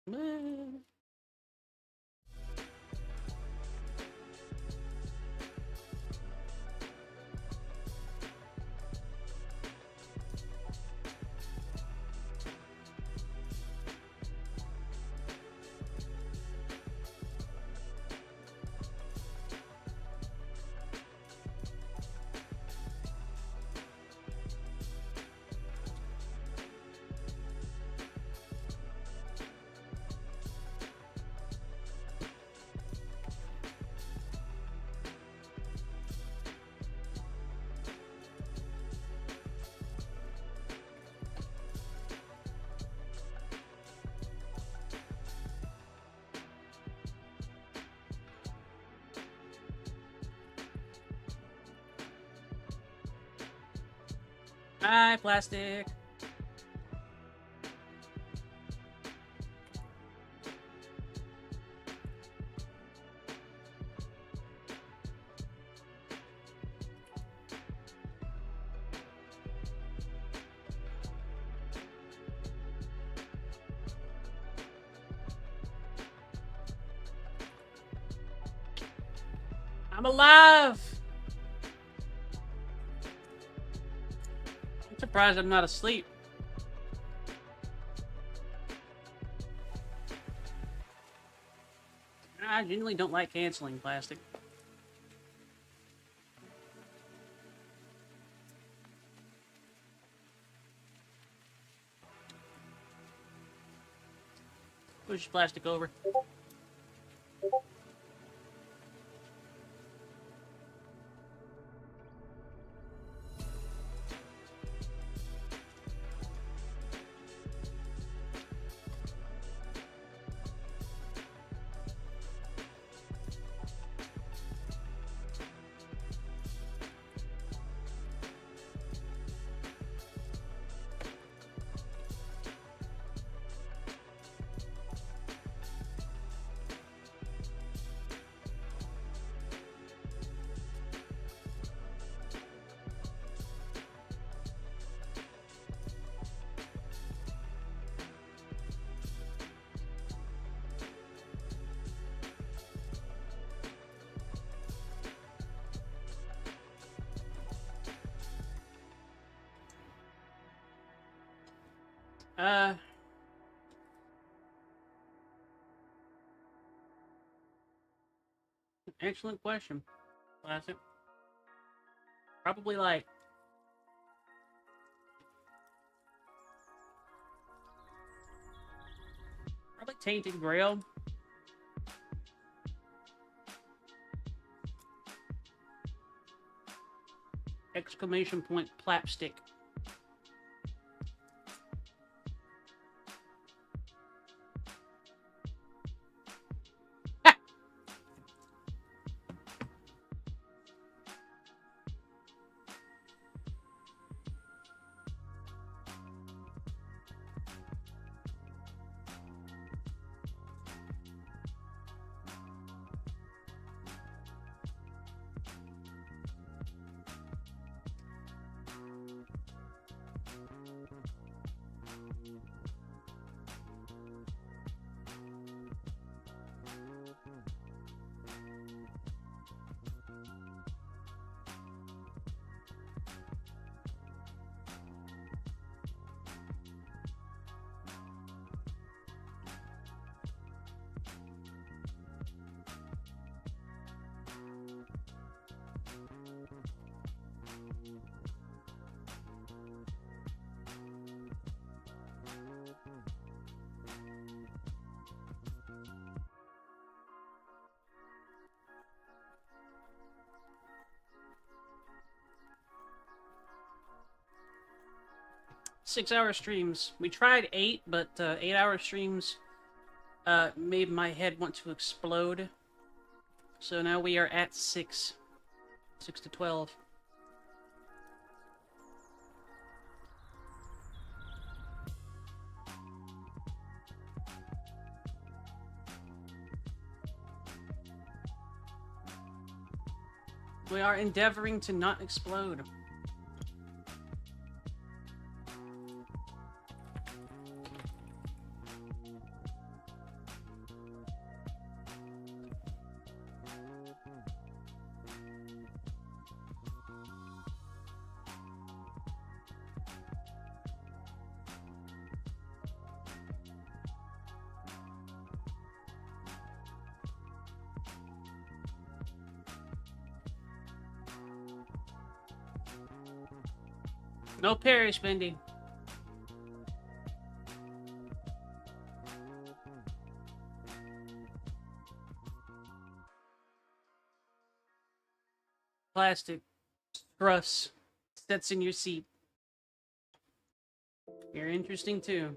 Eh. Hi, plastic. I'm alive! I'm surprised I'm not asleep. I genuinely don't like canceling plastic. Push plastic over. Excellent question, plastic. Probably like tainted grail. Exclamation point plapstick. Six-hour streams. We tried 8, but 8-hour streams made my head want to explode. So now we are at 6. 6 to 12. We are endeavoring to not explode. No perish, Bendy. Plastic. Truss. Sets in your seat. You're interesting too.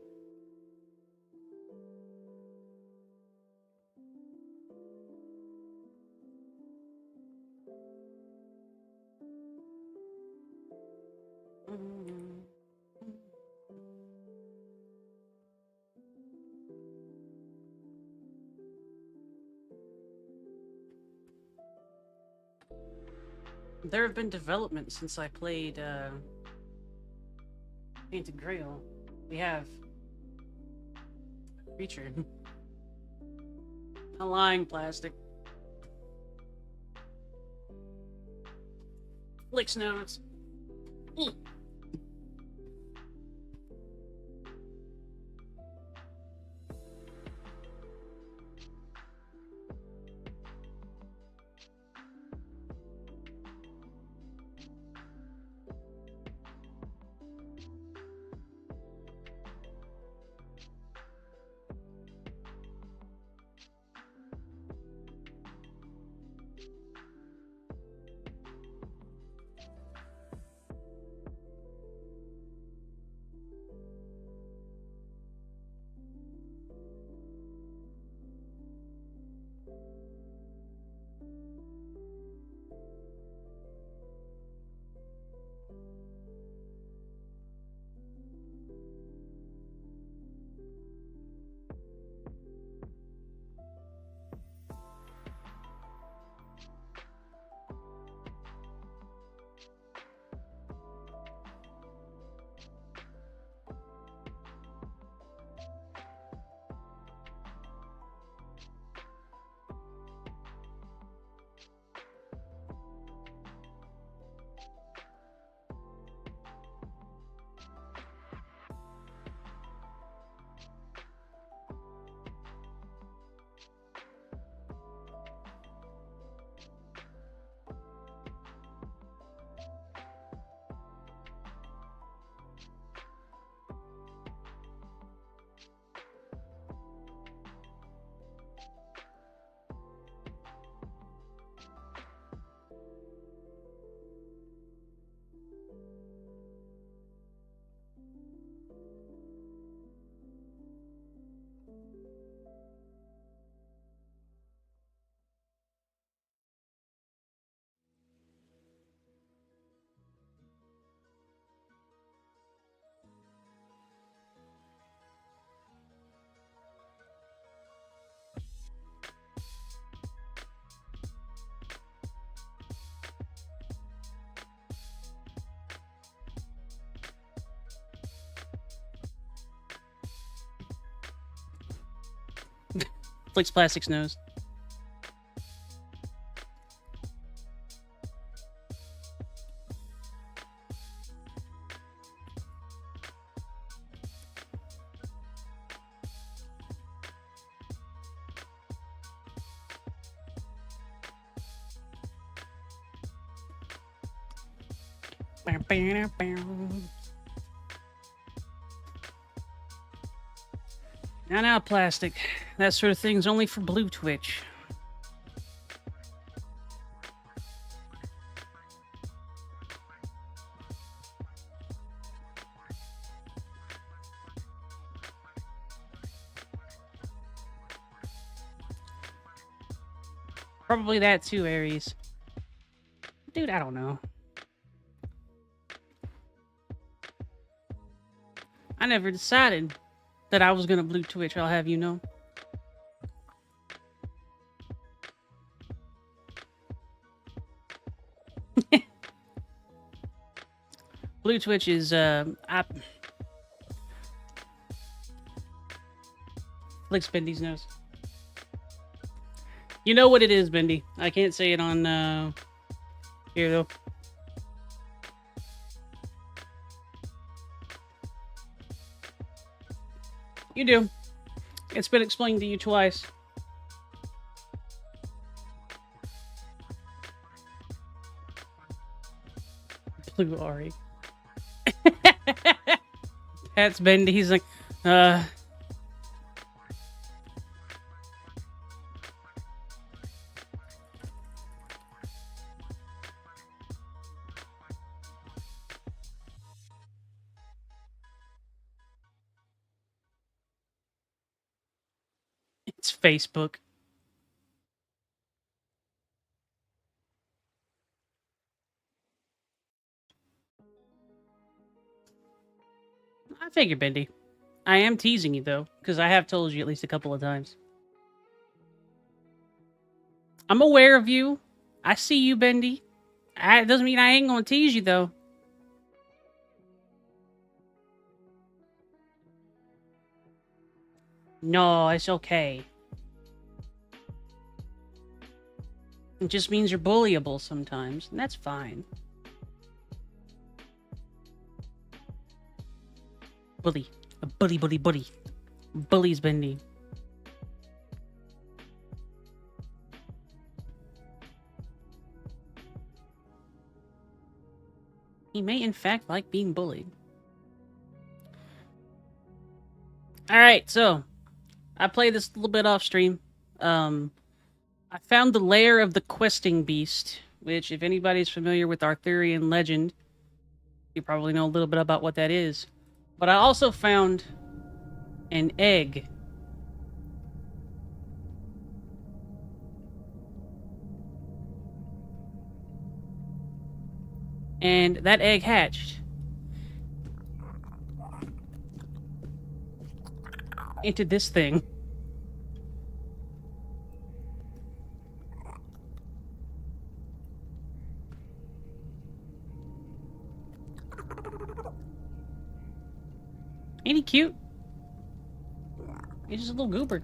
There have been developments since I played Painted Grail. We have a creature. A lying plastic. Licks nose. Flicks plastic's nose. Now, plastic. That sort of thing's only for Blue Twitch. Probably that too, Aries. Dude, I don't know. I never decided that I was gonna Blue Twitch, I'll have you know. Blue Twitch is, Flicks Bendy's nose. You know what it is, Bendy. I can't say it on, here, though. You do. It's been explained to you twice. Blue Auri. Cat's bendy. He's like, uh... It's Facebook. I figure, Bendy. I am teasing you, though, because I have told you at least a couple of times. I'm aware of you. I see you, Bendy. It doesn't mean I ain't gonna tease you, though. No, it's okay. It just means you're bullyable sometimes, and that's fine. Bully. A bully, bully, bully. Bully's Bendy. He may, in fact, like being bullied. Alright, so... I played this a little bit off stream. I found the lair of the questing beast, which, if anybody's familiar with Arthurian legend, you probably know a little bit about what that is. But I also found an egg. And that egg hatched into this thing. Ain't he cute? He's just a little goober.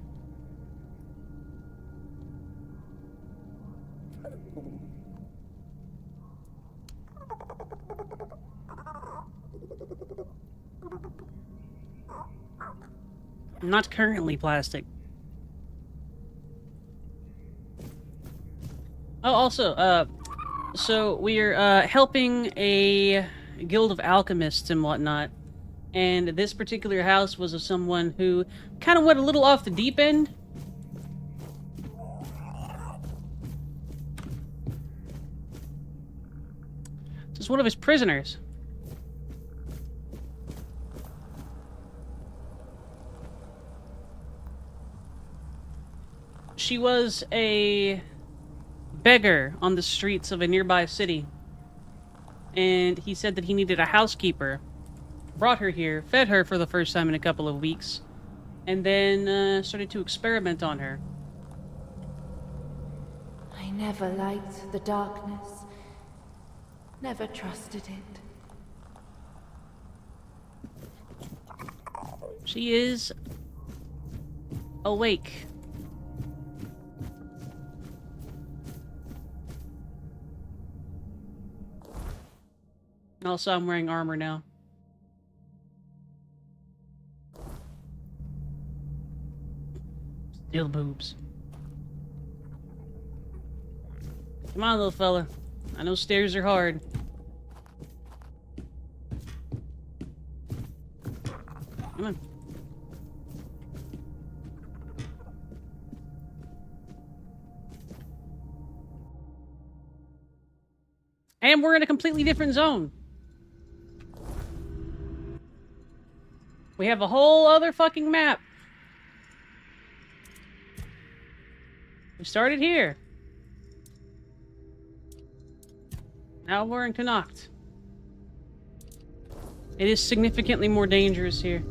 Not currently plastic. Oh, also, so we're, helping a guild of alchemists and whatnot. And this particular house was of someone who kind of went a little off the deep end. This is one of his prisoners. She was a beggar on the streets of a nearby city. And he said that he needed a housekeeper. Brought her here, fed her for the first time in a couple of weeks, and then started to experiment on her. I never liked the darkness. Never trusted it. She is awake. Also, I'm wearing armor now. Still boobs. Come on, little fella. I know stairs are hard. Come on. And we're in a completely different zone. We have a whole other fucking map. We started here. Now we're in Connacht. It is significantly more dangerous here.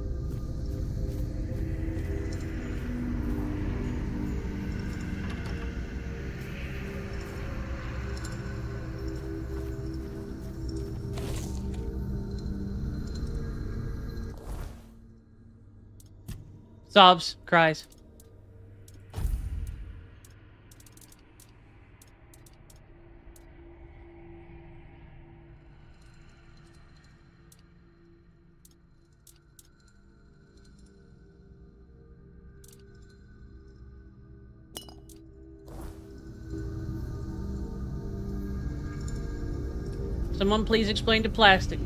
Sobs, cries. Someone please explain to plastic.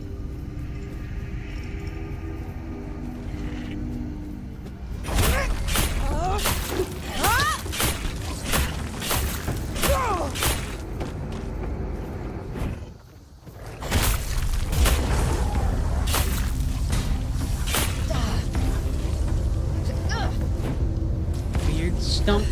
Stump.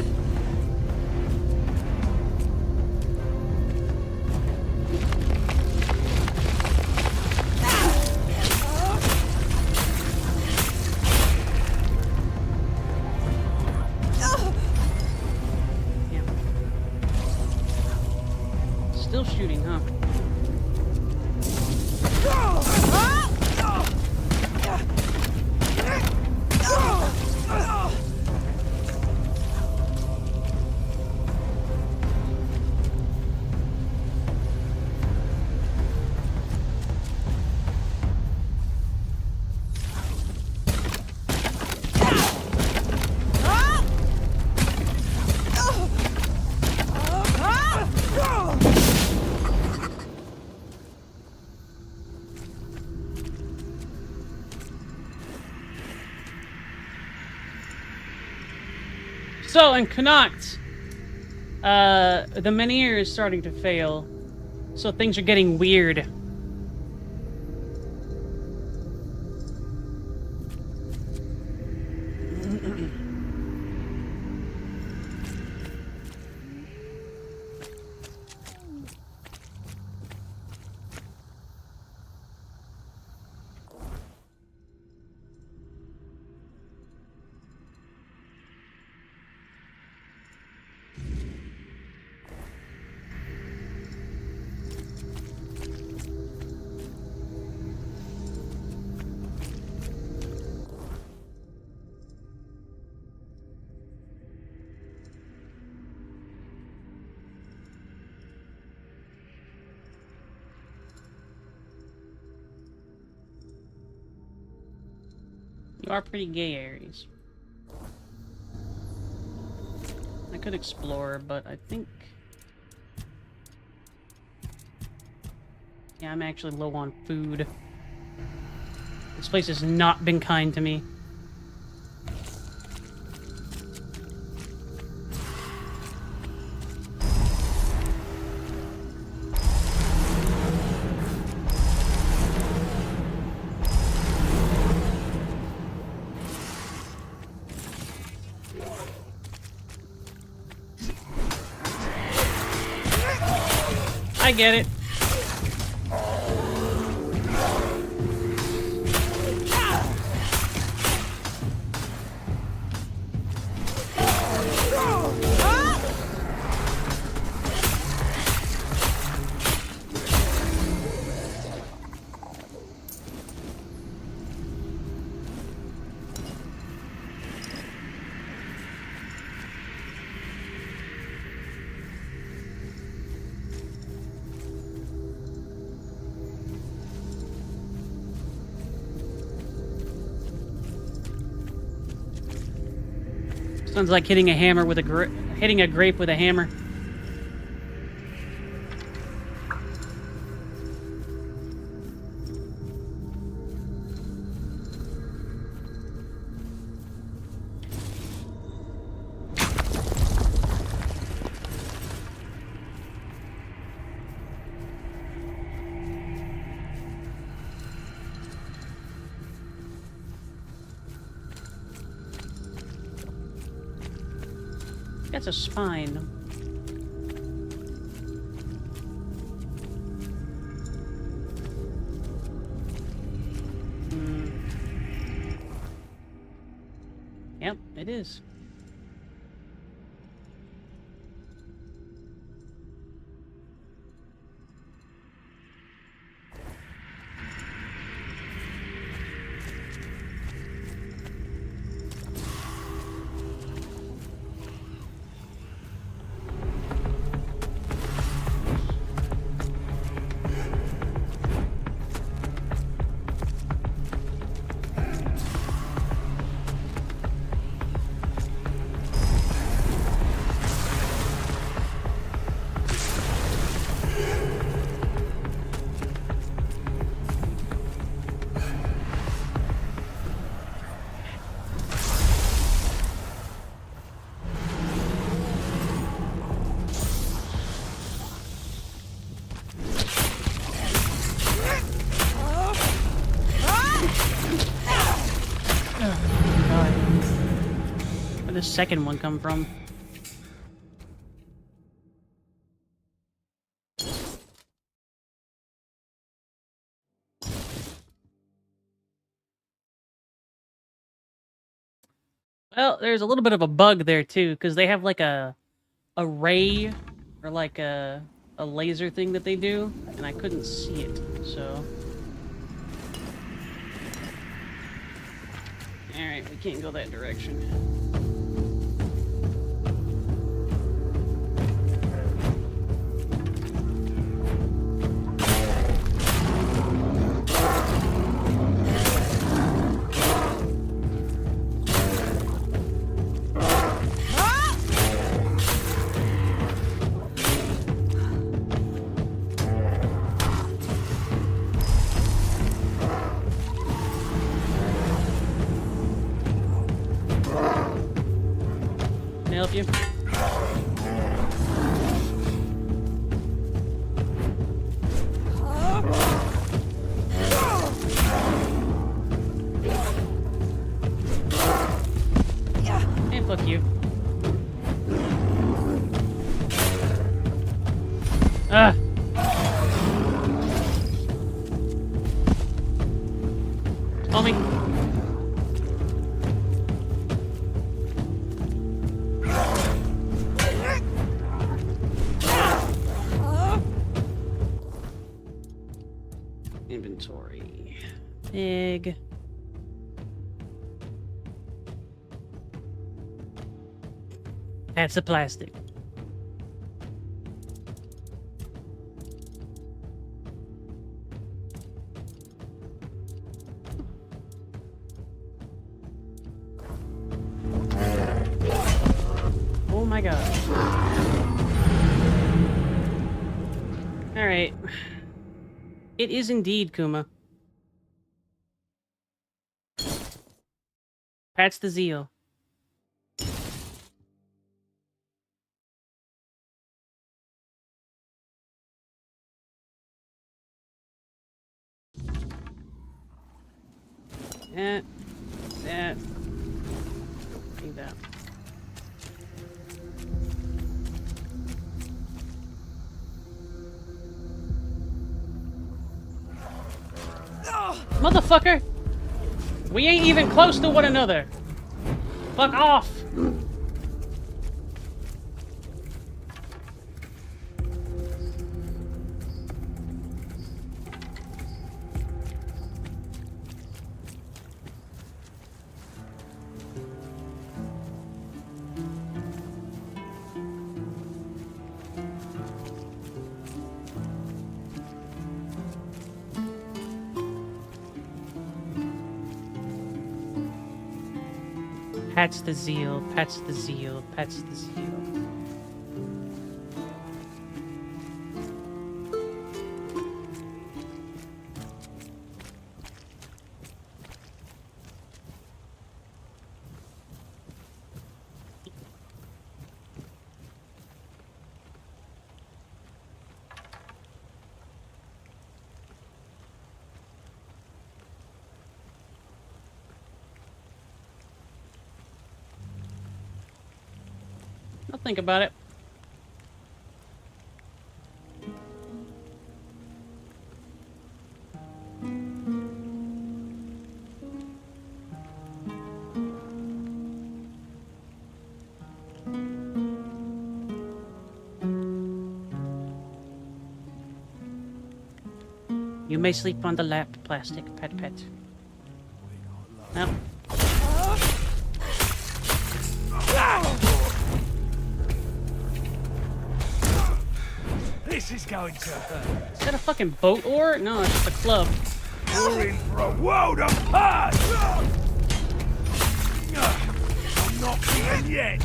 Yeah. Still shooting, huh? So, in Connacht, the Menhir is starting to fail, so things are getting weird. You are pretty gay, Aries. I could explore, but I think... Yeah, I'm actually low on food. This place has not been kind to me. I get it. Sounds like hitting a hammer with a hitting a grape with a hammer. That's a spine. Yep, it is. second one come from? Well, there's a little bit of a bug there too, because they have like a ray or like a laser thing that they do, and I couldn't see it, so. Alright, we can't go that direction. Help you? Hey, fuck you. Ah! Homie. Inventory. Pig. That's the plastic. Oh my god. Alright. It is indeed Kuma. Patch the zeal. That. Need that. Motherfucker! We ain't even close to one another! Fuck off! Patch the zeal, patch the zeal, patch the zeal. I'll think about it. You may sleep on the lap, plastic pet. No. This is going to hurt. Is that a fucking boat oar? No, it's just a club. We're in for a world of hurt! I'm not even yet!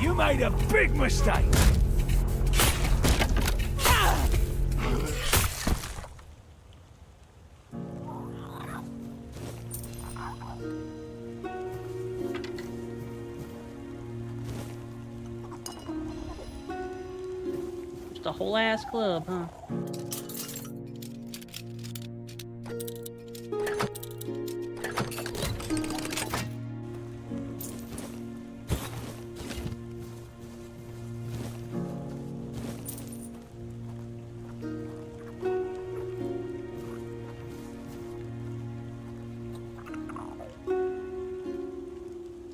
You made a big mistake! Just a whole ass club, huh?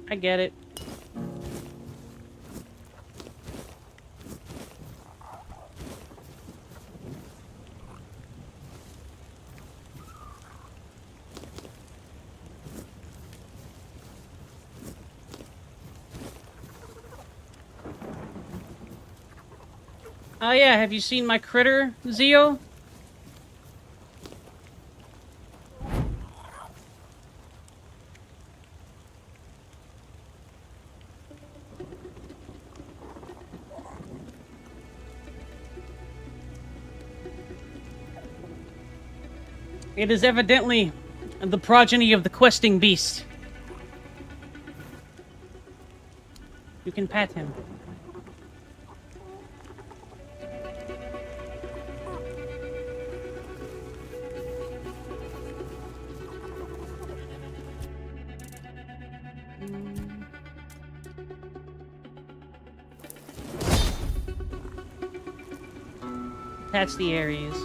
I get it. Oh yeah, have you seen my critter, Zio? It is evidently the progeny of the questing beast. You can pat him. That's the Aries.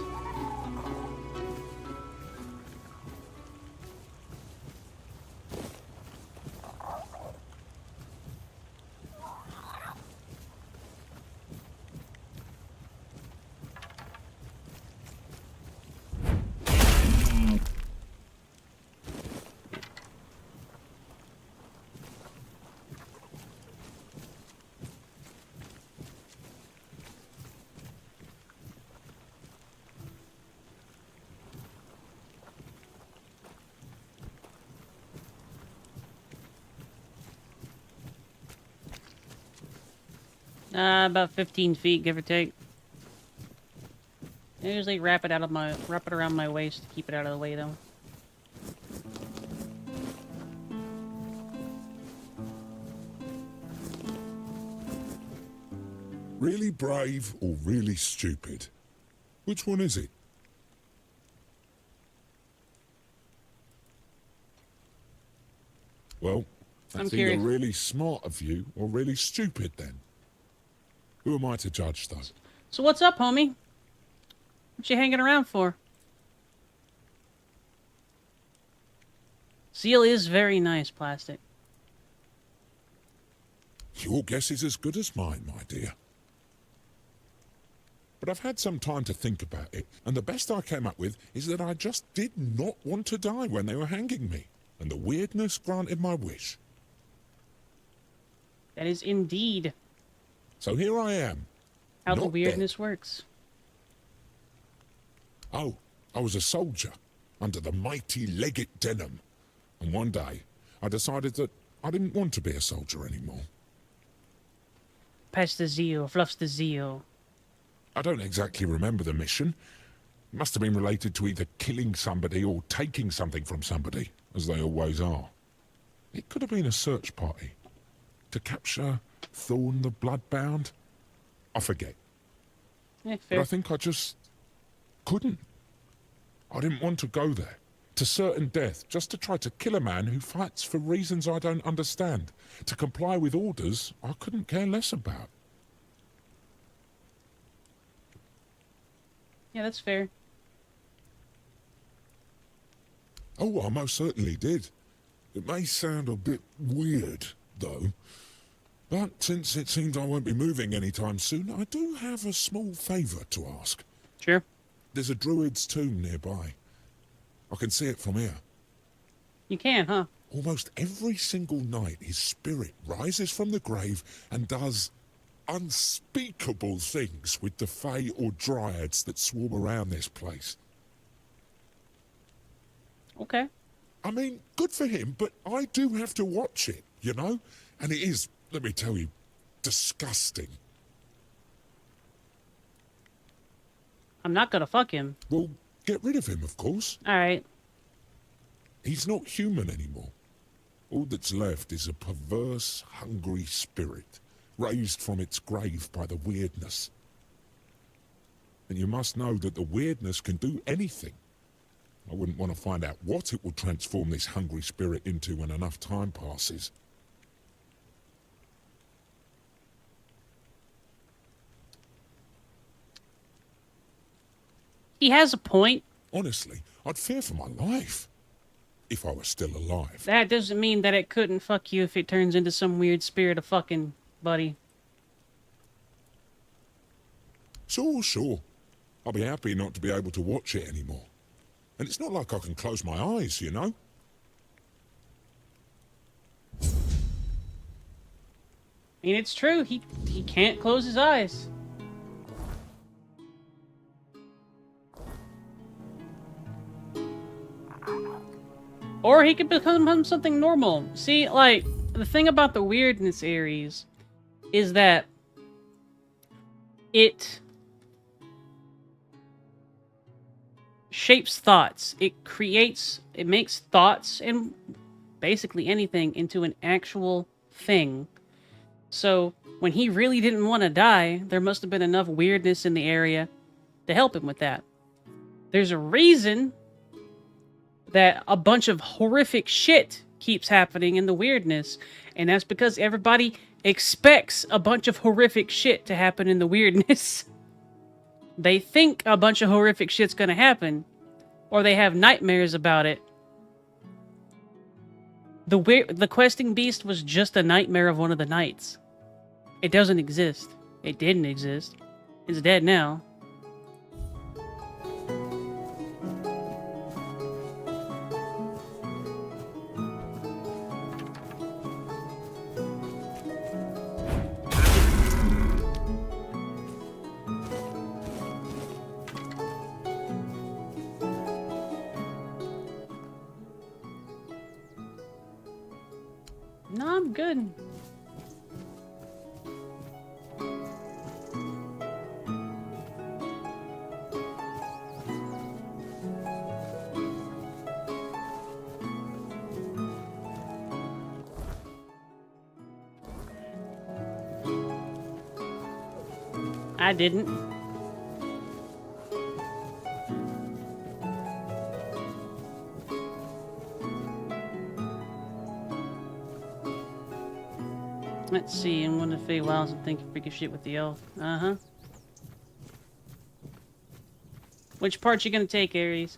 About 15 feet, give or take. I usually wrap it around my waist to keep it out of the way, though. Really brave or really stupid? Which one is it? Well, I'm that's either curious. really smart of you or really stupid then. Who am I to judge, though? So what's up, homie? What you hanging around for? Seal is very nice, plastic. Your guess is as good as mine, my dear. But I've had some time to think about it, and the best I came up with is that I just did not want to die when they were hanging me, and the weirdness granted my wish. That is indeed So here I am. how the Not weirdness works. Oh, I was a soldier under the mighty Legate Denham, and one day I decided that I didn't want to be a soldier anymore. Patch the Zio, fluffs the Zio. I don't exactly remember the mission. It must have been related to either killing somebody or taking something from somebody, as they always are. It could have been a search party. To capture Thorn the Bloodbound? I forget. Yeah, But I fair. think I just couldn't. I didn't want to go there. To certain death, just to try to kill a man who fights for reasons I don't understand. To comply with orders I couldn't care less about. Yeah, that's fair. Oh, I most certainly did. It may sound a bit weird, though. But since it seems I won't be moving anytime soon, I do have a small favour to ask. Sure. There's a druid's tomb nearby. I can see it from here. You can, huh? Almost every single night, his spirit rises from the grave and does unspeakable things with the Fae or Dryads that swarm around this place. Okay. I mean, good for him, but I do have to watch it, you know? And it is, let me tell you, disgusting. I'm not gonna fuck him. Well, get rid of him, of course. Alright. He's not human anymore. All that's left is a perverse, hungry spirit, raised from its grave by the weirdness. And you must know that the weirdness can do anything. I wouldn't want to find out what it will transform this hungry spirit into when enough time passes. He has a point. Honestly, I'd fear for my life. If I was still alive. That doesn't mean that it couldn't fuck you if it turns into some weird spirit of fucking, buddy. Sure. I'll be happy not to be able to watch it anymore. And it's not like I can close my eyes, you know? I mean, it's true. He can't close his eyes. Or he could become something normal. See, like, the thing about the weirdness Aries is that it shapes thoughts. It makes thoughts and basically anything into an actual thing. So, when he really didn't want to die, there must have been enough weirdness in the area to help him with that. There's a reason that a bunch of horrific shit keeps happening in the weirdness, and that's because everybody expects a bunch of horrific shit to happen in the weirdness. They think a bunch of horrific shit's gonna happen, or they have nightmares about it. The questing beast was just a nightmare of one of the knights. It doesn't exist. It didn't exist. It's dead now. No, I'm good. I didn't. Let's see, and one of the Feywild and think freaky shit with the elf. Uh-huh. Which part you gonna take, Aries?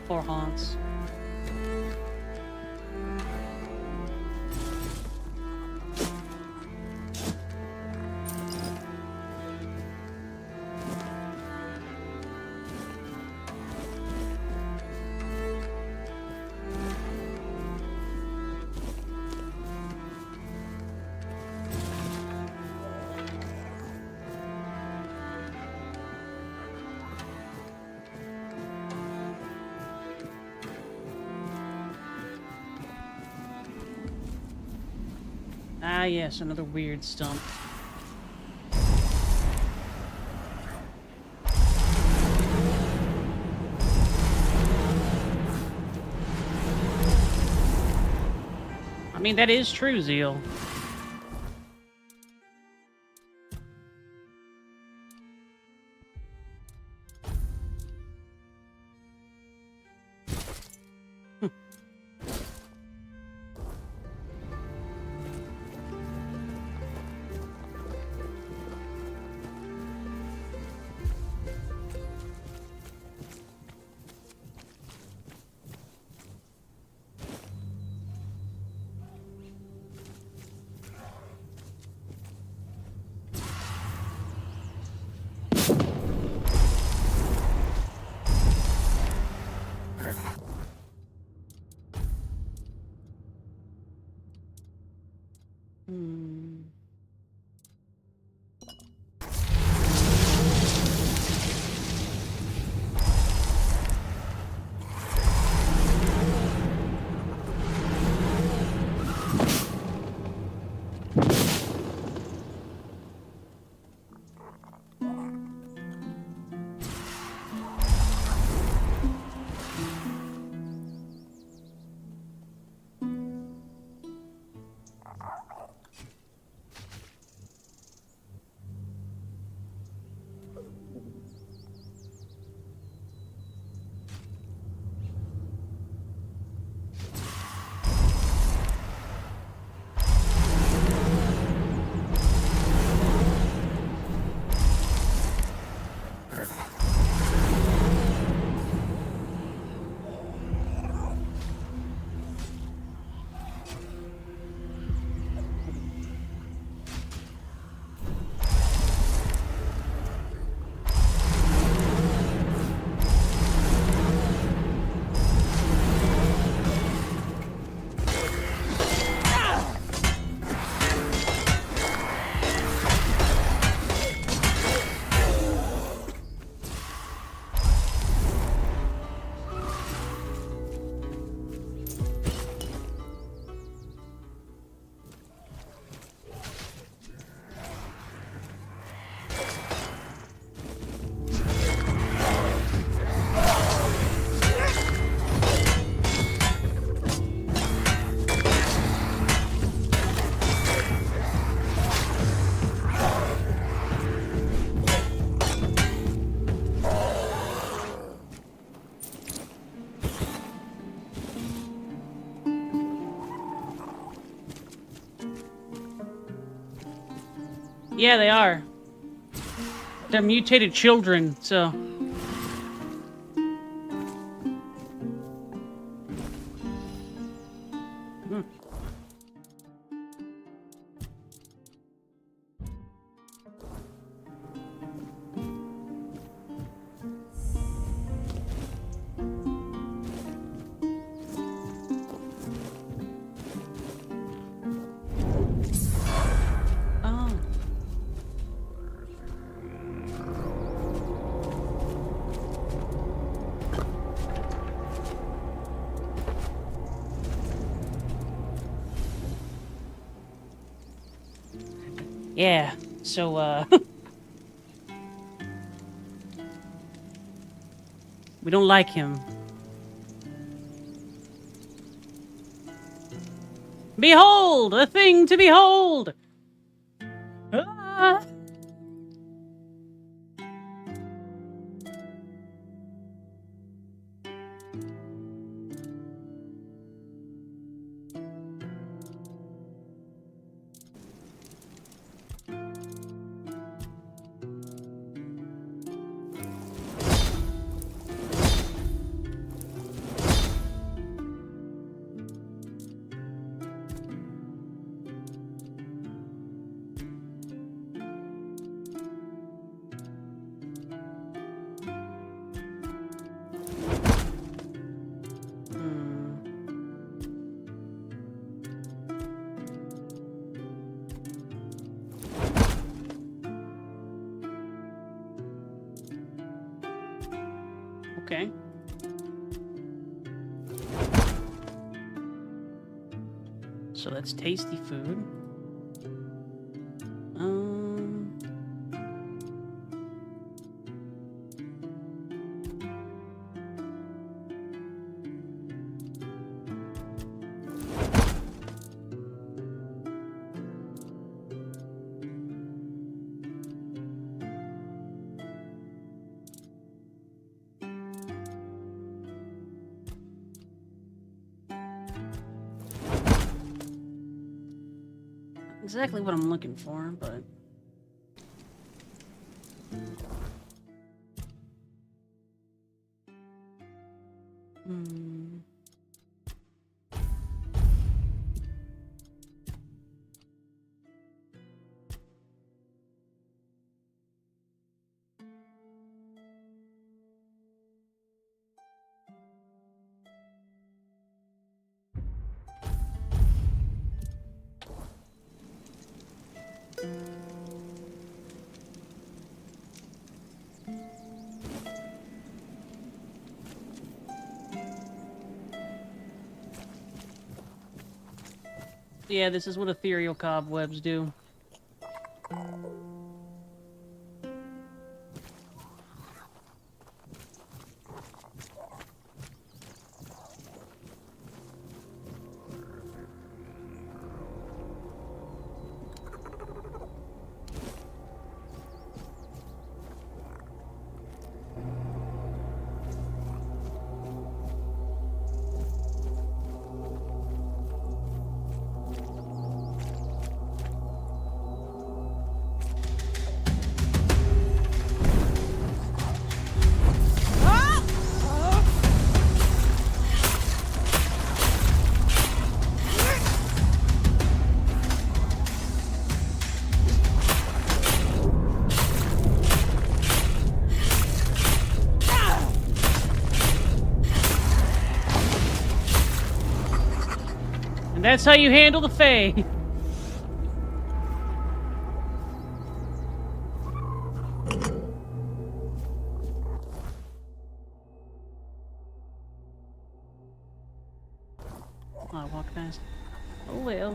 Or haunts. Ah, yes, another weird stump. I mean, that is true, Zeal. Yeah, they are. They're mutated children, so... Hmm. Oh. Yeah, so, we don't like him. Behold! A thing to behold! Ah! Okay. So that's tasty food. Um... Exactly what I'm looking for, but... Hmm... Yeah, this is what ethereal cobwebs do. And that's how you handle the Fae. Oh, I walked past. Oh well.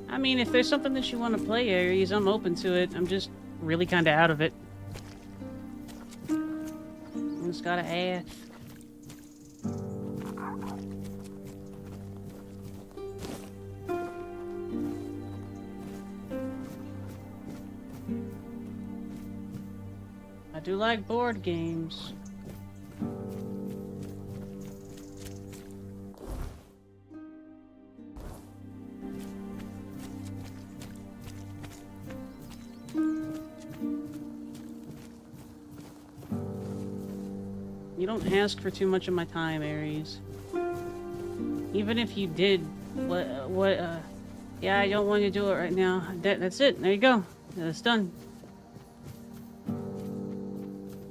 I mean, if there's something that you want to play, Aries, I'm open to it. I'm just really kind of out of it. I just gotta ask. do like board games. You don't ask for too much of my time, Aries. Even if you did, yeah, I don't want to do it right now. That's it. There you go. It's done.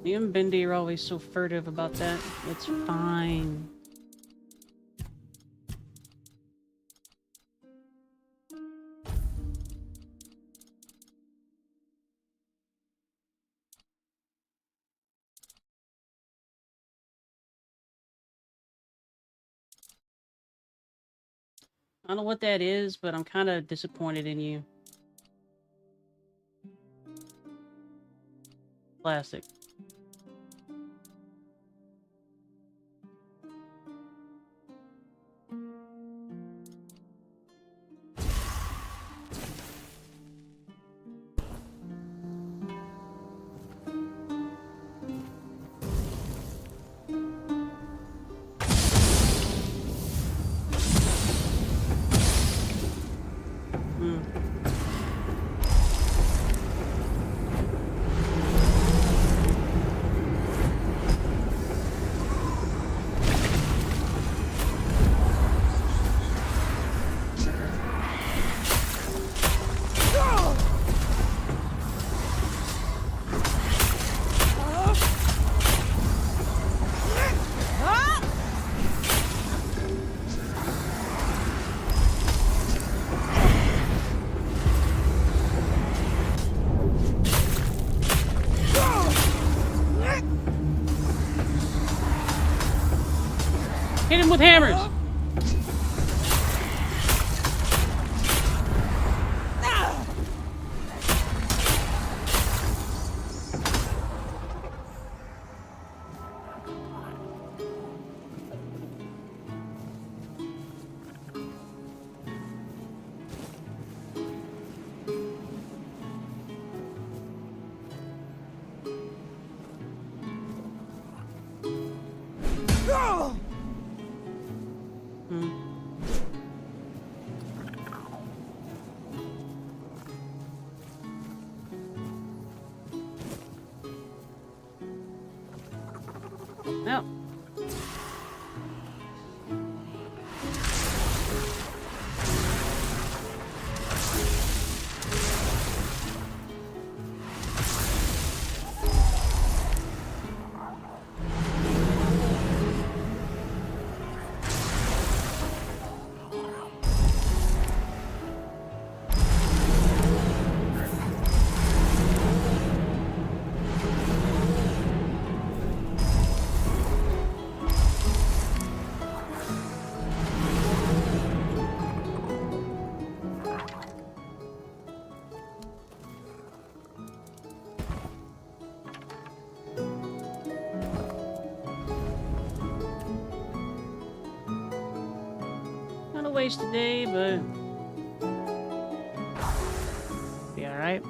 Me and Bendy are always so furtive about that. It's fine. I don't know what that is, but I'm kind of disappointed in you. Plastic. Hit him with hammers! No. Not a waste of day, but be alright.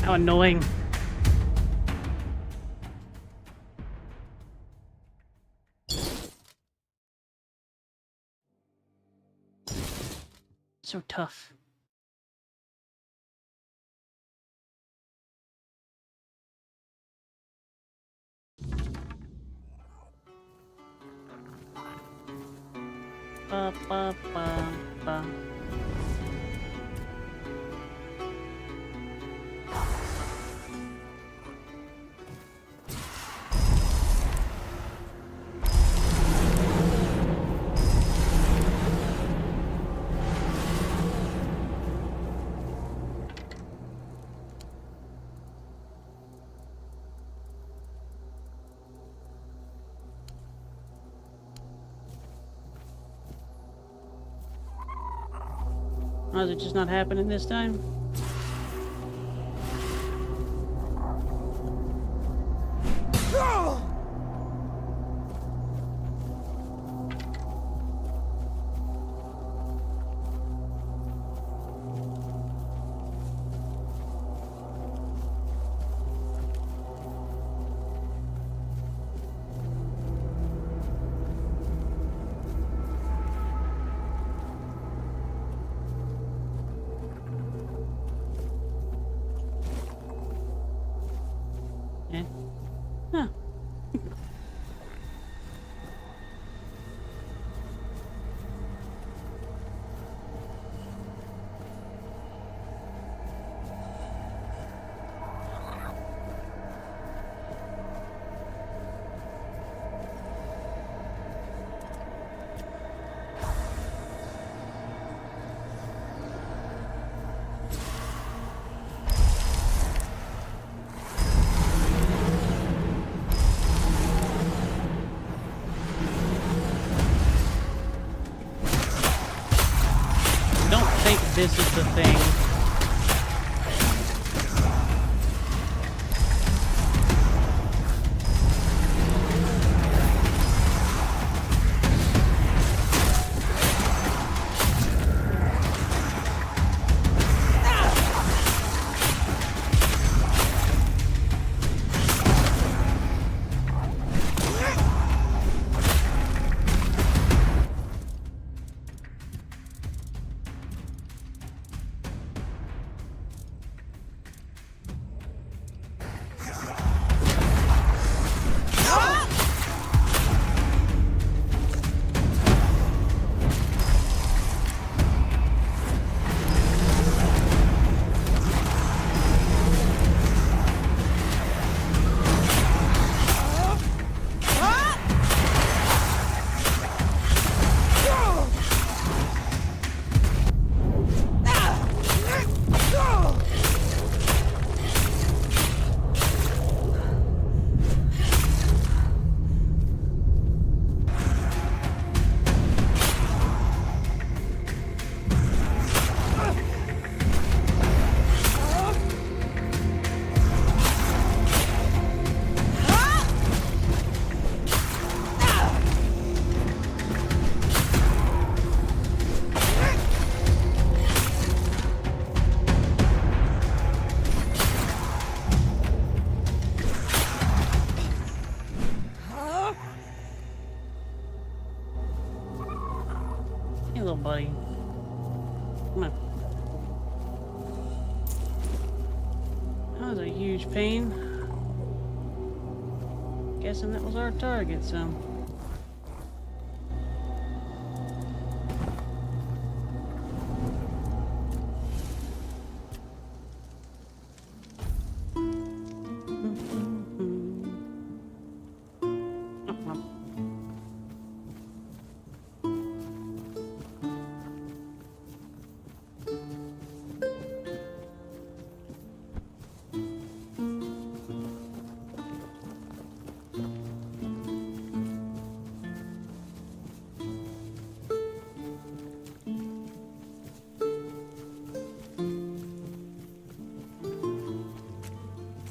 How annoying. So tough. Ba, ba, ba, ba. Oh, is it just not happening this time? Yeah. Huh. Don't think this is the thing. Hey, little buddy. Come on. That was a huge pain. Guessing that was our target, so.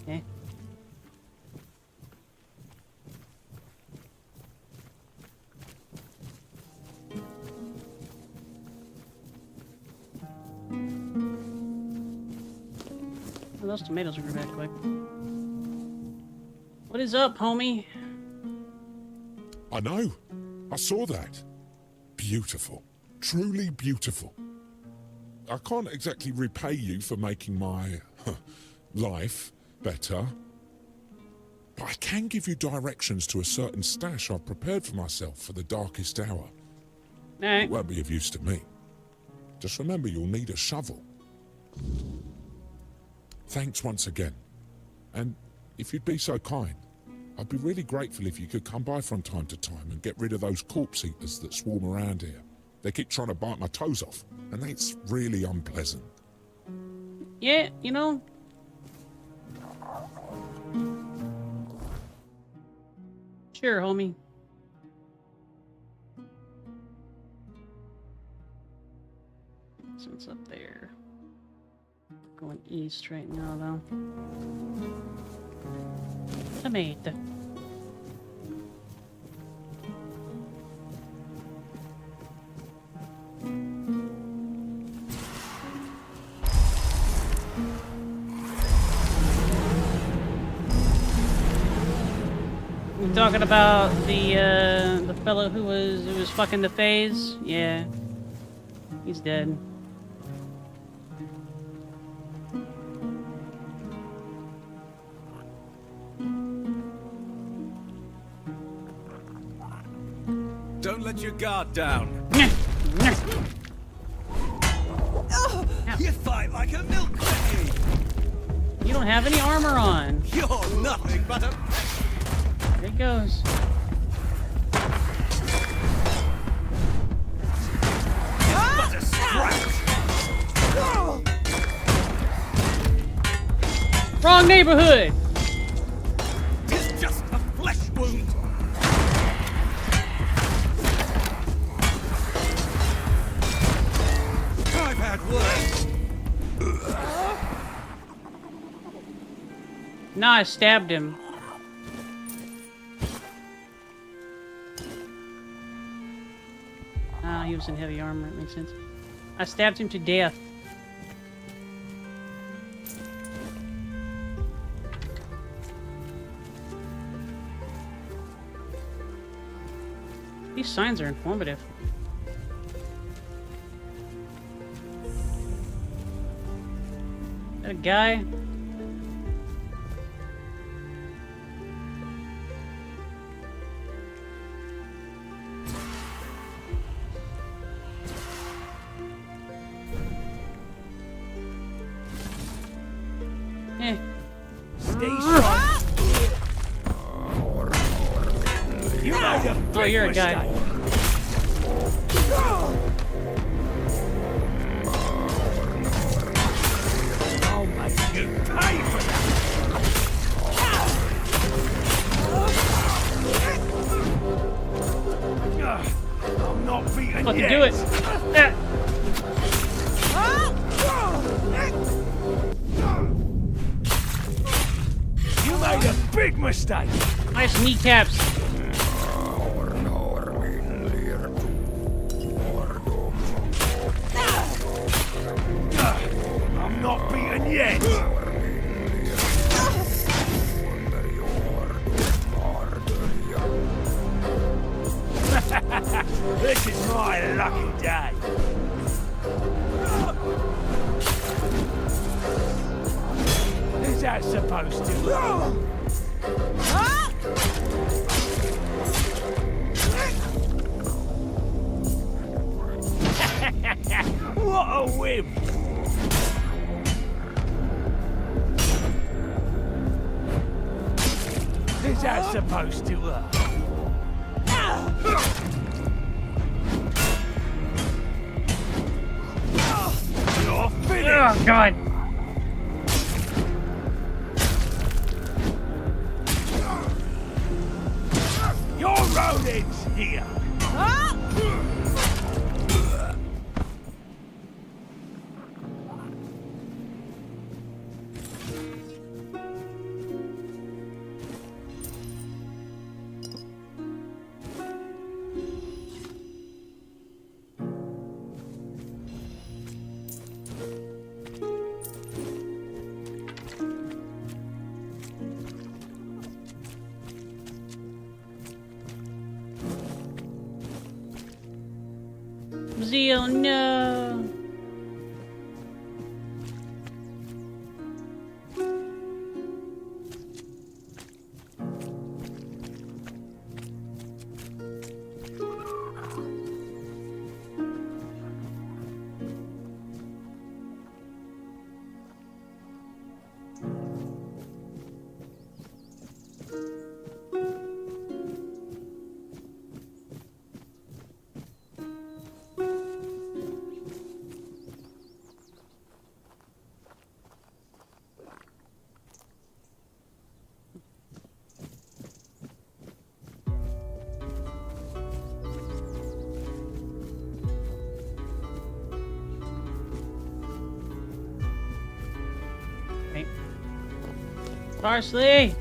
Okay. Well, those tomatoes grew back quick. What is up, homie? I know. I saw that. Beautiful. Truly beautiful. I can't exactly repay you for making my life better, but I can give you directions to a certain stash I've prepared for myself for the darkest hour. Alright. It won't be of use to me. Just remember you'll need a shovel. Thanks once again. And if you'd be so kind, I'd be really grateful if you could come by from time to time and get rid of those corpse eaters that swarm around here. They keep trying to bite my toes off, and that's really unpleasant. Yeah, you know. Sure, homie. So it's up there. Going east right now, though. Tomato. You talking about the fellow who was fucking the phase? Yeah, he's dead. Don't let your guard down. You fight like a milk crate. You don't have any armor on. You're nothing but a... There it goes. but a scratch. Wrong neighborhood. It's just a flesh wound. I've had worse. Nah, I stabbed him. Ah, he was in heavy armor. It makes sense. I stabbed him to death. These signs are informative. Is that a guy? Stay strong. You made a big Oh, you're a guy. mistake. I'll make you pay for that. I'm not beaten Fucking yet. do it. Ah. You made a big mistake. Nice kneecaps. I'm not beaten yet. This is my lucky day. Is that supposed to? What a whim! Is that supposed to You're finished! Oh, God. Your rodents here! Zeal, no. Parsley!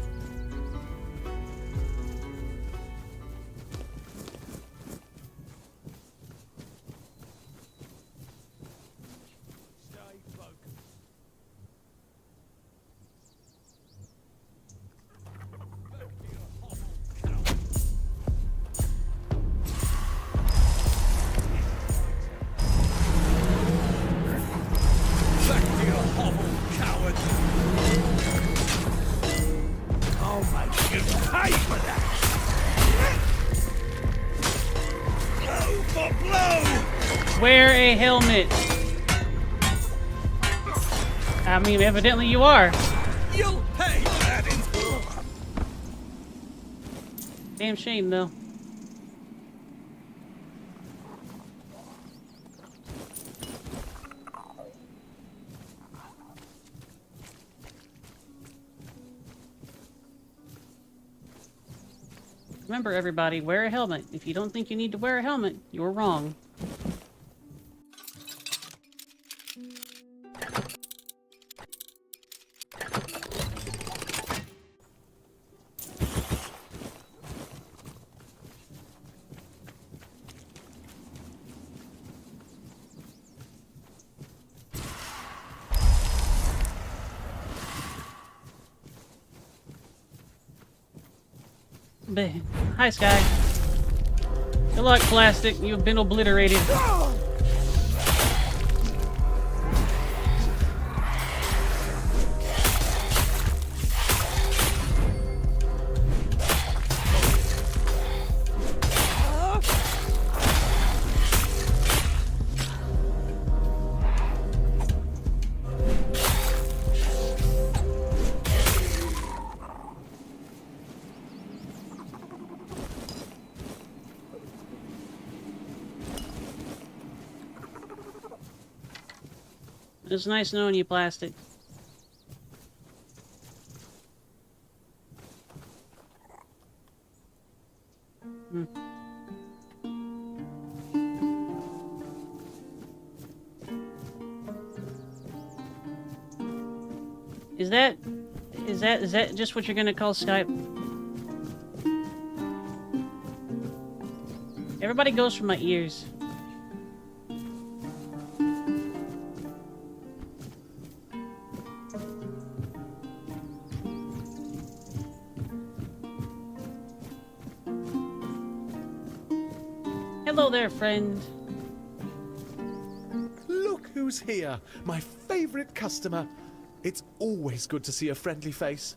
Stay focused. Back to your hovel, coward. Back to your hovel, coward. I'll make you pay for that. Blow for blow. Wear a helmet! I mean, evidently you are. You'll pay for that in full. Damn shame, though. Remember, everybody, wear a helmet. If you don't think you need to wear a helmet, you're wrong. Hi, Sky. Good luck, Plastic. You've been obliterated. It's nice knowing you, Plastic. Is that just what you're gonna call Skype? Everybody goes for my ears. Hello there, friend. Look who's here, my favorite customer. It's always good to see a friendly face.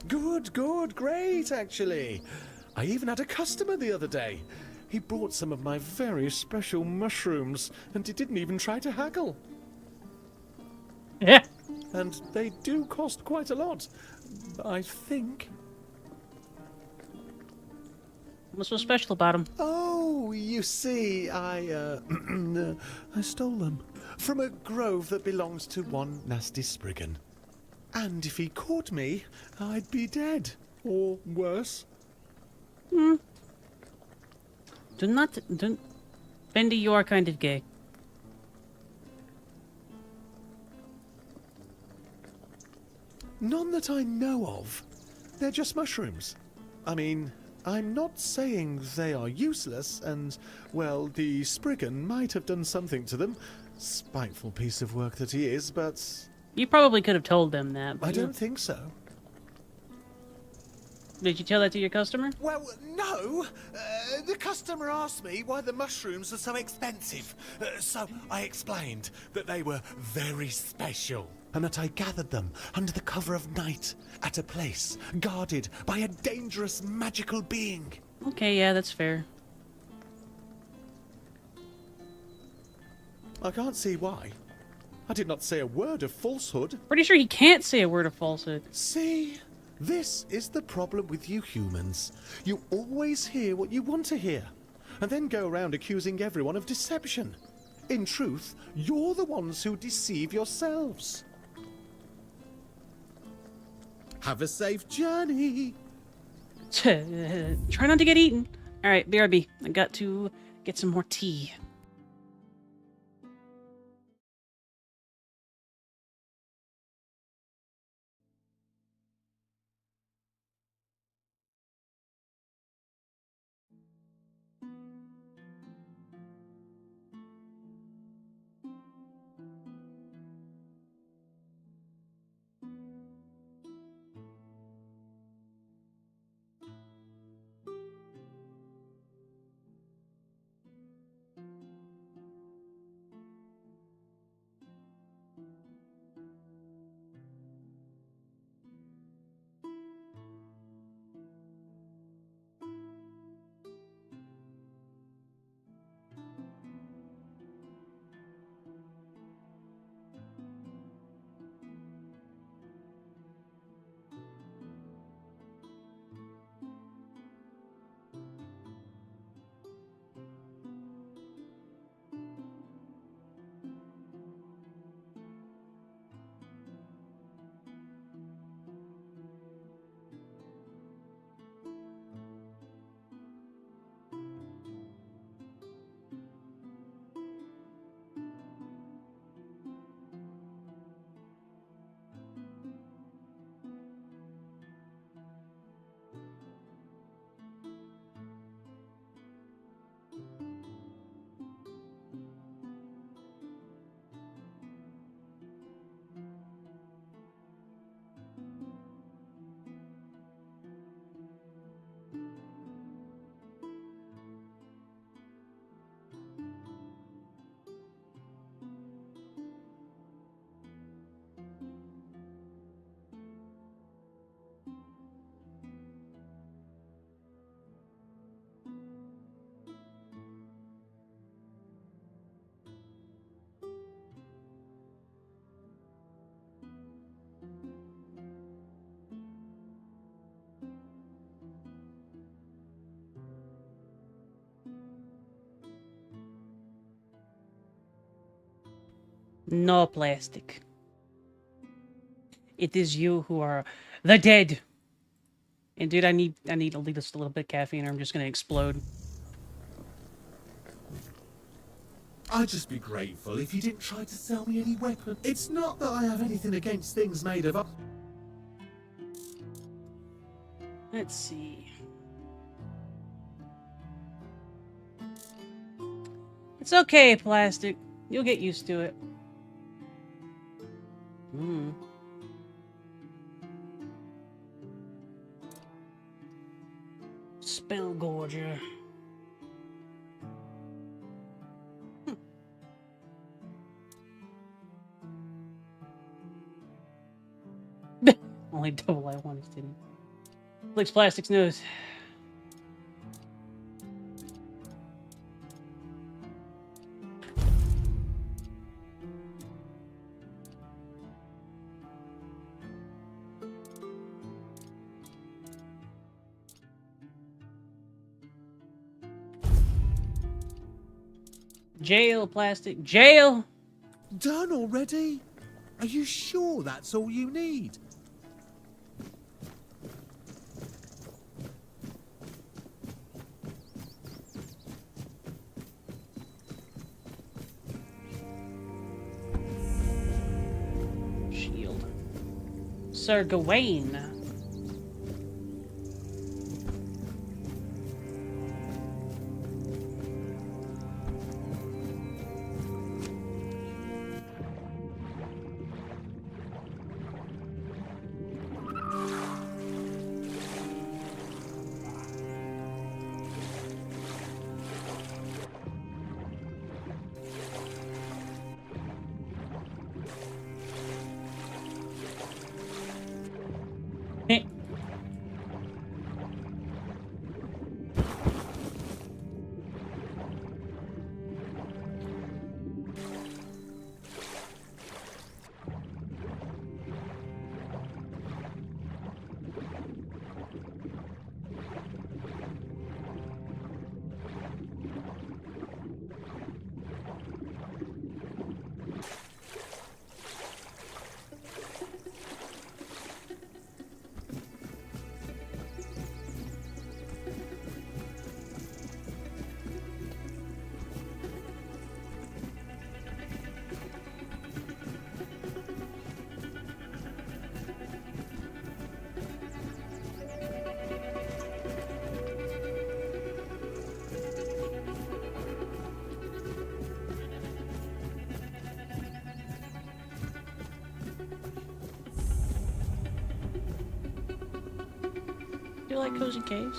Good, great, actually. I even had a customer the other day. He brought some of my very special mushrooms, and he didn't even try to haggle. Yeah. And they do cost quite a lot, I think. What's so special about them? Oh, you see, I stole them from a grove that belongs to one nasty Spriggan. And if he caught me, I'd be dead. Or worse. Bendy, you are kind of gay. None that I know of. They're just mushrooms. I mean, I'm not saying they are useless, and, well, the Spriggan might have done something to them. Spiteful piece of work that he is, but You probably could have told them that. But I don't think so. Did you tell that to your customer? Well, no. The customer asked me why the mushrooms are so expensive. So I explained that they were very special and that I gathered them under the cover of night at a place guarded by a dangerous magical being. Okay, yeah, that's fair. I can't see why. I did not say a word of falsehood. Pretty sure he can't say a word of falsehood. See? This is the problem with you humans. You always hear what you want to hear, and then go around accusing everyone of deception. In truth, you're the ones who deceive yourselves. Have a safe journey. Try not to get eaten. Alright, BRB. I got to get some more tea. No plastic. It is you who are the dead. And dude, I need at least a little bit of caffeine or I'm just gonna explode. I'd just be grateful if you didn't try to sell me any weapon. It's not that I have anything against things made of... Let's see. It's okay, plastic. You'll get used to it. Spell gorger. Only double I want is titty. Licks plastic's nose. Jail, plastic. Jail! Done already? Are you sure that's all you need? Shield. Sir Gawain. Do you like cozy caves?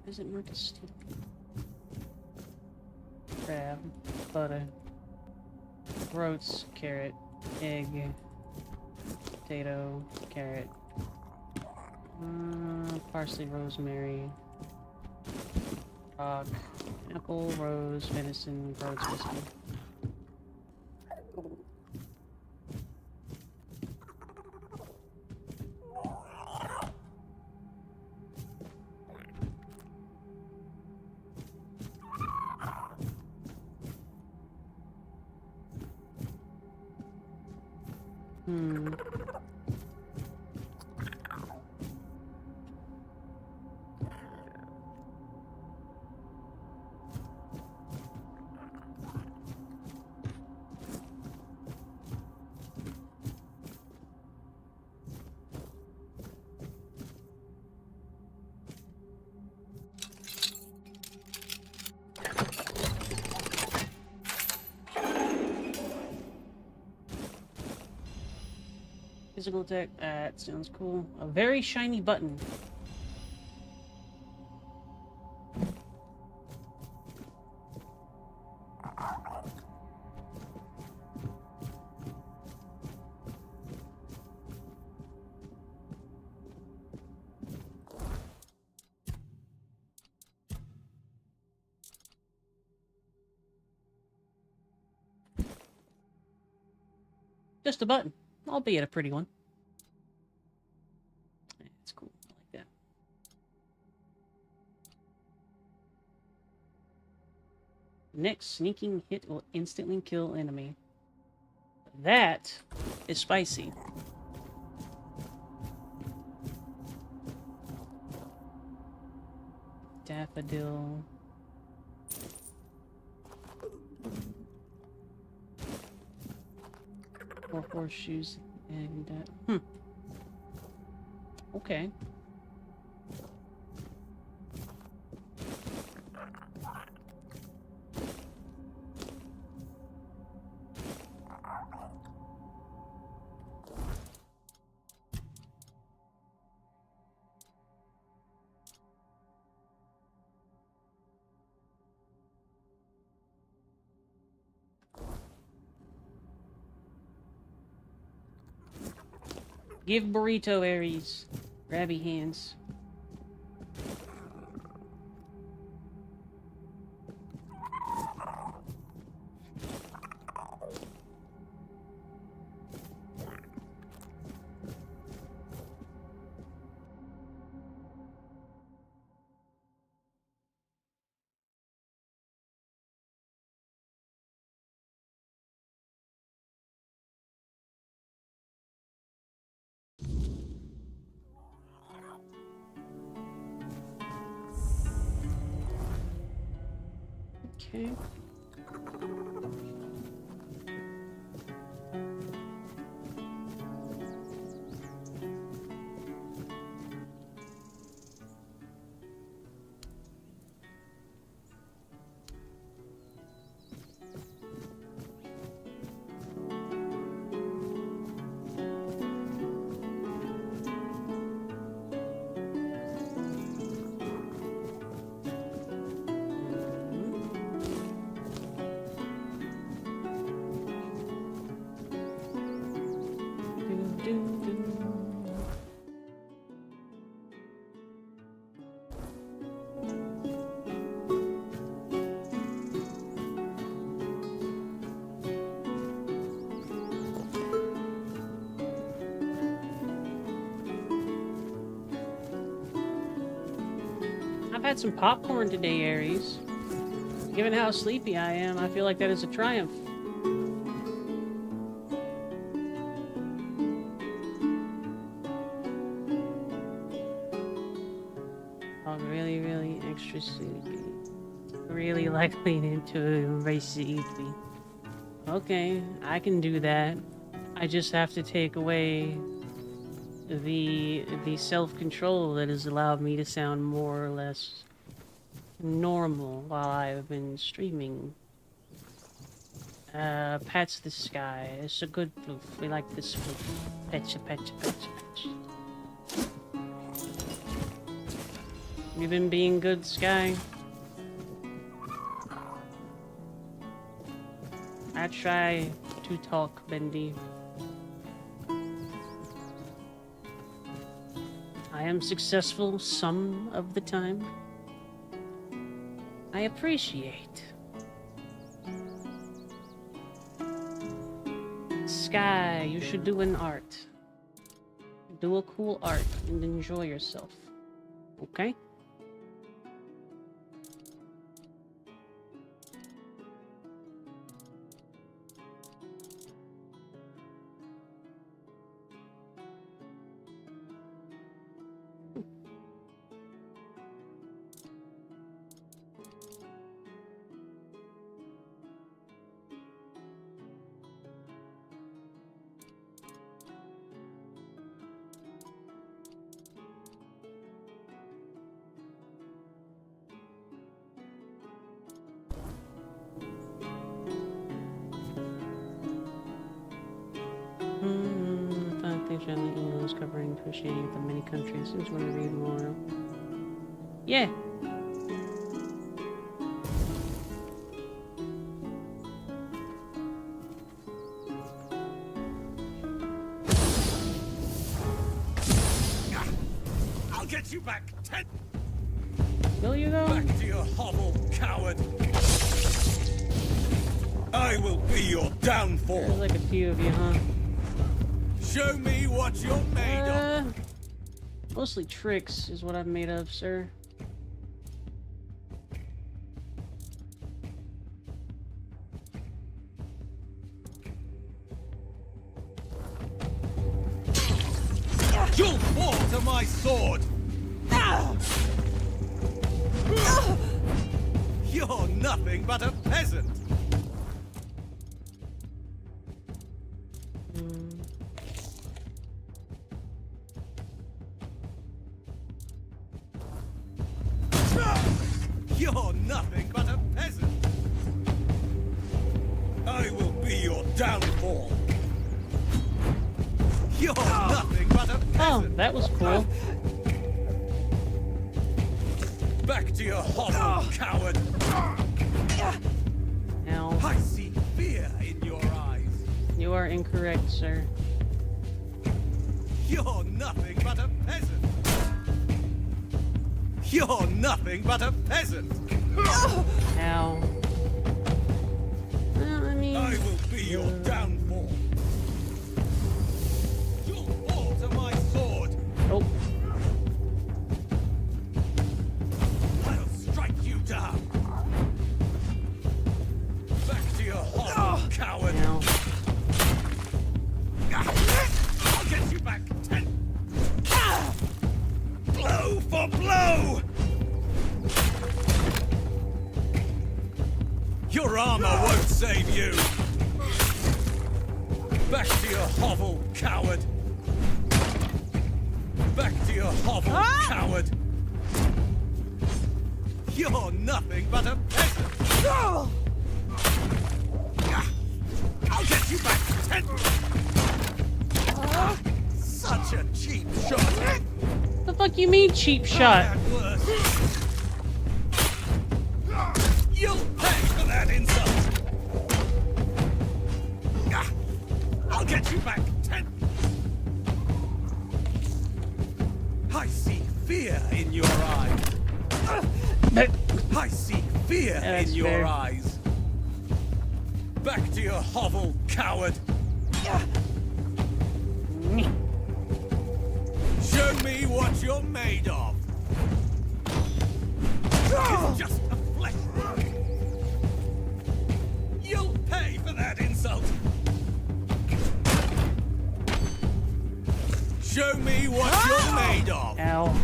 Is it marked as steak? Crab, butter, groats, carrot, egg, potato, carrot, parsley, rosemary, rock, apple, rose, venison, groats, biscuit. Physical attack. That sounds cool. A very shiny button. Just a button, albeit a pretty one. It's cool. I like that. Next sneaking hit will instantly kill enemy. That is spicy. Daffodil. Four horseshoes and okay. Give burrito Aries. Grabby hands. Okay. I've had some popcorn today, Aries. Given how sleepy I am, I feel like that is a triumph. I'm really, really extra sleepy. Really likely to embrace sleepy. Okay, I can do that. I just have to take away the self-control that has allowed me to sound more or less normal while I've been streaming. Pats the sky. It's a good floof. We like this floof. Petcha, petcha, petcha, petcha. You been being good, Sky? I try to talk, Bendy. I am successful some of the time. I appreciate. Sky, you should do an art. Do a cool art and enjoy yourself. Okay? channel emails covering fishing from many countries. Just want to read more. Yeah. I'll get you back, Ted. Will you go? Back to your hovel, coward. I will be your There's downfall. like a few of you, huh? Show me what you're made of. Mostly tricks is what I'm made of, sir. You'll fall to my sword. You're nothing but a peasant. You're nothing but a peasant. I will be your downfall. You're nothing but a peasant. Oh, that was cool. Back to your hovel, coward. Now, I see fear in your eyes. you are incorrect, sir. You're nothing but a peasant. You're nothing but a peasant. Ow. Well, I mean... I will be your downfall. You'll fall to my sword. Oh, I'll strike you down. Back to your hovel, coward. now. I'll get you back, Ted. Blow for blow. Your armor won't save you. Back to your hovel, coward. Back to your hovel, coward. You're nothing but a peasant. I'll get you back, Ted. Such a cheap shot. The fuck you mean, cheap shot? At worst. You'll pay for that insult. I'll get you back, Ted. I see fear in your eyes. I see fear That's in your fair. eyes. Back to your hovel, coward. Show me what you're made of. It's just a flesh wound. You'll pay for that insult. Show me what you're made of. Ow.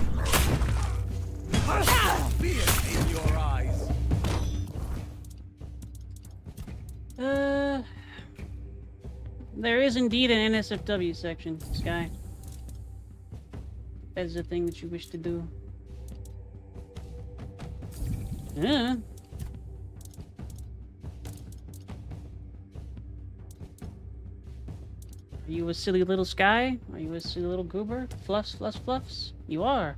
I see fear in your eyes. There is indeed an NSFW section, Sky. That is a thing that you wish to do. Yeah. Are you a silly little Sky? Are you a silly little goober? Fluffs, fluffs, fluffs? You are.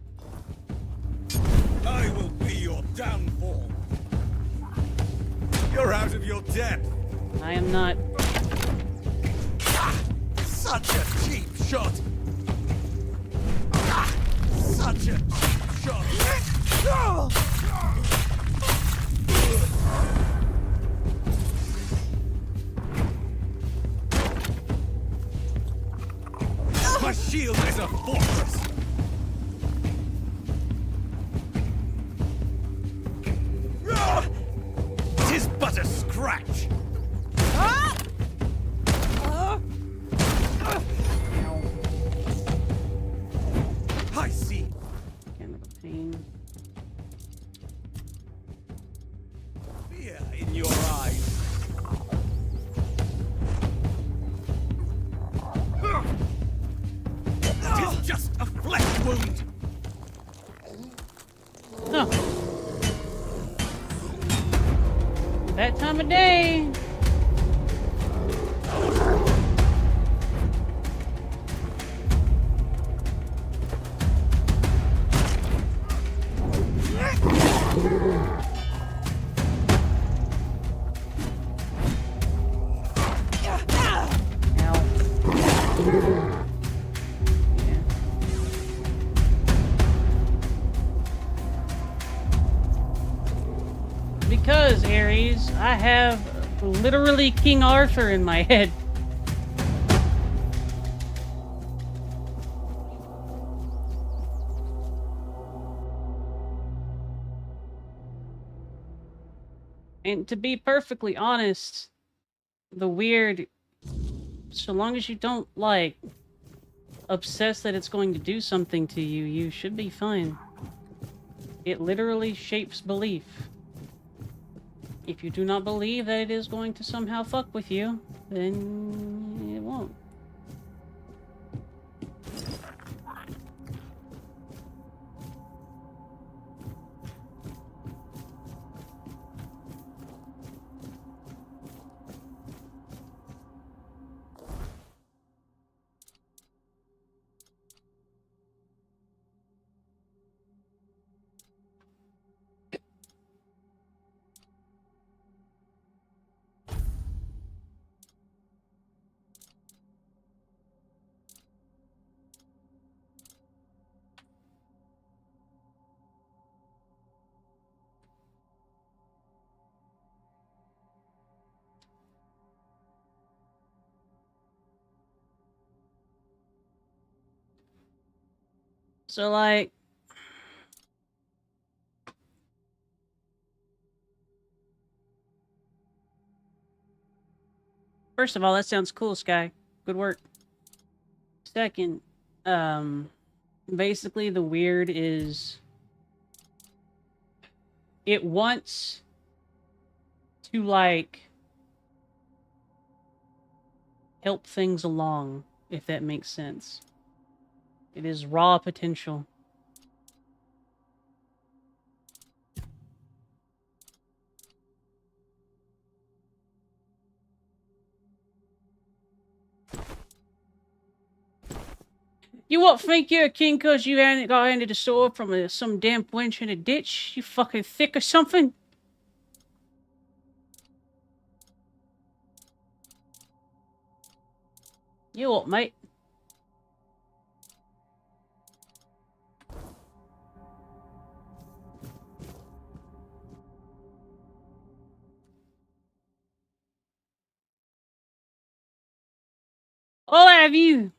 I will be your downfall. You're out of your depth. I am not. Such a cheap shot. Such a cheap shot. My shield is a fortress. It is but a scratch. I see. Kind of a pain. Fear in your eyes. It is just a flesh wound. Oh. That time of day. Because, Aries, I have literally King Arthur in my head. And to be perfectly honest, the weird, so long as you don't, like, obsess that it's going to do something to you, you should be fine. It literally shapes belief. If you do not believe that it is going to somehow fuck with you, then it won't. So, like, first of all, that sounds cool, Sky. Good work. Second, basically the weird is it wants to, like, help things along, if that makes sense. It is raw potential. You what, think you're a king cause you hadn't got handed a sword from some damn wench in a ditch? You fucking thick or something? You what, mate? I'll have you.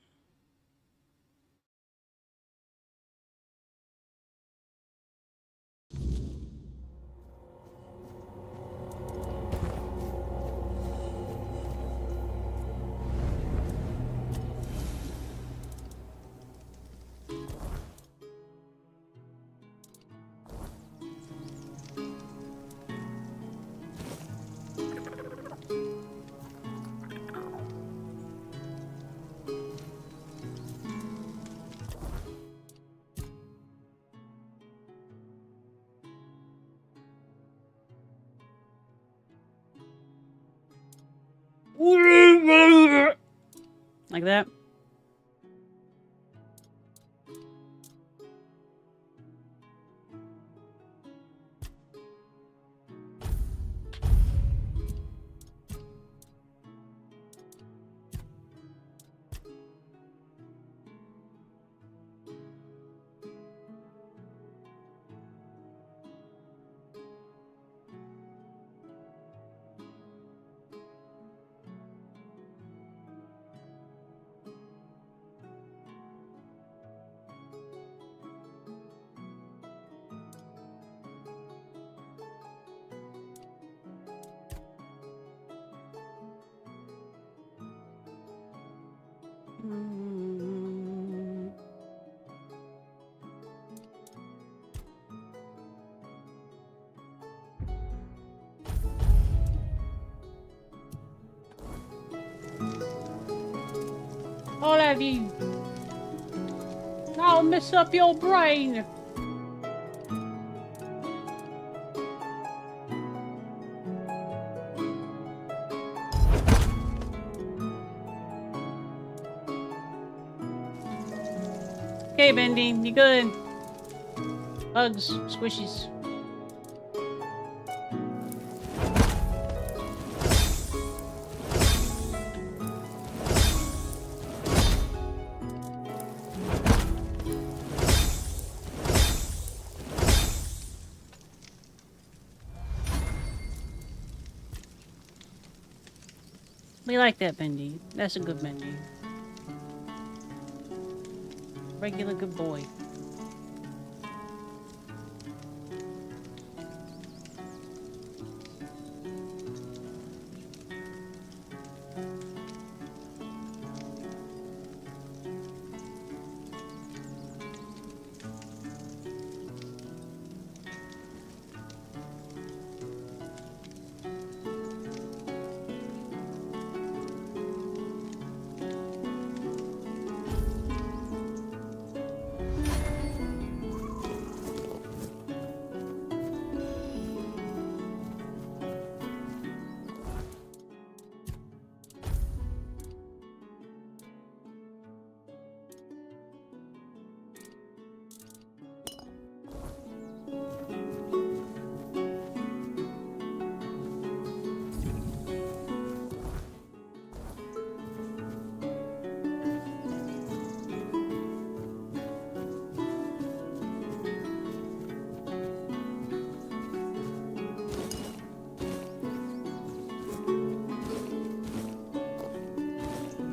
Like that. I'll have you. I'll mess up your brain. Okay, Bendy, you good? Hugs, squishies. We like that Benji. That's a good Benji. Regular good boy.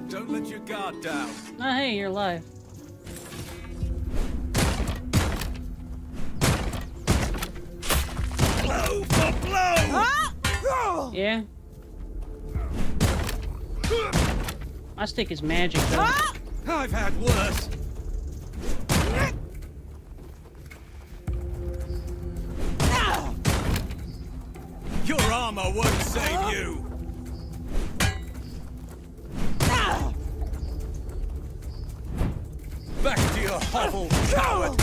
Don't let your guard down. Oh, hey, you're alive. Blow for blow! Yeah. My stick is magic, though. I've had worse. Your armor won't save you. Back to your hovel, coward!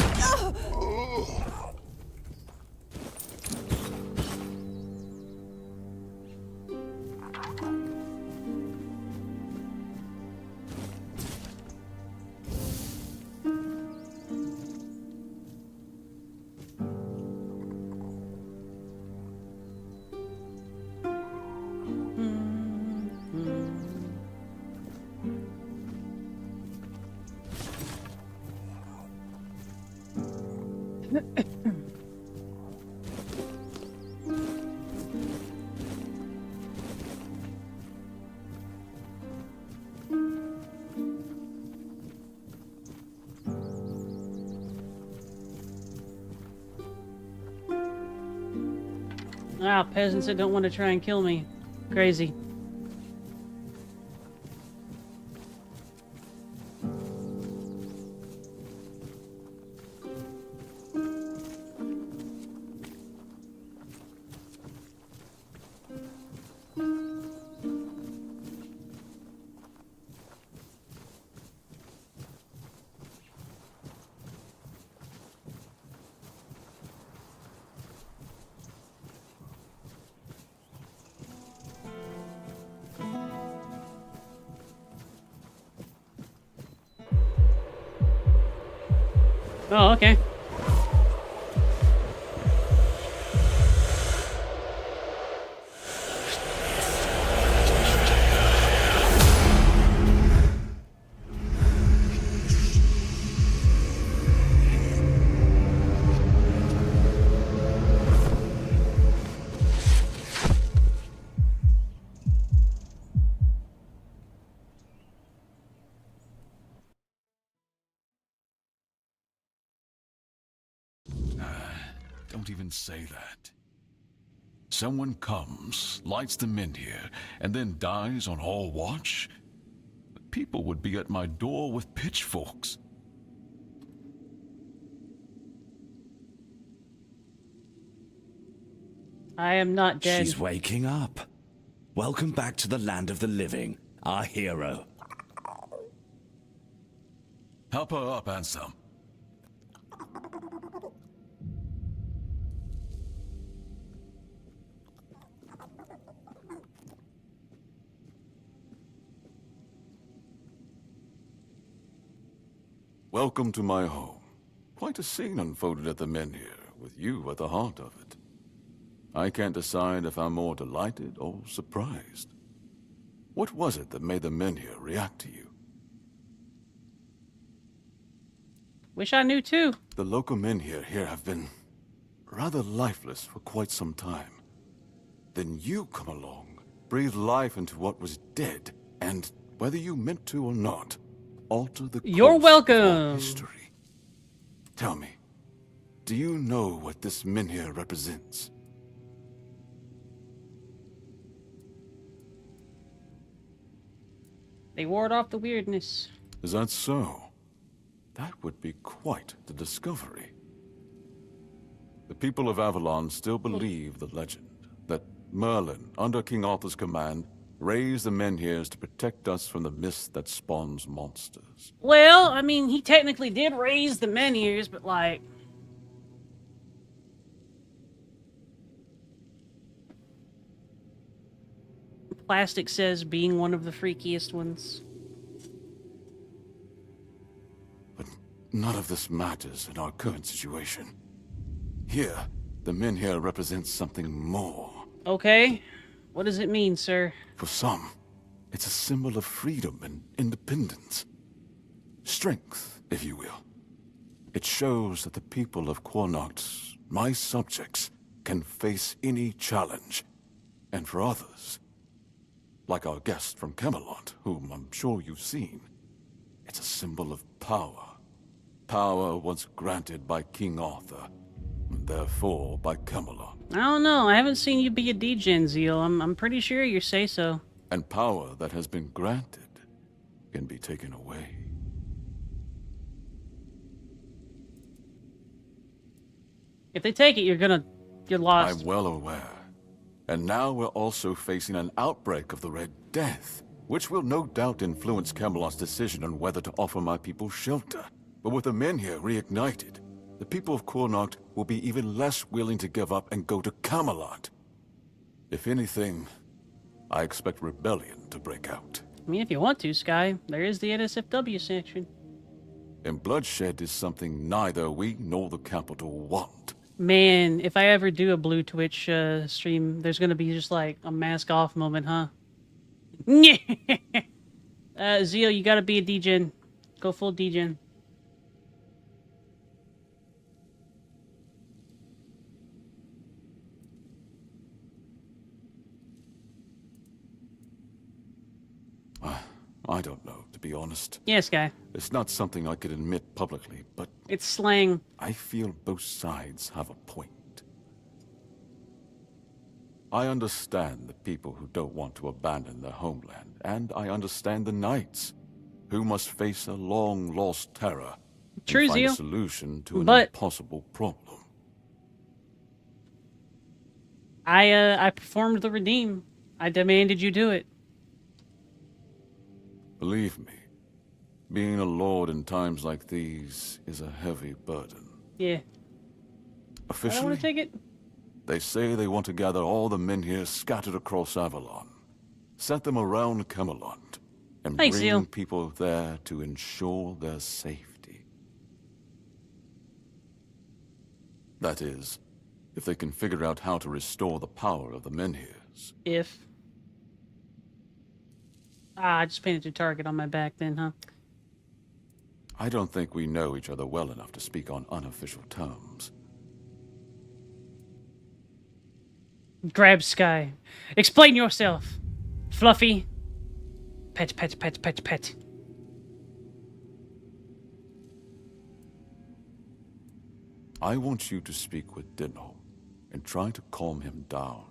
Wow, peasants that don't want to try and kill me. Crazy. Oh, okay. Don't even say that. Someone comes, lights them in here, and then dies on all watch? People would be at my door with pitchforks. I am not dead. She's waking up. Welcome back to the land of the living, our hero. Help her up, Ansem. Welcome to my home. Quite a scene unfolded at the Menhir, with you at the heart of it. I can't decide if I'm more delighted or surprised. What was it that made the Menhir react to you? Wish I knew too. The local Menhir here have been rather lifeless for quite some time. Then you come along, breathe life into what was dead, and, whether you meant to or not, alter the You're course welcome. of our history. Tell me, do you know what this menhir represents? They ward off the weirdness. Is that so? That would be quite the discovery. The people of Avalon still believe the legend that Merlin, under King Arthur's command, raised the menhirs to protect us from the mist that spawns monsters. Well, I mean, he technically did raise the menhirs, but like... Plastic says being one of the freakiest ones. But none of this matters in our current situation. Here, the menhir represents something more. Okay. What does it mean, sir? For some, it's a symbol of freedom and independence. Strength, if you will. It shows that the people of Quornoct, my subjects, can face any challenge. And for others, like our guest from Camelot, whom I'm sure you've seen, it's a symbol of power. Power once granted by King Arthur, and therefore by Camelot. I don't know. I haven't seen you be a degen, Zeal. I'm pretty sure you say so. And power that has been granted can be taken away. If they take it, you're lost. I'm well aware. And now we're also facing an outbreak of the Red Death, which will no doubt influence Camelot's decision on whether to offer my people shelter. But with the menhir reignited, the people of Quornoct will be even less willing to give up and go to Camelot. If anything, I expect rebellion to break out. I mean, if you want to, Sky, there is the NSFW section. And bloodshed is something neither we nor the capital want. Man, if I ever do a Blue Twitch stream, there's gonna be just like a mask off moment, huh? Zeal, you gotta be a degen. Go full degen. I don't know, to be honest. Yes, Guy. It's not something I could admit publicly, but It's slang. I feel both sides have a point. I understand the people who don't want to abandon their homeland, and I understand the knights who must face a long-lost terror True, and find Zeal. a solution to an But- impossible problem. I performed the redeem. I demanded you do it. Believe me, being a lord in times like these is a heavy burden. Yeah. I don't Officially, want to take it. they say they want to gather all the men here scattered across Avalon, set them around Camelot, and Thanks, bring Zeal. people there to ensure their safety. That is, if they can figure out how to restore the power of the menhirs. If. I just painted a target on my back then, huh? I don't think we know each other well enough to speak on unofficial terms. Grab Sky. Explain yourself. Fluffy. Pet, pet, pet, pet, pet. I want you to speak with Dinho and try to calm him down.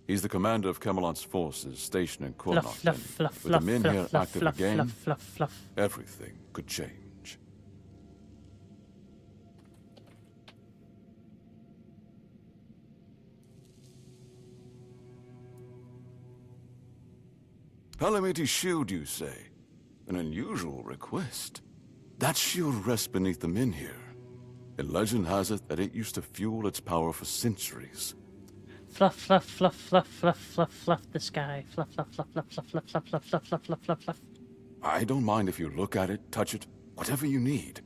He's the commander of Camelot's forces stationed in Fluff, Quornoct, fluff, and fluff, with the fluff, men fluff, here fluff, active fluff, again, fluff, fluff, fluff. everything could change. Calamity Shield, you say? An unusual request. That shield rests beneath the menhir. And legend has it that it used to fuel its power for centuries. Fluff, fluff, fluff, fluff, fluff, fluff, fluff the sky. Fluff, fluff, fluff, fluff, fluff, fluff, fluff, fluff, fluff, fluff, fluff, fluff, fluff. I don't mind if you look at it, touch it, whatever you need.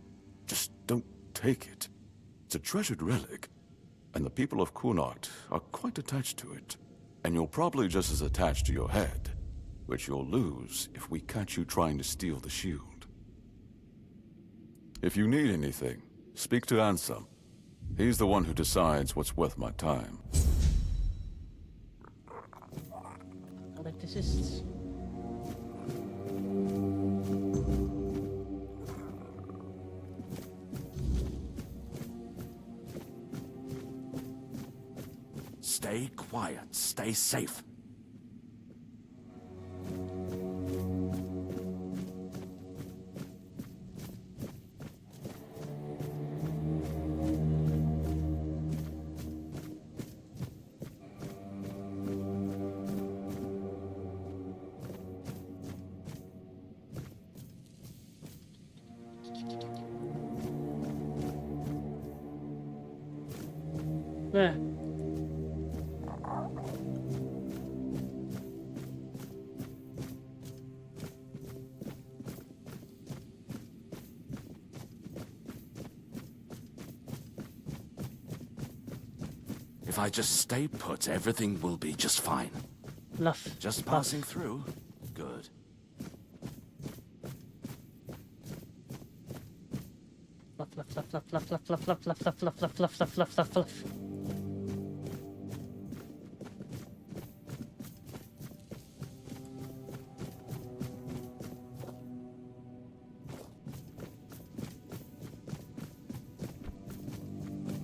Just don't take it. It's a treasured relic, and the people of Quornoct are quite attached to it. And you're probably just as attached to your head, which you'll lose if we catch you trying to steal the shield. If you need anything, speak to Ansem. He's the one who decides what's worth my time. This is... Stay quiet. Stay safe. Yeah. If I just stay put, everything will be just fine. Fluff. Just Fluff. passing through? Good. Fluff, fluff, fluff, fluff, fluff, fluff, fluff, fluff, fluff, fluff, fluff, fluff, fluff, fluff, fluff, fluff.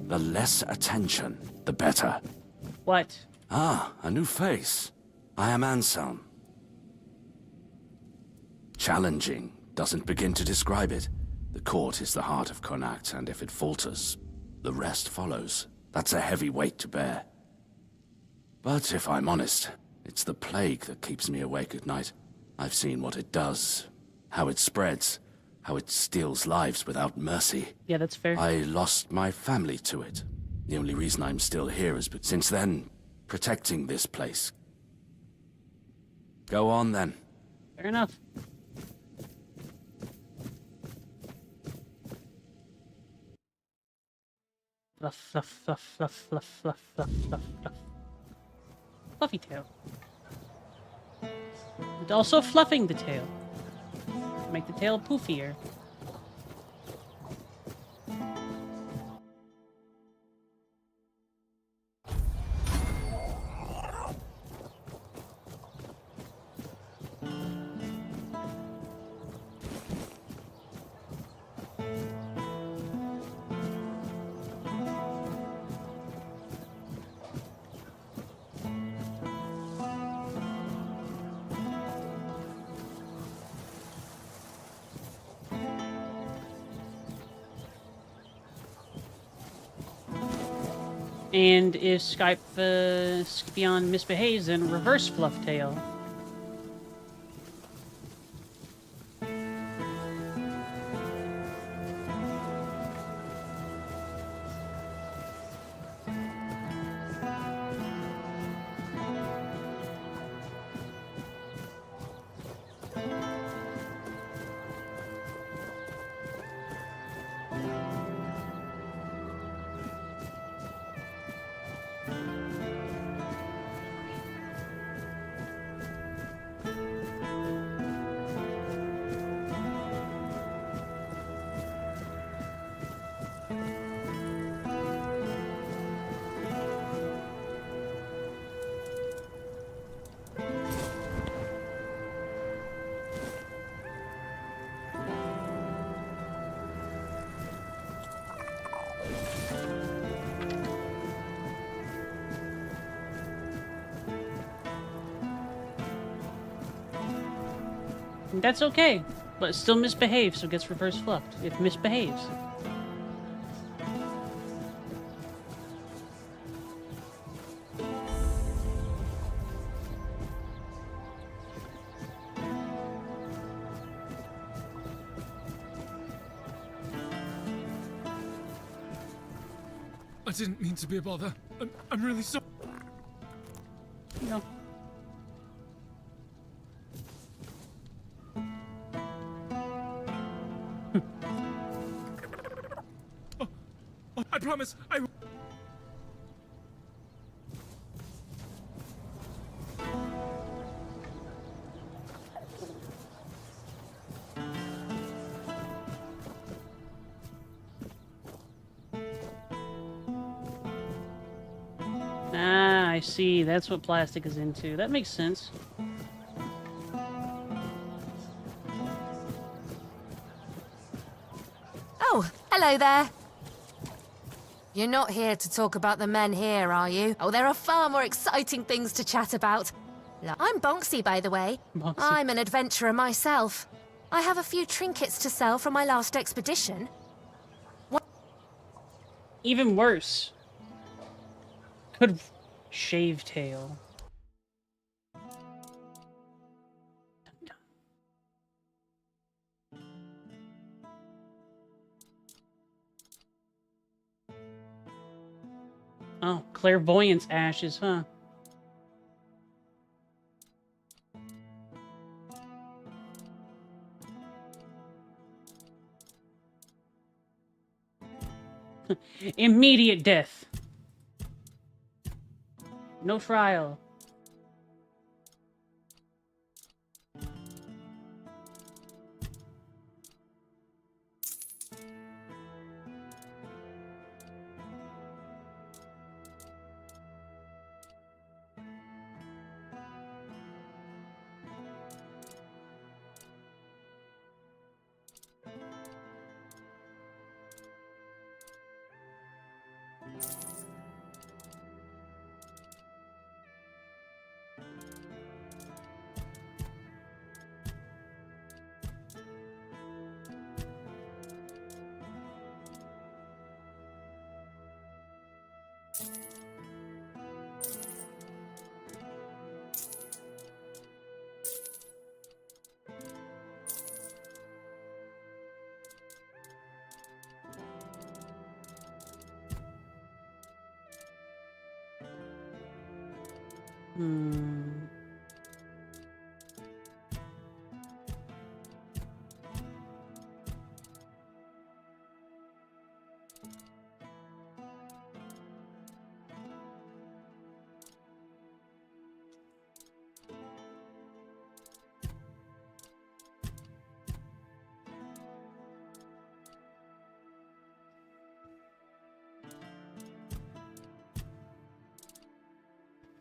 The less attention, the better. What? Ah, a new face. I am Anselm. Challenging doesn't begin to describe it. The court is the heart of Connacht, and if it falters, the rest follows. That's a heavy weight to bear. But if I'm honest, it's the plague that keeps me awake at night. I've seen what it does, how it spreads, how it steals lives without mercy. Yeah, that's fair. I lost my family to it. The only reason I'm still here is because since then, protecting this place. Go on then. Fair enough. Fluff, fluff, fluff, fluff, fluff, fluff, fluff, fluff, fluff. Fluffy tail. And also fluffing the tail. Make the tail poofier. And if Scipion misbehaves, then reverse fluff tail. And that's okay, but it still misbehaves, so it gets reverse fluffed. It misbehaves. I didn't mean to be a bother. I'm really sorry. No. I promise, I... Ah, I see. That's what plastic is into. That makes sense. Hello there. You're not here to talk about the men here, are you? Oh, there are far more exciting things to chat about. I'm Bonksy, by the way. Bonksy. I'm an adventurer myself. I have a few trinkets to sell from my last expedition. Even worse. Good shave tail. Oh, clairvoyance ashes, huh? Immediate death. No trial.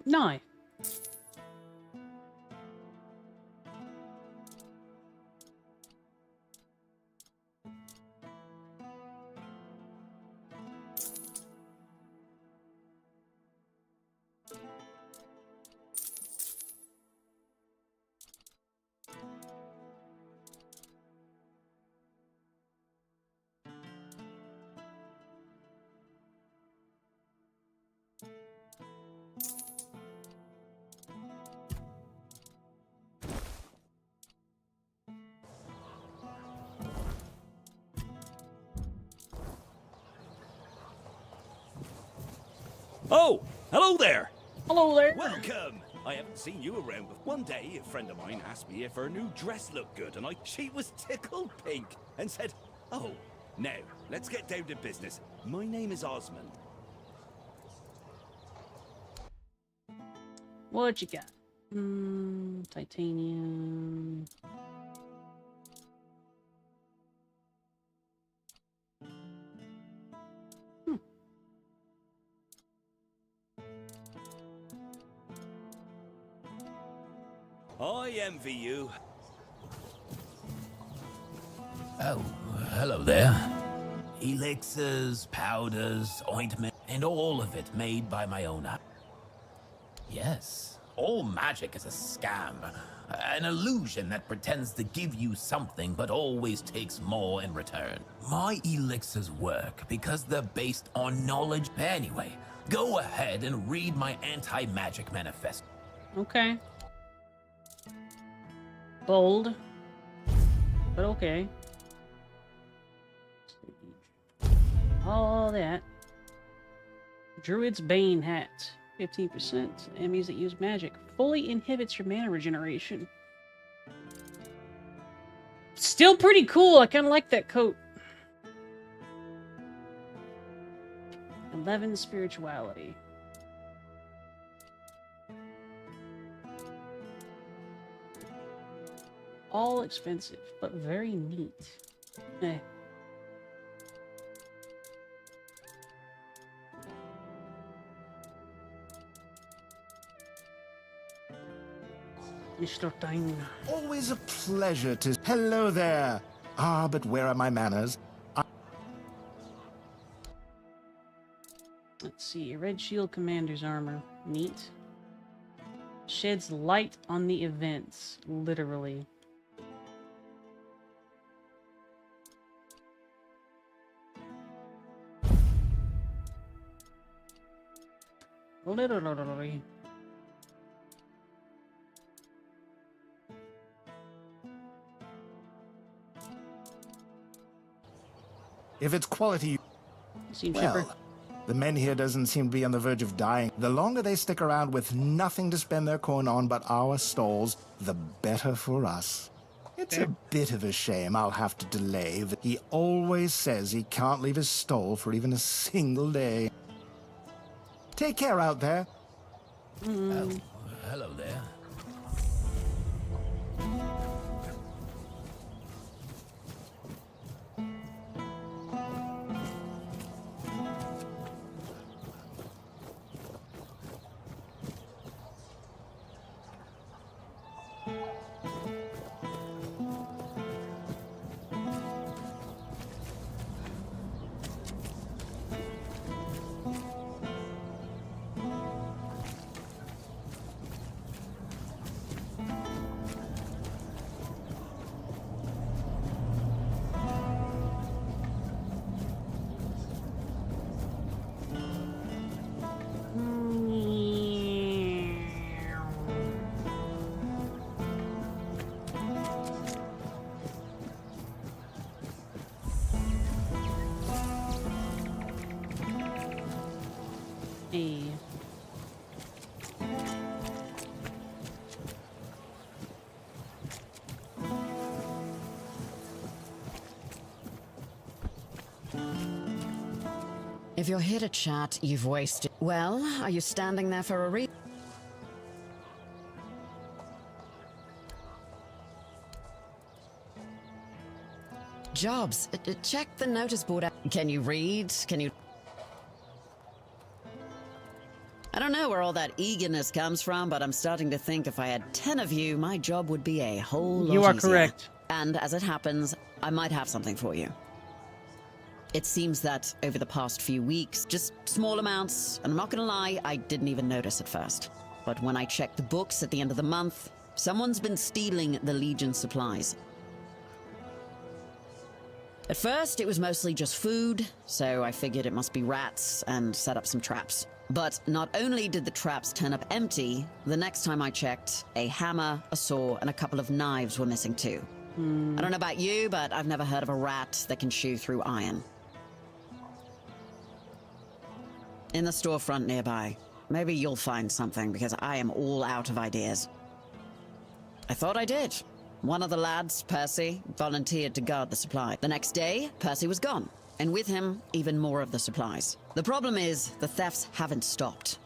No. Oh, hello there. Hello there. Welcome. I haven't seen you around, but one day a friend of mine asked me if her new dress looked good, and she was tickled pink and said, "Oh, now let's get down to business. My name is Osmond." What you got? Titanium. I envy you. Oh, hello there. Elixirs, powders, ointment, and all of it made by my own hand. Yes, all magic is a scam. An illusion that pretends to give you something but always takes more in return. My elixirs work because they're based on knowledge. Anyway, go ahead and read my anti-magic manifesto. Okay. Bold. But okay. All that. Druid's Bane hat. 15%. Enemies that use magic. Fully inhibits your mana regeneration. Still pretty cool. I kind of like that coat. 11 spirituality. All expensive, but very neat. Eh. Mr. Time. Always a pleasure to... Hello there. Ah, but where are my manners? Let's see. Red Shield Commander's armor. Neat. Sheds light on the events. Literally. Literally. If it's quality, Seem cheaper. well, the men here doesn't seem to be on the verge of dying. The longer they stick around with nothing to spend their coin on but our stalls, the better for us. It's a bit of a shame I'll have to delay. He always says he can't leave his stall for even a single day. Take care out there. Oh, hello there. Hey. If you're here to chat, you've wasted. Well, are you standing there for a reason? Jobs. Check the notice board. Can you read? Can you... I don't know where all that eagerness comes from, but I'm starting to think if I had 10 of you, my job would be a whole lot easier. You are correct. And as it happens, I might have something for you. It seems that over the past few weeks, just small amounts, and I'm not gonna lie, I didn't even notice at first. But when I checked the books at the end of the month, someone's been stealing the Legion supplies. At first, it was mostly just food, so I figured it must be rats and set up some traps. But not only did the traps turn up empty, the next time I checked, a hammer, a saw, and a couple of knives were missing too. I don't know about you, but I've never heard of a rat that can chew through iron. In the storefront nearby. Maybe you'll find something, because I am all out of ideas. I thought I did. One of the lads, Percy, volunteered to guard the supply. The next day, Percy was gone, and with him, even more of the supplies. The problem is, the thefts haven't stopped.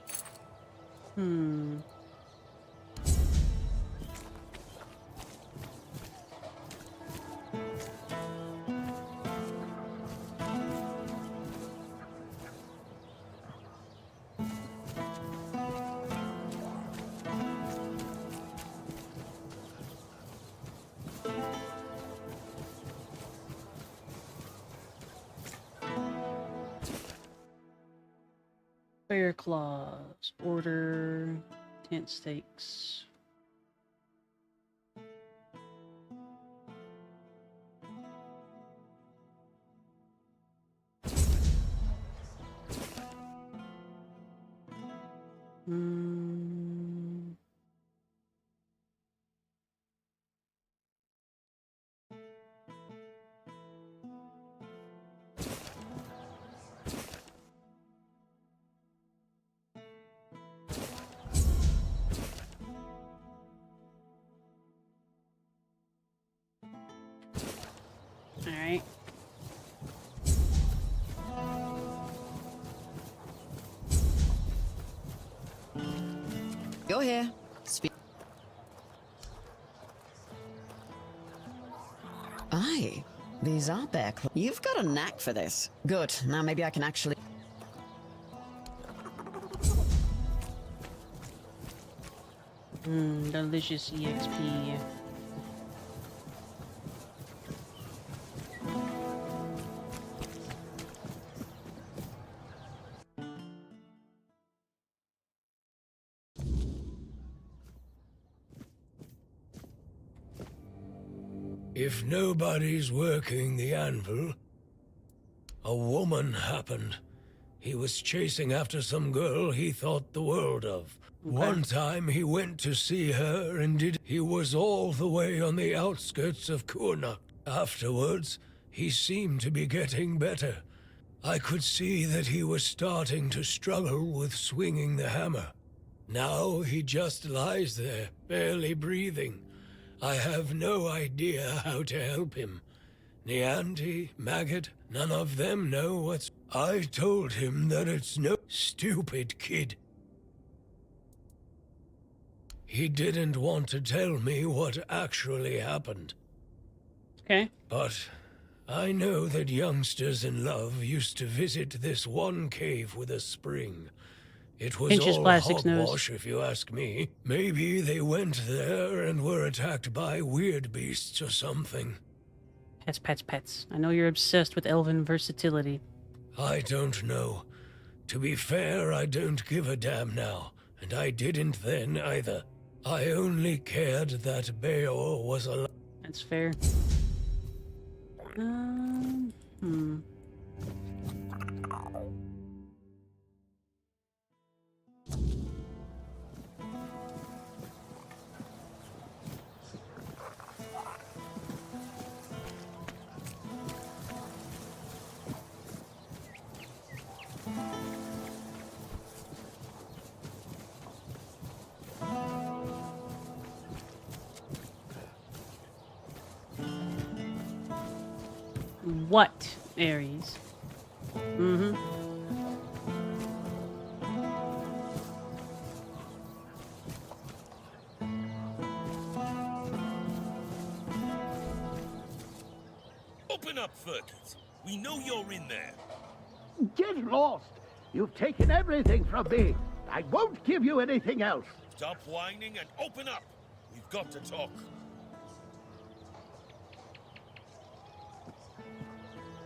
Bear claws. Order. Tent stakes. Alright. You're here. Aye, these are bear claws. You've got a knack for this. Good, now maybe I can actually... Delicious EXP. If nobody's working the anvil, a woman happened. He was chasing after some girl he thought the world of. Okay. One time he went to see her and he was all the way on the outskirts of Kurnak. Afterwards, he seemed to be getting better. I could see that he was starting to struggle with swinging the hammer. Now he just lies there, barely breathing. I have no idea how to help him. Nianti, Maggot, none of them know what's... I told him that it's no stupid kid. He didn't want to tell me what actually happened. Okay. But I know that youngsters in love used to visit this one cave with a spring. It was Pinches all Plastic's nose. hogwash, if you ask me. Maybe they went there and were attacked by weird beasts or something. Pets, pets, pets. I know you're obsessed with elven versatility. I don't know. To be fair, I don't give a damn now, and I didn't then either. I only cared that Beor was alive. That's fair. Hmm. What, Aries? Mm-hmm. Open up, Fergus. We know you're in there. Get lost! You've taken everything from me. I won't give you anything else. Stop whining and open up. We've got to talk.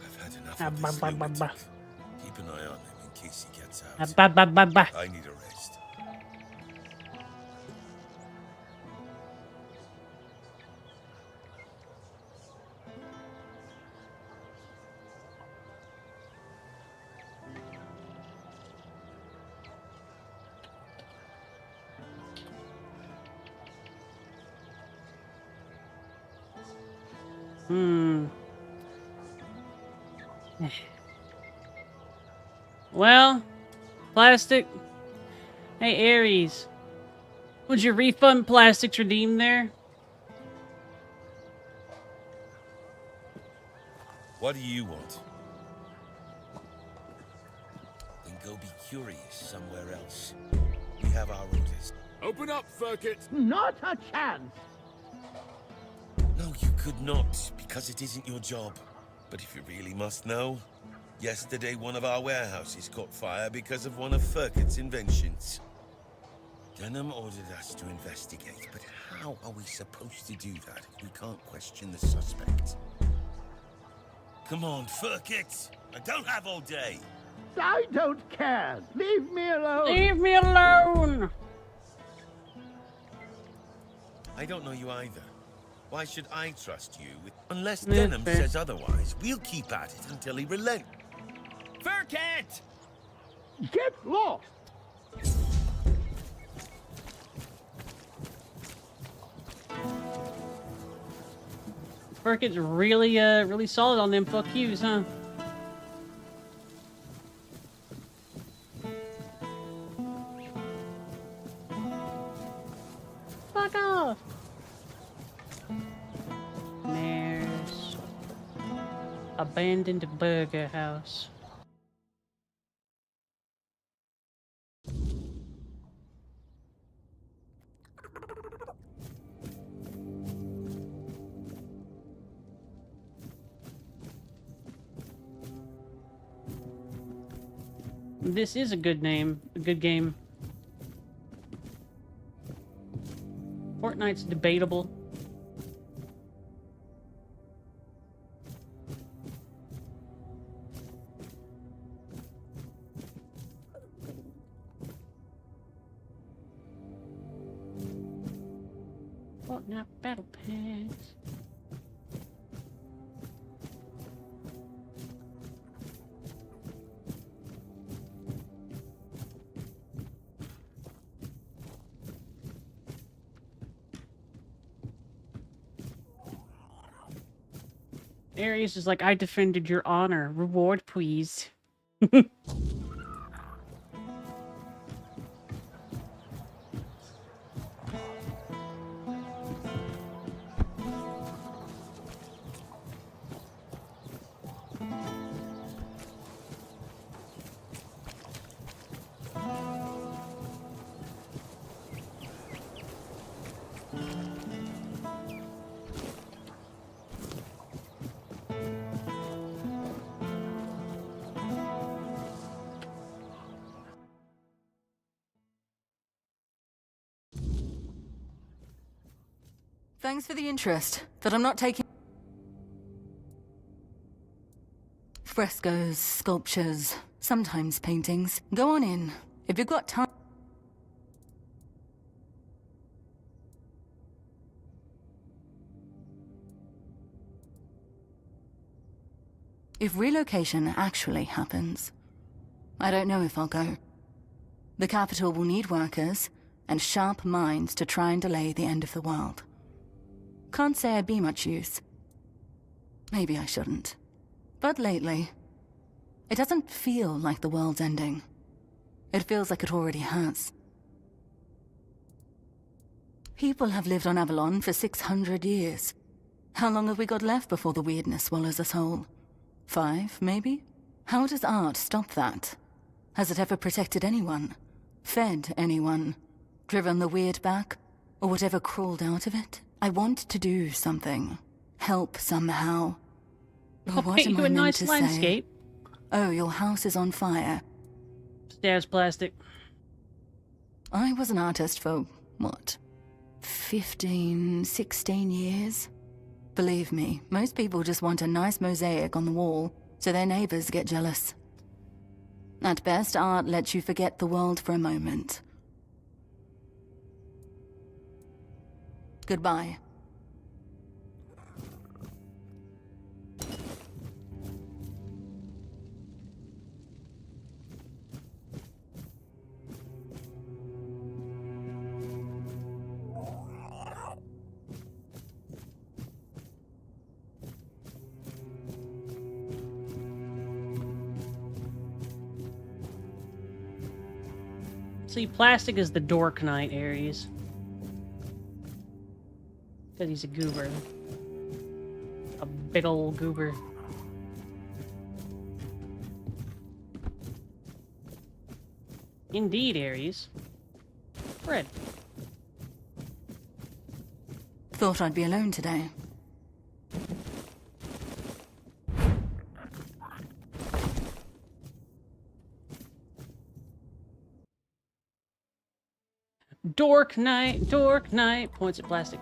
I've had enough of this lunatic. Keep an eye on him in case he gets out. I need a rest. Well, Plastic. Hey, Aries. Would your refund Plastic's redeemed there? What do you want? Then go be curious somewhere else. We have our orders. Open up, Fergus! Not a chance! No, you could not, because it isn't your job. But if you really must know, yesterday one of our warehouses caught fire because of one of Ferket's inventions. Denham ordered us to investigate, but how are we supposed to do that if we can't question the suspect? Come on, Ferket! I don't have all day! I don't care! Leave me alone! Leave me alone! I don't know you either. Why should I trust you? Unless Denham says otherwise, we'll keep at it until he relents. Ferket! Get lost! Ferket's really solid on them fuck yous, huh? Fuck off! There's abandoned burger house. This is a good name, a good game. Fortnite's debatable. Fortnite Battle Pass. Aries is like, I defended your honor. Reward, please. Thanks for the interest, but I'm not taking... Frescoes, sculptures, sometimes paintings. Go on in, if you've got time. If relocation actually happens, I don't know if I'll go. The capital will need workers and sharp minds to try and delay the end of the world. Can't say I'd be much use. Maybe I shouldn't. But lately, it doesn't feel like the world's ending. It feels like it already has. People have lived on Avalon for 600 years. How long have we got left before the weirdness swallows us whole? 5, maybe? How does art stop that? Has it ever protected anyone? Fed anyone? Driven the weird back? Or whatever crawled out of it? I want to do something. Help somehow. I'll paint you a nice landscape. Oh, your house is on fire. Stairs plastic. I was an artist for, what, 15, 16 years? Believe me, most people just want a nice mosaic on the wall, so their neighbors get jealous. At best, art lets you forget the world for a moment. Goodbye. See, plastic is the dork knight, Aries. Because he's a goober. A big old goober. Indeed, Aries. Bread. Thought I'd be alone today. Dork knight, points at plastic.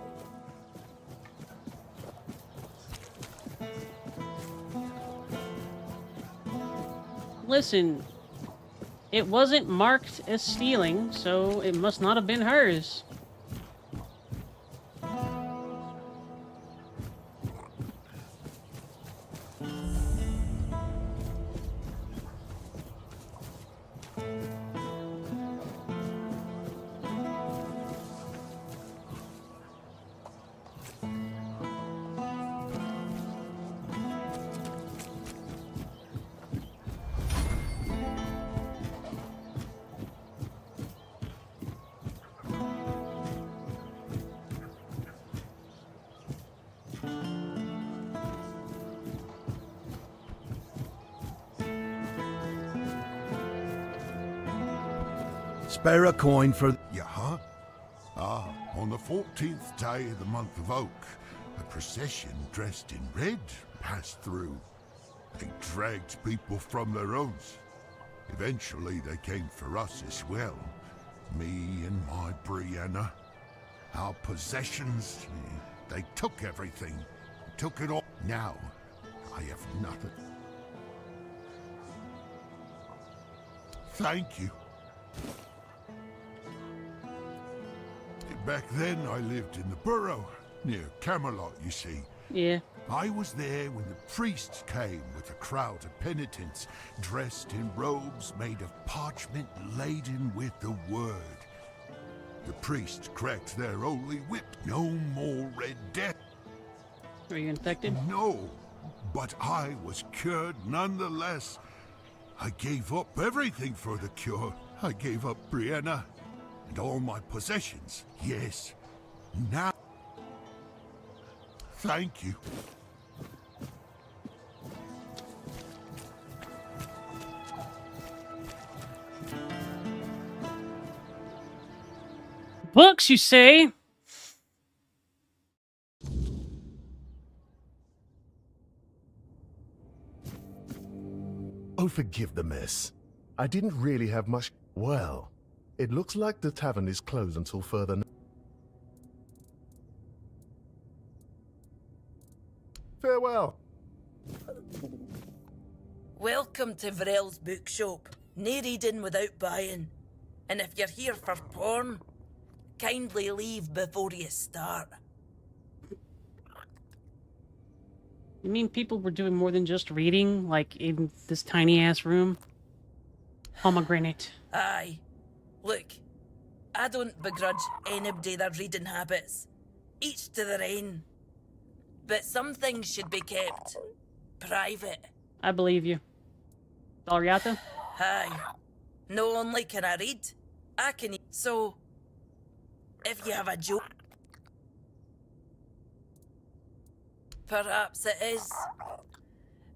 Listen, it wasn't marked as stealing, so it must not have been hers. Spare a coin for... Yeah, huh? Ah, on the 14th day of the month of Oak, a procession dressed in red passed through. They dragged people from their homes. Eventually they came for us as well. Me and my Brianna. Our possessions, they took everything. Took it all. Now, I have nothing. Thank you. Back then, I lived in the borough, near Camelot, you see. Yeah. I was there when the priests came with a crowd of penitents, dressed in robes made of parchment laden with the word. The priests cracked their holy whip. No more Red Death. Are you infected? No, but I was cured nonetheless. I gave up everything for the cure. I gave up Brianna and all my possessions. Yes. Now... Thank you. Books, you say? Oh, forgive the mess. I didn't really have much... Well, it looks like the tavern is closed until further... Farewell. Welcome to Vrel's bookshop. No reading without buying. And if you're here for porn, kindly leave before you start. You mean people were doing more than just reading, like in this tiny-ass room? Pomegranate. Aye. Look, I don't begrudge anybody their reading habits. Each to their own. But some things should be kept private. I believe you. Dalriata? Aye. No only can I read, I can eat. So, if you have a joke... Perhaps it is.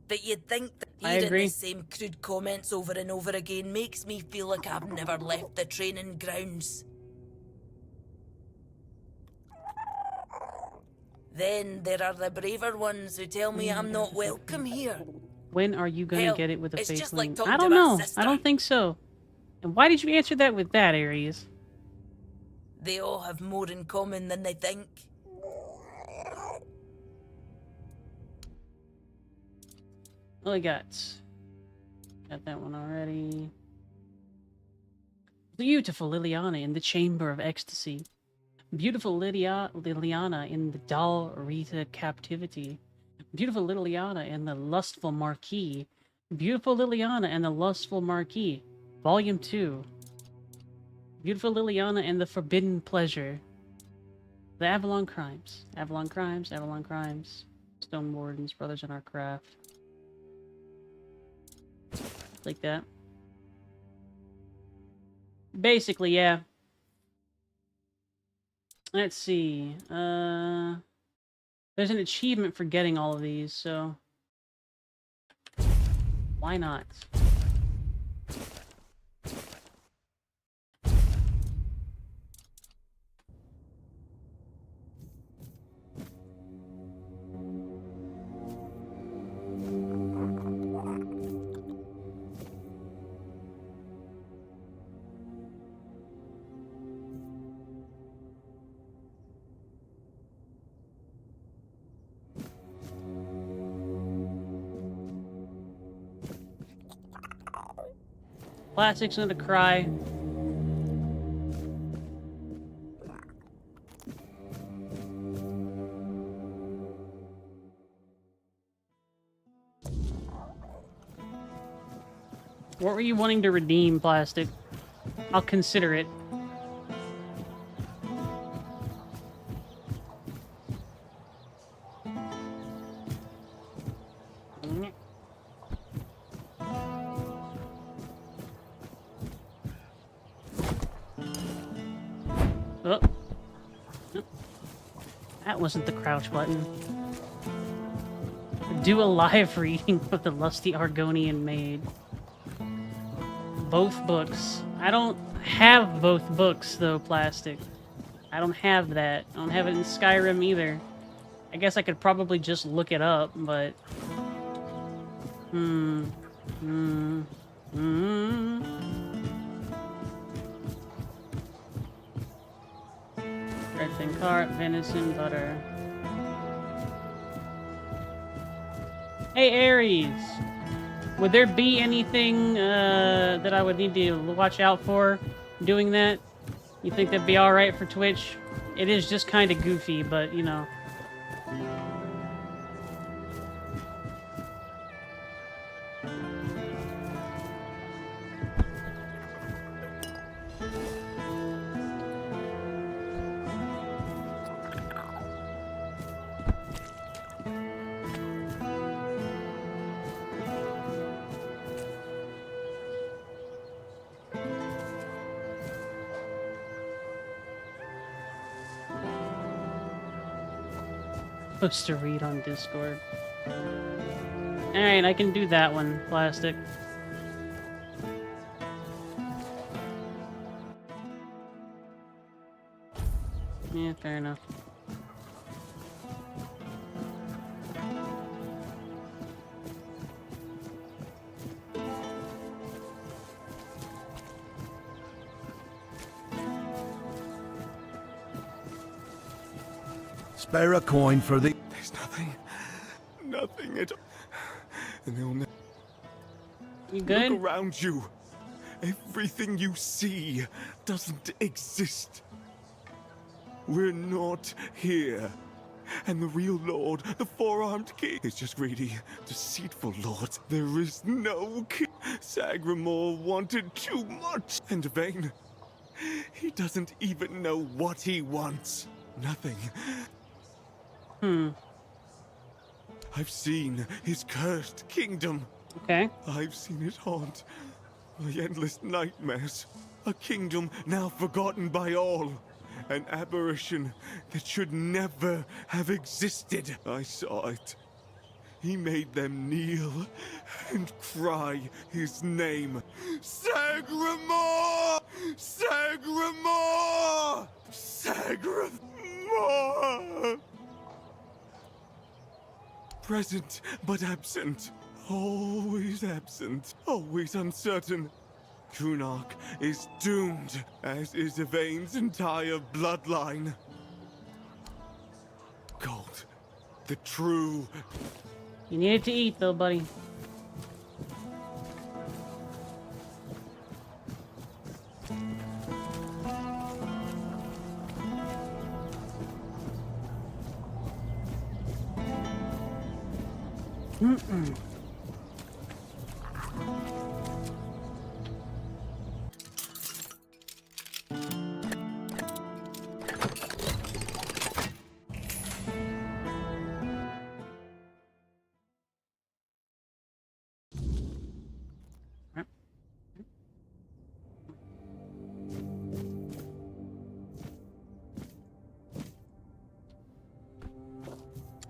But you'd think that hearing the same crude comments over and over again makes me feel like I've never left the training grounds. Then there are the braver ones who tell me I'm not welcome here. When are you gonna get it with a it's fake just like link? talking I don't to my know. sister. I don't think so. And why did you answer that with that, Aries? They all have more in common than they think. What we got? Got that one already. Beautiful Liliana in the Chamber of Ecstasy. Beautiful Liliana in the Dal Rita Captivity. Beautiful Liliana and the Lustful Marquis. Beautiful Liliana and the Lustful Marquis. Volume 2. Beautiful Liliana and the Forbidden Pleasure. The Avalon Crimes. Avalon Crimes, Avalon Crimes. Stone Wardens, Brothers in Our Craft. Like that. Basically, yeah. Let's see. There's an achievement for getting all of these, so why not? Plastic's gonna cry. What were you wanting to redeem, Plastic? I'll consider it. Oh. That wasn't the crouch button. Do a live reading of the Lusty Argonian Maid. Both books. I don't have both books, though, Plastic. I don't have that. I don't have it in Skyrim, either. I guess I could probably just look it up, but... Red cart, venison, butter. Hey, Aries! Would there be anything that I would need to watch out for doing that? You think that'd be alright for Twitch? It is just kind of goofy, but, you know. supposed to read on Discord. Alright, I can do that one, plastic. Yeah, fair enough. Spare a coin for the... There's nothing at all. And they'll never... You good? Look around you. Everything you see doesn't exist. We're not here. And the real Lord, the four-armed king, is just greedy, deceitful Lord. There is no king. Sagramore wanted too much. And vain. He doesn't even know what he wants. Nothing. I've seen his cursed kingdom. Okay. I've seen it haunt my endless nightmares. A kingdom now forgotten by all. An aberration that should never have existed. I saw it. He made them kneel and cry his name. Sagramore! Sagramore! Sagramore! Present but absent. Always absent. Always uncertain. Kunark is doomed, as is Yvain's entire bloodline. Gold. The true... You needed to eat, though, buddy.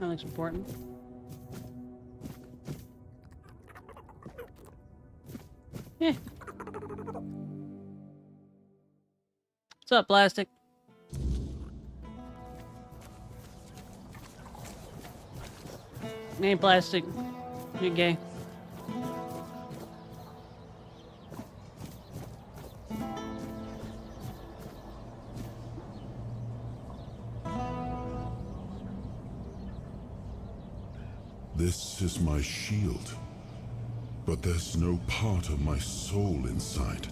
That looks important. Yeah. What's up, plastic? Hey, plastic. You're gay. This is my shield, but there's no part of my soul inside.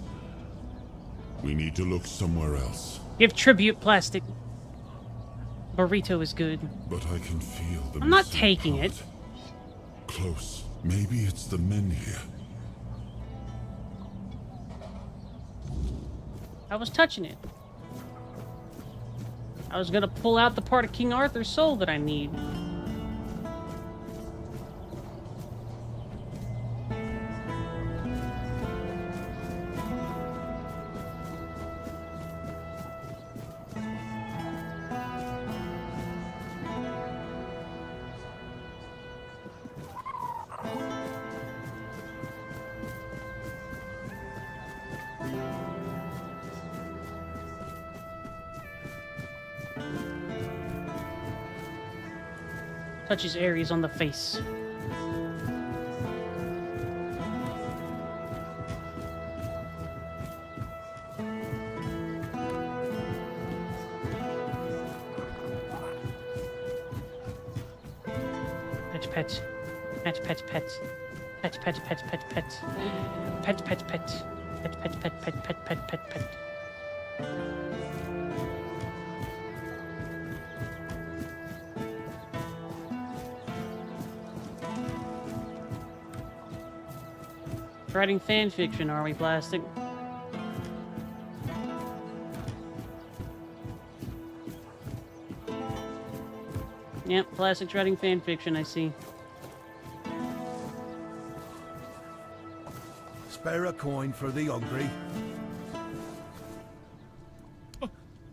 We need to look somewhere else. Give tribute, plastic. Burrito is good. But I can feel the I'm not missing taking part. it. Close. Maybe it's the men here. I was touching it. I was gonna pull out the part of King Arthur's soul that I need. Touches Ares on the face. Pet, pet. Pet, pet, pet. Pet, pet, pet, pet, pet. Pet, pet, pet. Pet, pet, pet, pet, pet, pet, pet, pet. Writing fan fiction, are we, plastic? Yep, plastic's writing fan fiction, I see. Spare a coin for the hungry.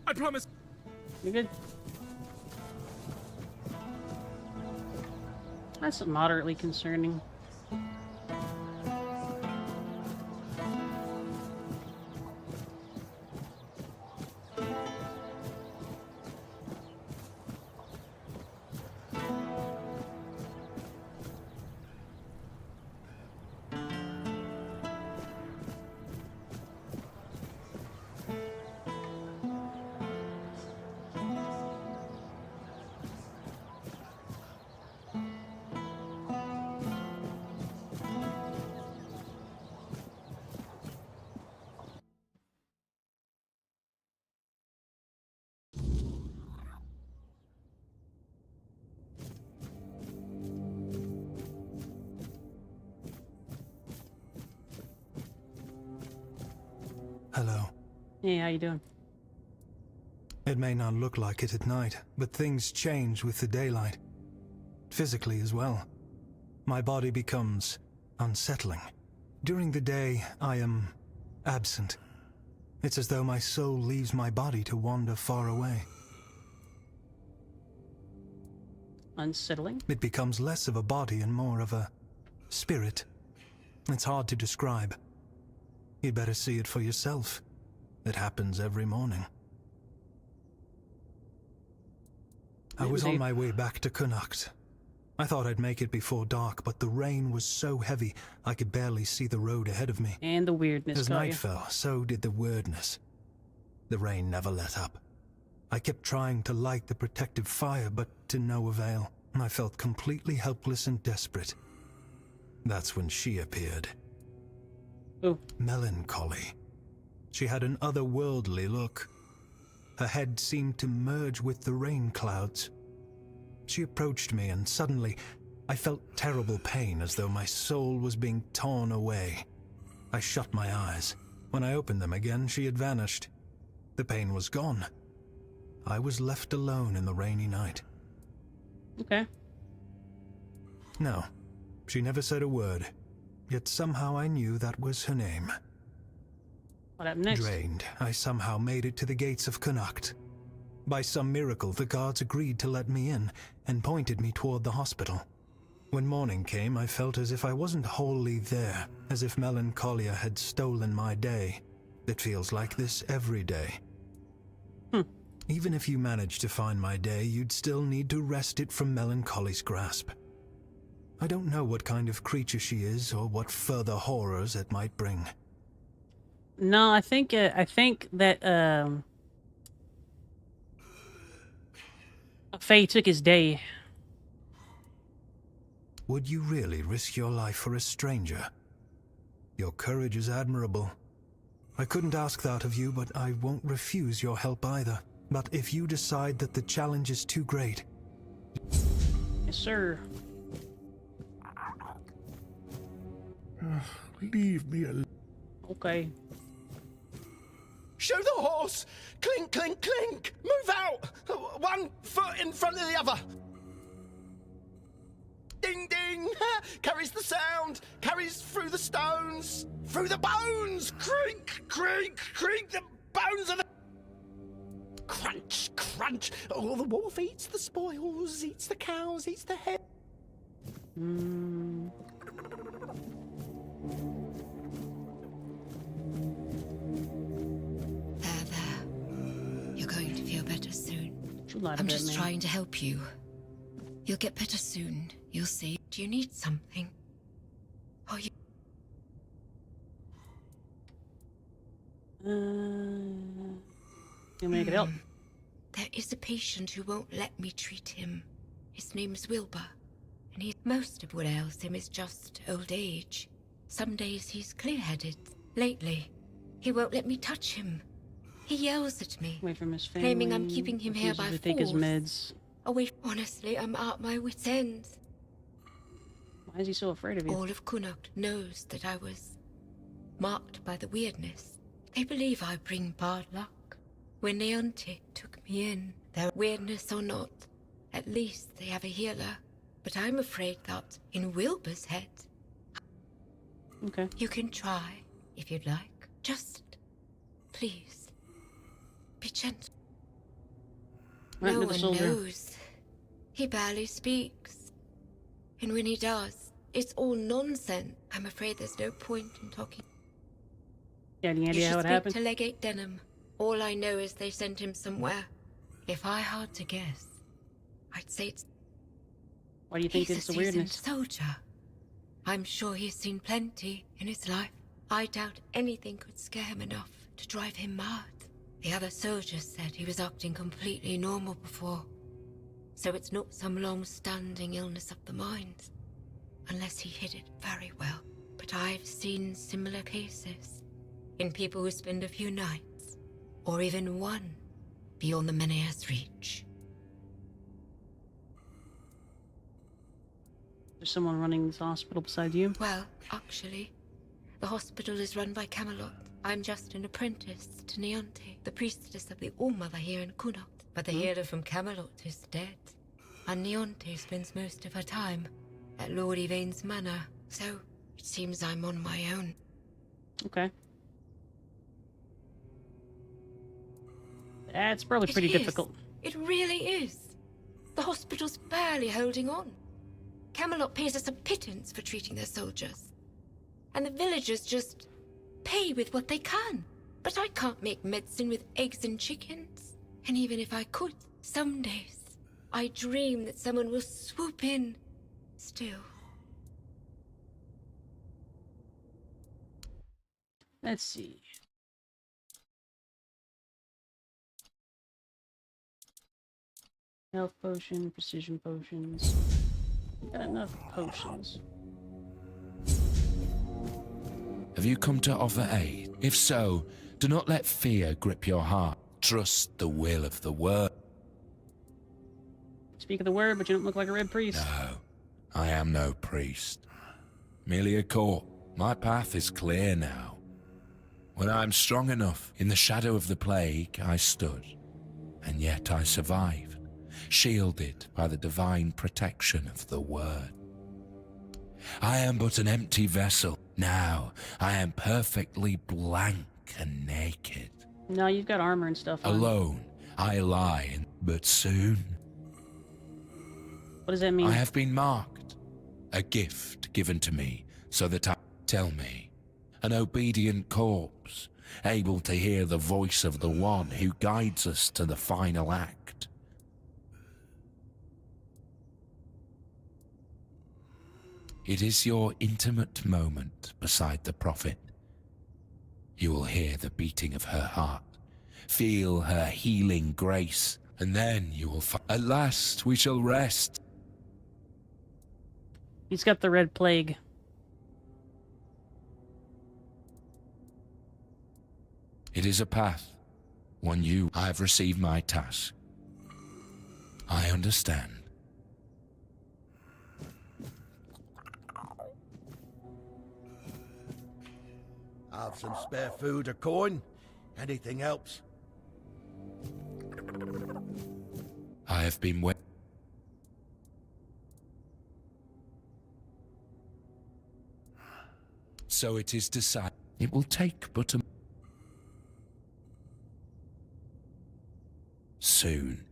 I promise. You good? That's moderately concerning. Hello. Hey, how you doing? It may not look like it at night, but things change with the daylight. Physically as well. My body becomes unsettling. During the day, I am absent. It's as though my soul leaves my body to wander far away. Unsettling? It becomes less of a body and more of a spirit. It's hard to describe. You'd better see it for yourself. It happens every morning. I was on my way back to Connacht. I thought I'd make it before dark, but the rain was so heavy I could barely see the road ahead of me. And the weirdness. As night fell, so did the weirdness. The rain never let up. I kept trying to light the protective fire, but to no avail. I felt completely helpless and desperate. That's when she appeared. Ooh. Melancholy. She had an otherworldly look. Her head seemed to merge with the rain clouds. She approached me, and suddenly I felt terrible pain, as though my soul was being torn away. I shut my eyes. When I opened them again, she had vanished. The pain was gone. I was left alone in the rainy night. Okay. No, she never said a word, yet somehow I knew that was her name. What happened next? Drained, I somehow made it to the gates of Connacht. By some miracle, the guards agreed to let me in and pointed me toward the hospital. When morning came, I felt as if I wasn't wholly there, as if melancholia had stolen my day. It feels like this every day. Even if you managed to find my day, you'd still need to wrest it from melancholy's grasp. I don't know what kind of creature she is or what further horrors it might bring. No, I think that Faye took his day. Would you really risk your life for a stranger? Your courage is admirable. I couldn't ask that of you, but I won't refuse your help either. But if you decide that the challenge is too great... Yes, sir. Leave me alone. Okay. Show the horse! Clink, clink, clink! Move out! One foot in front of the other! Ding, ding! Carries the sound! Carries through the stones! Through the bones! Creak, creak, creak! The bones of the... Crunch, crunch! Oh, the wolf eats the spoils, eats the cows, eats the head. You're going to feel better soon. I'm just trying to help you. You'll get better soon. You'll see. Do you need something? Are you... You make it help. There is a patient who won't let me treat him. His name's Wilbur. And most of what ails him is just old age. Some days he's clear-headed. Lately, he won't let me touch him. He yells at me, away from his family, claiming I'm keeping him here by refuses force. to take his meds. Away. Honestly, I'm at my wit's end. Why is he so afraid of you? All of Connacht knows that I was marked by the weirdness. They believe I bring bad luck. When the auntie took me in, their weirdness or not, at least they have a healer. But I'm afraid that in Wilbur's head... Okay. You can try, if you'd like. Just, please, be gentle. Right No into the one soldier. knows. He barely speaks. And when he does, it's all nonsense. I'm afraid there's no point in talking. Yeah, any You idea should how it speak happened? to Legate Denham. All I know is they sent him somewhere. If I had to guess, I'd say it's... Why do you think He's it's a the seasoned weirdness? soldier. I'm sure he's seen plenty in his life. I doubt anything could scare him enough to drive him mad. The other soldiers said he was acting completely normal before. So it's not some long-standing illness of the mind. Unless he hid it very well. But I've seen similar cases. In people who spend a few nights, or even one, beyond the Menea's reach. There's someone running this hospital beside you? Well, actually, the hospital is run by Camelot. I'm just an apprentice to Neonte, the priestess of the All-Mother here in Connaught. But the healer from Camelot is dead. And Neonte spends most of her time at Lord Yvain's manor. So, it seems I'm on my own. Okay. That's probably pretty difficult. It really is. The hospital's barely holding on. Camelot pays us a pittance for treating their soldiers. And the villagers just pay with what they can. But I can't make medicine with eggs and chickens. And even if I could, some days, I dream that someone will swoop in. Still. Let's see. Health potion, precision potions. Got enough potions. Have you come to offer aid? If so, do not let fear grip your heart. Trust the will of the word. Speak of the word, but you don't look like a red priest. No, I am no priest. Merely a court. My path is clear now. When I am strong enough, in the shadow of the plague I stood, and yet I survived, shielded by the divine protection of the word. I am but an empty vessel. Now I am perfectly blank and naked. No, you've got armor and stuff on. Alone, I lie, but soon... What does that mean? I have been marked. A gift given to me, so that I... Tell me. An obedient corpse, able to hear the voice of the one who guides us to the final act. It is your intimate moment beside the prophet. You will hear the beating of her heart, feel her healing grace, and then you will find... At last we shall rest. He's got the red plague. It is a path, one you... I have received my task. I understand. Have some spare food or coin? Anything helps. I have been waiting. So it is decided. It will take but a... Soon.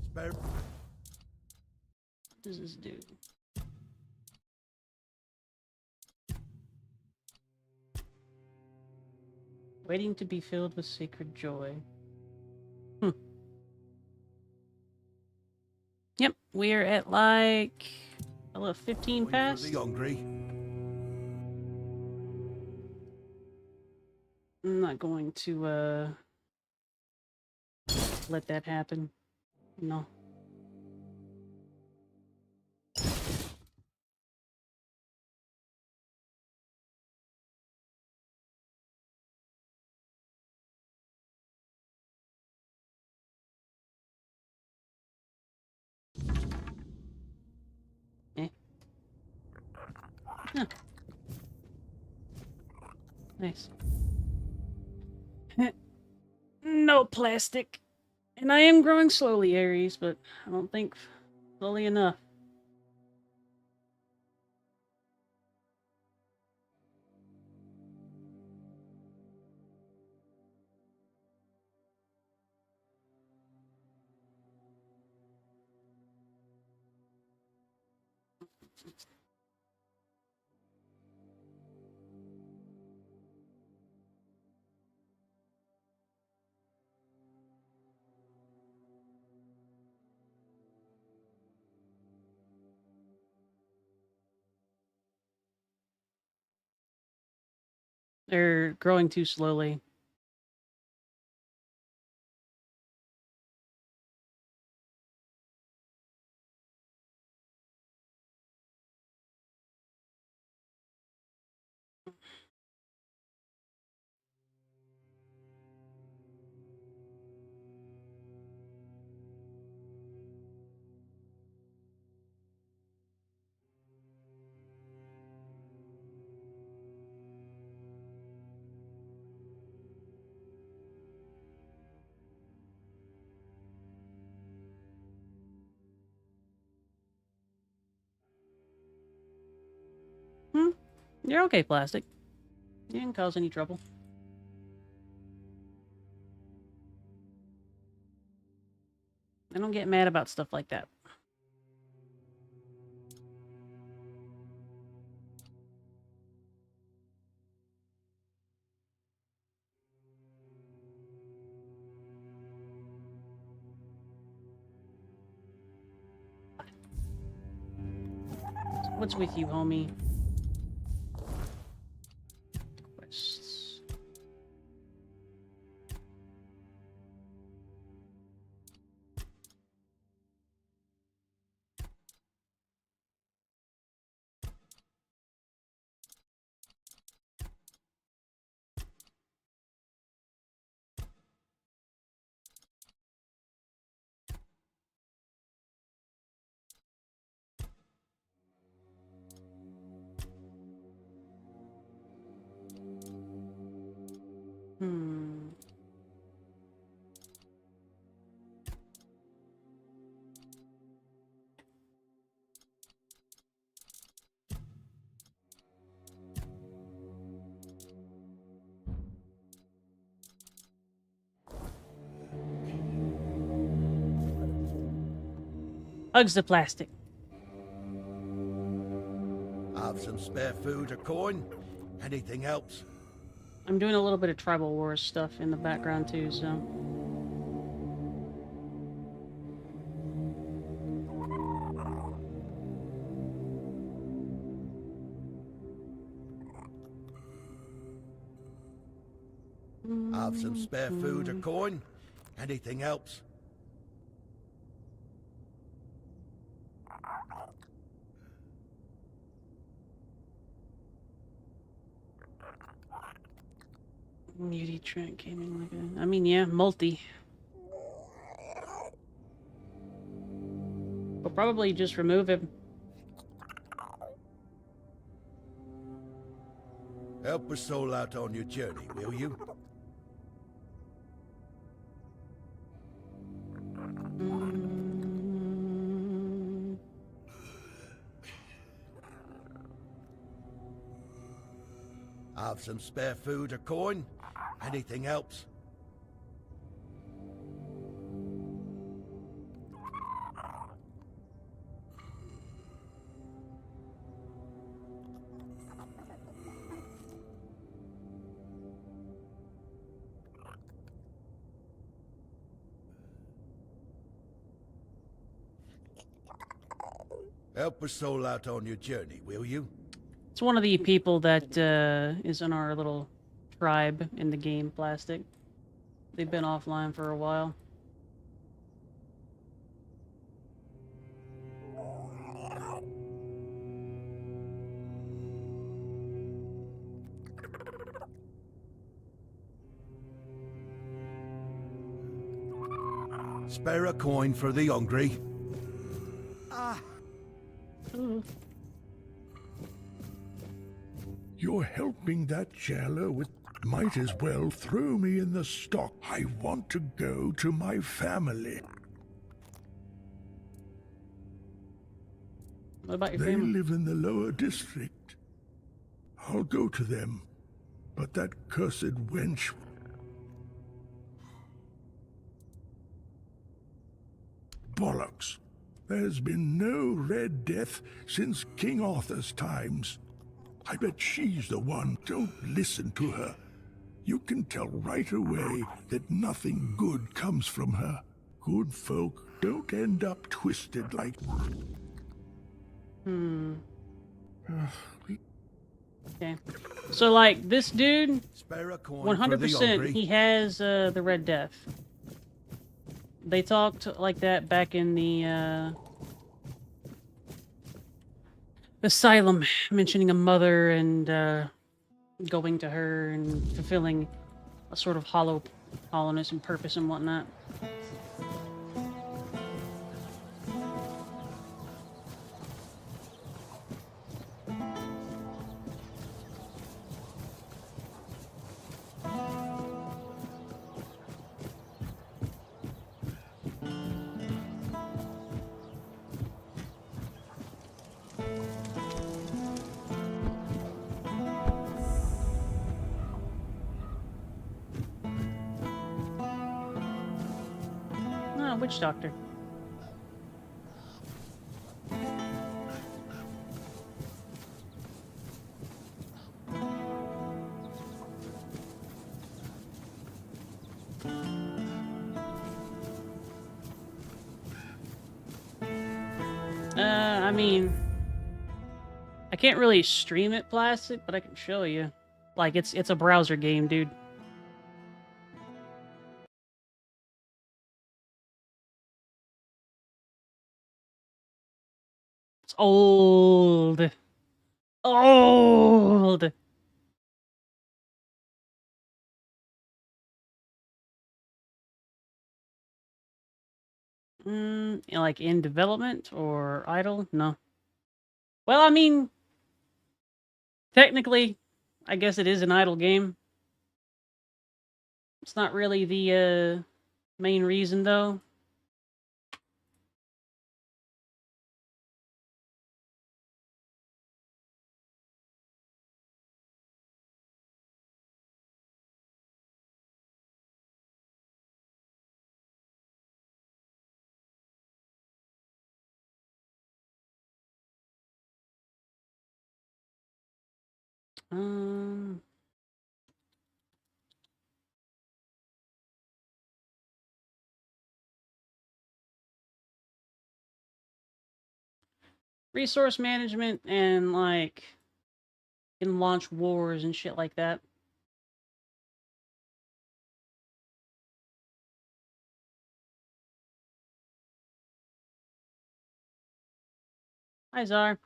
Spare... What does this do? Waiting to be filled with sacred joy. Yep, we're at like a little 15 past. Hungry. I'm not going to let that happen. No. Huh. Nice. No plastic. And I am growing slowly, Aries, but I don't think slowly enough. They're growing too slowly. You're okay, plastic. You didn't cause any trouble. I don't get mad about stuff like that. What's with you, homie? Quests. Hugs the plastic. Have some spare food or coin? Anything helps. I'm doing a little bit of Tribal Wars stuff in the background too, so. Have some spare food or coin? Anything helps. Beauty Trent came in like a... I mean, yeah, multi. We'll probably just remove him. Help a soul out on your journey, will you? Have some spare food or coin? Anything helps. Help a soul out on your journey, will you? It's one of the people that is in our little tribe in the game, Plastic. They've been offline for a while. Spare a coin for the hungry. You're helping that jailer with... Might as well throw me in the stock. I want to go to my family. What about your They family? live in the lower district. I'll go to them. But that cursed wench... Bollocks. There's been no Red Death since King Arthur's times. I bet she's the one. Don't listen to her. You can tell right away that nothing good comes from her. Good folk don't end up twisted like... Okay. So, like, this dude, Spare a coin for the 100%, Auri. he has the Red Death. They talked like that back in the asylum, mentioning a mother and going to her and fulfilling a sort of hollowness and purpose and whatnot. Oh, witch doctor. I mean, I can't really stream it, Plastic, but I can show you. Like, it's a browser game, dude. It's old. Old. Like in development or idle? No. Well, I mean, technically, I guess it is an idle game. It's not really the main reason, though. Um, Resource management and, like, can launch wars and shit like that. Hi, Czar.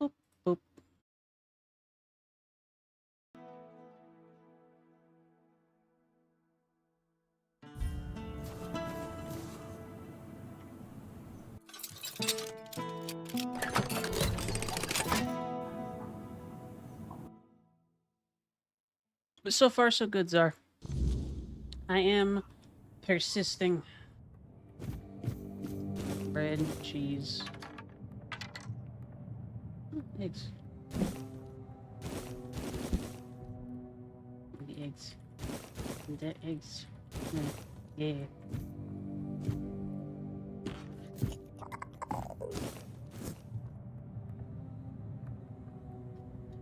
Boop, boop. But so far, so good, Czar. I am persisting. Bread, cheese. Eggs. The eggs. The eggs. Yeah.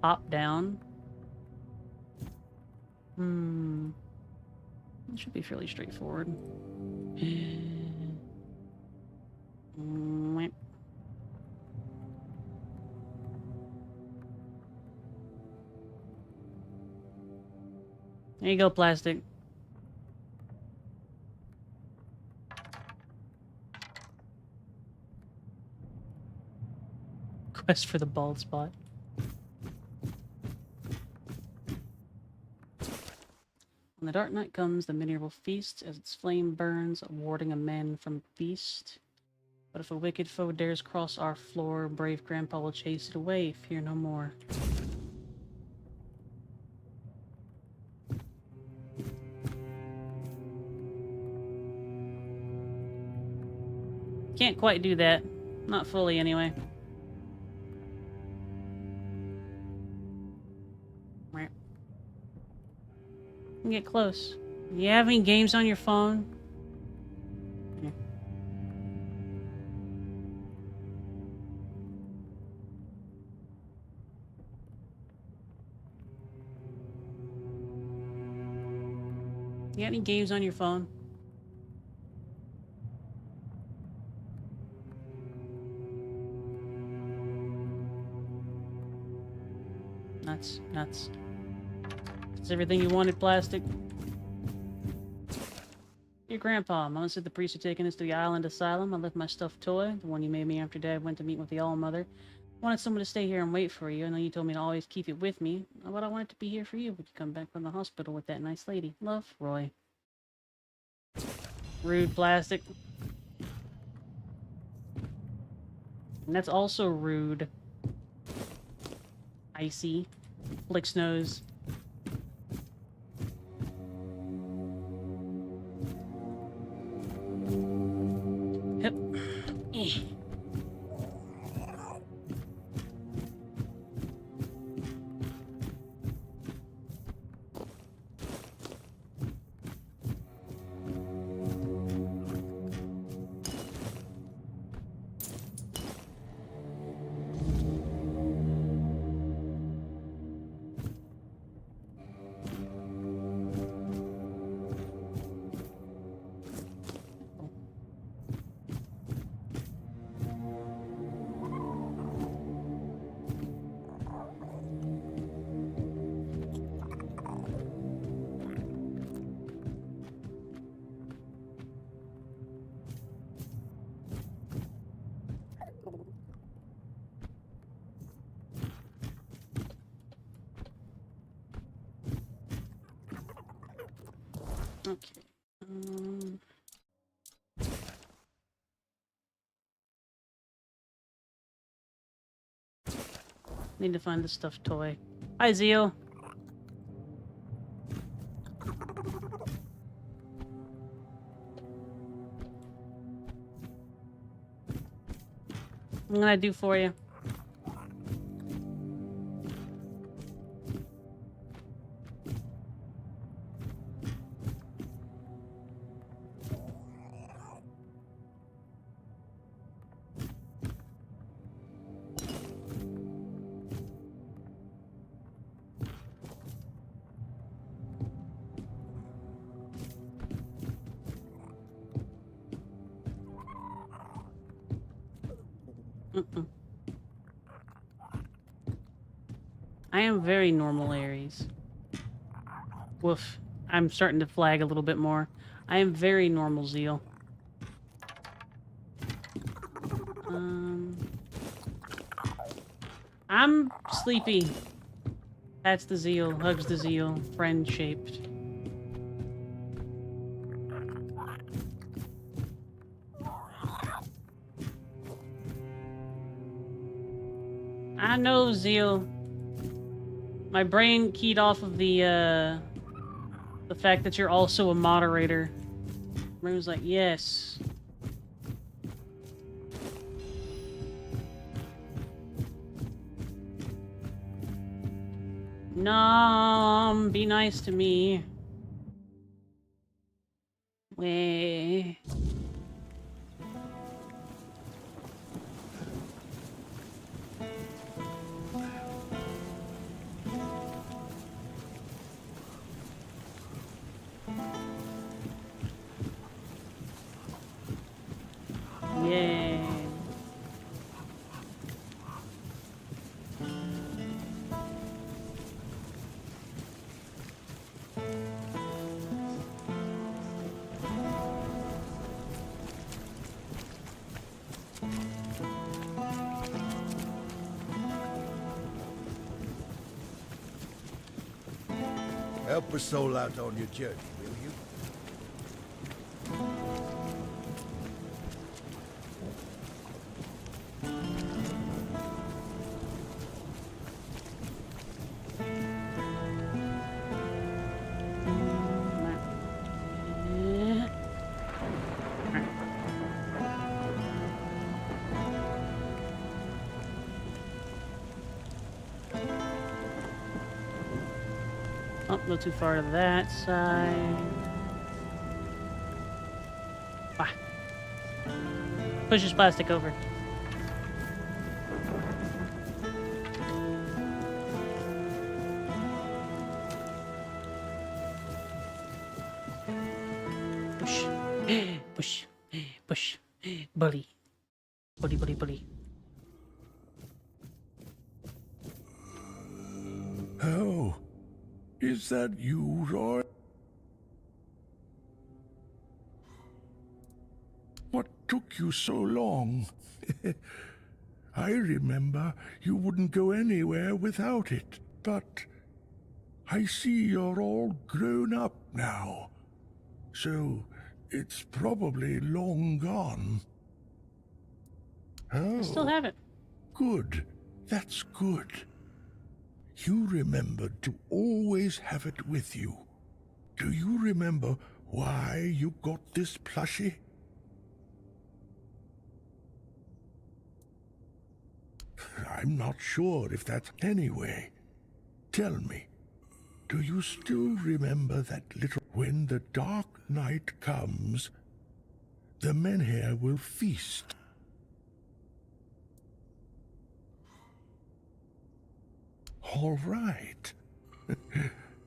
Top down. It should be fairly straightforward. There you go, Plastic. Quest for the bald spot. When the dark night comes, the Minior will feast as its flame burns, warding a man from beast. But if a wicked foe dares cross our floor, brave Grandpa will chase it away. Fear no more. Can't quite do that. Not fully, anyway. Get close. You have any games on your phone? Here. You got any games on your phone? Nuts, nuts. It's everything you wanted, plastic. Your grandpa, Mom said the priests are taking us to the island asylum. I left my stuffed toy, the one you made me after Dad went to meet with the All-Mother. I wanted someone to stay here and wait for you. I know you told me to always keep it with me, but I wanted to be here for you when you come back from the hospital with that nice lady. Love, Roy. Rude, plastic. And that's also rude. Icy. Flicks nose. Yep. Okay. Need to find the stuffed toy. Hi, Zeal. What can I do for you? I am very normal, Aries. Woof. I'm starting to flag a little bit more. I am very normal, Zeal. I'm sleepy. That's the Zeal. Hugs the Zeal. Friend-shaped. I know, Zeal. My brain keyed off of the fact that you're also a moderator. Brain was like, yes. Nom, be nice to me. Way. Yay. Help a soul out on your journey, will you? Oh, a little too far to that side. Ah. Push his plastic over. Push. Push. Push. Bully. Bully, bully, bully. Oh, is that you, Roy? What took you so long? I remember you wouldn't go anywhere without it, but I see you're all grown up now. So it's probably long gone. Oh, I still have it. Good. That's good. You remembered to always have it with you. Do you remember why you got this plushie? I'm not sure if that's anyway. Tell me, do you still remember that little... When the dark night comes, the men here will feast. All right.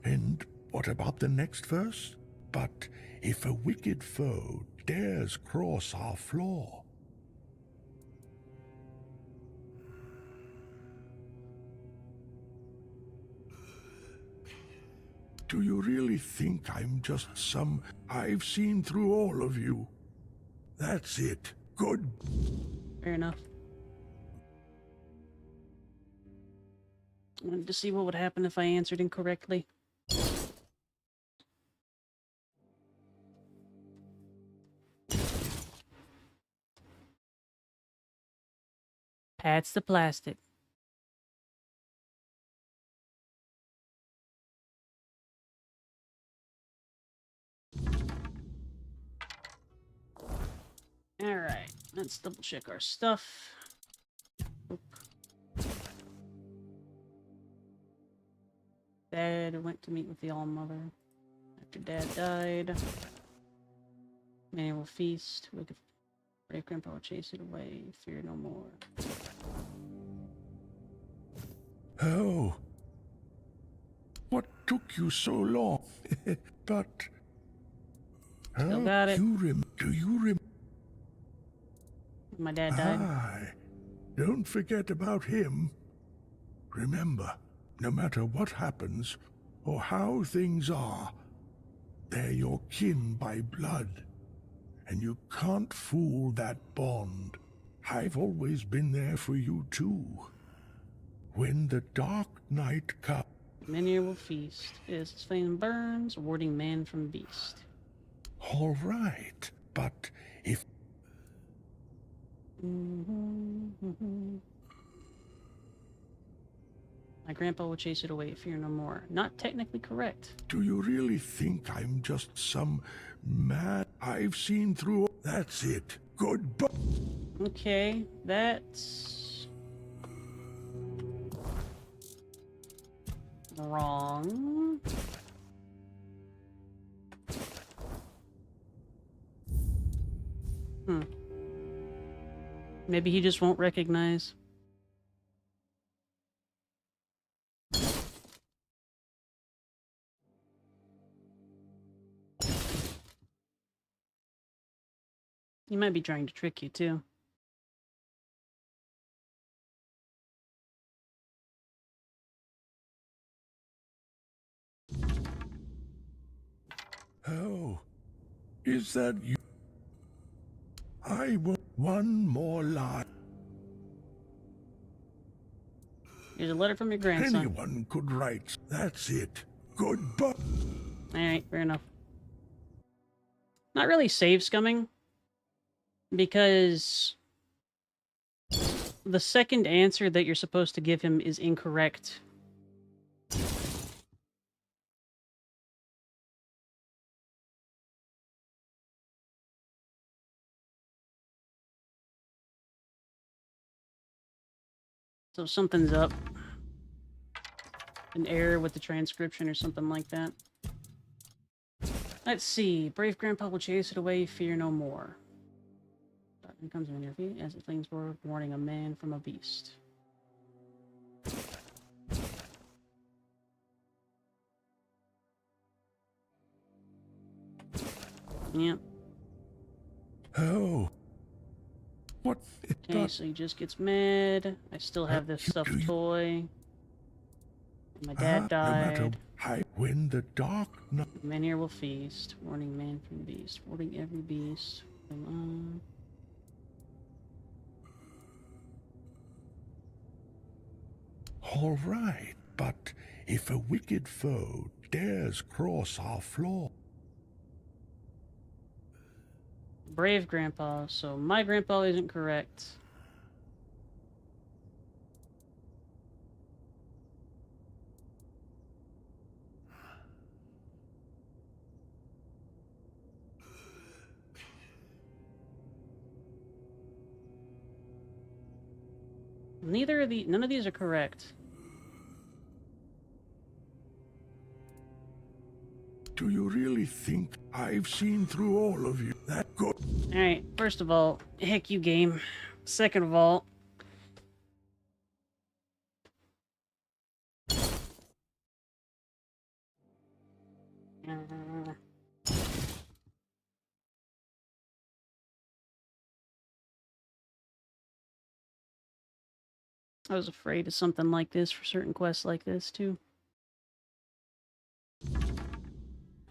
And what about the next verse? But if a wicked foe dares cross our floor, do you really think I'm just some... I've seen through all of you. That's it. Good. Fair enough. I wanted to see what would happen if I answered incorrectly. Pats the plastic. Alright, let's double check our stuff. Oop. Dad went to meet with the All-Mother. After Dad died, Annual feast. Wicked brave grandpa will chase it away. Fear no more. Oh. What took you so long? But... Still got it. Do you remember? My dad died. Aye. Don't forget about him. Remember, no matter what happens, or how things are, they're your kin by blood. And you can't fool that bond. I've always been there for you too. When the dark night comes... Many will feast. As its flame burns, warding man from beast. All right, but if... My grandpa will chase it away. Fear no more. Not technically correct. Do you really think I'm just some mad... I've seen through... That's it. Goodbye. Okay, that's... wrong. Maybe he just won't recognize. He might be trying to trick you, too. Oh, is that you? I want one more lie. Here's a letter from your grandson. Anyone could write. That's it. Goodbye. Alright, fair enough. Not really save scumming, because the second answer that you're supposed to give him is incorrect. So something's up. An error with the transcription or something like that. Let's see. Brave Grandpa will chase it away. Fear no more. Here comes an interview as it flings forward, warning a man from a beast. Yep. Oh. What? Okay, so he just gets mad. I still have this stuffed toy. My dad died. When the dark night. Man here will feast. Warning man from beast. Warning every beast. All right, but if a wicked foe dares cross our floor. Brave Grandpa. So my grandpa isn't correct. None of these are correct. Do you really think I've seen through all of you? That good. Alright, first of all, heck you game. Second of all, I was afraid of something like this for certain quests like this, too.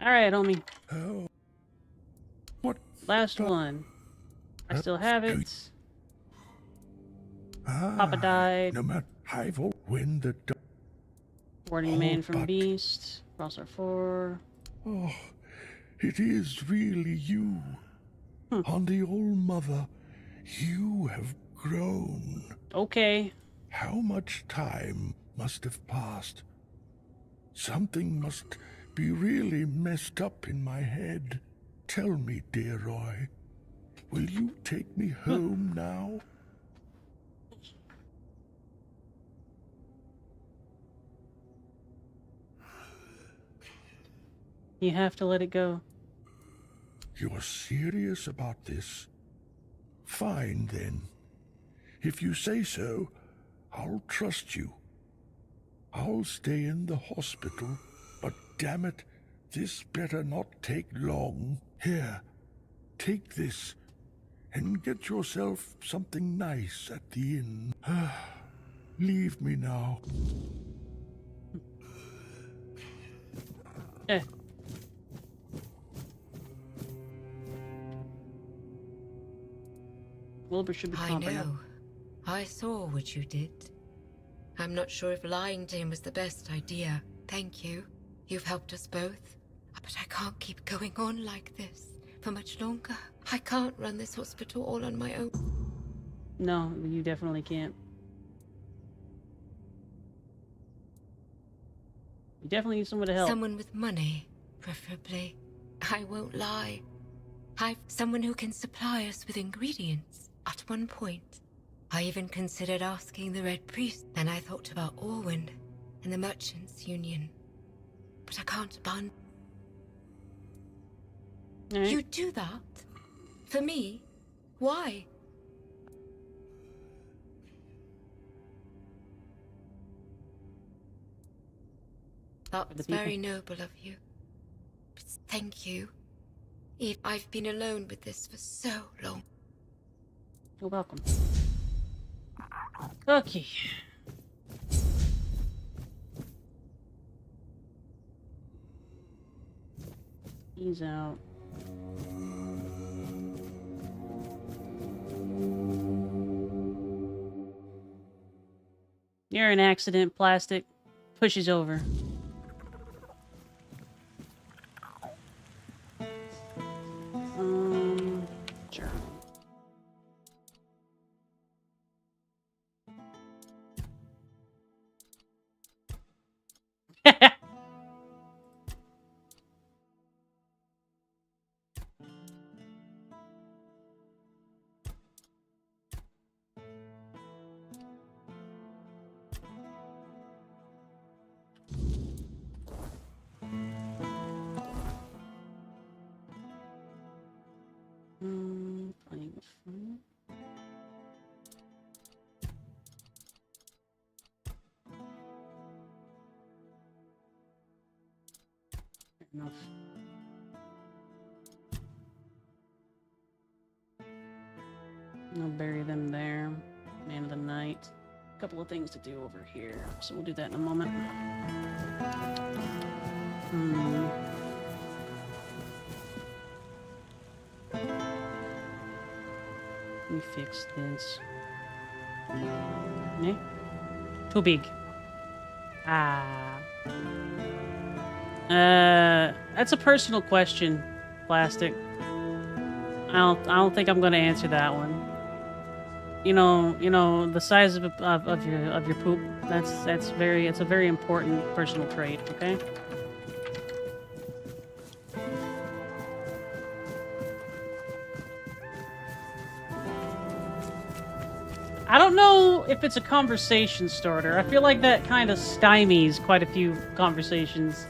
Alright, homie. Oh. What? Last one. I still have it. Papa died. No matter when the Warning man from beast. Cross R4. Oh, it is really you. On the old mother, you have grown. Okay. How much time must have passed? Something must be really messed up in my head. Tell me, dear Roy, will you take me home now? You have to let it go. You're serious about this? Fine, then. If you say so, I'll trust you. I'll stay in the hospital, but damn it, this better not take long. Here, take this, and get yourself something nice at the inn. Leave me now. Wilbur should be I competent. know. I saw what you did. I'm not sure if lying to him was the best idea. Thank you. You've helped us both. But I can't keep going on like this for much longer. I can't run this hospital all on my own. No, you definitely can't. You definitely need someone to help. Someone with money, preferably. I won't lie. I've someone who can supply us with ingredients. At one point, I even considered asking the Red Priest. Then I thought about Orwin and the Merchants' Union. But I can't abandon. Right. You do that? For me? Why? That's very noble of you. But thank you. I've been alone with this for so long. You're welcome. Okay. He's out. You're an accident, plastic. Pushes over. Sure. enough. I'll bury them there. Man of the night. A couple of things to do over here, so we'll do that in a moment. Let me fix this. Eh? Too big. That's a personal question, Plastic. I don't think I'm gonna answer that one. You know, the size of your poop. It's a very important personal trait. Okay. I don't know if it's a conversation starter. I feel like that kind of stymies quite a few conversations.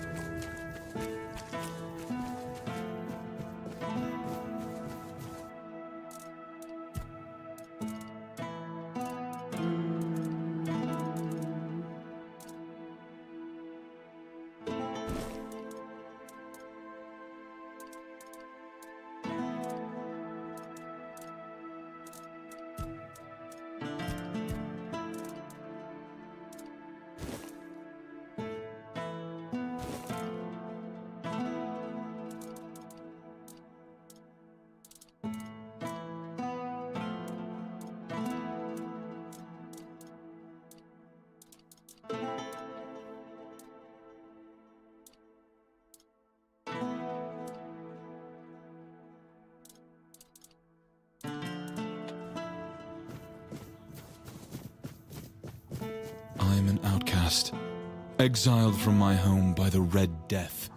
I am an outcast, exiled from my home by the Red Death.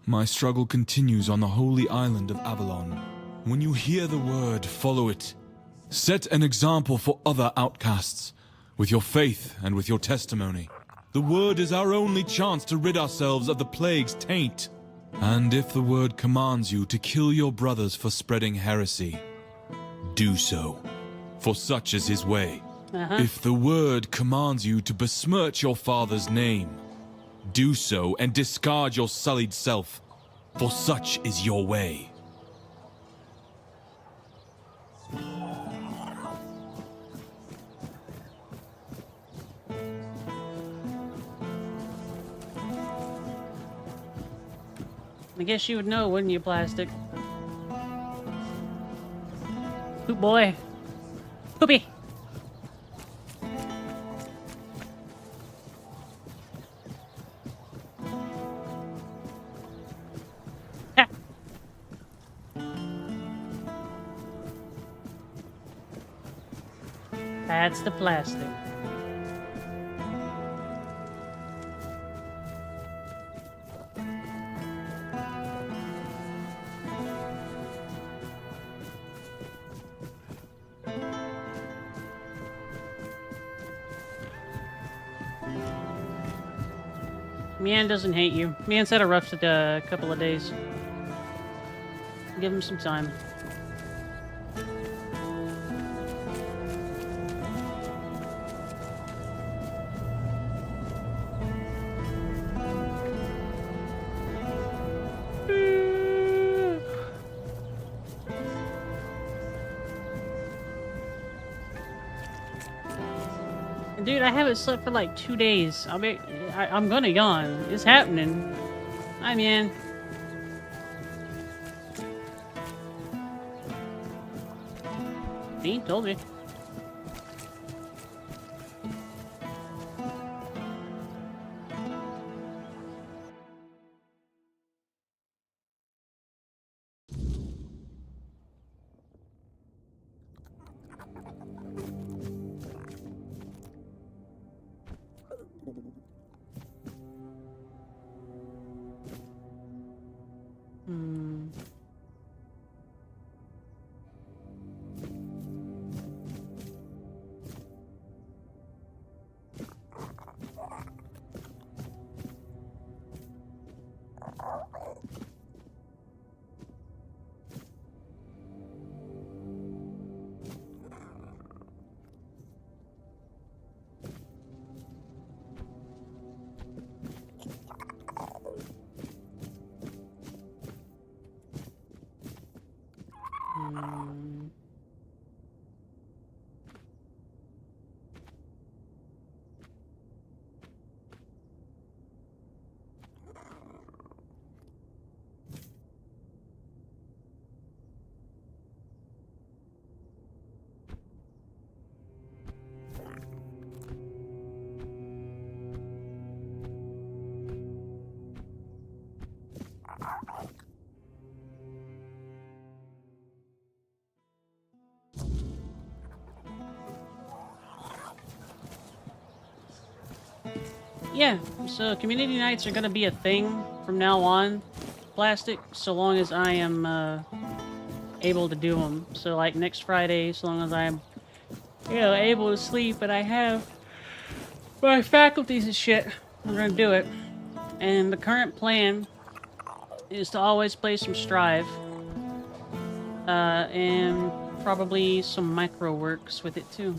My struggle continues on the holy island of Avalon. When you hear the word, follow it. Set an example for other outcasts, with your faith and with your testimony. The word is our only chance to rid ourselves of the plague's taint. And if the word commands you to kill your brothers for spreading heresy, do so, for such is his way. If the word commands you to besmirch your father's name, do so and discard your sullied self, for such is your way. I guess you would know, wouldn't you, Plastic? Poop boy. Poopy. That's the Plastic. Mian doesn't hate you. Mian's had a rough couple of days. Give him some time. Dude, I haven't slept for like 2 days. I'm gonna yawn. It's happening. Hi, man. See? Told you. Yeah, so community nights are gonna be a thing from now on, Plastic, so long as I am able to do them. So like next Friday, so long as I'm, able to sleep and I have my faculties and shit, I'm gonna do it. And the current plan is to always play some Strive, and probably some micro works with it too.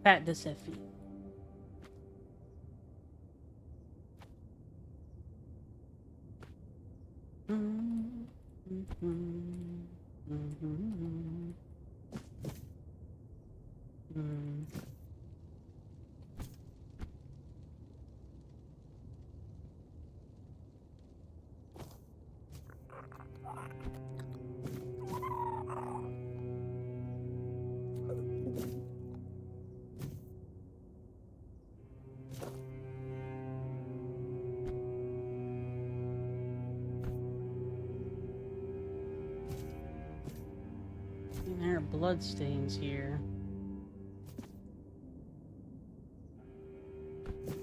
Pat Desefi. There are bloodstains here.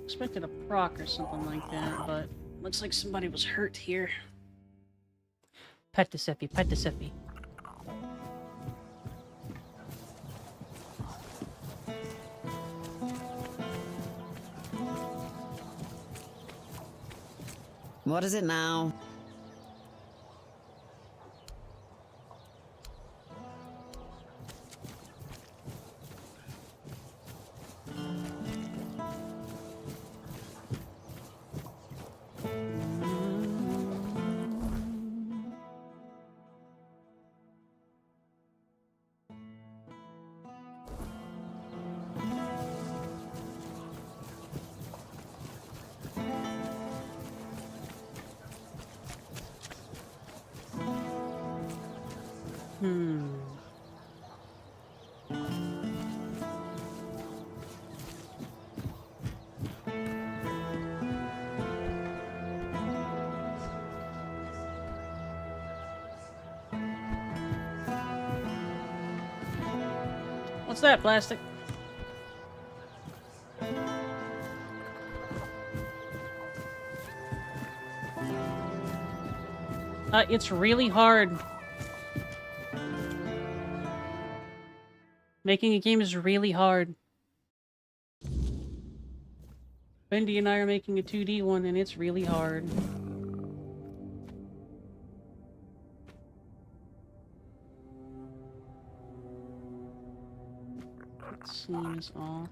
Expected a proc or something like that, but looks like somebody was hurt here. Pet Desepi, Pet Desepi. What is it now? What's that, Plastic? It's really hard. Making a game is really hard. Bendy and I are making a 2D one, and it's really hard. Seems off.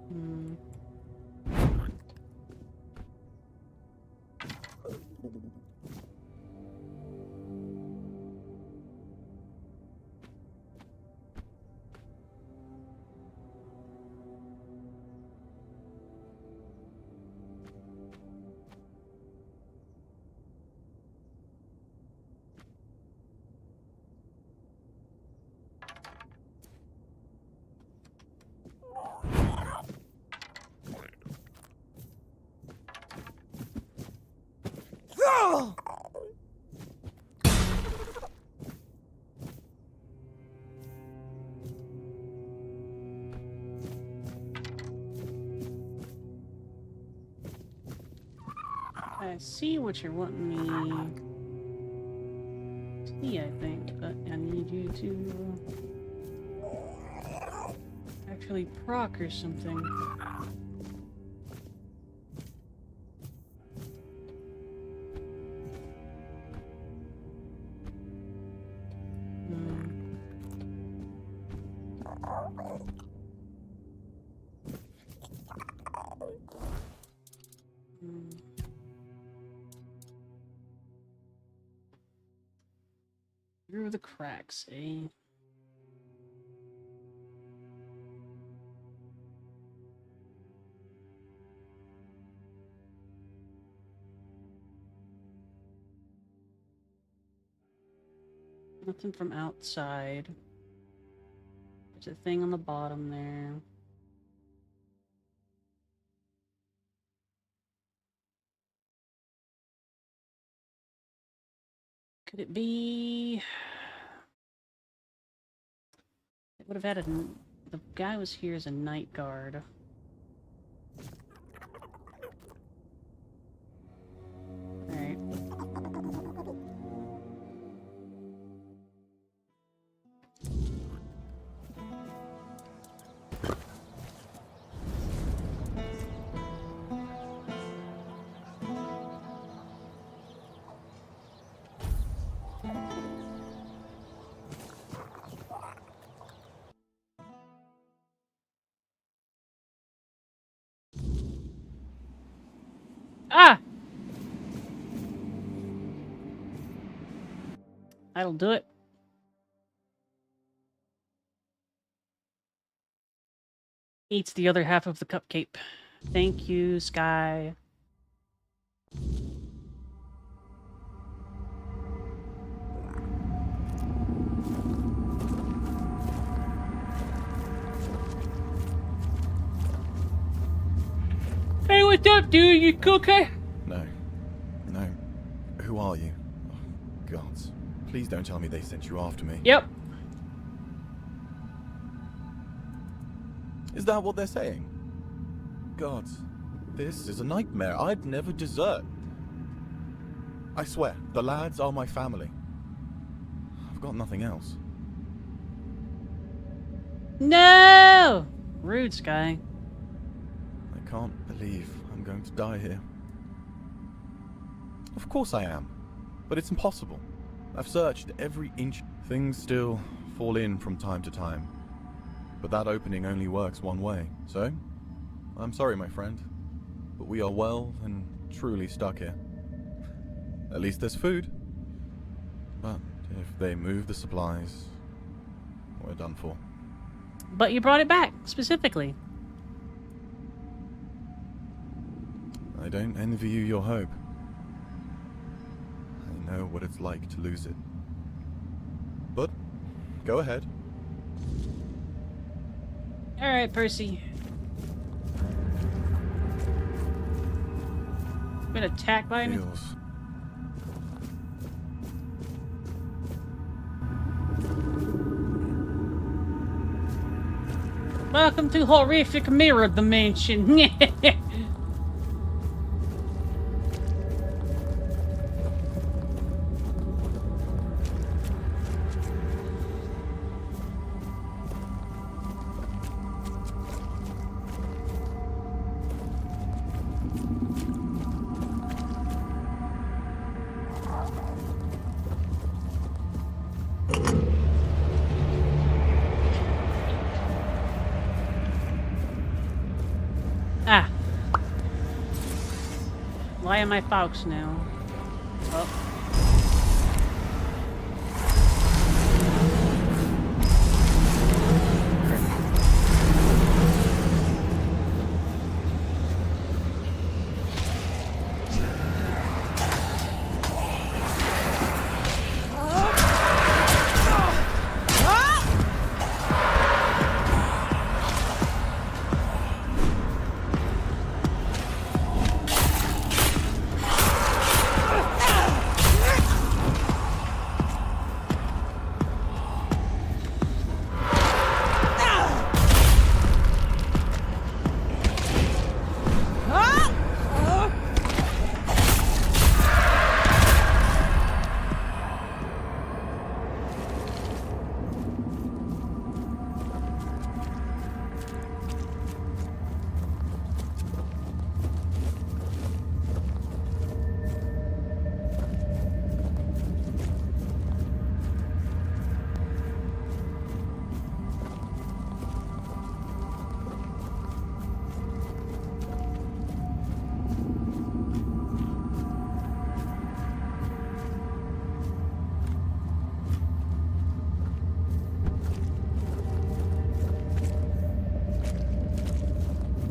Hmm. I see what you're wanting me to see, I think, but I need you to actually proc or something. Through the cracks, eh? Nothing from outside. There's a thing on the bottom there. Could it be? It would have had the guy was here as a night guard. Alright. Ah! That'll do it. Eats the other half of the cupcake. Thank you, Sky. Hey, what's up, dude? You okay? No. No. Who are you? Oh, gods. Please don't tell me they sent you after me. Yep. Is that what they're saying? Gods. This is a nightmare. I'd never desert. I swear, the lads are my family. I've got nothing else. No! Rude, Sky. I can't believe I'm going to die here. Of course I am. But it's impossible. I've searched every inch. Things still fall in from time to time. But that opening only works one way. So, I'm sorry, my friend. But we are well and truly stuck here. At least there's food. But if they move the supplies, we're done for. But you brought it back, specifically. I don't envy you your hope. I know what it's like to lose it. But, go ahead. Alright, Percy. Been attacked by anything? Welcome to Horrific Mirror Dimension. Ah. Why am I Fox now? Oh.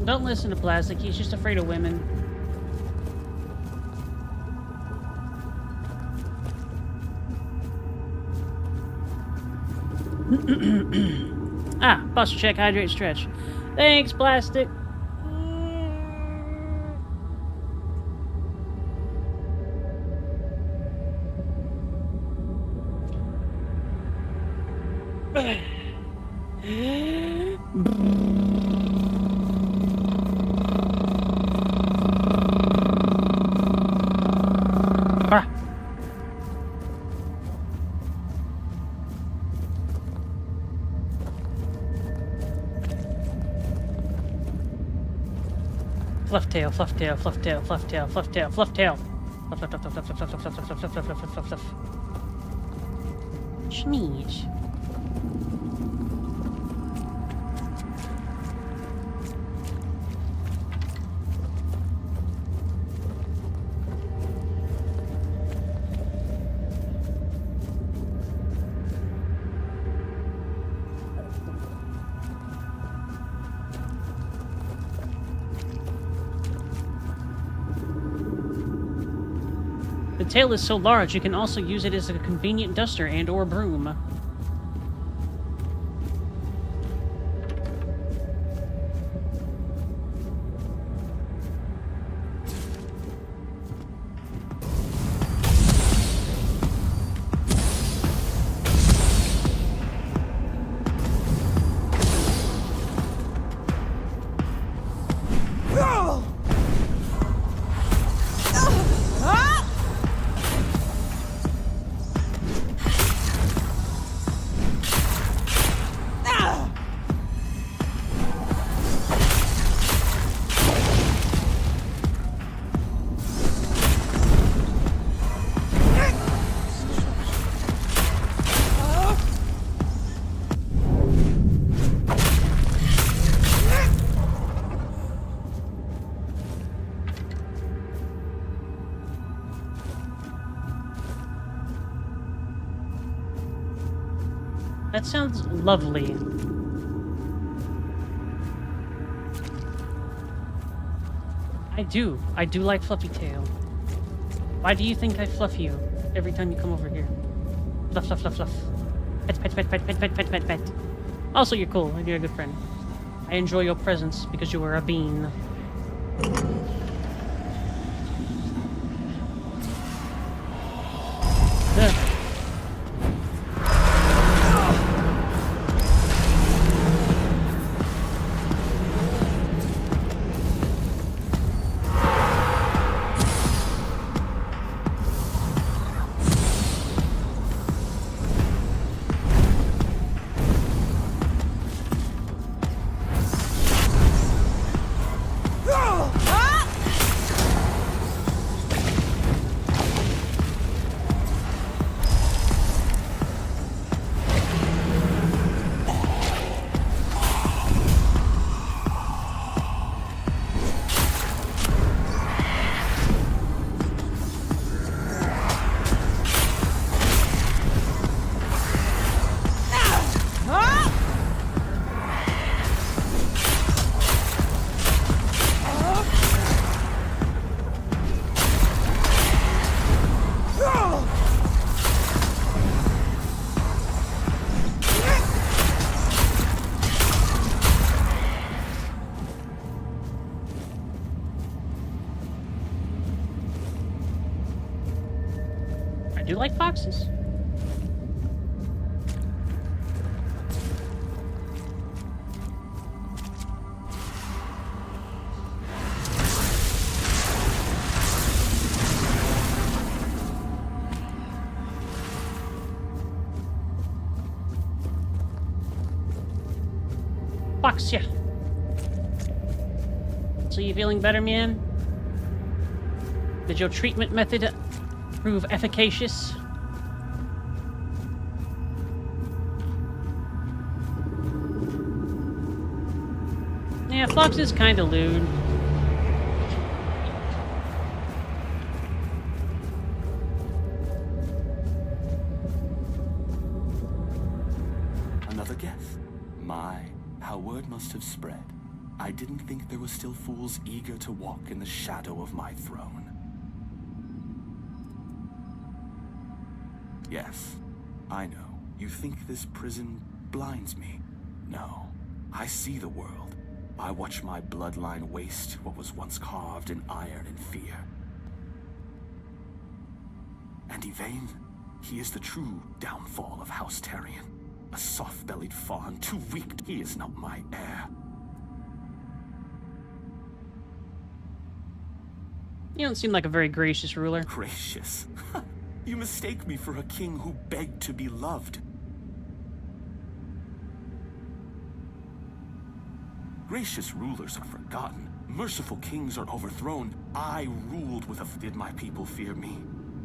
Don't listen to Plastic, he's just afraid of women. Ah, posture check, hydrate, stretch. Thanks, Plastic. Fluff tail, fluff tail, fluff tail, fluff tail, fluff tail, fluff tail. Fluff, fluff, fluff, fluff, fluff, fluff, fluff, fluff, fluff, fluff, fluff, fluff, fluff, fluff. Schmeesh. The tail is so large, you can also use it as a convenient duster and or broom. That sounds lovely. I do like Fluffy Tail. Why do you think I fluff you every time you come over here? Fluff, fluff, fluff, fluff. Pet, pet, pet, pet, pet, pet, pet, pet, pet. Also, you're cool. You're a good friend. I enjoy your presence because you are a bean. Ugh. do like foxes. Fox, yeah. So you feeling better, man? Did your treatment method prove efficacious? Yeah, Fox is kinda lewd. Another guess. How word must have spread. I didn't think there were still fools eager to walk in the shadow of my throne. Yes, I know. You think this prison blinds me? No. I see the world. I watch my bloodline waste what was once carved in iron and fear. And Yvain, he is the true downfall of House Taryon. A soft-bellied fawn, too weak. He is not my heir. You don't seem like a very gracious ruler. Gracious? You mistake me for a king who begged to be loved. Gracious rulers are forgotten. Merciful kings are overthrown. I ruled with a... Did my people fear me?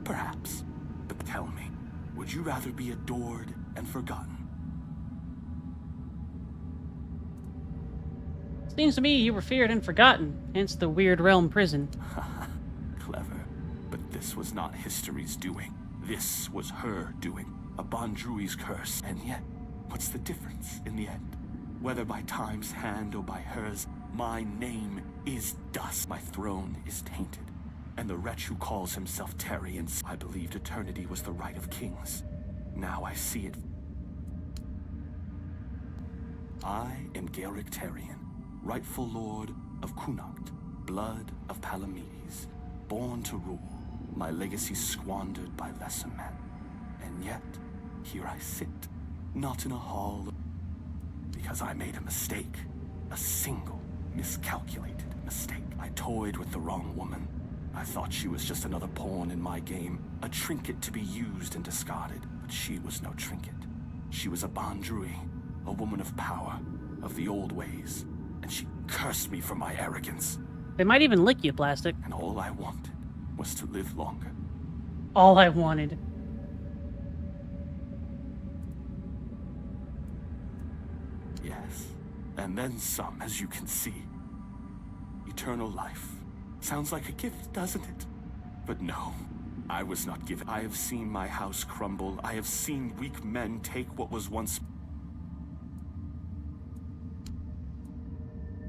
Perhaps. But tell me, would you rather be adored and forgotten? Seems to me you were feared and forgotten, hence the Weird Realm prison. Clever. But this was not history's doing. This was her doing. A Bondrui's curse. And yet, what's the difference in the end? Whether by time's hand or by hers, my name is dust. My throne is tainted. And the wretch who calls himself Taryon, I believed eternity was the right of kings. Now I see it. I am Garrick Taryon, rightful lord of Connacht, blood of Palamedes, born to rule, my legacy squandered by lesser men. And yet, here I sit, not in a hall, because I made a mistake, a single miscalculated mistake. I toyed with the wrong woman. I thought she was just another pawn in my game, a trinket to be used and discarded. But she was no trinket. She was a Bondrui, a woman of power, of the old ways, and she cursed me for my arrogance. They might even lick you, Plastic. And all I wanted was to live longer. All I wanted. Yes, and then some, as you can see. Eternal life. Sounds like a gift, doesn't it? But no, I was not given. I have seen my house crumble. I have seen weak men take what was once...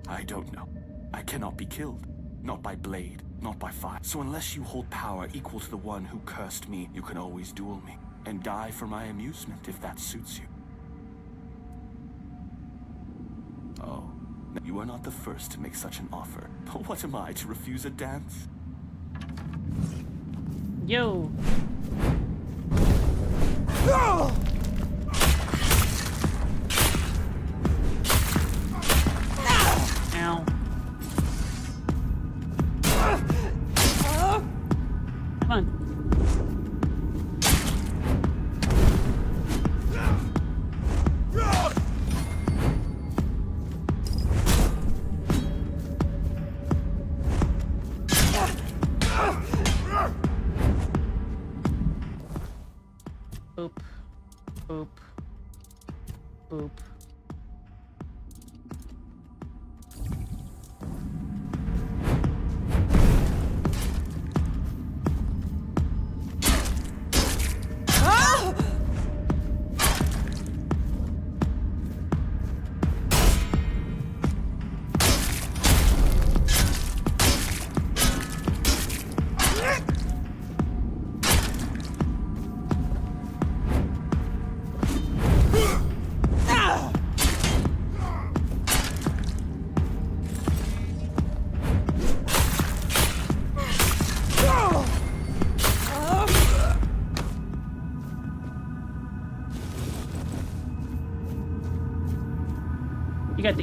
I don't know. I cannot be killed. Not by blade, not by fire. So unless you hold power equal to the one who cursed me, you can always duel me. And die for my amusement, if that suits you. Oh, you are not the first to make such an offer. But what am I, to refuse a dance? Yo. Ow. Come on. Boop. Boop. Boop.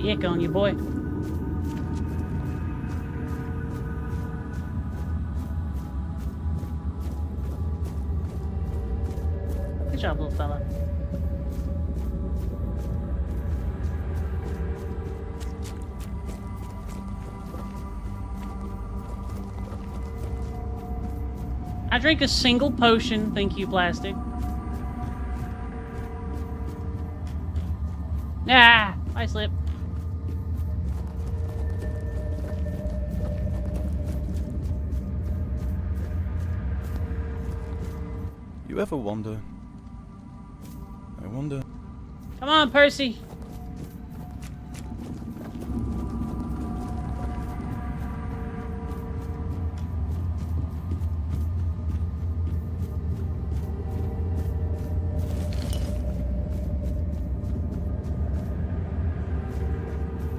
the ick on you, boy. Good job, little fella. I drank a single potion, thank you, plastic. Ah, I slipped. You ever wonder? I wonder. Come on, Percy.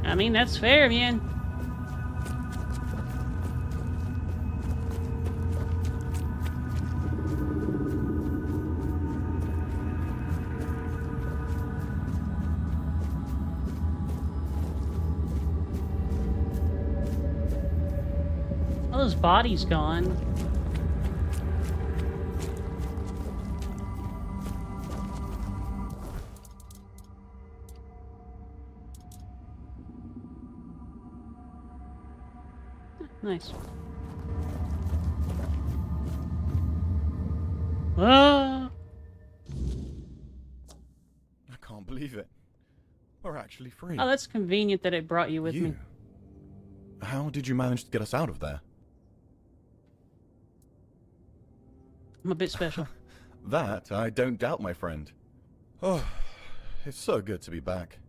I mean, that's fair, man. All those bodies gone. Nice. Ah! I can't believe it. We're actually free. Oh, that's convenient that it brought you with me. How did you manage to get us out of there? I'm a bit special. That I don't doubt, my friend. Oh, it's so good to be back.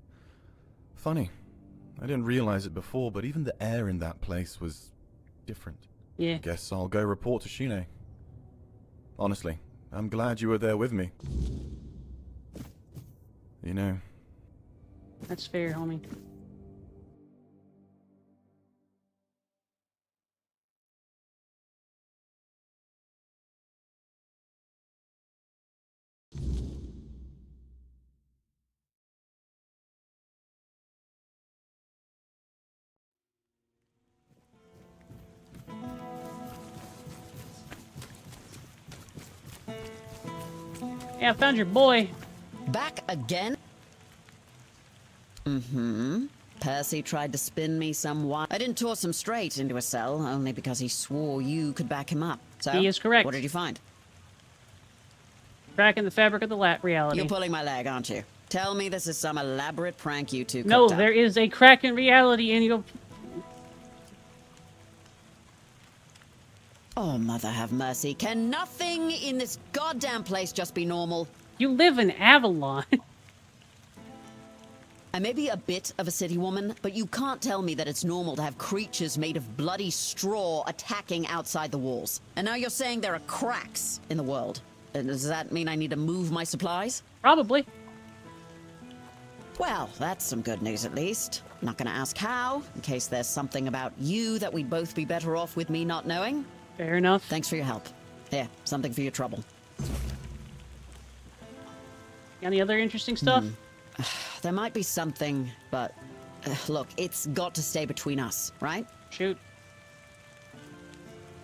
Funny, I didn't realize it before, but even the air in that place was different. Yeah. Guess I'll go report to Shine. Honestly, I'm glad you were there with me. You know. That's fair, homie. Yeah, I found your boy. Back again? Mm-hmm. Percy tried to spin me some wine. I didn't toss him straight into a cell, only because he swore you could back him up. So, he is correct. What did you find? Crack in the fabric of the reality. You're pulling my leg, aren't you? Tell me this is some elaborate prank you two No, cooked up. there is a crack in reality, and you'll... Oh, mother have mercy. Can nothing in this goddamn place just be normal? You live in Avalon. I may be a bit of a city woman, but you can't tell me that it's normal to have creatures made of bloody straw attacking outside the walls. And now you're saying there are cracks in the world. And does that mean I need to move my supplies? Probably. Well, that's some good news at least. Not gonna ask how, in case there's something about you that we'd both be better off with me not knowing. Fair enough. Thanks for your help. Here, something for your trouble. Any other interesting stuff? There might be something, but look, it's got to stay between us, right? Shoot.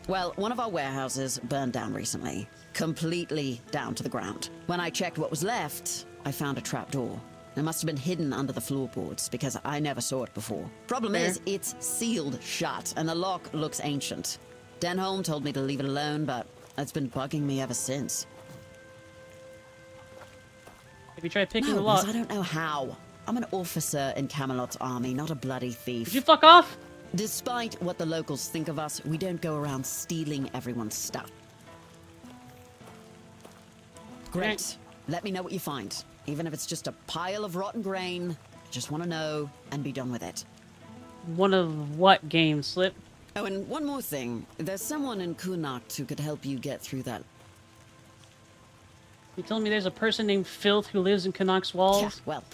Well, one of our warehouses burned down recently. Completely down to the ground. When I checked what was left, I found a trapdoor. It must have been hidden under the floorboards, because I never saw it before. Problem is, it's sealed shut, and the lock looks ancient. Denholm told me to leave it alone, but it's been bugging me ever since. Have you tried picking the No, lock? because I don't know how. I'm an officer in Camelot's army, not a bloody thief. Did you fuck off? Despite what the locals think of us, we don't go around stealing everyone's stuff. Great. Let me know what you find. Even if it's just a pile of rotten grain, I just want to know and be done with it. One of what game, Slip? Oh, and one more thing. There's someone in Connacht who could help you get through that. You telling me there's a person named Filth who lives in Connacht's walls? Yeah, well,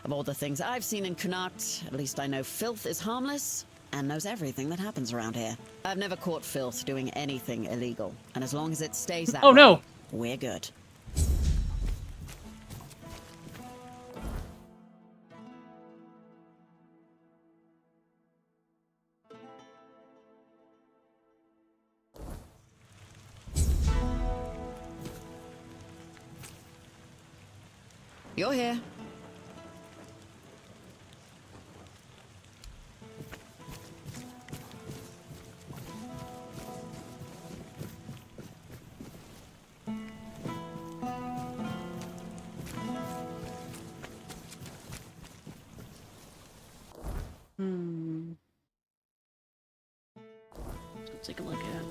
of all the things I've seen in Connacht, at least I know Filth is harmless and knows everything that happens around here. I've never caught Filth doing anything illegal, and as long as it stays that way, no! We're good. You're here. Let's take a look at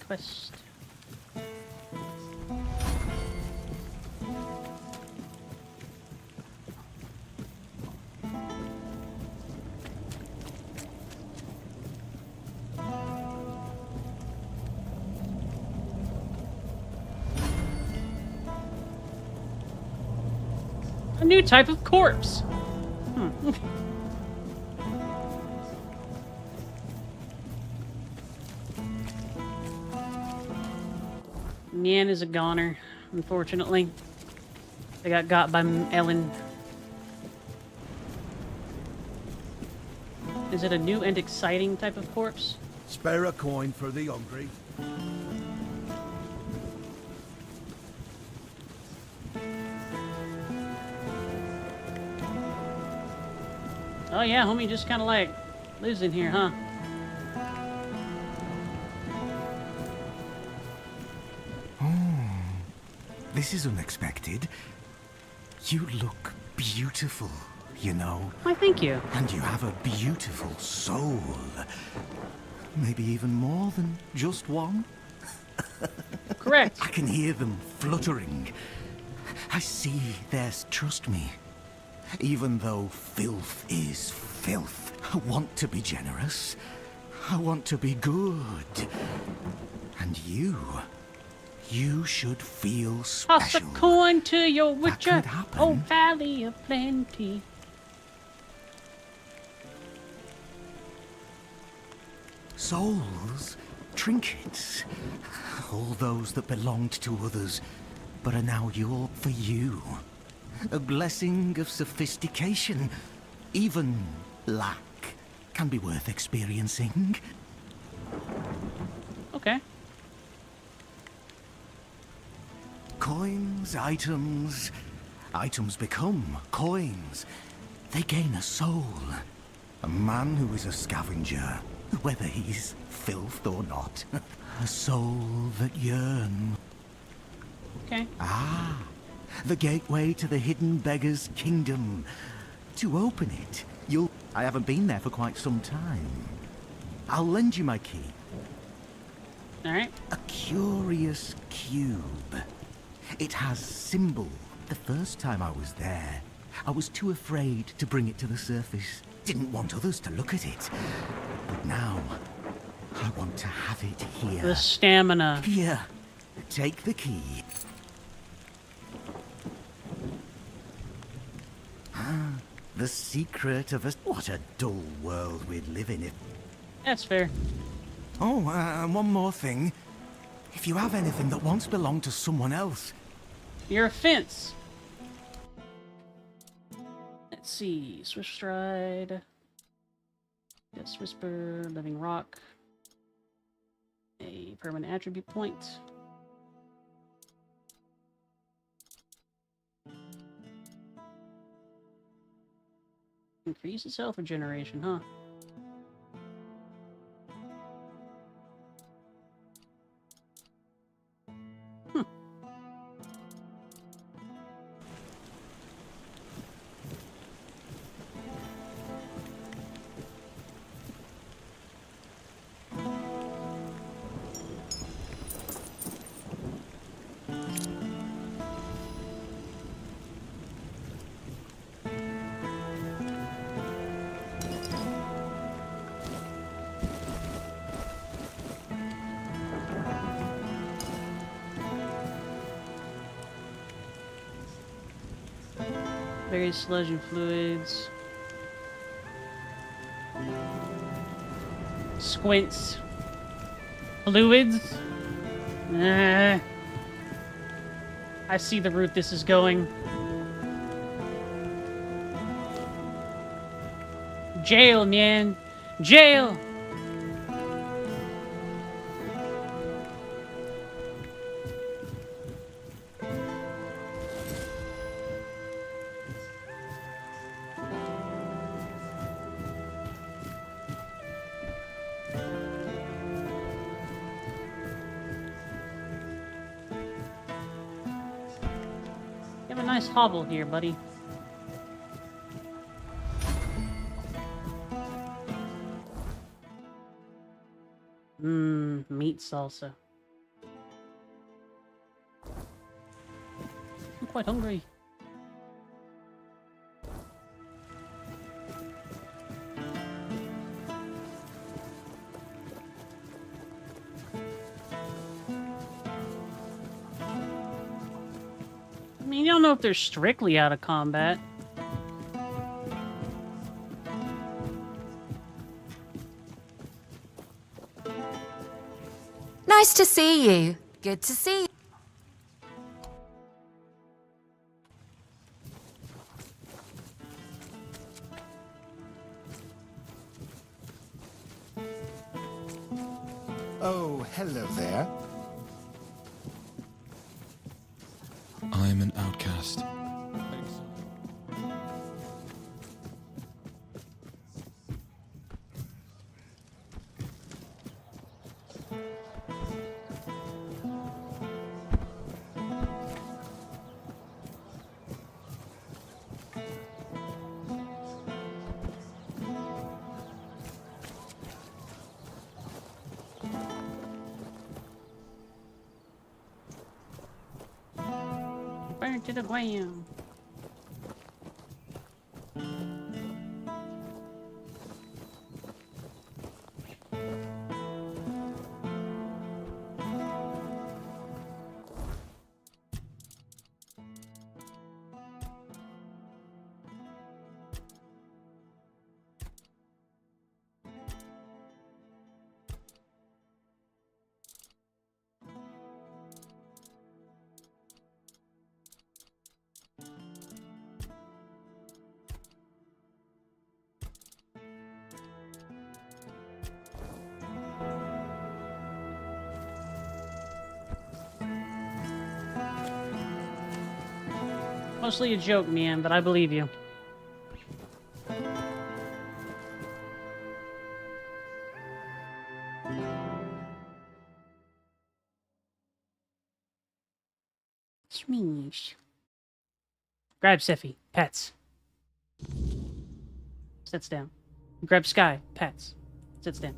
quest. A new type of corpse. Nyan is a goner, unfortunately. They got by Ellen. Is it a new and exciting type of corpse? Spare a coin for the hungry. Oh yeah, homie just kind of like lives in here, huh? This is unexpected. You look beautiful, you know. Why, thank you. And you have a beautiful soul. Maybe even more than just one. Correct. I can hear them fluttering. I see there's trust me. Even though filth is filth, I want to be generous. I want to be good. And you should feel Toss a special. coin to your witcher. could happen. Oh, Valley of Plenty. Souls, trinkets, all those that belonged to others, but are now yours for you. A blessing of sophistication, even lack, can be worth experiencing. Okay. Coins, items. Items become coins. They gain a soul. A man who is a scavenger, whether he's filth or not. A soul that yearns. Okay. Ah, the gateway to the hidden beggar's kingdom. To open it, you'll... I haven't been there for quite some time. I'll lend you my key. All right. A curious cube. It has symbol. The first time I was there, I was too afraid to bring it to the surface. Didn't want others to look at it. But now, I want to have it here. The stamina. Here, take the key. Ah, the secret of us. What a dull world we'd live in if... That's fair. Oh, and one more thing. If you have anything that once belonged to someone else... You're a fence. Let's see. Swift Stride. Yes, Whisper. Living Rock. A permanent attribute point. Increases health regeneration, huh? Various sludge and fluids. Squints. Fluids. I see the route this is going. Jail, man. Jail! a nice hobble here, buddy. Mmm, meat salsa. I'm quite hungry. I mean, you don't know if they're strictly out of combat. Nice to see you. Good to see you. Oh, hello there. I am an outcast. Burn to the ground. Mostly a joke, man, but I believe you. Smeesh. Grab Seffi. Pets. Sits down. Grab Sky. Pets. Sits down.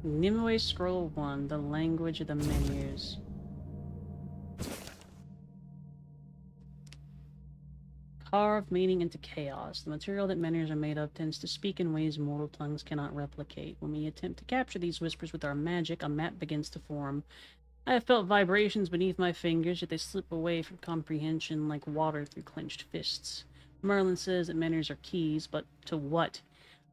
Nimue Scroll 1, the language of the menus. Carve meaning into chaos. The material that menus are made of tends to speak in ways mortal tongues cannot replicate. When we attempt to capture these whispers with our magic, a map begins to form. I have felt vibrations beneath my fingers, yet they slip away from comprehension like water through clenched fists. Merlin says that menus are keys, but to what?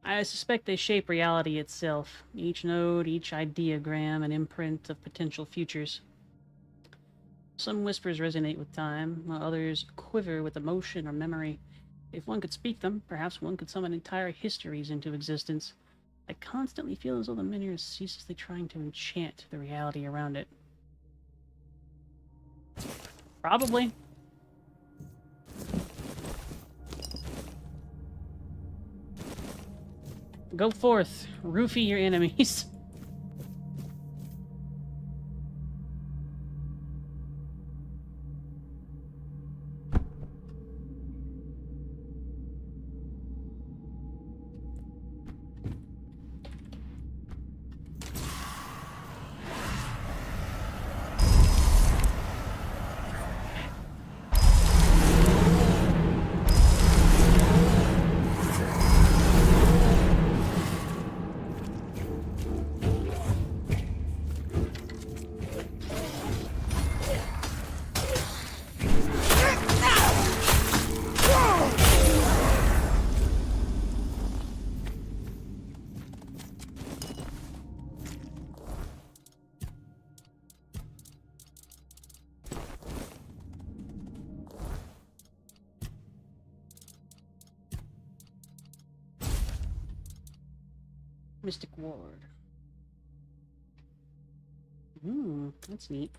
I suspect they shape reality itself. Each node, each ideogram, an imprint of potential futures. Some whispers resonate with time, while others quiver with emotion or memory. If one could speak them, perhaps one could summon entire histories into existence. I constantly feel as though the menu is ceaselessly trying to enchant the reality around it. Probably. Go forth, roofie your enemies. Mystic Ward. That's neat.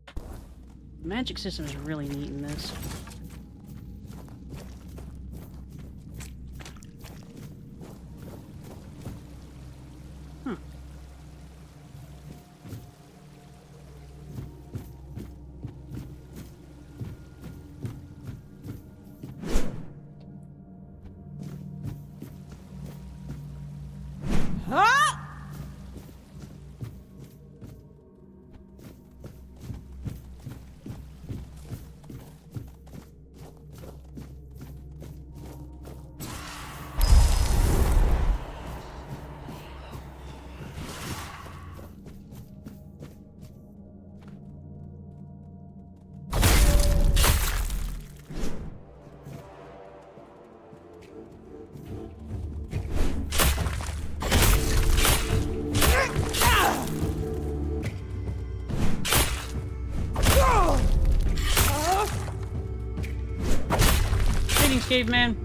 The magic system is really neat in this. Greetings, caveman.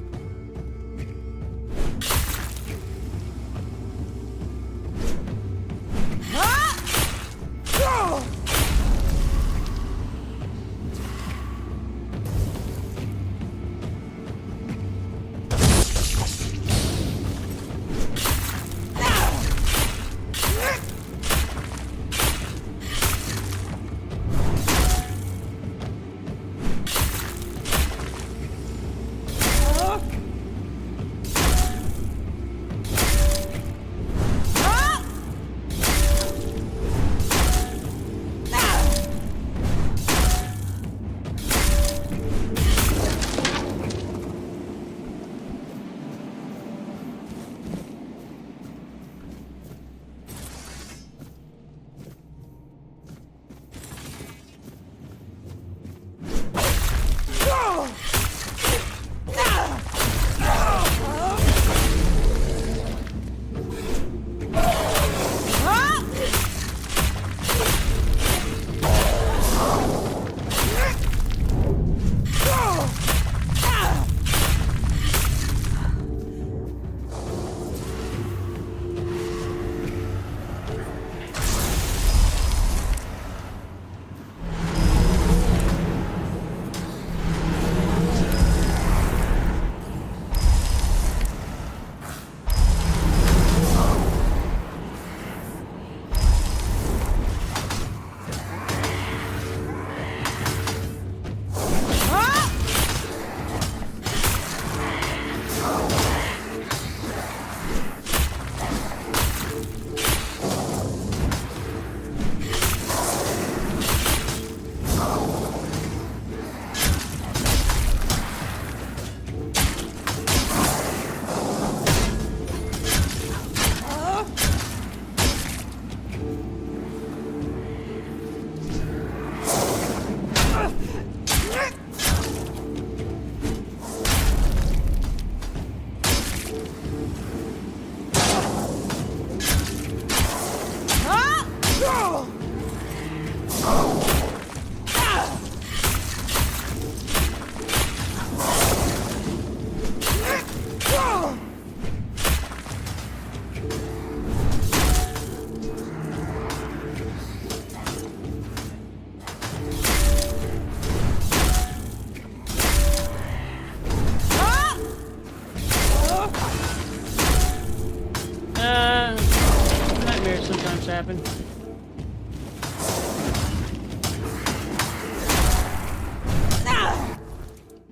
Nightmares sometimes happen.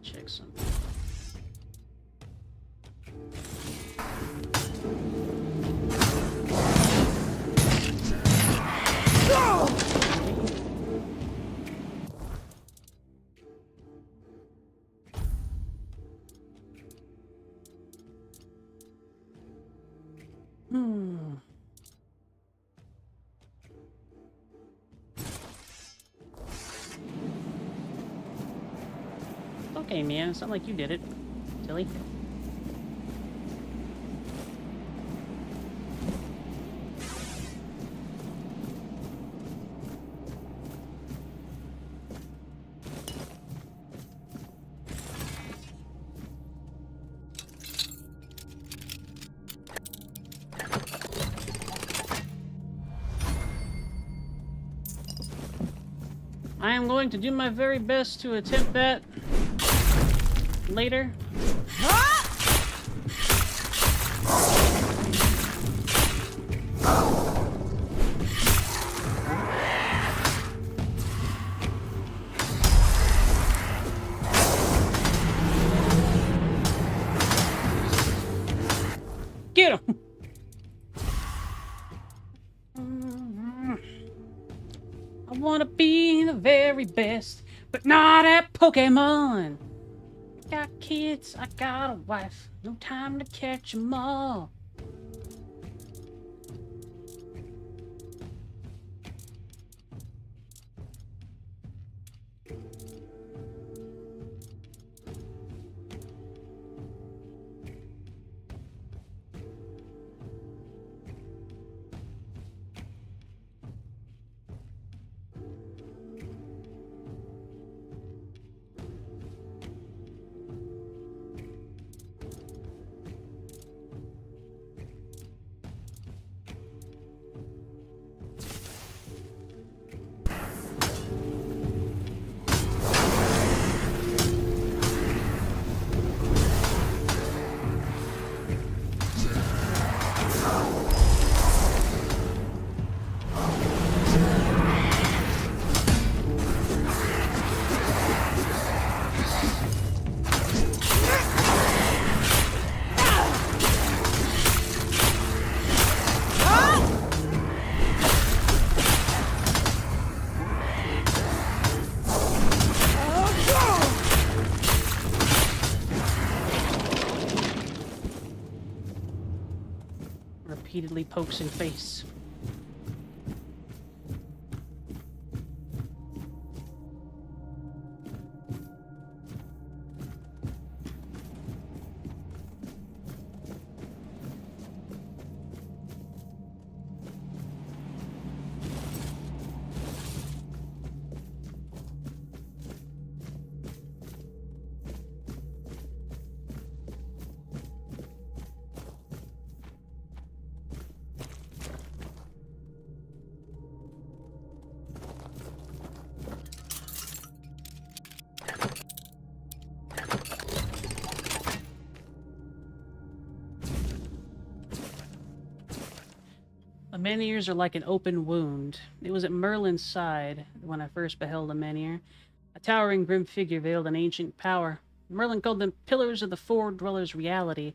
Check something. Okay, man. It's not like you did it. Silly. I am going to do my very best to attempt that later. Get him! I wanna be the very best, but not at Pokemon. Got kids, I got a wife, no time to catch 'em all. Repeatedly pokes in face. The Menhirs are like an open wound. It was at Merlin's side when I first beheld a Menhir. A towering grim figure veiled in ancient power. Merlin called them pillars of the Four Dwellers' reality,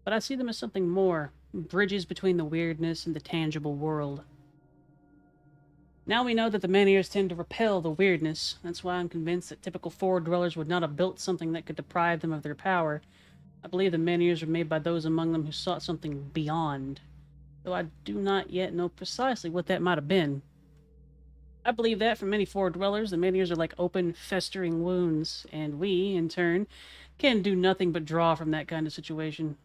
but I see them as something more, bridges between the weirdness and the tangible world. Now we know that the Menhirs tend to repel the weirdness. That's why I'm convinced that typical Four Dwellers would not have built something that could deprive them of their power. I believe the Menhirs were made by those among them who sought something beyond, though I do not yet know precisely what that might have been. I believe that for many Four Dwellers, the Menhirs are like open, festering wounds, and we, in turn, can do nothing but draw from that kind of situation.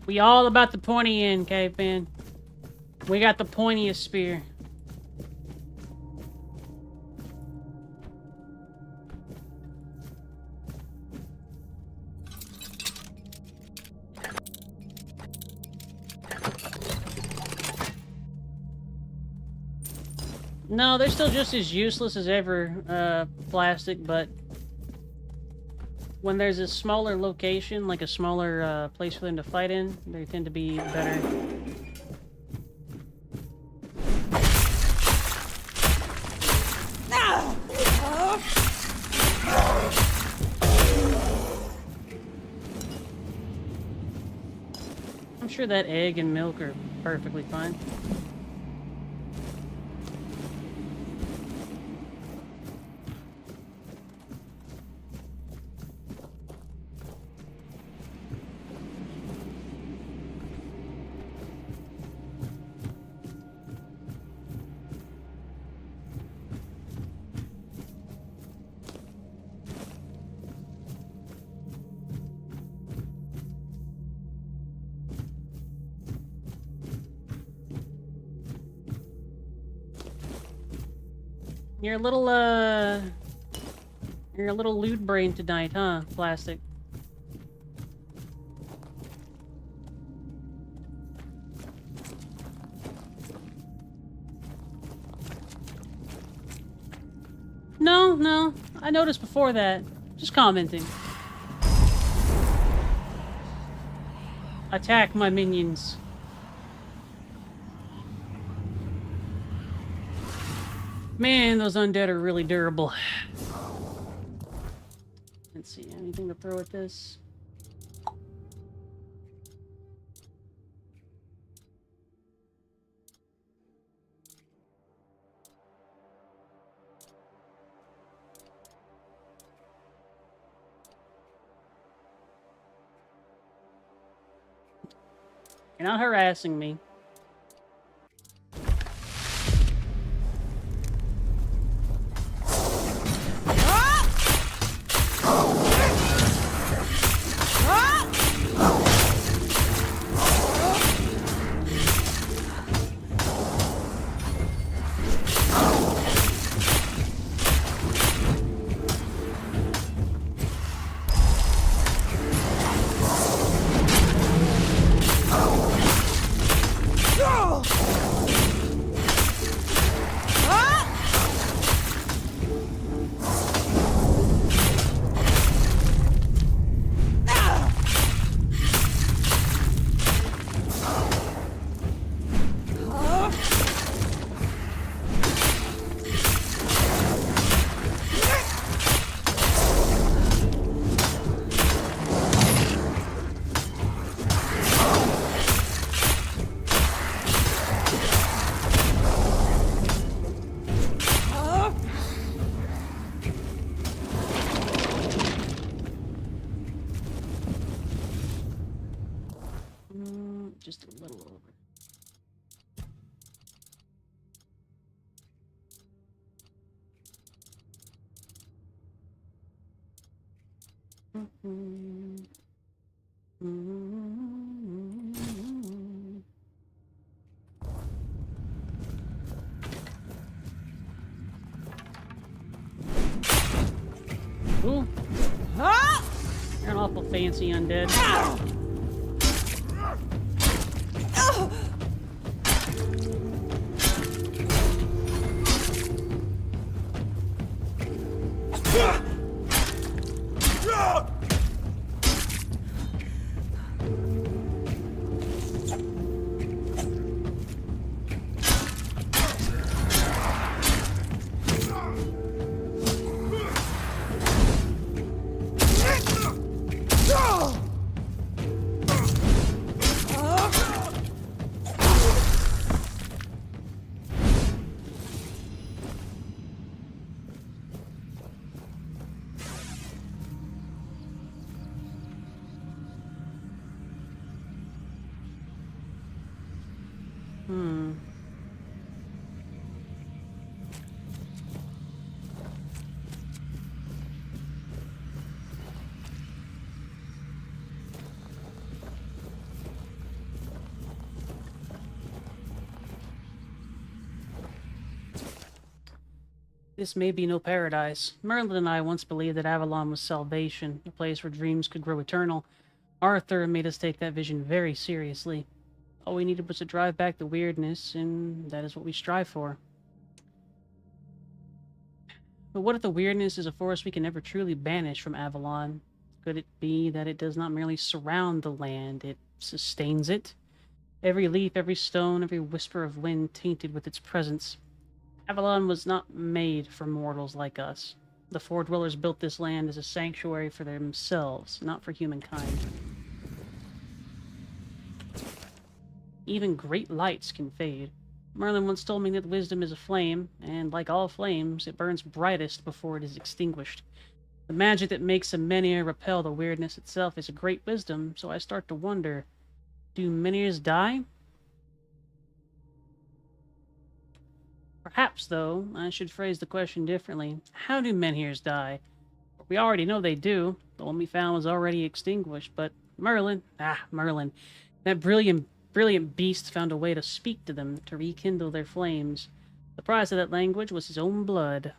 We all about the pointy end, caveman. We got the pointiest spear. No, they're still just as useless as ever, plastic, but when there's a smaller location, like a smaller place for them to fight in, they tend to be better. I'm sure that egg and milk are perfectly fine. You're a little lewd brain tonight, huh, Plastic? No, I noticed before that. Just commenting. Attack my minions. Man, those undead are really durable. Let's see, anything to throw at this? You're not harassing me. Just a little over. Ooh. You're an awful fancy undead. This may be no paradise. Merlin and I once believed that Avalon was salvation, a place where dreams could grow eternal. Arthur made us take that vision very seriously. All we needed was to drive back the weirdness, and that is what we strive for. But what if the weirdness is a force we can never truly banish from Avalon? Could it be that it does not merely surround the land, it sustains it? Every leaf, every stone, every whisper of wind tainted with its presence. Avalon was not made for mortals like us. The Four Dwellers built this land as a sanctuary for themselves, not for humankind. Even great lights can fade. Merlin once told me that wisdom is a flame, and like all flames, it burns brightest before it is extinguished. The magic that makes a menhir repel the weirdness itself is a great wisdom, so I start to wonder, do menhirs die? Perhaps, though, I should phrase the question differently. How do menhirs die? We already know they do. The one we found was already extinguished, but Merlin, that brilliant beast found a way to speak to them, to rekindle their flames. The price of that language was his own blood.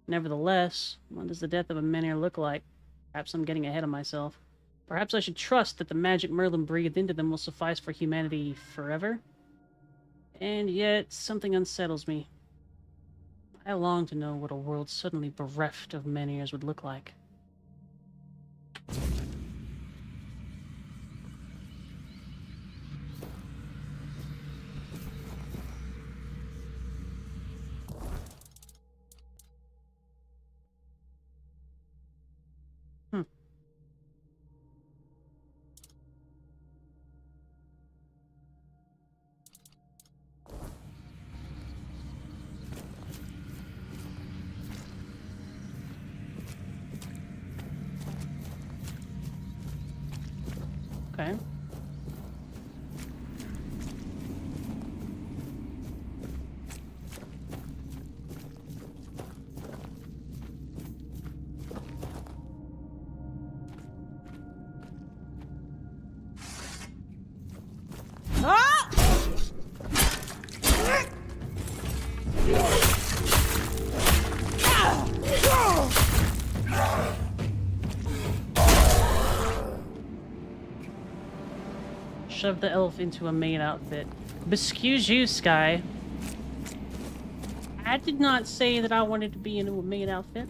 Nevertheless, what does the death of a menhir look like? Perhaps I'm getting ahead of myself. Perhaps I should trust that the magic Merlin breathed into them will suffice for humanity forever? And yet, something unsettles me. I long to know what a world suddenly bereft of menhirs would look like. Okay. Shove the elf into a maid outfit. Excuse you, Sky. I did not say that I wanted to be into a maid outfit.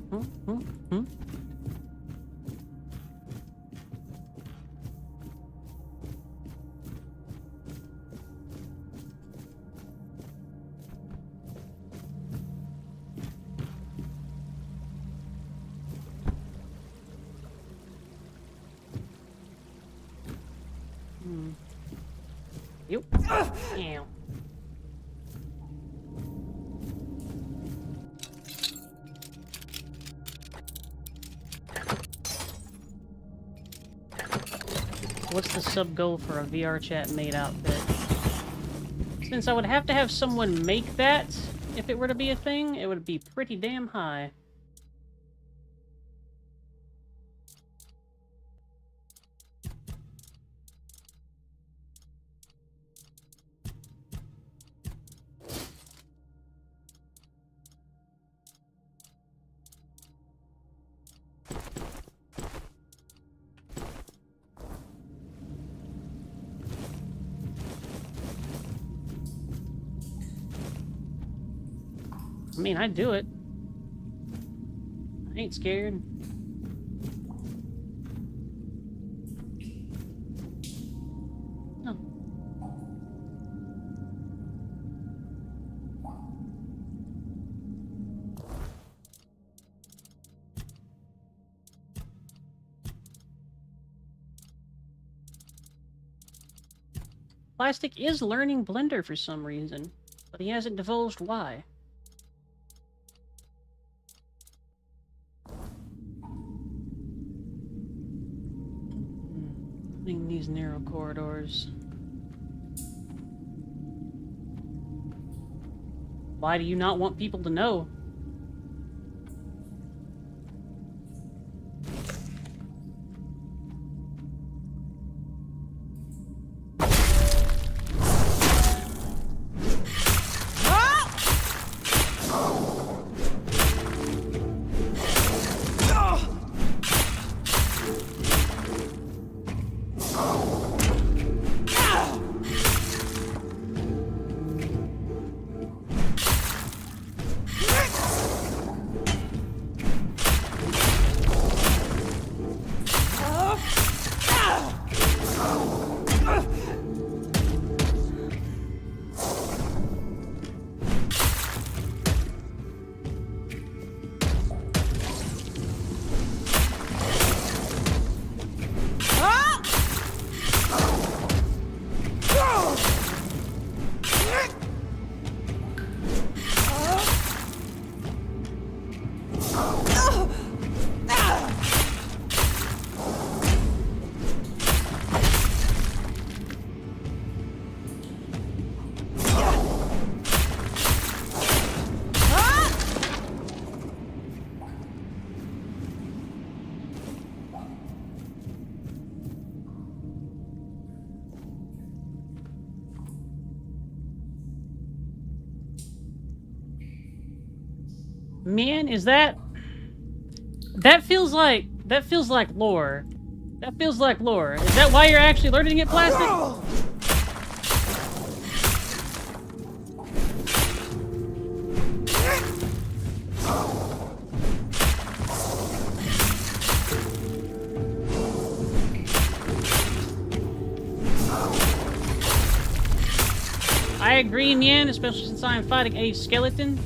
Yep. Ow. What's the sub goal for a VR chat maid outfit? Since I would have to have someone make that if it were to be a thing, it would be pretty damn high. I mean, I'd do it. I ain't scared. No. Plastic is learning Blender for some reason, but he hasn't divulged why. These narrow corridors. Why do you not want people to know? Man, is that... That feels like lore. That feels like lore. Is that why you're actually learning it, Plastic? I agree, Mien, especially since I am fighting a skeleton.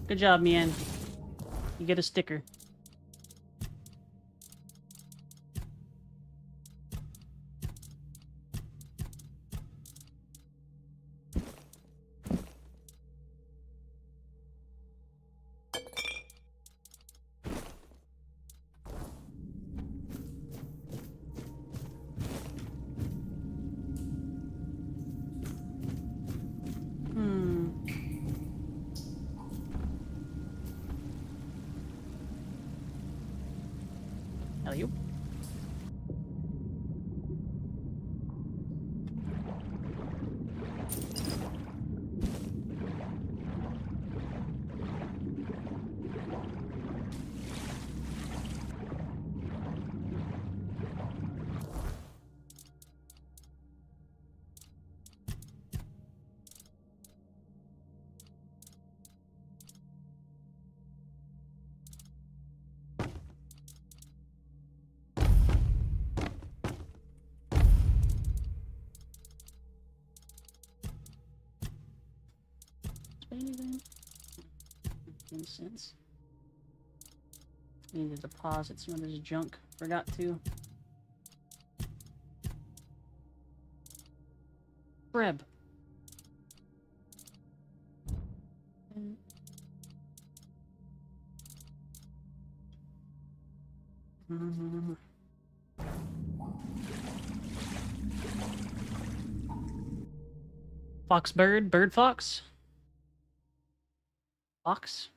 Good job, Mien. You get a sticker. Alley-oop. Incense. Need to deposit some of this junk. Forgot to. Breb. Foxbird, bird fox. Fox.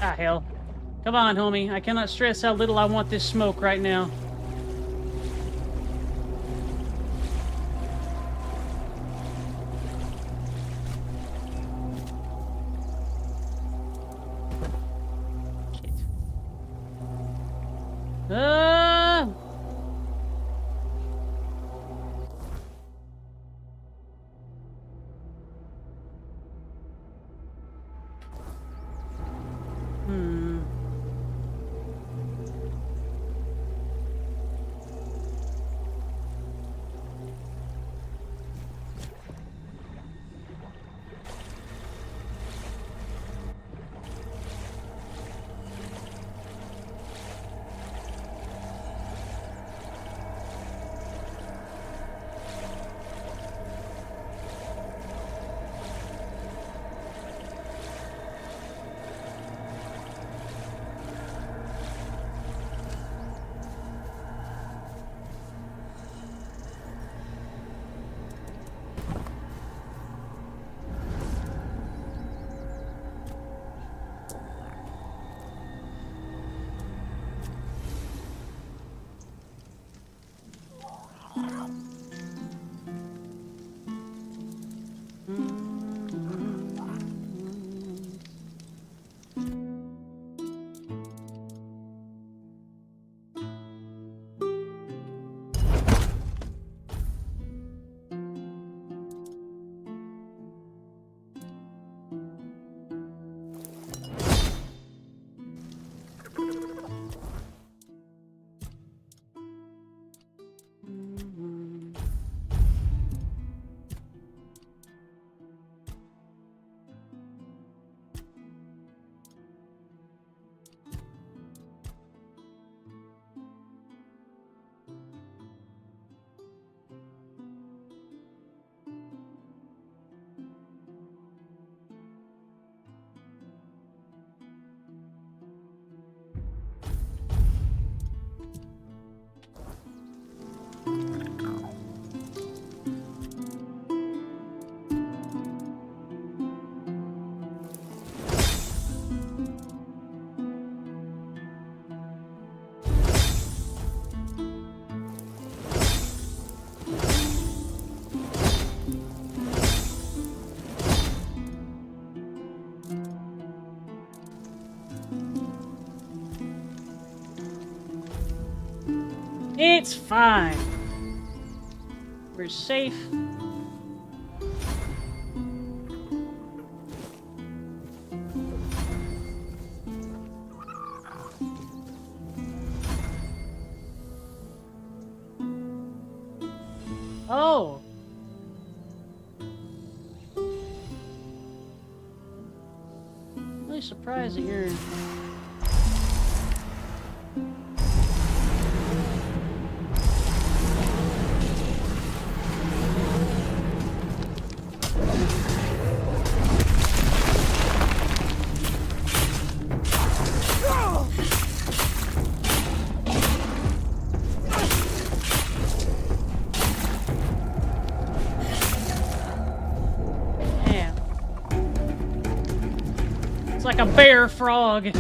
Ah, hell. Come on, homie. I cannot stress how little I want this smoke right now. Shit. Ah! It's fine. We're safe. Oh. I'm really surprised that you're... It's like a bear frog.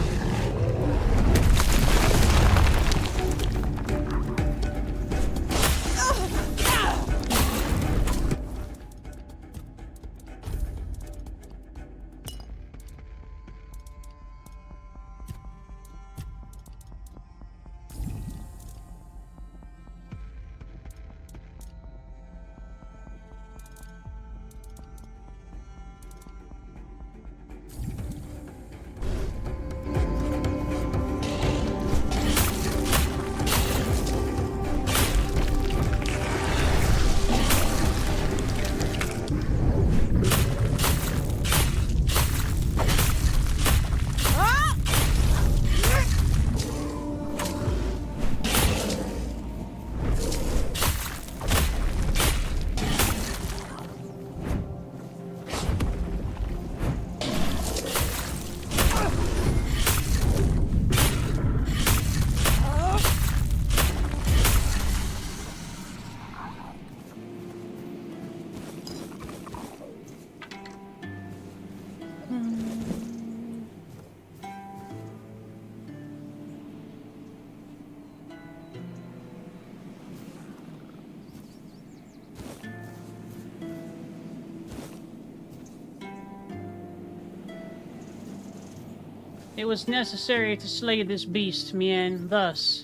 It was necessary to slay this beast, Mien. Thus,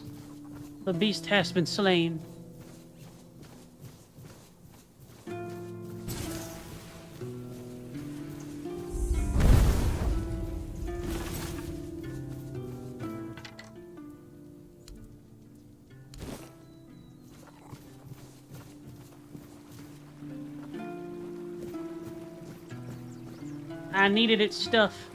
the beast has been slain. I needed its stuff.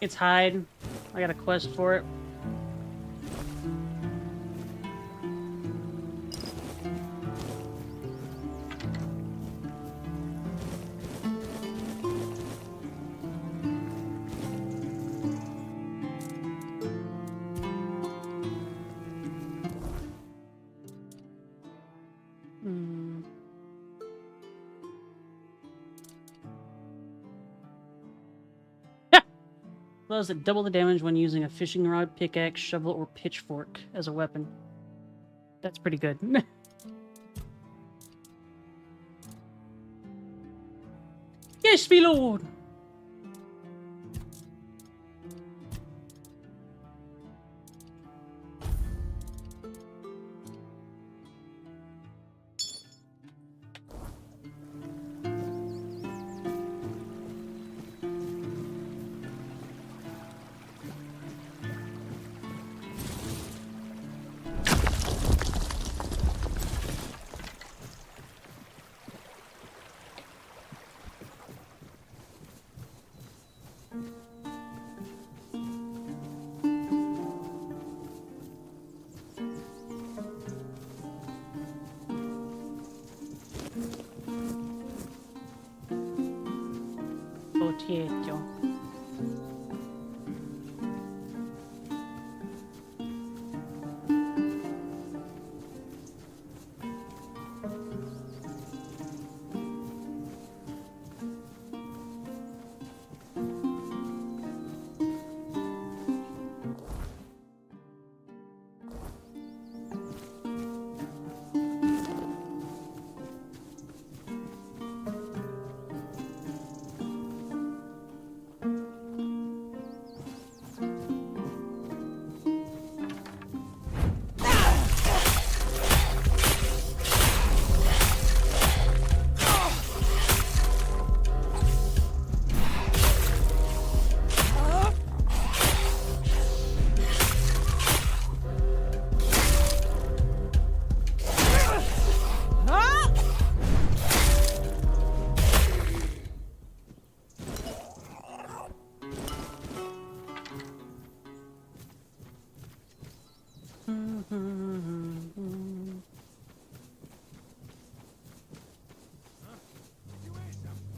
It's hide. I got a quest for it. Blows that double the damage when using a fishing rod, pickaxe, shovel, or pitchfork as a weapon. That's pretty good. Yes, me lord! Potato.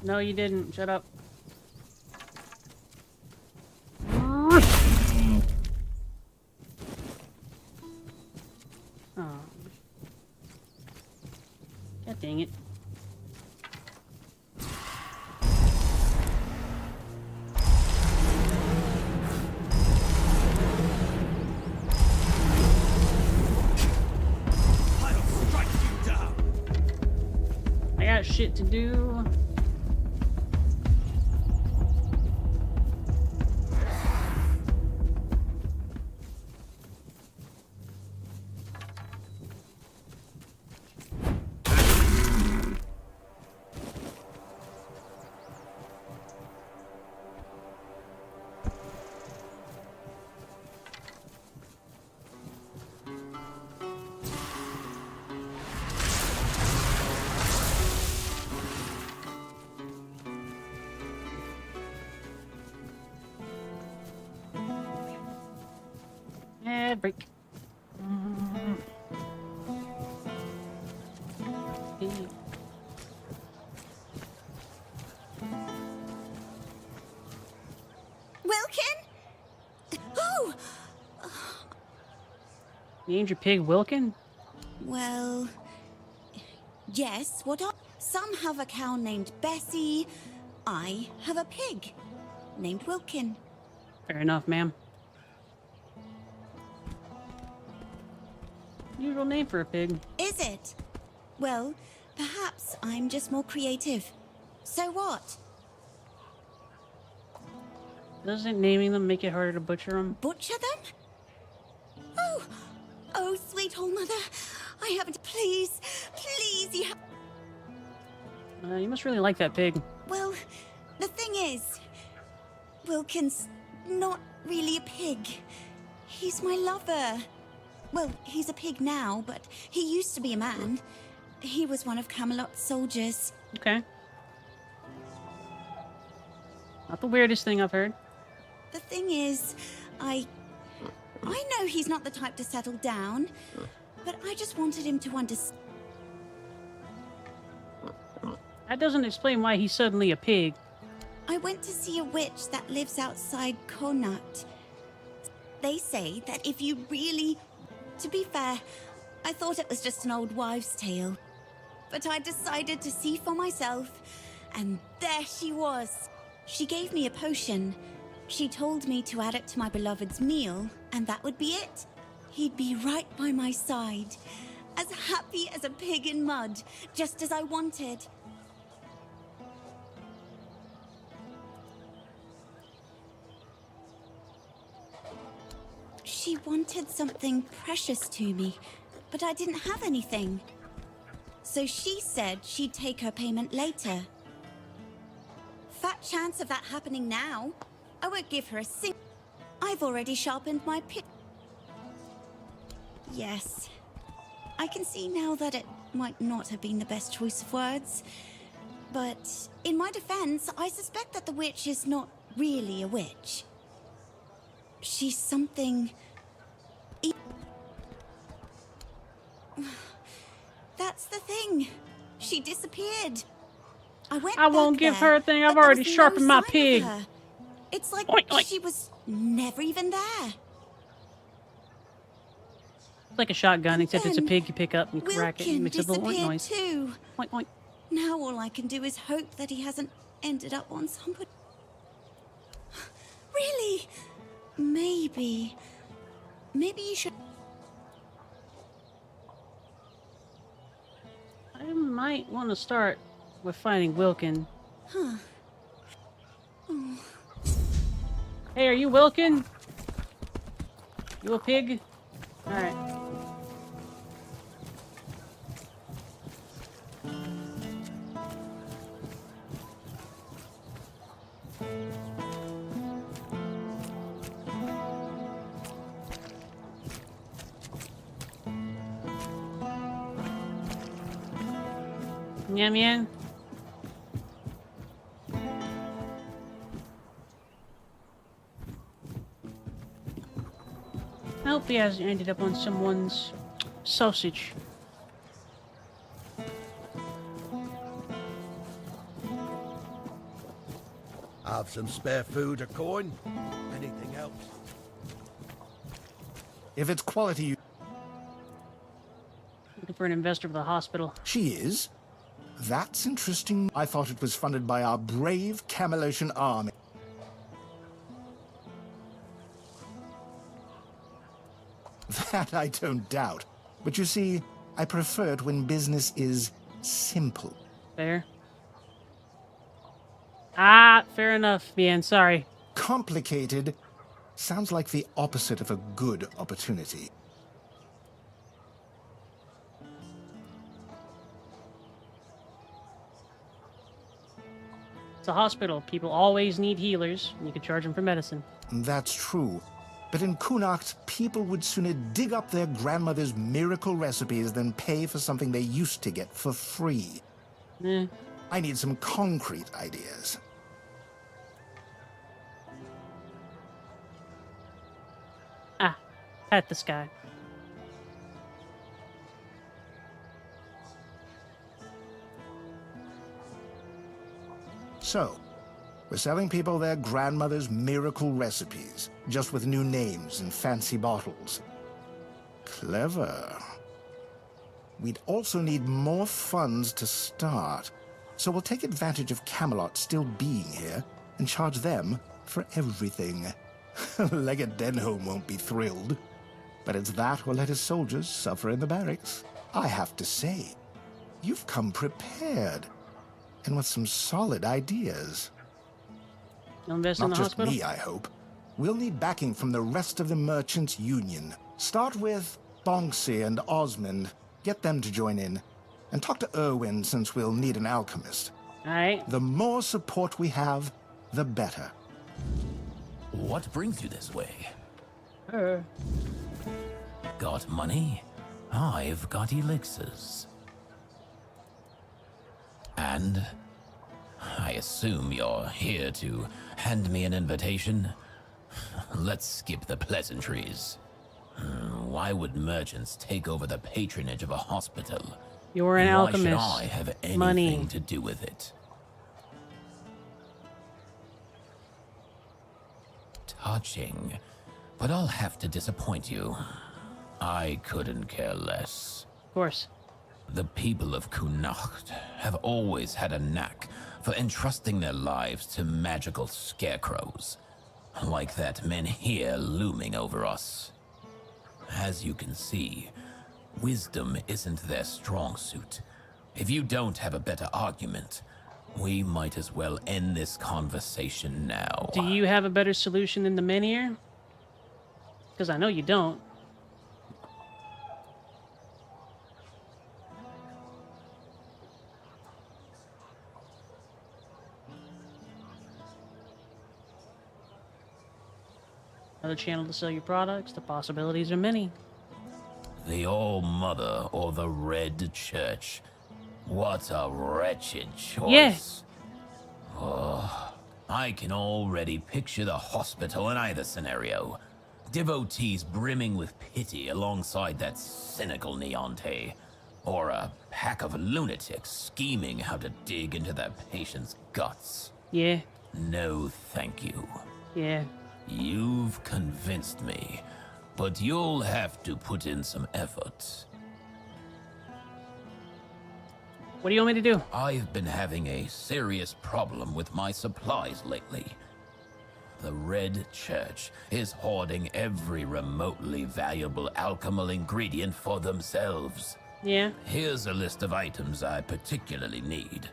No, you didn't. Shut up. Oh. God dang it. I got shit to do. Break. Wilkin? Oh! Named your pig Wilkin? Well, yes, what are... Some have a cow named Bessie. I have a pig named Wilkin. Fair enough, ma'am. Usual name for a pig. Is it? Well, perhaps I'm just more creative. So what? Doesn't naming them make it harder to butcher them? Butcher them? Oh! Oh, sweet old mother. I haven't... Please, please, you have... You must really like that pig. Well, the thing is... Wilkin's not really a pig. He's my lover. Well, he's a pig now, but he used to be a man. He was one of Camelot's soldiers. Okay. Not the weirdest thing I've heard. The thing is, I know he's not the type to settle down, but I just wanted him to understand. That doesn't explain why he's suddenly a pig. I went to see a witch that lives outside Connacht. They say that if you really... To be fair, I thought it was just an old wives' tale. But I decided to see for myself, and there she was. She gave me a potion. She told me to add it to my beloved's meal, and that would be it. He'd be right by my side, as happy as a pig in mud, just as I wanted. She wanted something precious to me, but I didn't have anything. So she said she'd take her payment later. Fat chance of that happening now. I won't give her a sing. I've already sharpened my pick. Yes. I can see now that it might not have been the best choice of words. But in my defense, I suspect that the witch is not really a witch. She's something... That's the thing. She disappeared. I won't give her a thing. I've already sharpened my pig. It's like oink, oink. she was never even there. It's like a shotgun, except it's a pig you pick up and crack it and Wilkin makes a little oink disappeared noise. too. Oink, oink. Now all I can do is hope that he hasn't ended up on somebody. Really? Maybe you should... I might want to start with finding Wilkin. Huh. Oh. Hey, are you Wilkin? You a pig? Alright. Yum yum. I hope he hasn't ended up on someone's sausage. Have some spare food or coin? Anything else? If it's quality you... Looking for an investor for the hospital. She is? That's interesting. I thought it was funded by our brave Camelosian army. That I don't doubt. But you see, I prefer it when business is simple. Fair. Ah, fair enough, Bien. Sorry. Complicated sounds like the opposite of a good opportunity. It's a hospital. People always need healers, and you can charge them for medicine. That's true. But in Kunacht, people would sooner dig up their grandmother's miracle recipes than pay for something they used to get for free. I need some concrete ideas. Ah, pet this guy. So, we're selling people their grandmother's miracle recipes, just with new names and fancy bottles. Clever. We'd also need more funds to start, so we'll take advantage of Camelot still being here and charge them for everything. Legate Denholm won't be thrilled, but it's that or let his soldiers suffer in the barracks. I have to say, you've come prepared, and with some solid ideas. You'll invest Not in the just hospital? me, I hope. We'll need backing from the rest of the Merchants' Union. Start with Bonksy and Osmond. Get them to join in. And talk to Irwin, since we'll need an alchemist. Alright. The more support we have, the better. What brings you this way? Her. Got money? I've got elixirs. And I assume you're here to hand me an invitation? Let's skip the pleasantries. Why would merchants take over the patronage of a hospital? You're an alchemist. Why should I have anything Money. to do with it? Touching, but I'll have to disappoint you. I couldn't care less. Of course. The people of Kunacht have always had a knack for entrusting their lives to magical scarecrows, like that menhir looming over us. As you can see, wisdom isn't their strong suit. If you don't have a better argument, we might as well end this conversation now. Do you have a better solution than the menhir? Because I know you don't. Another channel to sell your products. The possibilities are many. The All-Mother or the Red Church. What a wretched choice. Yes. Oh, I can already picture the hospital in either scenario. Devotees brimming with pity alongside that cynical Neonte. Or a pack of lunatics scheming how to dig into their patient's guts. Yeah. No, thank you. Yeah. You've convinced me, but you'll have to put in some effort. What do you want me to do? I've been having a serious problem with my supplies lately. The Red Church is hoarding every remotely valuable alchemical ingredient for themselves. Yeah. Here's a list of items I particularly need.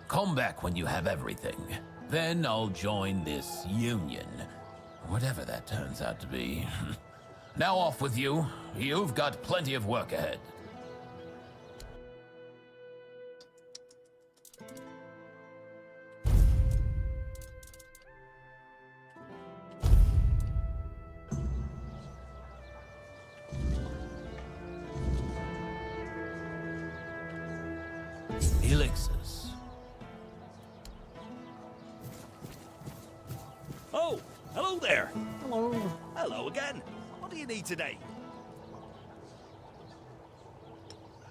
Come back when you have everything. Then I'll join this union. Whatever that turns out to be. Now off with you. You've got plenty of work ahead. Elixirs. Oh, hello there. Hello. Hello again. What do you need today?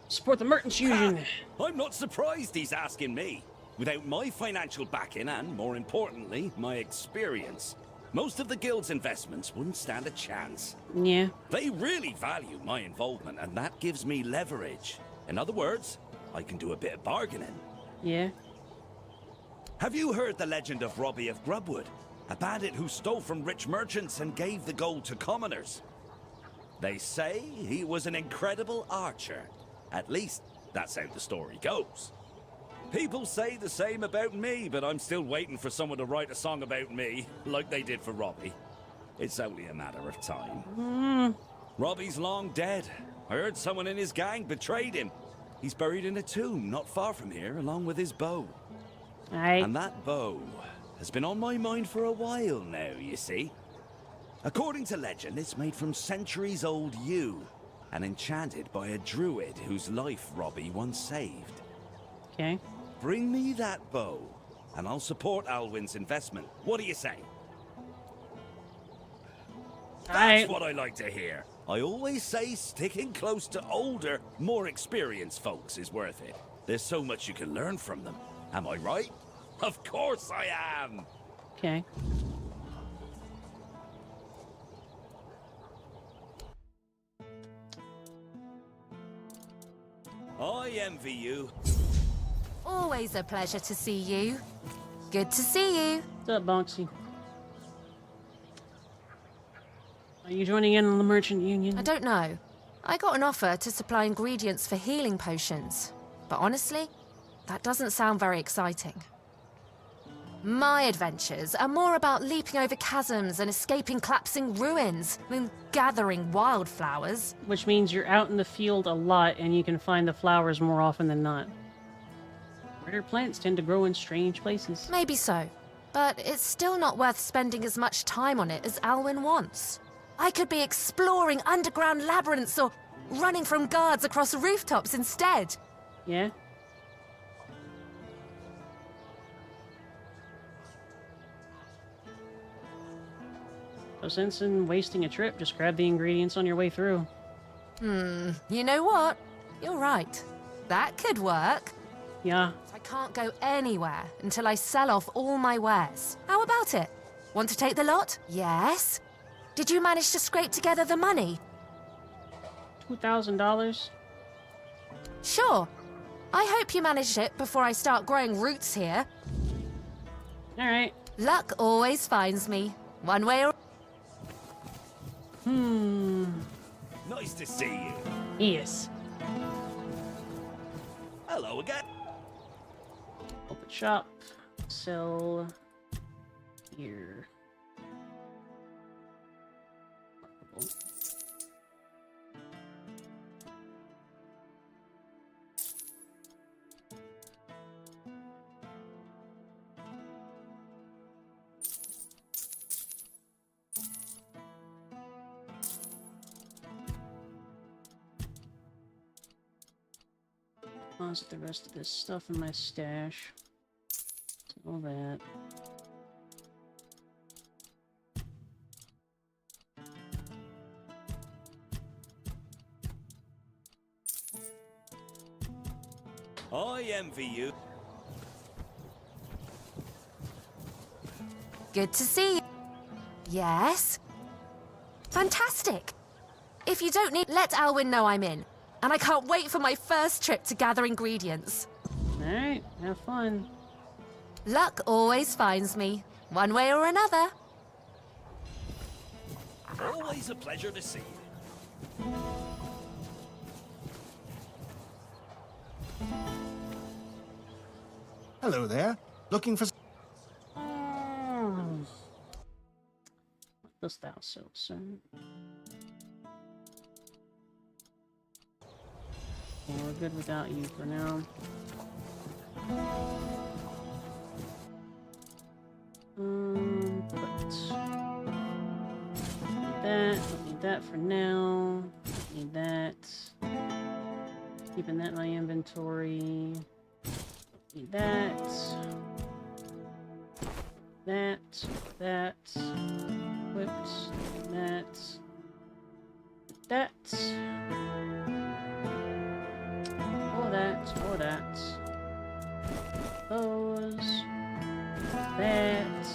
Support the Merchants Union. I'm not surprised he's asking me. Without my financial backing and, more importantly, my experience, most of the guild's investments wouldn't stand a chance. Yeah. They really value my involvement, and that gives me leverage. In other words, I can do a bit of bargaining. Yeah. Have you heard the legend of Robbie of Grubwood? A bandit who stole from rich merchants and gave the gold to commoners. They say he was an incredible archer. At least, that's how the story goes. People say the same about me, but I'm still waiting for someone to write a song about me, like they did for Robbie. It's only a matter of time. Robbie's long dead. I heard someone in his gang betrayed him. He's buried in a tomb not far from here, along with his bow. And that bow has been on my mind for a while now, you see. According to legend, it's made from centuries-old yew, and enchanted by a druid whose life Robbie once saved. Okay. Bring me that bow, and I'll support Alwyn's investment. What do you say? That's what I like to hear. I always say sticking close to older, more experienced folks is worth it. There's so much you can learn from them. Am I right? Of course I am! Okay. I envy you. Always a pleasure to see you. Good to see you. What's up, Bonksy? Are you joining in on the merchant union? I don't know. I got an offer to supply ingredients for healing potions. But honestly, that doesn't sound very exciting. My adventures are more about leaping over chasms and escaping collapsing ruins than gathering wildflowers. Which means you're out in the field a lot and you can find the flowers more often than not. Rare plants tend to grow in strange places. Maybe so, but it's still not worth spending as much time on it as Alwyn wants. I could be exploring underground labyrinths or running from guards across rooftops instead. Yeah? No sense in wasting a trip. Just grab the ingredients on your way through. You know what? You're right. That could work. Yeah. I can't go anywhere until I sell off all my wares. How about it? Want to take the lot? Yes. Did you manage to scrape together the money? $2,000? Sure. I hope you managed it before I start growing roots here. Alright. Luck always finds me. One way or... Nice to see you. Yes. Hello again. Open shop. Sell. Here. Deposit the rest of this stuff in my stash. All that. I envy you. Good to see you. Yes? Fantastic. If you don't need, let Alwyn know I'm in. And I can't wait for my first trip to gather ingredients. Alright, have fun. Luck always finds me, one way or another. Always a pleasure to see you. Hello there. Looking for... What dost thou sell, sir? Well, we're good without you for now. Put that. Don't need that for now. Don't need that. Keeping that in my inventory. Don't need that. That. Equipped. That. Or that. those. That.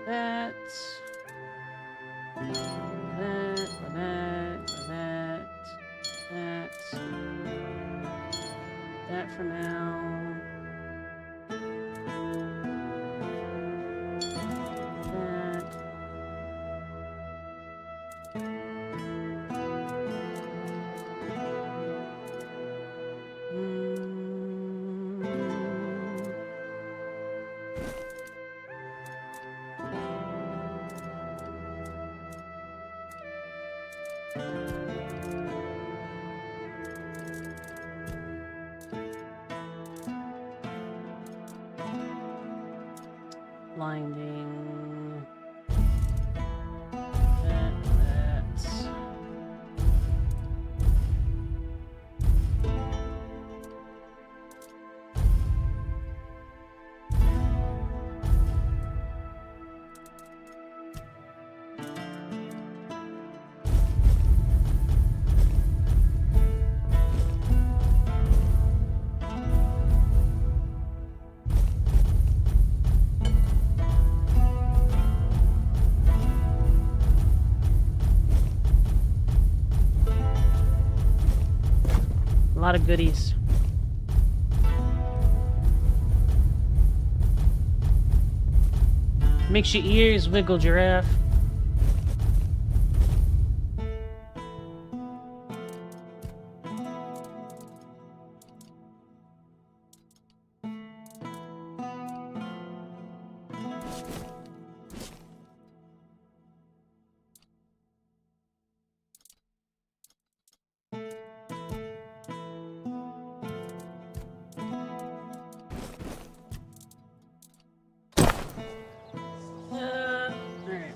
That. That for now. That. Blinding. That. A lot of goodies. Makes your ears wiggle, giraffe. Alright.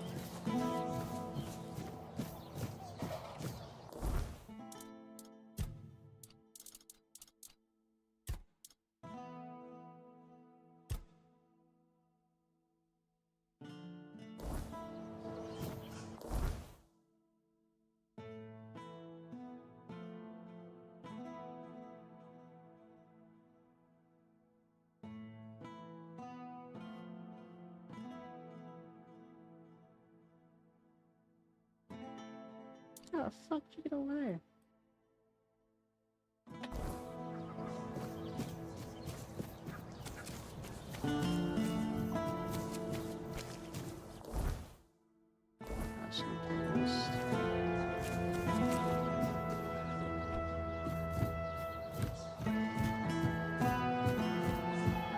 How the fuck did you get over there?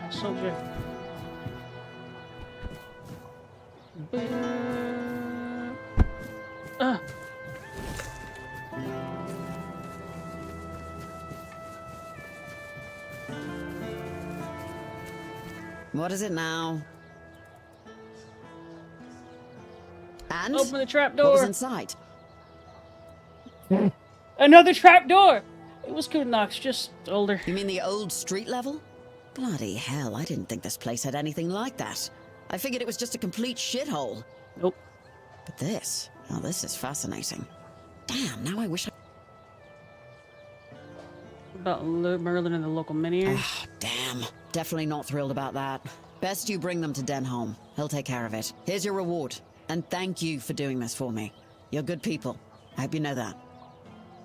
Soldier. What is it now? And? Open the trap What was door. inside? Another trap door. It was Kunnox, just older. You mean the old street level? Bloody hell, I didn't think this place had anything like that. I figured it was just a complete shithole. Nope. But this, oh, this is fascinating. Damn, now I wish I... About Merlin and the local minier. Ah, damn. Definitely not thrilled about that. Best you bring them to Denholm. He'll take care of it. Here's your reward. And thank you for doing this for me. You're good people. I hope you know that.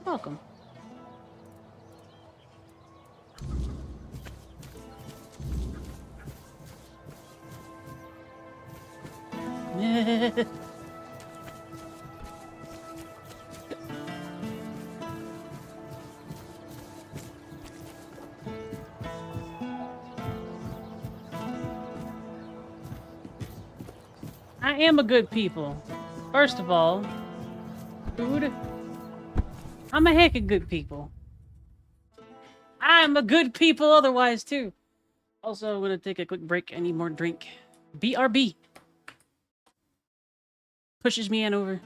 Welcome. I am a good people. First of all, food. I'm a heck of good people. I'm a good people otherwise, too. Also, I'm gonna take a quick break. I need more drink. BRB. Pushes me on over.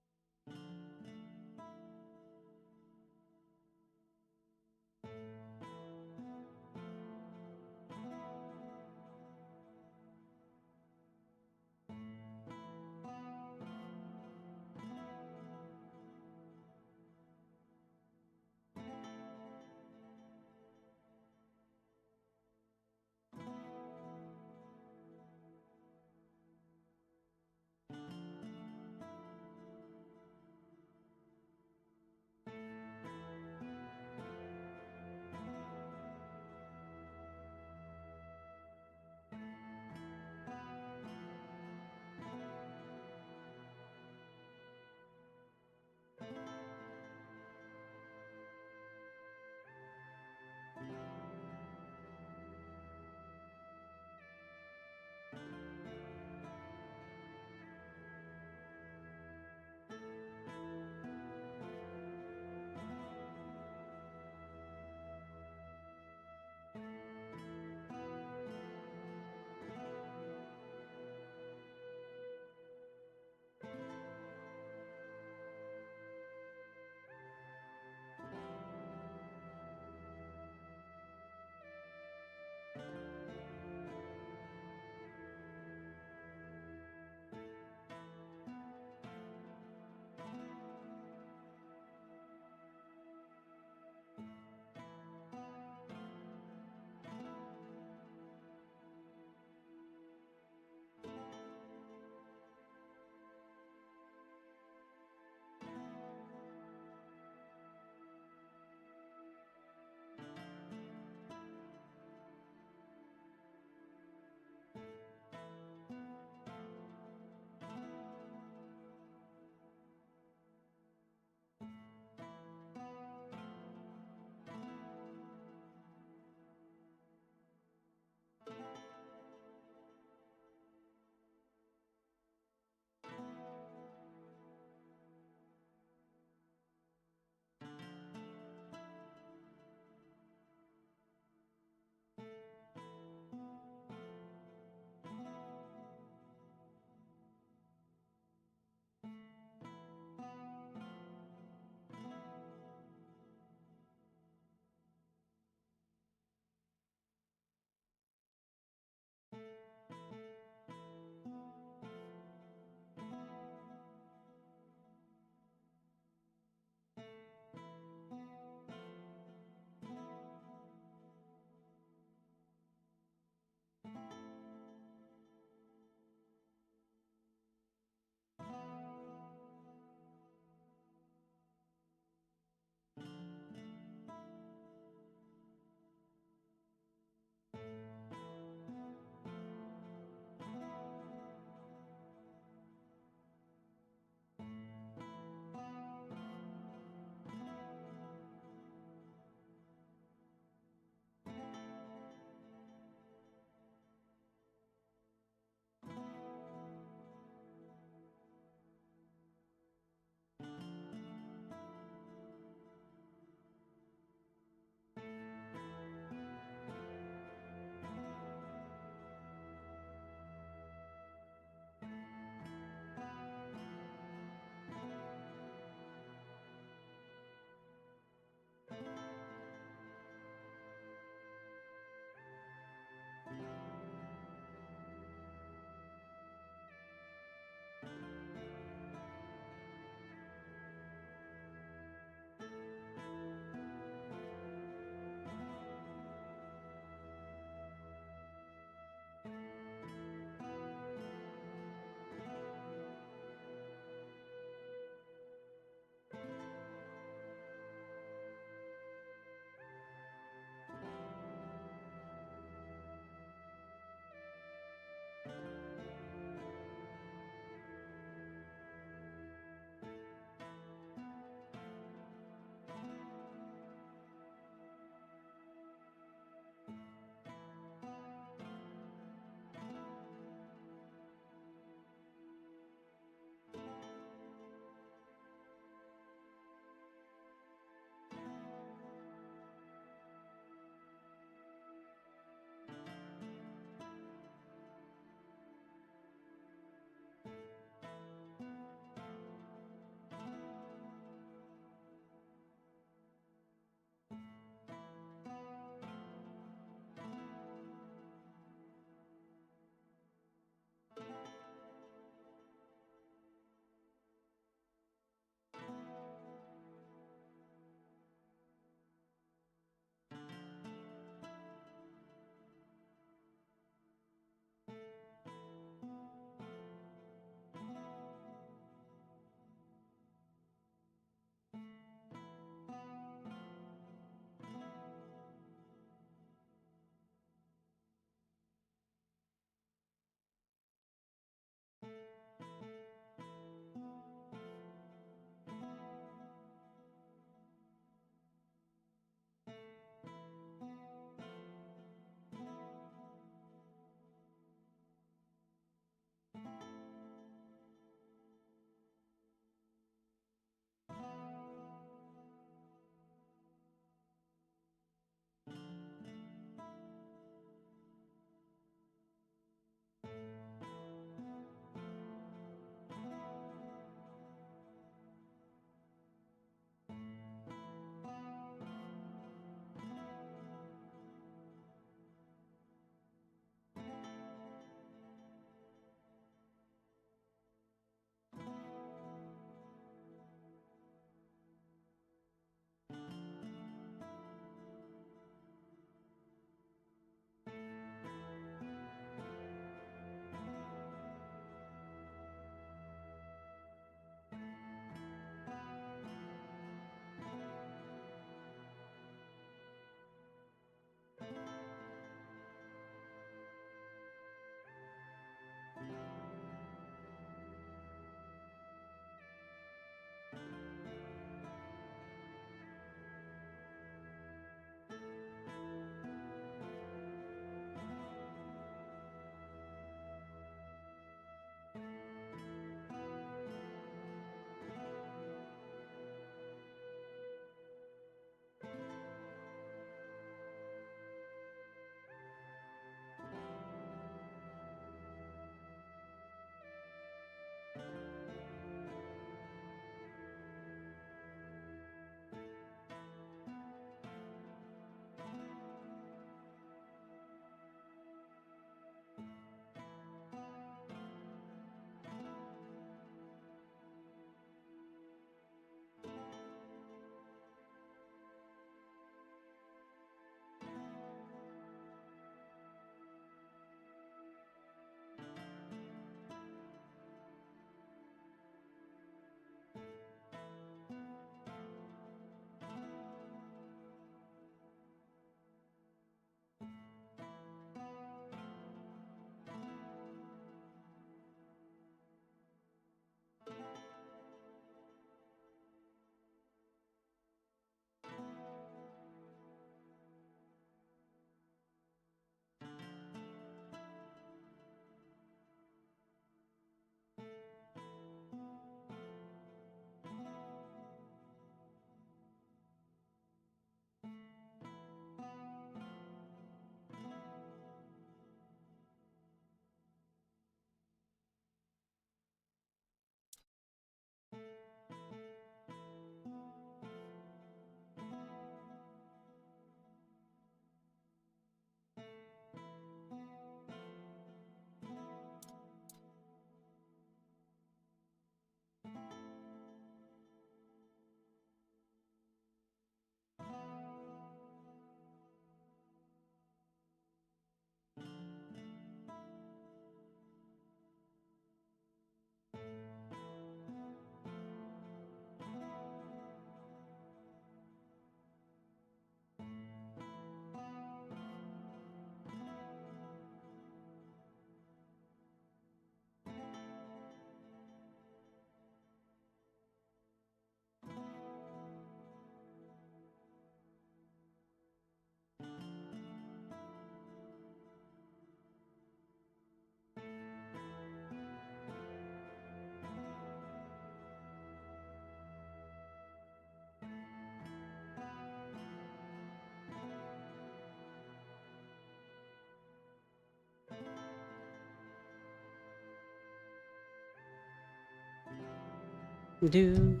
Do.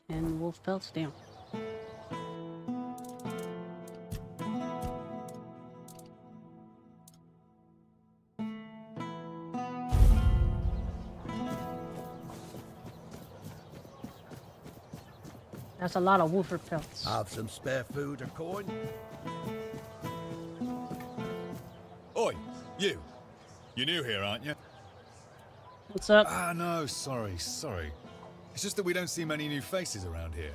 And wolf pelts down. That's a lot of woofer pelts. Have some spare food or coin? Oi, you. You're new here, aren't you? What's up? Ah, no, sorry. It's just that we don't see many new faces around here.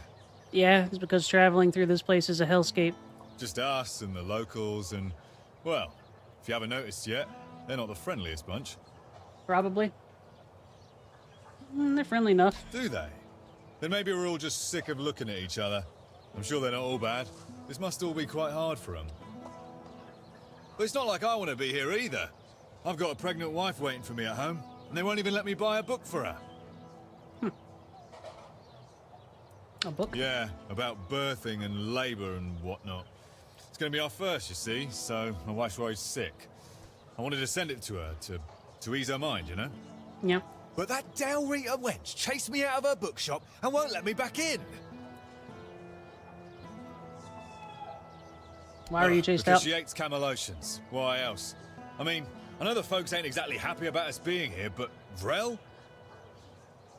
Yeah, it's because traveling through this place is a hellscape. Just us and the locals and, well, if you haven't noticed yet, they're not the friendliest bunch. Probably. They're friendly enough. Do they? Then maybe we're all just sick of looking at each other. I'm sure they're not all bad. This must all be quite hard for them. But it's not like I want to be here either. I've got a pregnant wife waiting for me at home, and they won't even let me buy a book for her. A book? Yeah, about birthing and labour and whatnot. It's going to be our first, you see, so my wife's worried sick. I wanted to send it to her, to ease her mind, you know? Yeah. But that Dalrita wench chased me out of her bookshop and won't let me back in. Why are you chased because out? She hates Camelotians. Why else? I mean, I know the folks ain't exactly happy about us being here, but Vrel?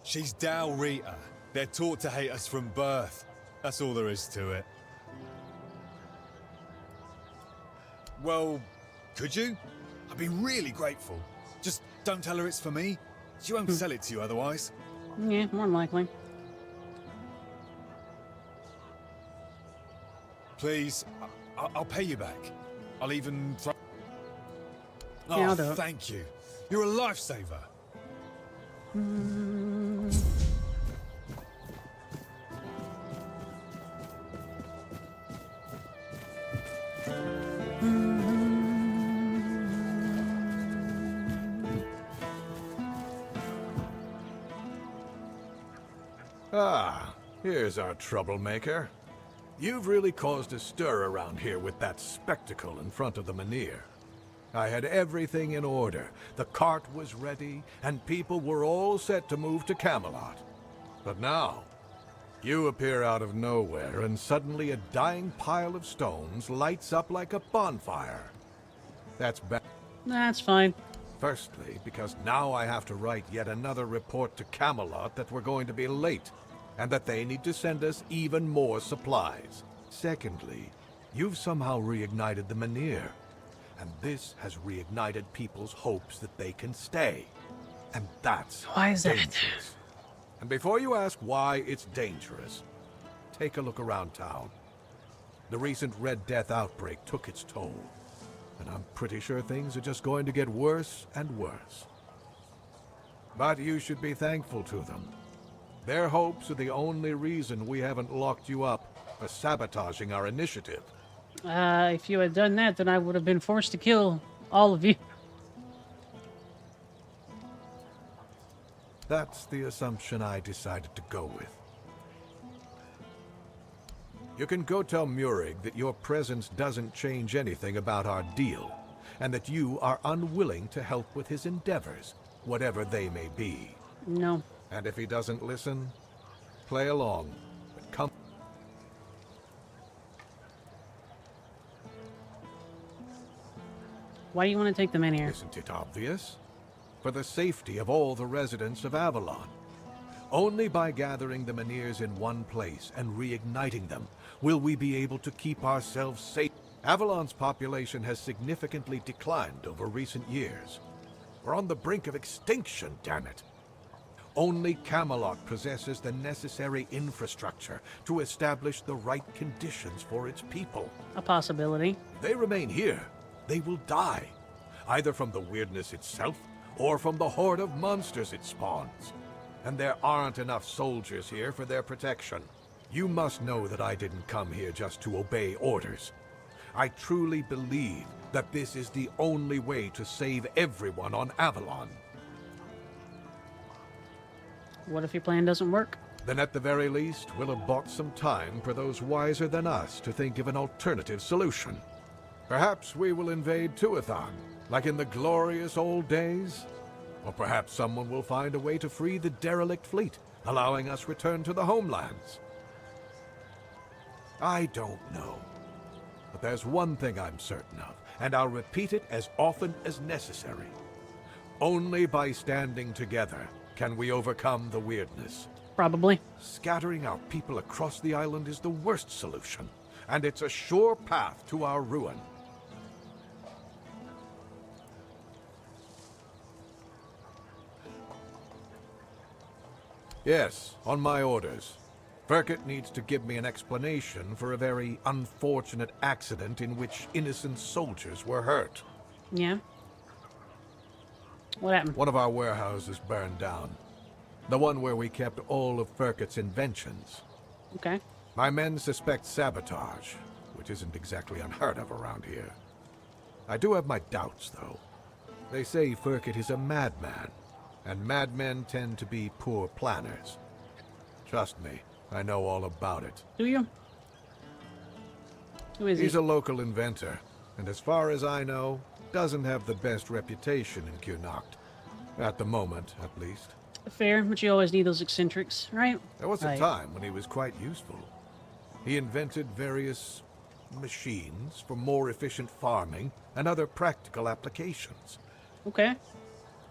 She's Dalrita. They're taught to hate us from birth. That's all there is to it. Well, could you? I'd be really grateful. Just don't tell her it's for me. She won't sell it to you otherwise. Yeah, more than likely. Please, I'll pay you back. I'll even throw... Yeah, I'll do Oh, it. thank you. You're a lifesaver. Ah, here's our troublemaker. You've really caused a stir around here with that spectacle in front of the Menhir. I had everything in order. The cart was ready, and people were all set to move to Camelot. But now, you appear out of nowhere, and suddenly a dying pile of stones lights up like a bonfire. That's bad. That's fine. Firstly, because now I have to write yet another report to Camelot that we're going to be late, and that they need to send us even more supplies. Secondly, you've somehow reignited the Menhir, and this has reignited people's hopes that they can stay. And that's Why is that? dangerous. And before you ask why it's dangerous, take a look around town. The recent Red Death outbreak took its toll, and I'm pretty sure things are just going to get worse and worse. But you should be thankful to them. Their hopes are the only reason we haven't locked you up for sabotaging our initiative. If you had done that, then I would have been forced to kill all of you. That's the assumption I decided to go with. You can go tell Murig that your presence doesn't change anything about our deal, and that you are unwilling to help with his endeavors, whatever they may be. No. And if he doesn't listen, play along, but come. Why do you want to take them in here? Isn't it obvious? For the safety of all the residents of Avalon. Only by gathering the Meniers in one place and reigniting them will we be able to keep ourselves safe. Avalon's population has significantly declined over recent years. We're on the brink of extinction, damn it. Only Camelot possesses the necessary infrastructure to establish the right conditions for its people. A possibility. If they remain here, they will die, either from the weirdness itself or from the horde of monsters it spawns. And there aren't enough soldiers here for their protection. You must know that I didn't come here just to obey orders. I truly believe that this is the only way to save everyone on Avalon. What if your plan doesn't work? Then at the very least, we'll have bought some time for those wiser than us to think of an alternative solution. Perhaps we will invade Tuathan, like in the glorious old days. Or perhaps someone will find a way to free the derelict fleet, allowing us return to the homelands. I don't know. But there's one thing I'm certain of, and I'll repeat it as often as necessary. Only by standing together can we overcome the weirdness. Probably. Scattering our people across the island is the worst solution, and it's a sure path to our ruin. Yes, on my orders. Burkett needs to give me an explanation for a very unfortunate accident in which innocent soldiers were hurt. Yeah. What happened? One of our warehouses burned down. The one where we kept all of Burkett's inventions. Okay. My men suspect sabotage, which isn't exactly unheard of around here. I do have my doubts, though. They say Burkett is a madman, and madmen tend to be poor planners. Trust me, I know all about it. Do you? Who is he? He's a local inventor, and as far as I know, doesn't have the best reputation in Connacht. At the moment, at least. Fair, but you always need those eccentrics, right? There was a time when he was quite useful. He invented various machines for more efficient farming and other practical applications. Okay.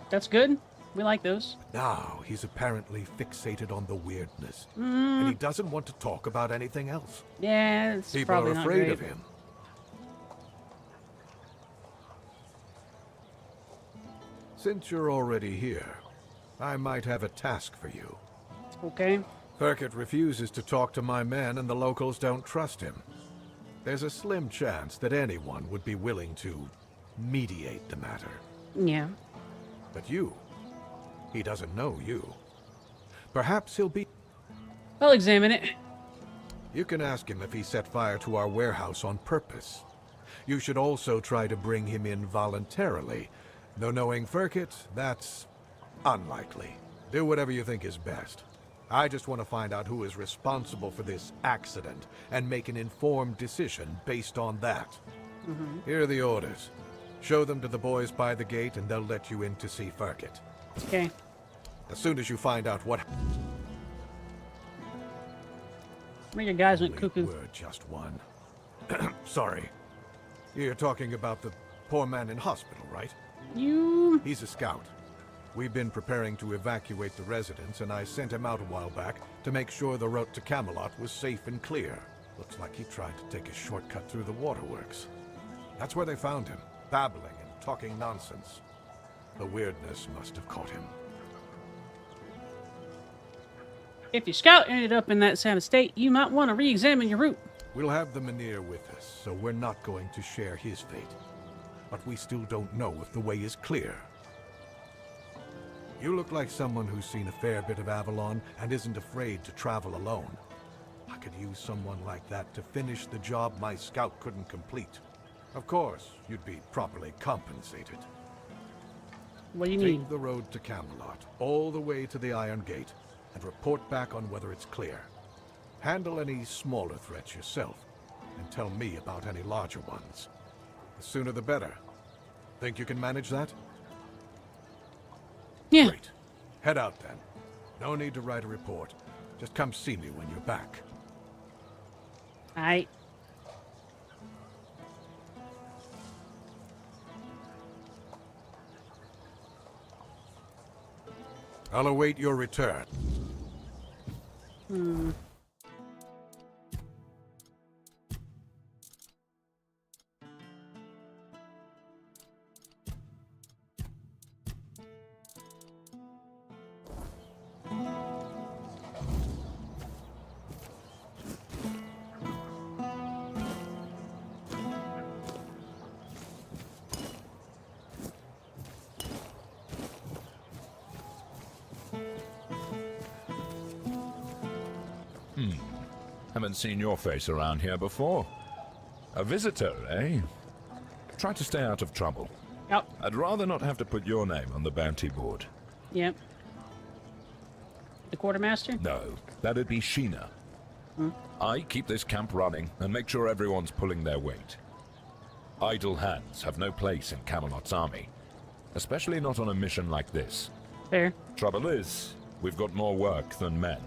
That's good. We like those. Now he's apparently fixated on the weirdness, and he doesn't want to talk about anything else. Yeah, it's People probably are not afraid great. of him. Since you're already here, I might have a task for you. Okay. Burkett refuses to talk to my men, and the locals don't trust him. There's a slim chance that anyone would be willing to mediate the matter. Yeah. But you, he doesn't know you. Perhaps he'll be... I'll examine it. You can ask him if he set fire to our warehouse on purpose. You should also try to bring him in voluntarily, though knowing Burkett, that's unlikely. Do whatever you think is best. I just want to find out who is responsible for this accident and make an informed decision based on that. Here are the orders. Show them to the boys by the gate and they'll let you in to see Burkett. Okay. As soon as you find out what... Maybe your guys went Only cuckoo. were just one. Sorry. You're talking about the poor man in hospital, right? He's a scout. We've been preparing to evacuate the residents, and I sent him out a while back to make sure the route to Camelot was safe and clear. Looks like he tried to take a shortcut through the waterworks. That's where they found him, babbling and talking nonsense. The weirdness must have caught him. If your scout ended up in that sad state, you might want to re-examine your route. We'll have the Mynheer with us, so we're not going to share his fate. But we still don't know if the way is clear. You look like someone who's seen a fair bit of Avalon and isn't afraid to travel alone. I could use someone like that to finish the job my scout couldn't complete. Of course, you'd be properly compensated. What do you need? Take the road to Camelot, all the way to the Iron Gate, and report back on whether it's clear. Handle any smaller threats yourself, and tell me about any larger ones. The sooner the better. Think you can manage that? Yeah. Great. Head out then. No need to write a report. Just come see me when you're back. Aight. I'll await your return. Hmm. Haven't seen your face around here before. A visitor, eh? Try to stay out of trouble. Yep. I'd rather not have to put your name on the bounty board. Yep. The quartermaster? No, that'd be Sheena. I keep this camp running and make sure everyone's pulling their weight. Idle hands have no place in Camelot's army, especially not on a mission like this. Fair. Trouble is, we've got more work than men.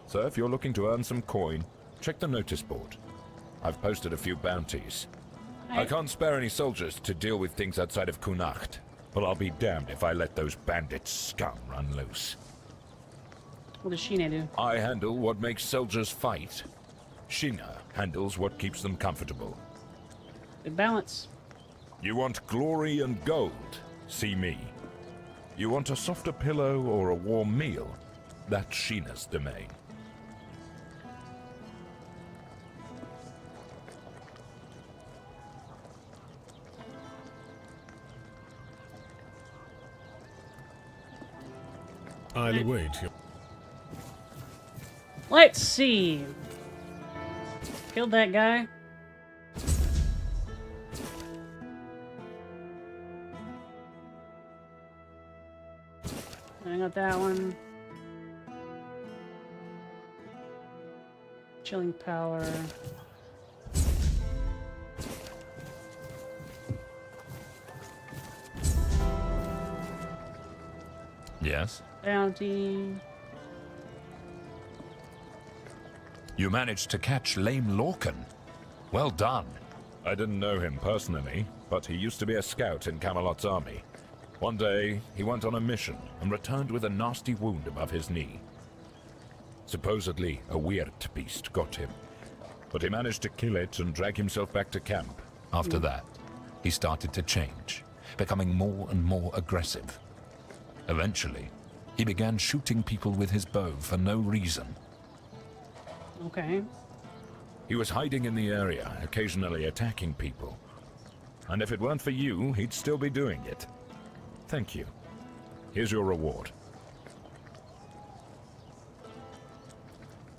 So if you're looking to earn some coin, check the notice board. I've posted a few bounties. I can't spare any soldiers to deal with things outside of Connacht, but I'll be damned if I let those bandit scum run loose. What does Sheena do? I handle what makes soldiers fight. Sheena handles what keeps them comfortable. Good balance. You want glory and gold? See me. You want a softer pillow or a warm meal? That's Sheena's domain. I'll await you. Let's see. Killed that guy. I got that one. Chilling power. Yes? Bounty. You managed to catch Lame Lorcan. Well done. I didn't know him personally, but he used to be a scout in Camelot's army. One day, he went on a mission and returned with a nasty wound above his knee. Supposedly, a weird beast got him, but he managed to kill it and drag himself back to camp. After that, he started to change, becoming more and more aggressive. Eventually, he began shooting people with his bow for no reason. Okay. He was hiding in the area, occasionally attacking people. And if it weren't for you, he'd still be doing it. Thank you. Here's your reward.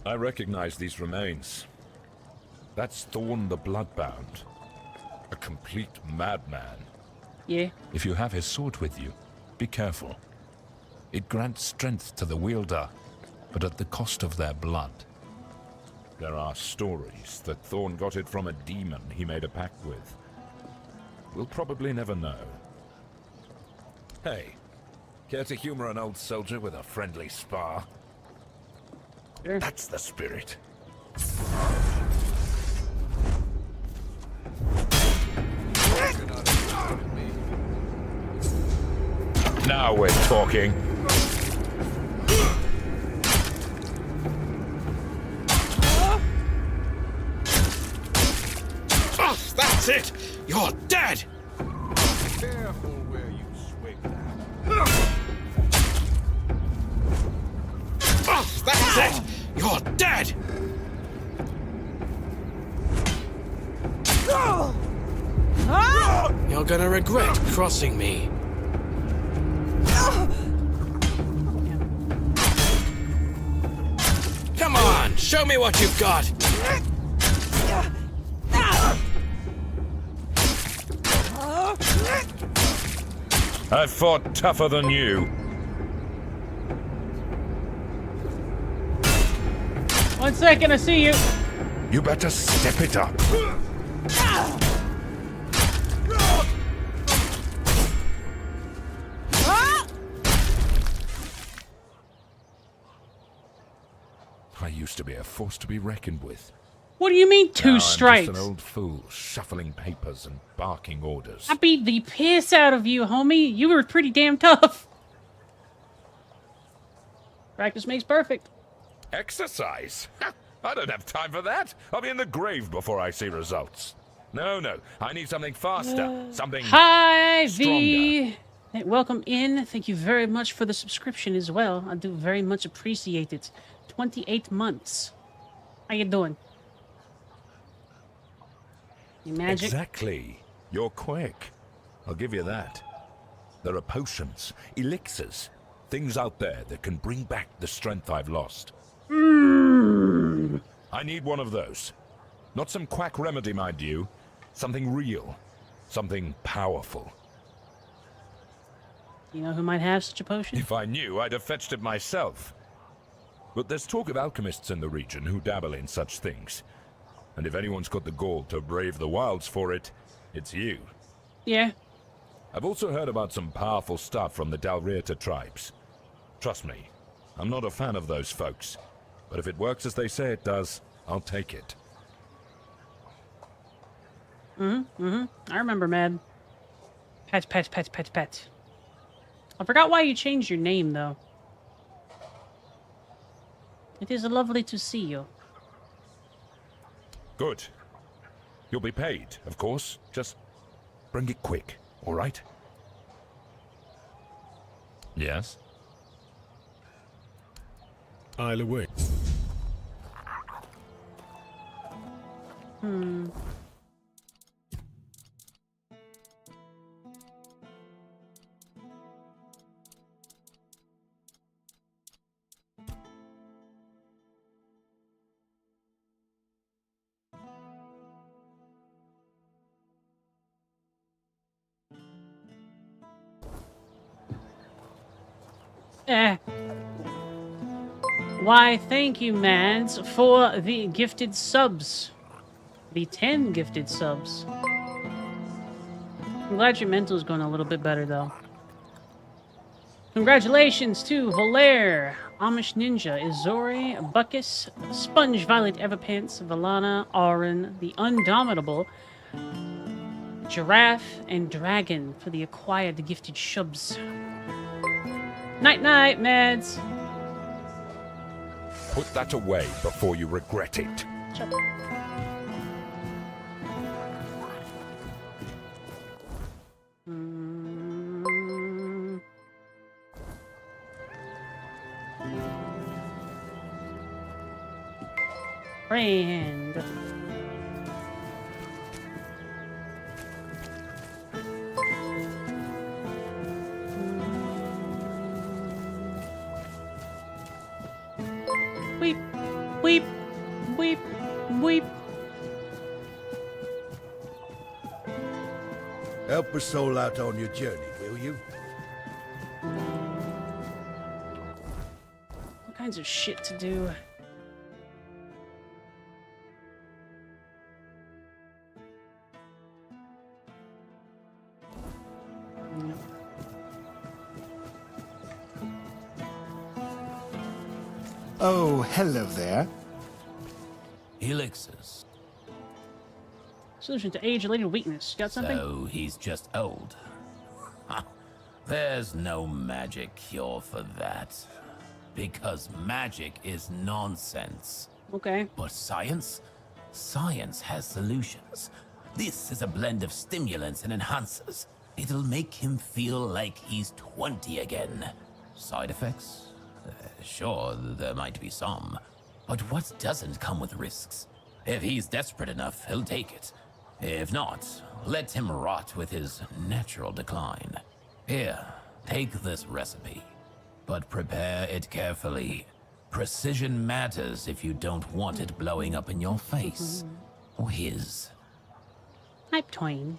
I recognize these remains. That's Thorn the Bloodbound. A complete madman. Yeah. If you have his sword with you, be careful. It grants strength to the wielder, but at the cost of their blood. There are stories that Thorn got it from a demon he made a pact with. We'll probably never know. Hey, care to humor an old soldier with a friendly spar? Sure. That's the spirit. Now we're talking. That's it! You're dead! Careful where you swing that. That's it! You're dead! You're gonna regret crossing me. Come on, show me what you've got! I've fought tougher than you. What? 1 second, I see you. You better step it up. I used to be a force to be reckoned with. What do you mean, Now two I'm strikes? just an old fool shuffling papers and barking orders. I beat the piss out of you, homie. You were pretty damn tough. Practice makes perfect. Exercise? I don't have time for that. I'll be in the grave before I see results. No, I need something faster. Something Hi, stronger. V. Hey, welcome in. Thank you very much for the subscription as well. I do very much appreciate it. 28 months. How you doing? You magic? Exactly. You're quick. I'll give you that. There are potions, elixirs, things out there that can bring back the strength I've lost. I need one of those. Not some quack remedy, mind you. Something real. Something powerful. You know who might have such a potion? If I knew, I'd have fetched it myself. But there's talk of alchemists in the region who dabble in such things. And if anyone's got the gall to brave the wilds for it, it's you. Yeah. I've also heard about some powerful stuff from the Dalrieta tribes. Trust me, I'm not a fan of those folks. But if it works as they say it does, I'll take it. I remember, Mad. Pet. I forgot why you changed your name, though. It is lovely to see you. Good. You'll be paid, of course. Just bring it quick, all right? Yes? I'll await. Why, thank you, Mads, for the gifted subs. The 10 gifted subs. I'm glad your mental's going a little bit better, though. Congratulations to Valer, Amish Ninja, Izori, Buckus, Sponge Violet Everpants, Valana, Auron, the Undomitable, Giraffe, and Dragon for the acquired gifted subs. Night-night, Mads. Put that away before you regret it. Chop. Friend. Weep, weep, weep, weep. Help a soul out on your journey, will you? All kinds of shit to do. Oh, hello there. Elixirs. Solution to age-related weakness. Got something? So he's just old. There's no magic cure for that. Because magic is nonsense. Okay. But science? Science has solutions. This is a blend of stimulants and enhancers. It'll make him feel like he's 20 again. Side effects? Sure, there might be some. But what doesn't come with risks? If he's desperate enough, he'll take it. If not, let him rot with his natural decline. Here, take this recipe. But prepare it carefully. Precision matters if you don't want it blowing up in your face. Or his. Hype Twain.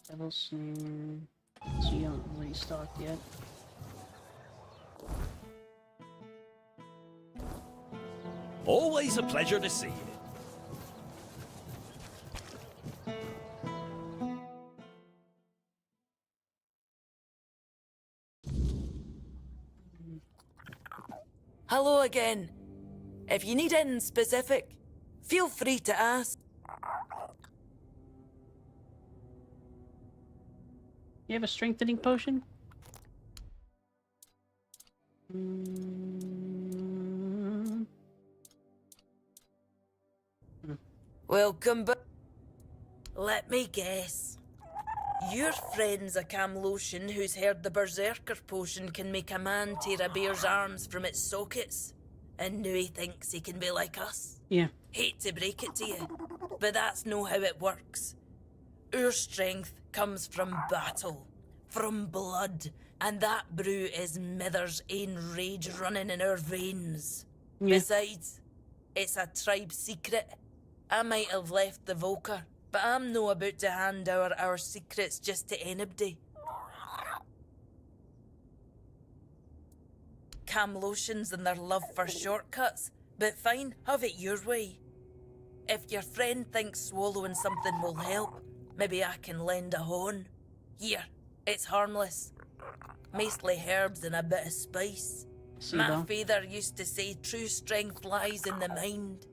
Devil's so you haven't restocked yet. Always a pleasure to see you. Hello again. If you need anything specific, feel free to ask. You have a strengthening potion? Welcome back. Let me guess. Your friend's a Camlosian who's heard the Berserker potion can make a man tear a bear's arms from its sockets. And now he thinks he can be like us. Yeah. Hate to break it to you, but that's no how it works. Our strength comes from battle, from blood, and that brew is Mither's ain rage running in our veins. Yeah. Besides, it's a tribe secret. I might have left the Volker, but I'm no about to hand our secrets just to anybody. Camlosians and their love for shortcuts, but fine, have it your way. If your friend thinks swallowing something will help, maybe I can lend a horn. Here, it's harmless. Mostly herbs and a bit of spice. My father used to say true strength lies in the mind.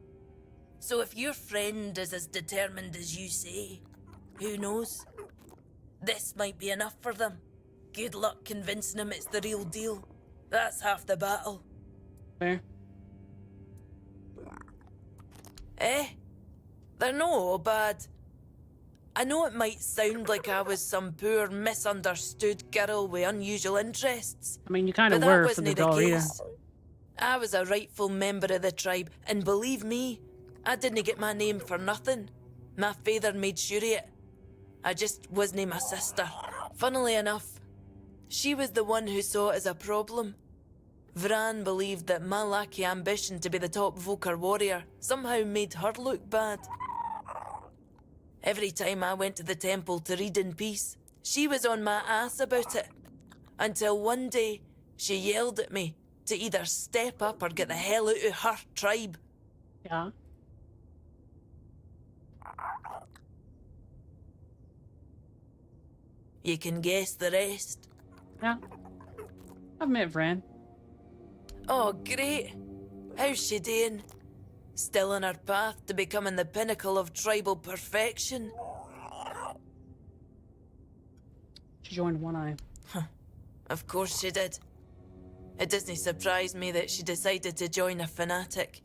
So if your friend is as determined as you say, who knows? This might be enough for them. Good luck convincing them it's the real deal. That's half the battle. Fair. They're no all bad. I know it might sound like I was some poor, misunderstood girl with unusual interests. I mean, you kind of but were that for wasn't the the Galria. case. I was a rightful member of the tribe, and believe me, I didn't get my name for nothing. My father made sure of it. I just wasn't my sister. Funnily enough, she was the one who saw it as a problem. Vran believed that my lack of ambition to be the top Volker warrior somehow made her look bad. Every time I went to the temple to read in peace, she was on my ass about it. Until one day, she yelled at me to either step up or get the hell out of her tribe. Yeah. You can guess the rest. Yeah. I've met Vran. Oh, great. How's she doing? Still on her path to becoming the pinnacle of tribal perfection? She joined One Eye. Of course she did. It doesn't surprise me that she decided to join a fanatic.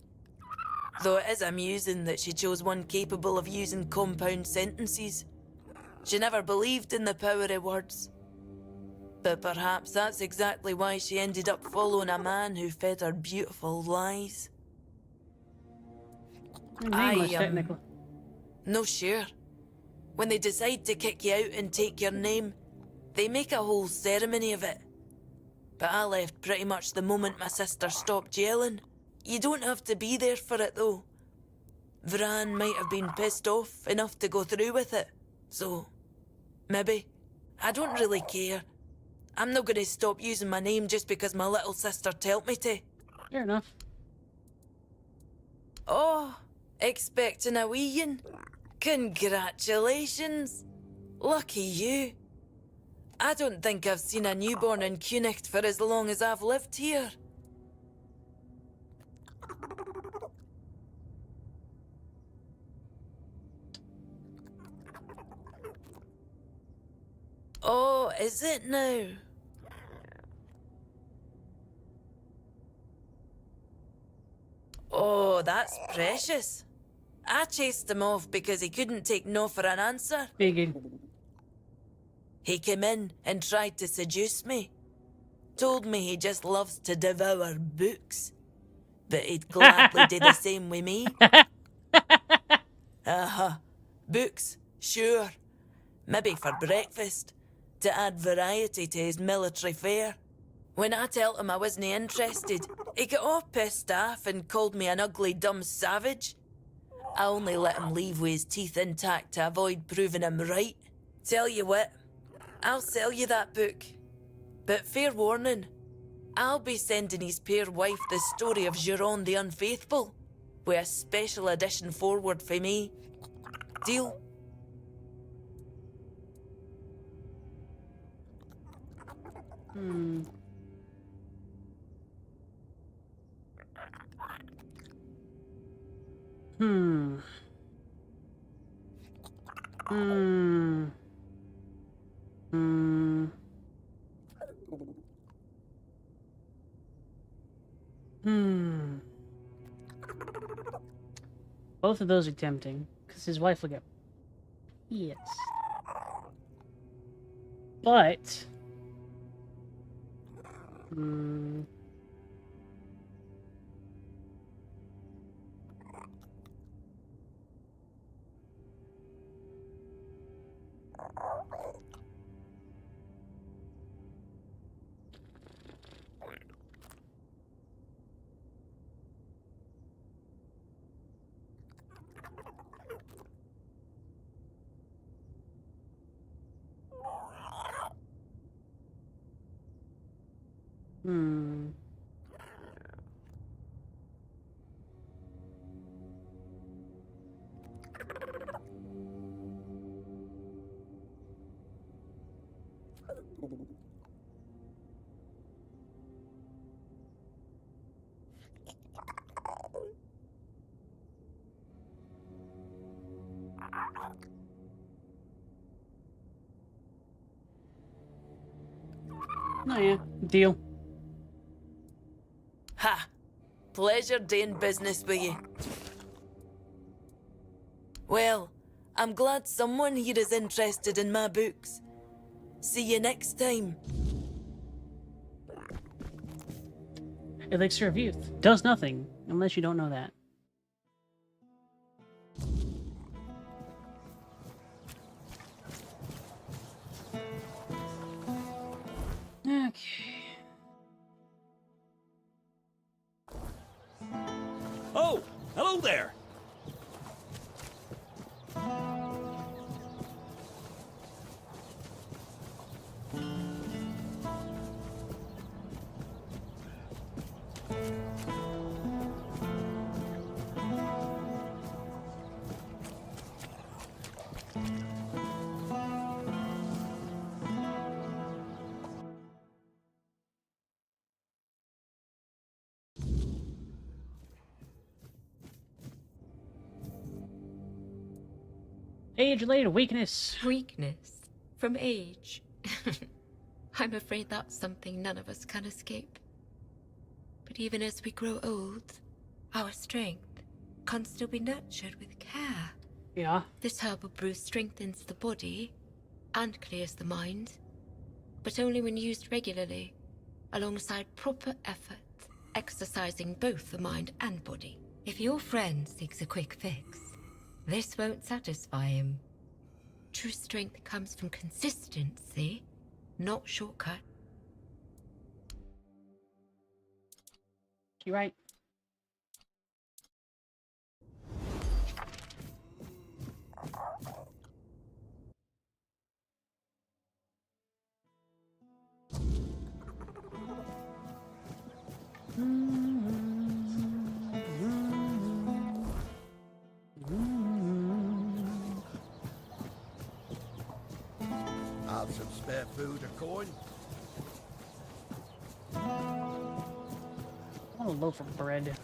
Though it is amusing that she chose one capable of using compound sentences. She never believed in the power of words. But perhaps that's exactly why she ended up following a man who fed her beautiful lies. Nameless, technically. No, sure. When they decide to kick you out and take your name, they make a whole ceremony of it. But I left pretty much the moment my sister stopped yelling. You don't have to be there for it, though. Vran might have been pissed off enough to go through with it. So, maybe. I don't really care. I'm not going to stop using my name just because my little sister told me to. Fair enough. Oh, expecting a wee one? Congratulations. Lucky you. I don't think I've seen a newborn in Cunicht for as long as I've lived here. Oh, is it now? Oh, that's precious. I chased him off because he couldn't take no for an answer. Figured. He came in and tried to seduce me. Told me he just loves to devour books. But he'd gladly do the same with me. Books, sure. Maybe for breakfast. To add variety to his military fare. When I told him I wasn't interested, he got all pissed off and called me an ugly, dumb savage. I only let him leave with his teeth intact to avoid proving him right. Tell you what, I'll sell you that book. But fair warning, I'll be sending his poor wife the story of Giron the Unfaithful. with a special edition forward for me. Deal? Hmm. Hmm. Hmm. Hmm. Hmm. Both of those are tempting, because his wife will get... Yes. But... Hmm... Hmm... Oh yeah, deal. Ha! Pleasure doing business with you. Well, I'm glad someone here is interested in my books. See you next time. Elixir of Youth does nothing, unless you don't know that. Okay. Oh, hello there. Age-related weakness. Weakness? From age? I'm afraid that's something none of us can escape. But even as we grow old, our strength can still be nurtured with care. Yeah. This herbal brew strengthens the body and clears the mind, but only when used regularly, alongside proper effort, exercising both the mind and body. If your friend seeks a quick fix, this won't satisfy him. True strength comes from consistency, not shortcut. You're right. Have some spare food or coin? I want a loaf of bread.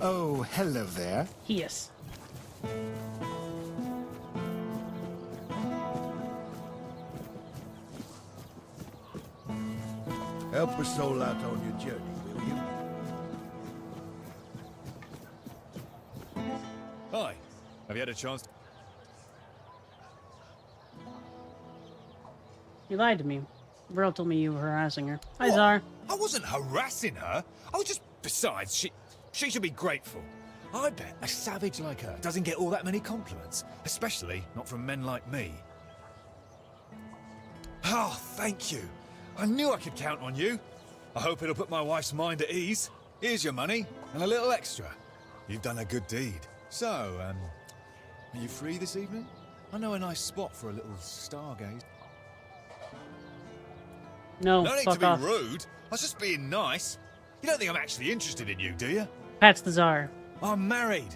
Oh, hello there. Yes. Help a soul out on your journey, will you? Hi. Have you had a chance? You lied to me. Vril told me you were harassing her. Hi, What? Czar. I wasn't harassing her. I was just... Besides, she should be grateful. I bet a savage like her doesn't get all that many compliments, especially not from men like me. Oh, thank you. I knew I could count on you. I hope it'll put my wife's mind at ease. Here's your money, and a little extra. You've done a good deed. So, are you free this evening? I know a nice spot for a little stargaze. No, No need fuck to be off. rude. I was just being nice. You don't think I'm actually interested in you, do you? Pats the Tsar. I'm married.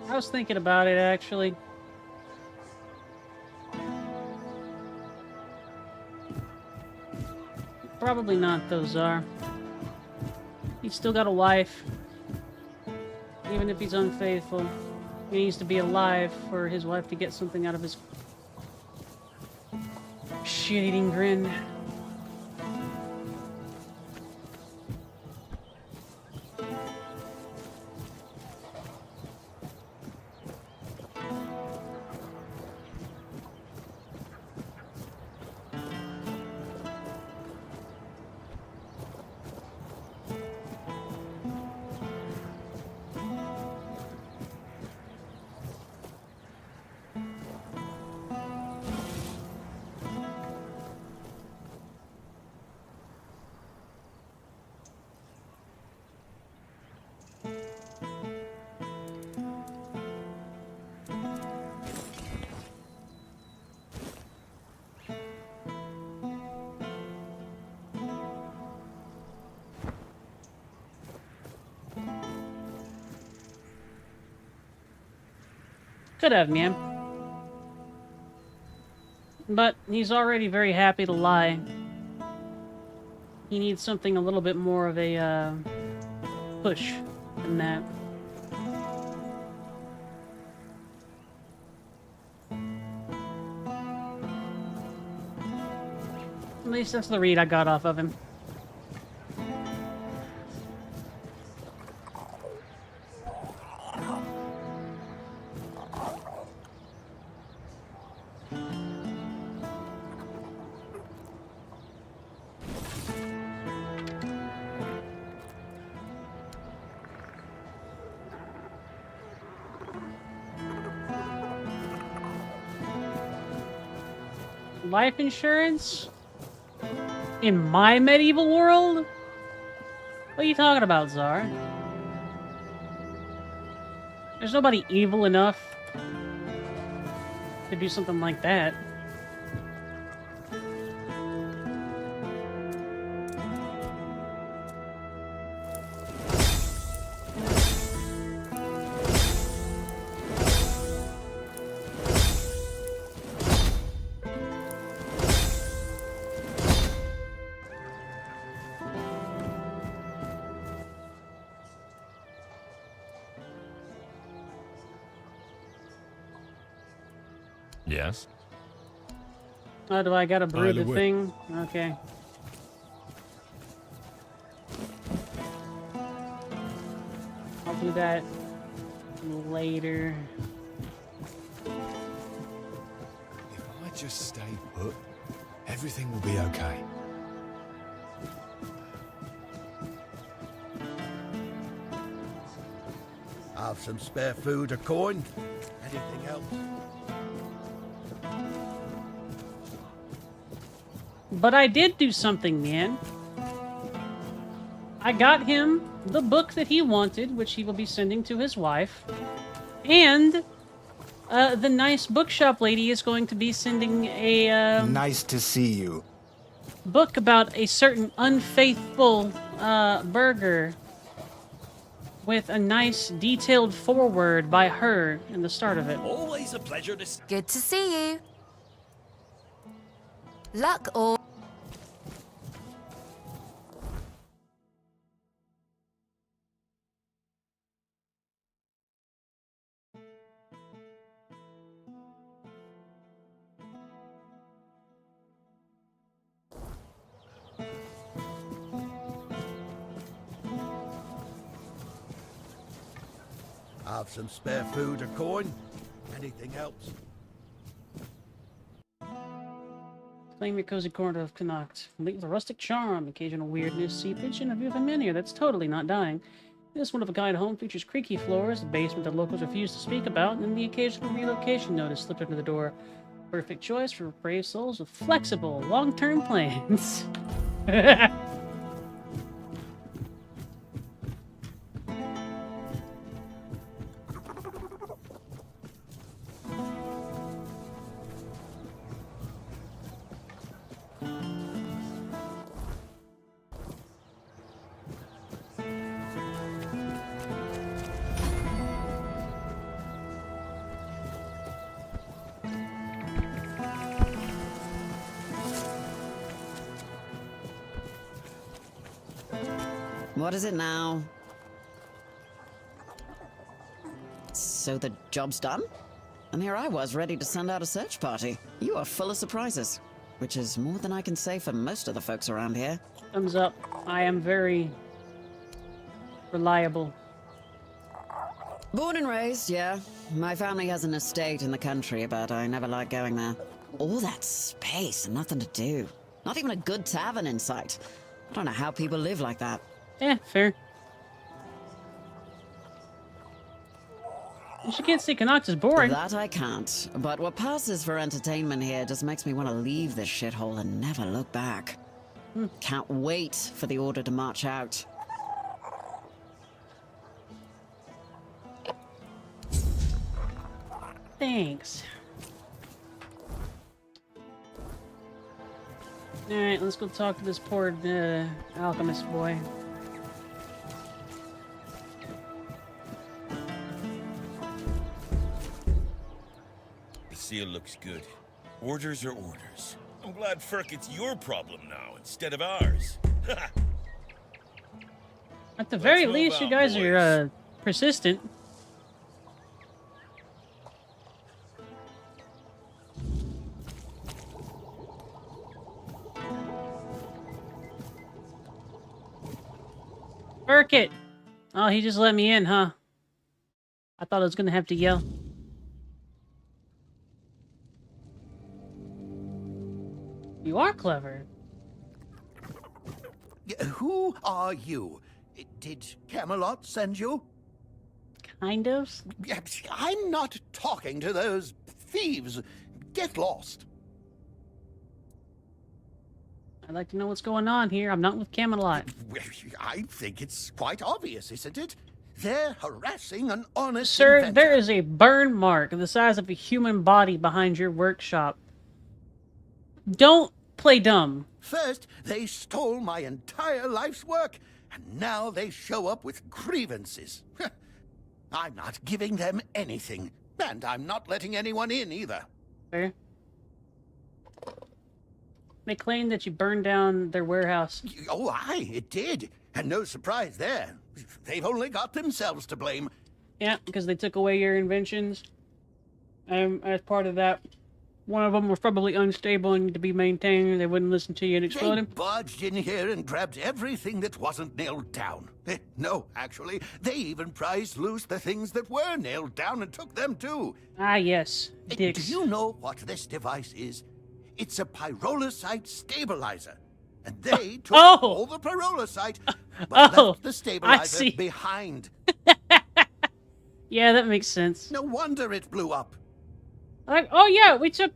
I was thinking about it, actually. Probably not, though, Tsar. He's still got a wife. Even if he's unfaithful, he needs to be alive for his wife to get something out of his shit-eating grin. Could have, man. But he's already very happy to lie. He needs something a little bit more of a push than that. At least that's the read I got off of him. Life insurance? In my medieval world? What are you talking about, Tsar? There's nobody evil enough to do something like that. Yes? Oh, do I gotta brew By the the way- thing? Okay. I'll do that later. If I just stay put, everything will be okay. Have some spare food or coin? Anything else? But I did do something, man. I got him the book that he wanted, which he will be sending to his wife. And the nice bookshop lady is going to be sending a Nice to see you. book about a certain unfaithful burger with a nice detailed foreword by her in the start of it. Always a pleasure to... Good to see you. Luck or... Have some spare food or coin? Anything else? Claim your cozy corner of Connacht. Complete with a rustic charm, occasional weirdness, seepage, and a view of a menu that's totally not dying. This one-of-a-kind home features creaky floors, a basement that locals refuse to speak about, and the occasional relocation notice slipped under the door. Perfect choice for brave souls with flexible, long-term plans. What is it now? So the job's done? And here I was, ready to send out a search party. You are full of surprises, which is more than I can say for most of the folks around here. Thumbs up. I am very reliable. Born and raised, yeah. My family has an estate in the country, but I never liked going there. All that space and nothing to do. Not even a good tavern in sight. I don't know how people live like that. Yeah, fair. You can't say Connacht is boring. That I can't. But what passes for entertainment here just makes me want to leave this shithole and never look back. Can't wait for the order to march out. Thanks. Alright, let's go talk to this poor alchemist boy. The seal looks good. Orders are orders. I'm glad, Ferk, it's your problem now instead of ours. At the very least, you guys are persistent. Burkett! Oh, he just let me in, huh? I thought I was gonna have to yell. You are clever. Who are you? Did Camelot send you? Kind of. I'm not talking to those thieves. Get lost. I'd like to know what's going on here. I'm not with Camelot. I think it's quite obvious, isn't it? They're harassing an honest Sir, inventor. there is a burn mark the size of a human body behind your workshop. Don't play dumb. First, they stole my entire life's work, and now they show up with grievances. I'm not giving them anything, and I'm not letting anyone in either. Fair. They claim that you burned down their warehouse. Oh, aye, it did. And no surprise there. They've only got themselves to blame. Yeah, because they took away your inventions. As part of that, one of them was probably unstable and need to be maintained. They wouldn't listen to you and They exploded. barged in here and grabbed everything that wasn't nailed down. No, actually, they even prized loose the things that were nailed down and took them too. Ah, yes. Dicks. Do you know what this device is? It's a pyrolusite stabilizer. And they took all the pyrolusite, but left the stabilizer behind. Yeah, that makes sense. No wonder it blew up. Oh yeah, we took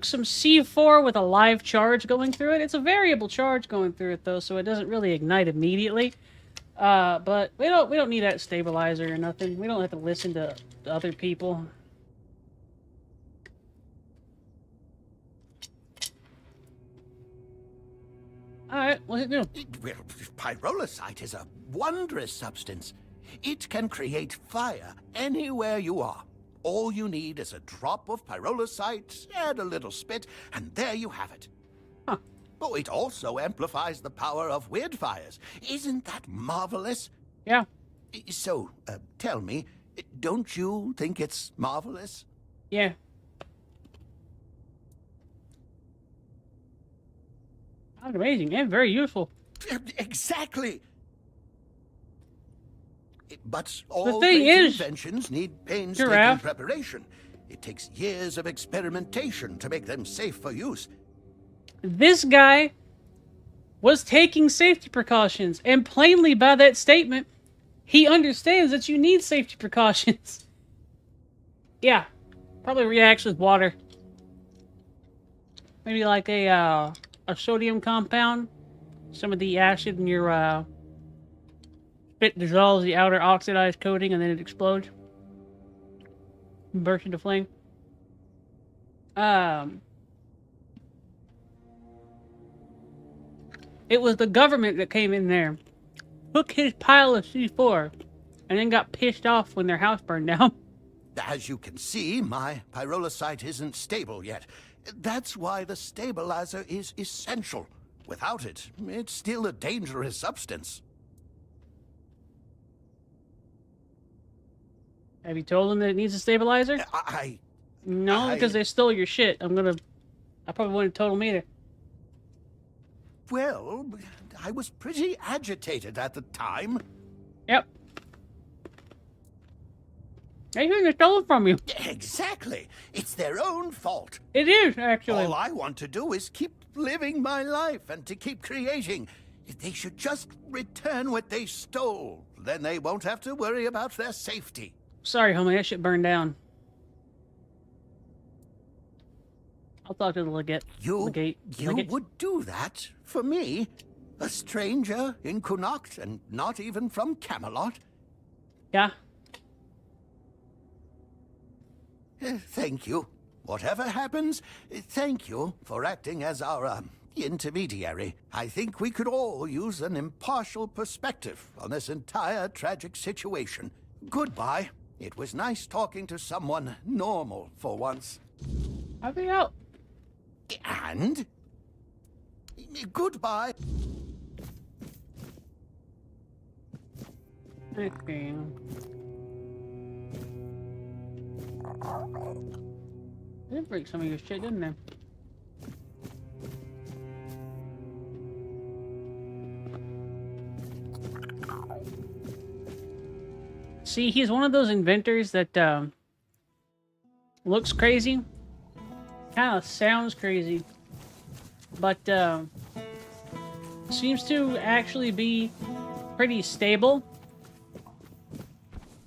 some C4 with a live charge going through it. It's a variable charge going through it though, so it doesn't really ignite immediately. But we don't need that stabilizer or nothing. We don't have to listen to other people. Alright, what's it do? Well, pyrolusite is a wondrous substance. It can create fire anywhere you are. All you need is a drop of pyrolusite, add a little spit, and there you have it. Huh. Oh, it also amplifies the power of weird fires. Isn't that marvelous? Yeah. So, tell me, don't you think it's marvelous? Yeah. That's amazing and very useful. Exactly. But all thing great is, inventions need painstaking Giraffe, preparation. It takes years of experimentation to make them safe for use. This guy was taking safety precautions, and plainly by that statement, he understands that you need safety precautions. Yeah, probably reacts with water. Maybe like a sodium compound. Some of the acid in your spit dissolves the outer oxidized coating, and then it explodes. Burst into flame. It was the government that came in there, took his pile of C4, and then got pissed off when their house burned down. As you can see, my pyrolusite isn't stable yet. That's why the stabilizer is essential. Without it, it's still a dangerous substance. Have you told them that it needs a stabilizer? No, because they stole your shit. I probably wouldn't have told them either. Well, I was pretty agitated at the time. Yep. They shouldn't have stolen from you. Exactly. It's their own fault. It is, actually. All I want to do is keep living my life and to keep creating. They should just return what they stole. Then they won't have to worry about their safety. Sorry, homie. That shit burned down. I'll talk to the legate. You would do that for me? A stranger in Connacht and not even from Camelot? Yeah. Thank you. Whatever happens, thank you for acting as our intermediary. I think we could all use an impartial perspective on this entire tragic situation. Goodbye. It was nice talking to someone normal for once. I'll be out. And? Goodbye. Okay. They did break some of your shit, didn't they? See, he's one of those inventors that looks crazy, kind of sounds crazy, but seems to actually be pretty stable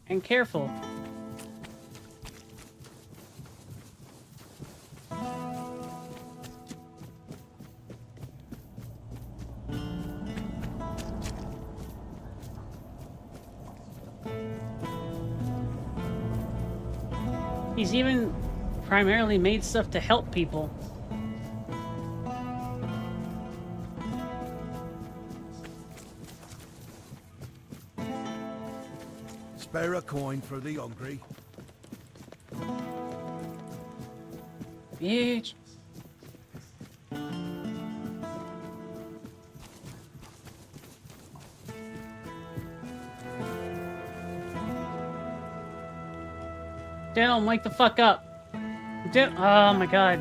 and careful. He's even primarily made stuff to help people. Spare a coin for the hungry. Bitch. Daniel, wake the fuck up. Oh my god.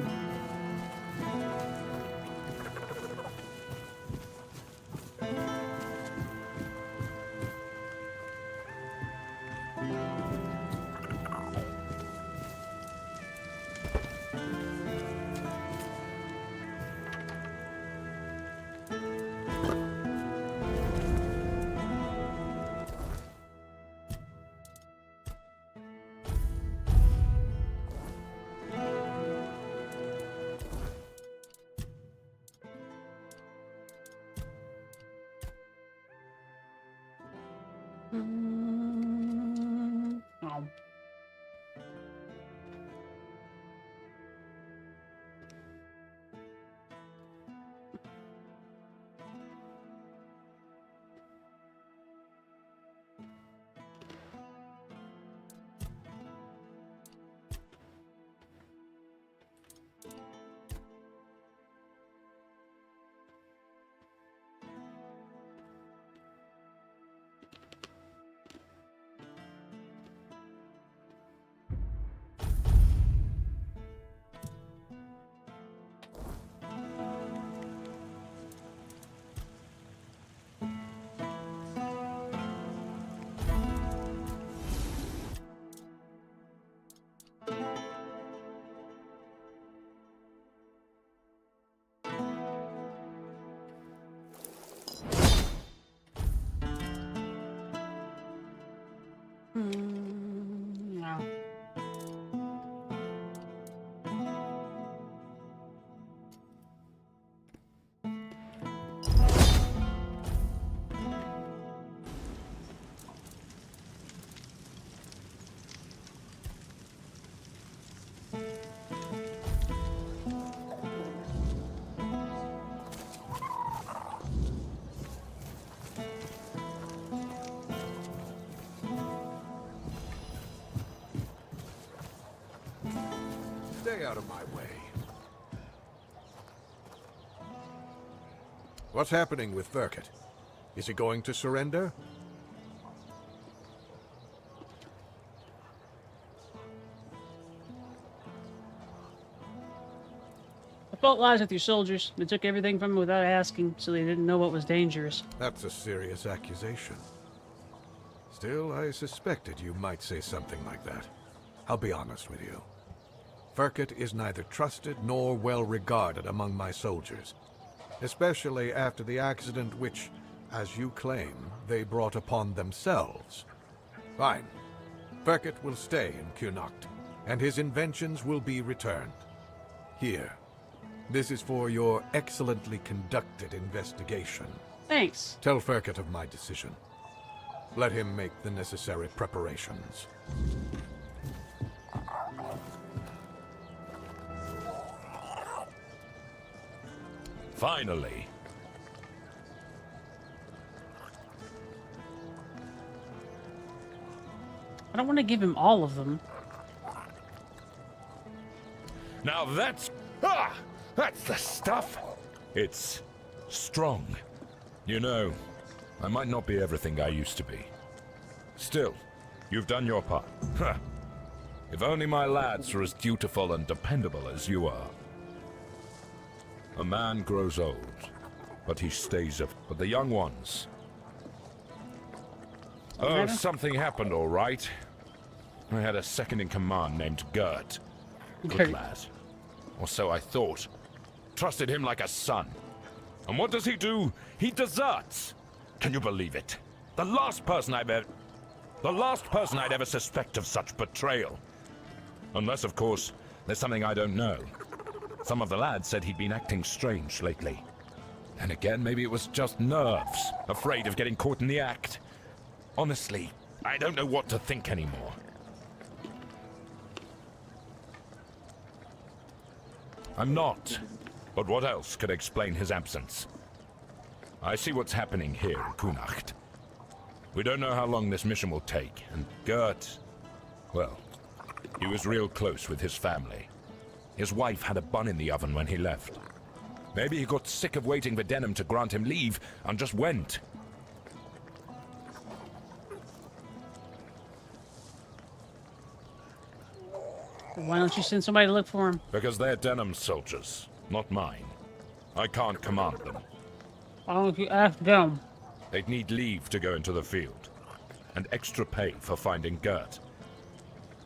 Oh. No. Stay out of my way. What's happening with Verkut? Is he going to surrender? The fault lies with your soldiers. They took everything from them without asking, so they didn't know what was dangerous. That's a serious accusation. Still, I suspected you might say something like that. I'll be honest with you. Verkut is neither trusted nor well regarded among my soldiers, especially after the accident which, as you claim, they brought upon themselves. Fine. Verkut will stay in Connacht, and his inventions will be returned. Here. This is for your excellently conducted investigation. Thanks. Tell Verkut of my decision. Let him make the necessary preparations. Finally. I don't want to give him all of them. Now that's the stuff. It's strong. You know, I might not be everything I used to be. Still, you've done your part. If only my lads were as dutiful and dependable as you are. A man grows old, but he stays up. But the young ones... Oh, something happened, all right. I had a second-in-command named Gert. Good lad. Or so I thought. Trusted him like a son. And what does he do? He deserts! Can you believe it? The last person I'd ever suspect of such betrayal. Unless, of course, there's something I don't know. Some of the lads said he'd been acting strange lately. And again, maybe it was just nerves, afraid of getting caught in the act. Honestly, I don't know what to think anymore. I'm not. But what else could explain his absence? I see what's happening here in Connacht. We don't know how long this mission will take, and Gert... well, he was real close with his family. His wife had a bun in the oven when he left. Maybe he got sick of waiting for Denham to grant him leave and just went. Why don't you send somebody to look for him? Because they're Denham's soldiers, not mine. I can't command them. Why don't you ask them? They'd need leave to go into the field, and extra pay for finding Gert.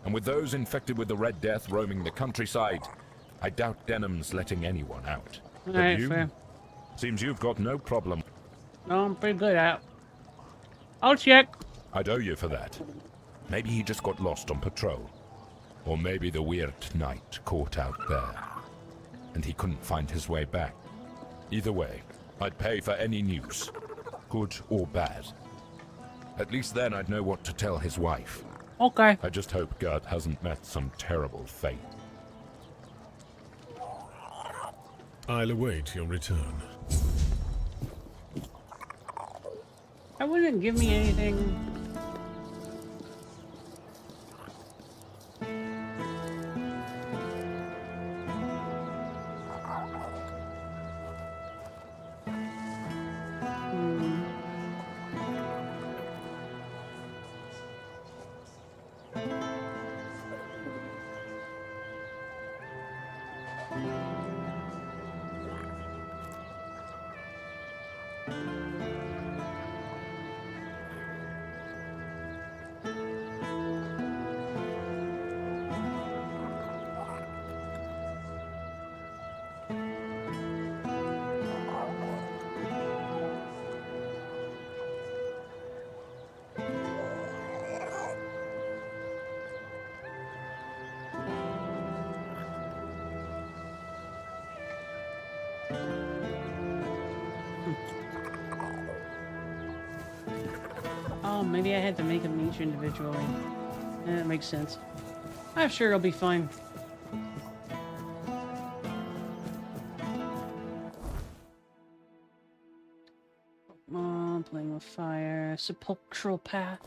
And with those infected with the Red Death roaming the countryside, I doubt Denham's letting anyone out. But Alright, you? fair. Seems you've got no problem. No, I'm pretty good at it. I'll check. I'd owe you for that. Maybe he just got lost on patrol. Or maybe the weird night caught out there, and he couldn't find his way back. Either way, I'd pay for any news, good or bad. At least then I'd know what to tell his wife. Okay. I just hope Gert hasn't met some terrible fate. I'll await your return. I wouldn't give me anything. maybe I had to make them each individually. That makes sense. I'm sure it'll be fine. Playing with fire. Sepulchral path.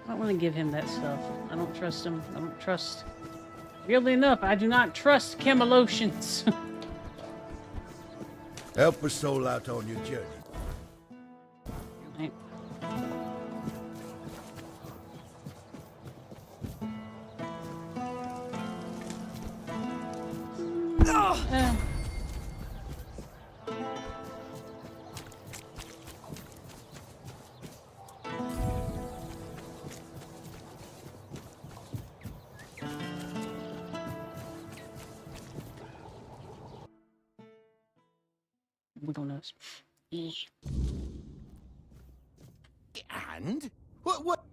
I don't want to give him that stuff. I don't trust him. I don't trust... Weirdly enough, I do not trust Camelotians. Help a soul out on your journey. Right. Wiggle nose. And? What?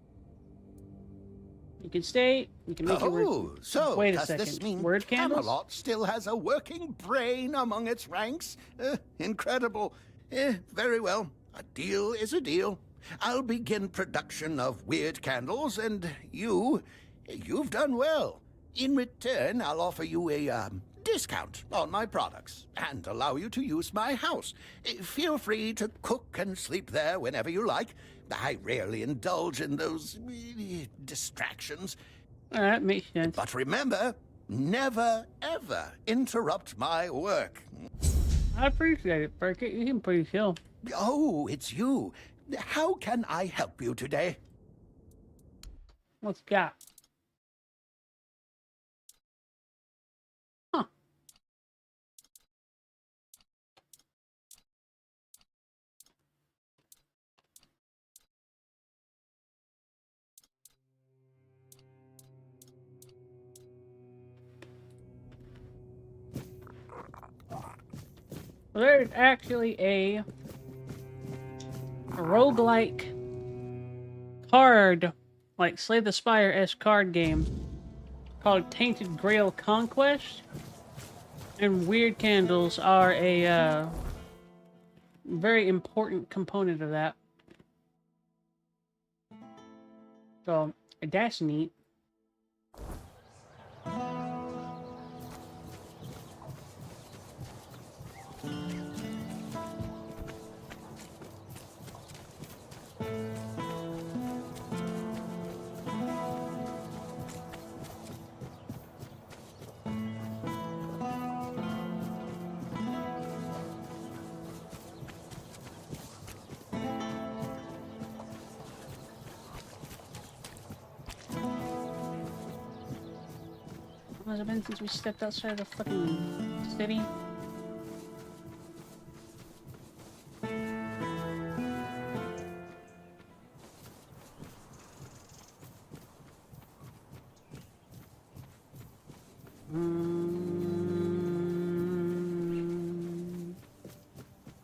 You can stay. You can make your word. Oh, so wait a does second. this mean Word candles? Camelot still has a working brain among its ranks? Incredible. Very well. A deal is a deal. I'll begin production of weird candles, and you've done well. In return, I'll offer you a discount on my products and allow you to use my house. Feel free to cook and sleep there whenever you like. I rarely indulge in those distractions. Alright, makes sense. But remember, never ever interrupt my work. I appreciate it, Burkett. You seem pretty chill. Oh, it's you. How can I help you today? What's got? Huh. Well, there's actually a roguelike card, like Slay the Spire-esque card game called Tainted Grail Conquest, and weird candles are a very important component of that. So that's neat. Has it been since we stepped outside the fucking city?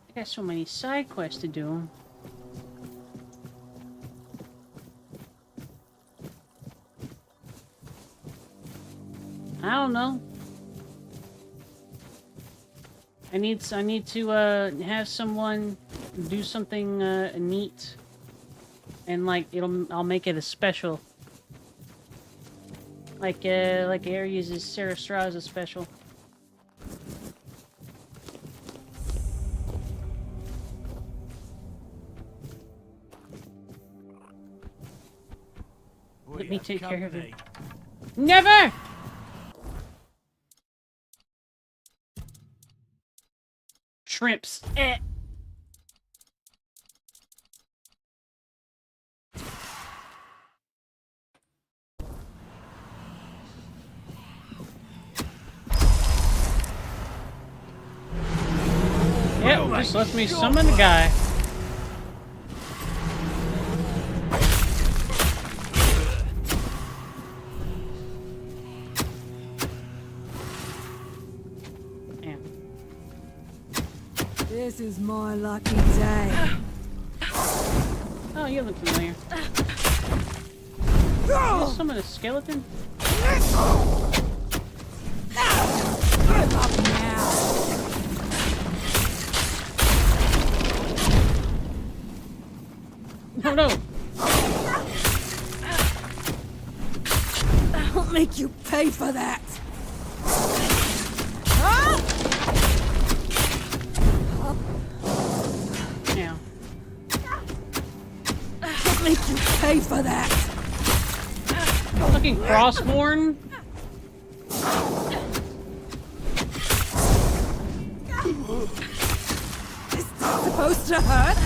I got so many side quests to do. I don't know. I need to have someone do something neat, and like I'll make it a special. Like Aries is Sarah Stra's special. Let me take care of it. Never! Shrimps. Eh. Yep, just let me summon the guy. This is my lucky day. Oh, you look familiar. You summon a skeleton? Give up now. No, no. make you pay for that! Huh? Yeah. I'll make you pay for that! Fucking crossborn? Is that supposed to hurt?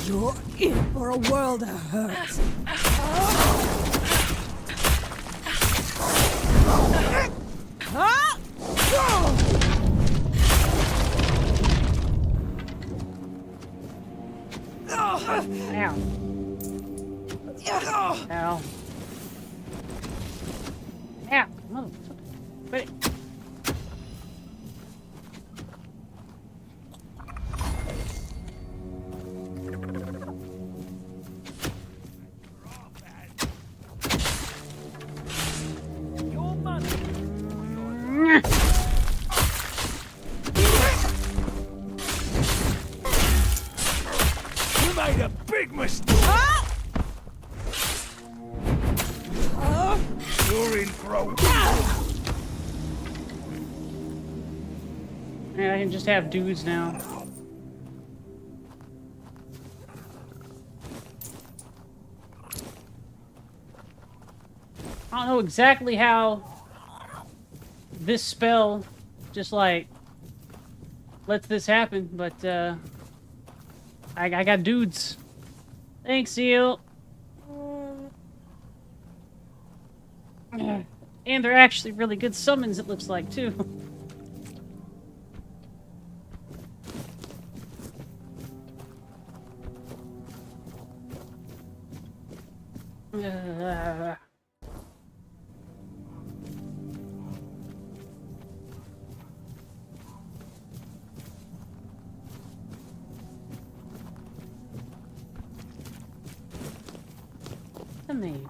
You're in for a world of hurt. Ow. Ow. Ow. Motherfucker. Wait. You made a big mistake. You're in for a Yeah, I can just have dudes now. I don't know exactly how this spell just like lets this happen, but I got dudes. Thanks, Seal. And they're actually really good summons, it looks like, too. Amazing.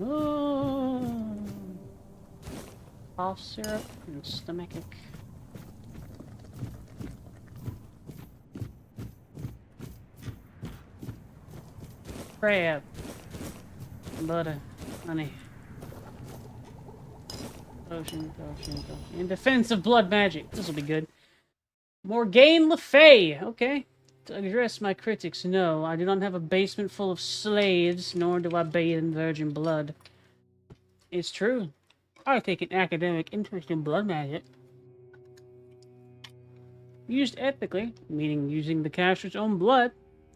Oh. Cough syrup and stomachic. Crab. Butter. Honey. Potion. In defense of blood magic. This will be good. Morgaine Le Fay. Okay. To address my critics, no, I do not have a basement full of slaves, nor do I bathe in virgin blood. It's true. I take an academic interest in blood magic. Used ethically, meaning using the caster's own blood,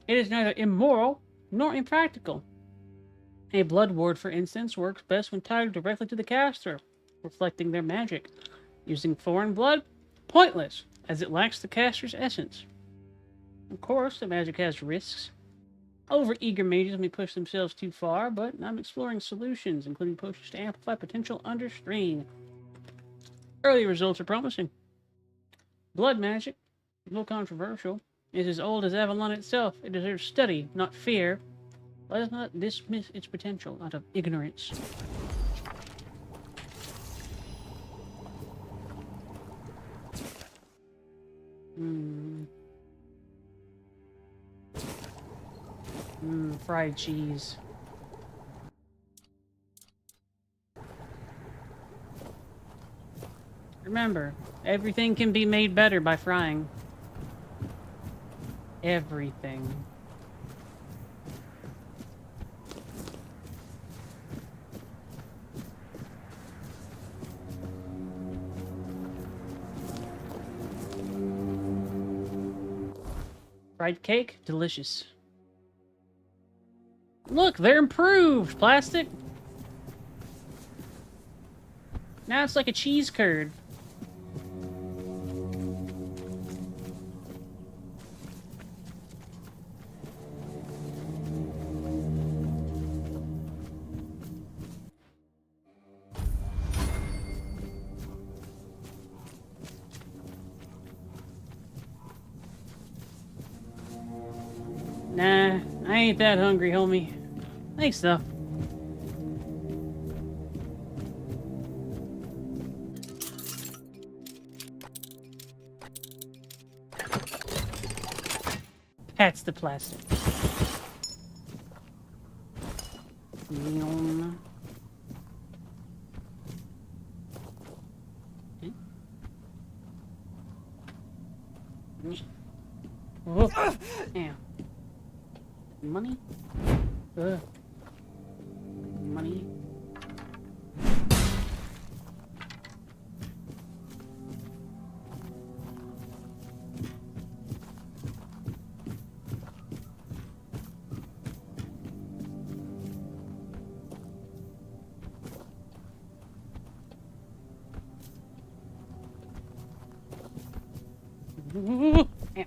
it is neither immoral nor impractical. A blood ward, for instance, works best when tied directly to the caster, reflecting their magic. Using foreign blood? Pointless, as it lacks the caster's essence. Of course, the magic has risks. Over-eager mages may push themselves too far, but I'm exploring solutions, including potions to amplify potential under strain. Early results are promising. Blood magic, no controversial, is as old as Avalon itself. It deserves study, not fear. Let us not dismiss its potential out of ignorance. Fried cheese. Remember, everything can be made better by frying. Everything. Fried cake, delicious. Look, they're improved, plastic. Now it's like a cheese curd. Nah, I ain't that hungry, homie. Thanks, though. That's the plastic. Neon. Oh, yeah. Money? Money? Yeah.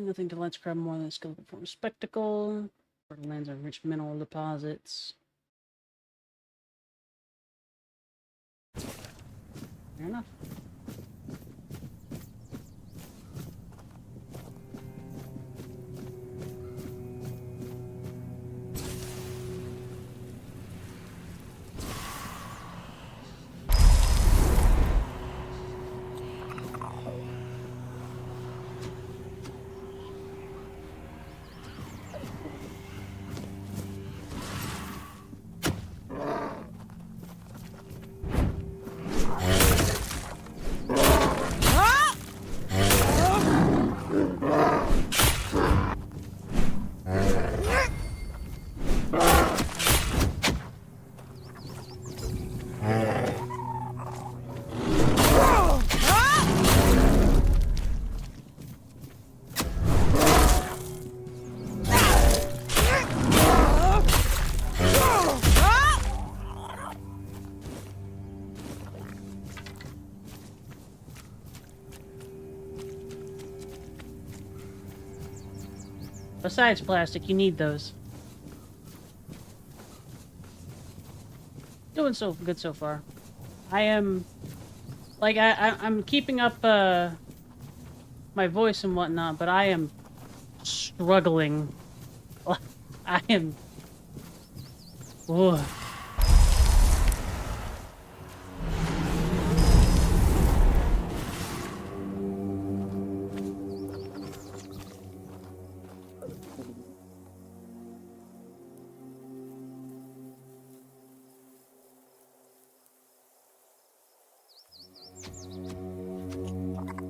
Nothing to let's grab more than a skill to perform a spectacle. Fertile lands on rich mineral deposits. Fair enough. Besides plastic, you need those. Doing so good so far. I am, like, I'm keeping up my voice and whatnot, but I am struggling. I am. Ugh.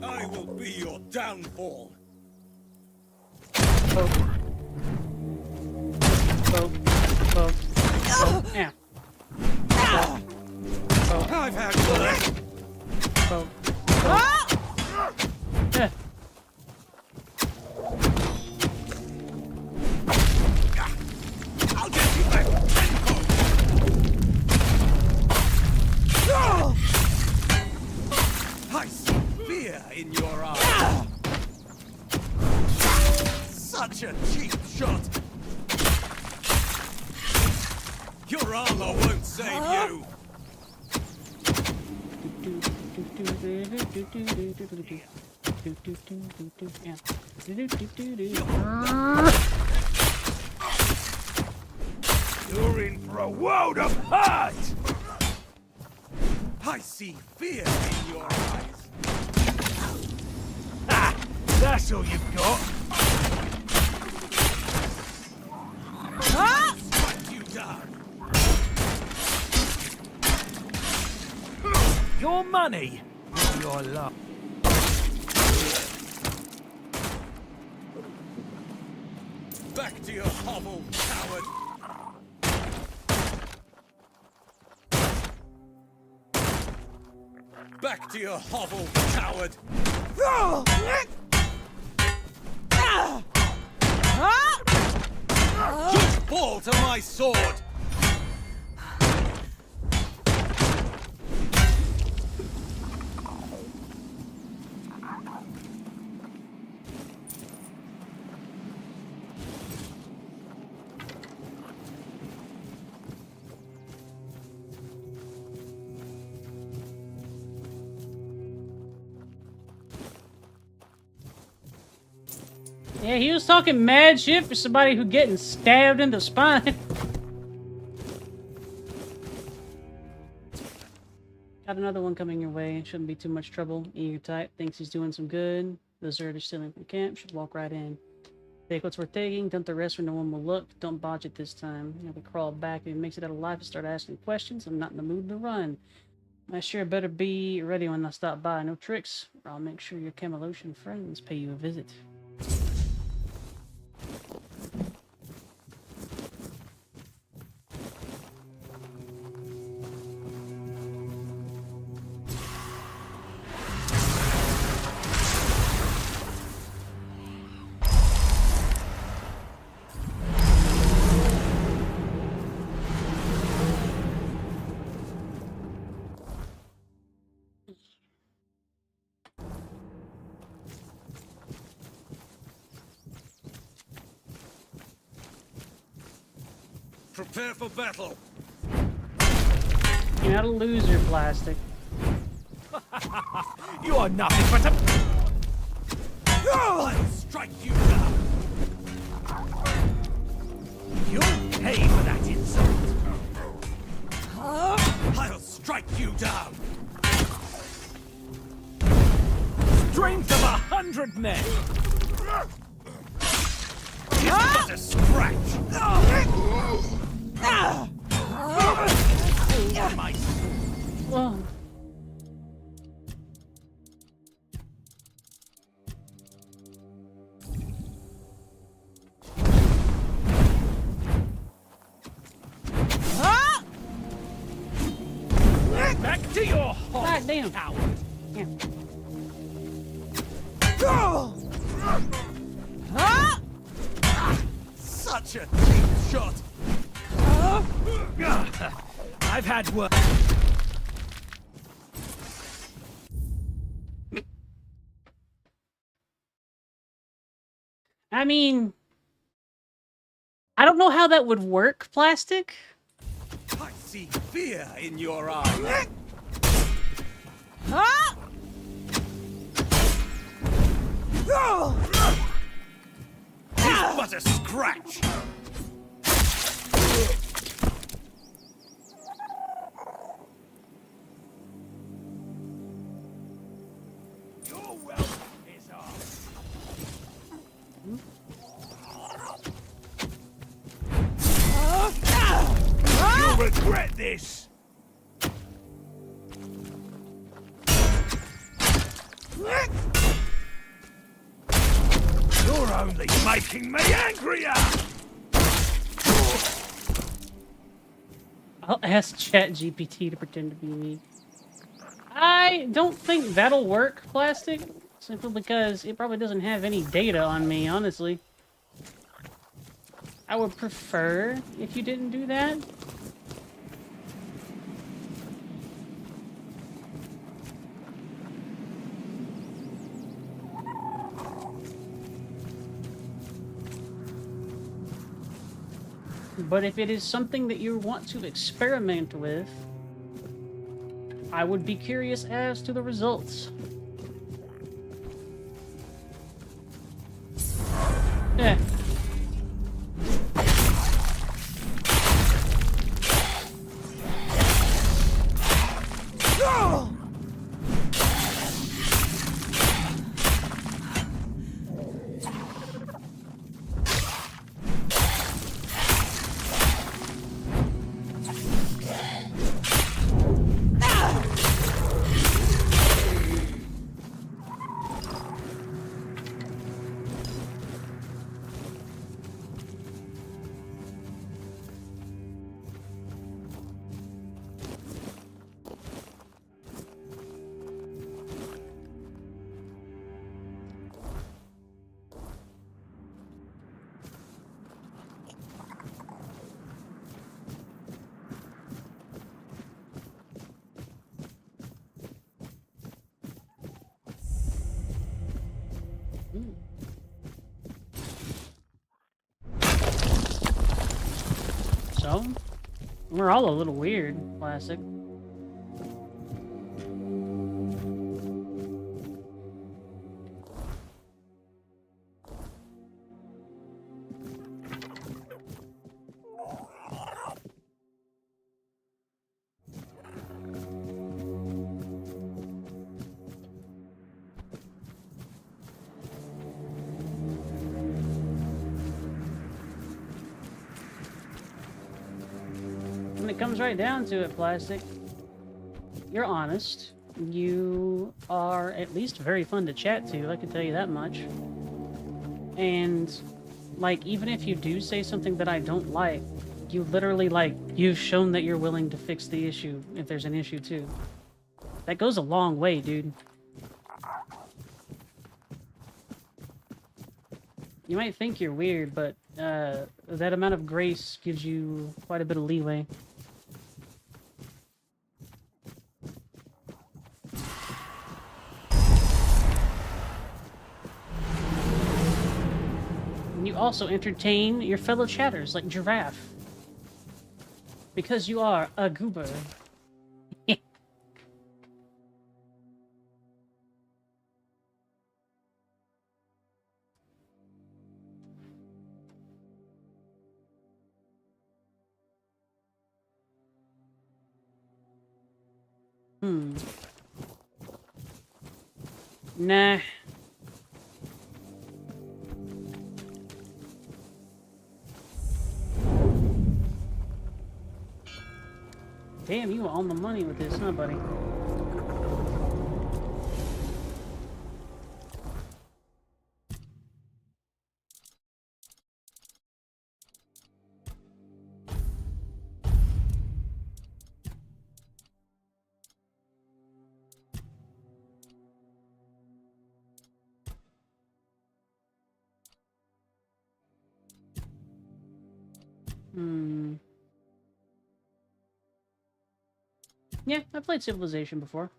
I will be your downfall. Yeah. I've had worse. I'll get you back tenfold. I see fear in your eyes. Such a cheap shot. Your armor won't save you. You're in for a world of hurt! I see fear in your eyes. Ha! That's all you've got. Strike you down. Your money, your love. Back to your hovel, coward. Back to your hovel, coward. Just fall to my sword. Yeah, he was talking mad shit for somebody who getting stabbed in the spine. Got another one coming your way. Shouldn't be too much trouble. Eager type thinks he's doing some good. Deserter stealing from camp. Should walk right in. Take what's worth taking. Dump the rest where no one will look. Don't botch it this time. You know, we crawl back. If he makes it out alive, to start asking questions. I'm not in the mood to run. I sure better be ready when I stop by. No tricks, or I'll make sure your Camelocian friends pay you a visit. Prepare for battle. You're not a loser, Plastic. You are nothing but a... I'll strike you down. You'll pay for that insult. I'll strike you down. Strength of 100 men. It's but a scratch. My... Whoa. Back to your hole, God damn. coward. Yeah. Such a cheap shot. I've had work. I mean, I don't know how that would work, Plastic. I see fear in your eyes. It's but a scratch. Your wealth is ours. You'll regret this. You're only making me angrier. I'll ask ChatGPT to pretend to be me. I don't think that'll work, Plastic. Simply because it probably doesn't have any data on me, honestly. I would prefer if you didn't do that. But if it is something that you want to experiment with, I would be curious as to the results. Yeah. So, we're all a little weird, Classic. when it comes right down to it, Plastic, you're honest. You are at least very fun to chat to, I can tell you that much. And, like, even if you do say something that I don't like, you literally, like, you've shown that you're willing to fix the issue, if there's an issue, too. That goes a long way, dude. You might think you're weird, but, that amount of grace gives you quite a bit of leeway. And you also entertain your fellow chatters, like Giraffe. Because you are a goober. Nah. Damn, you were on the money with this, huh, buddy? Yeah, I played Civilization before.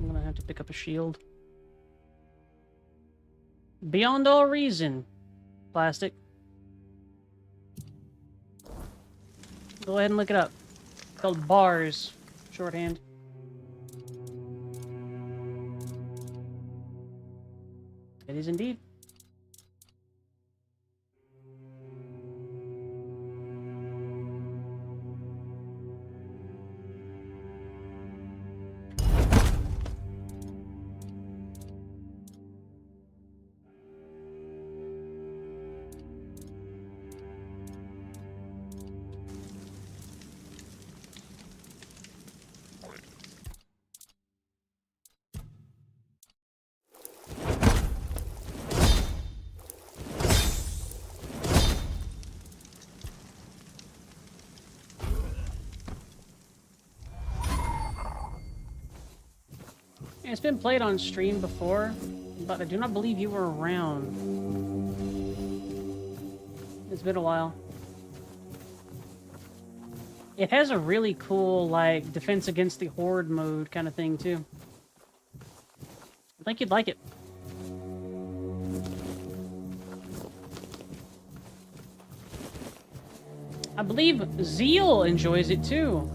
I'm gonna have to pick up a shield. Beyond all reason, Plastic. Go ahead and look it up. It's called bars, shorthand. It is indeed. It's been played on stream before, but I do not believe you were around. It's been a while. It has a really cool, like, defense against the horde mode kind of thing, too. I think you'd like it. I believe Zeal enjoys it, too.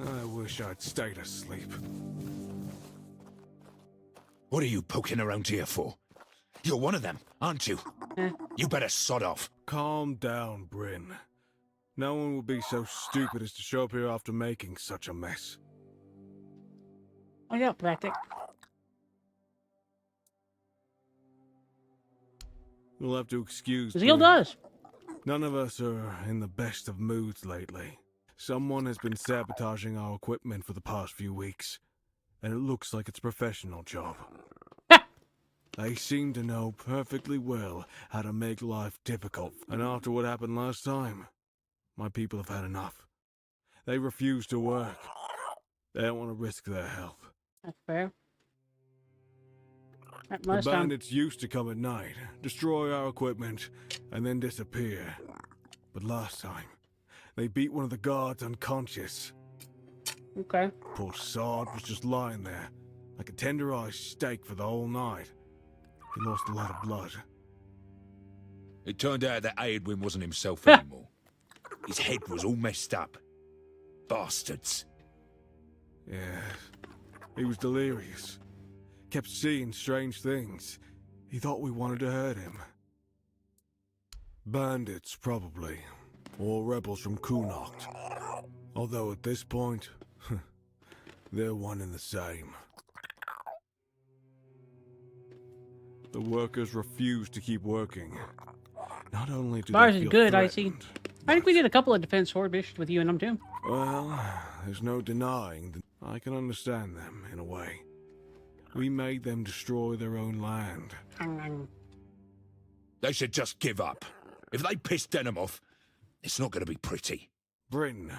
I wish I'd stayed asleep. What are you poking around here for? You're one of them, aren't you? You better sod off. Calm down, Bryn. No one would be so stupid as to show up here after making such a mess. Oh yeah, practic. You'll have to excuse Zeal Bryn. does. None of us are in the best of moods lately. Someone has been sabotaging our equipment for the past few weeks, and it looks like it's a professional job. They seem to know perfectly well how to make life difficult, and after what happened last time, my people have had enough. They refuse to work. They don't want to risk their health. That's fair. That The last time. bandits used to come at night, destroy our equipment, and then disappear. But last time, they beat one of the guards unconscious. Okay. Poor sod was just lying there, like a tenderized steak for the whole night. He lost a lot of blood. It turned out that Aedwin wasn't himself anymore. His head was all messed up. Bastards. Yeah, he was delirious. Kept seeing strange things. He thought we wanted to hurt him. Bandits, probably. Or rebels from Connacht. Although at this point, they're one and the same. The workers refuse to keep working. Not only do Bars they is feel good, I see. threatened, I think we did a couple of defense horde missions with you and them too. well, there's no denying that I can understand them, in a way. We made them destroy their own land. They should just give up. If they piss Denham off, it's not going to be pretty. Bryn,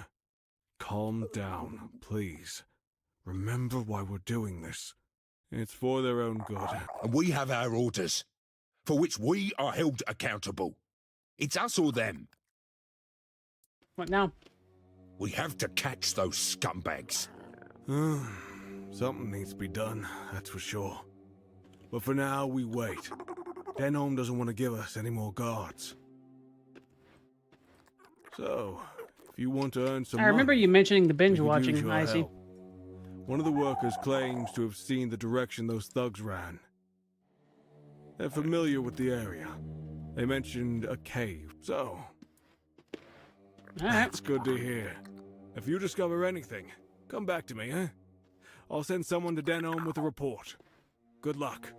calm down, please. Remember why we're doing this. It's for their own good. And we have our orders, for which we are held accountable. It's us or them. What now? We have to catch those scumbags. Something needs to be done, that's for sure. But for now, we wait. Denholm doesn't want to give us any more guards. So, if you want to earn some I remember money, you mentioning the binge we could use watching, your I see. help. One of the workers claims to have seen the direction those thugs ran. They're familiar with the area. They mentioned a cave, so... That's good to hear. If you discover anything, come back to me, eh? I'll send someone to Denholm with a report. Good luck.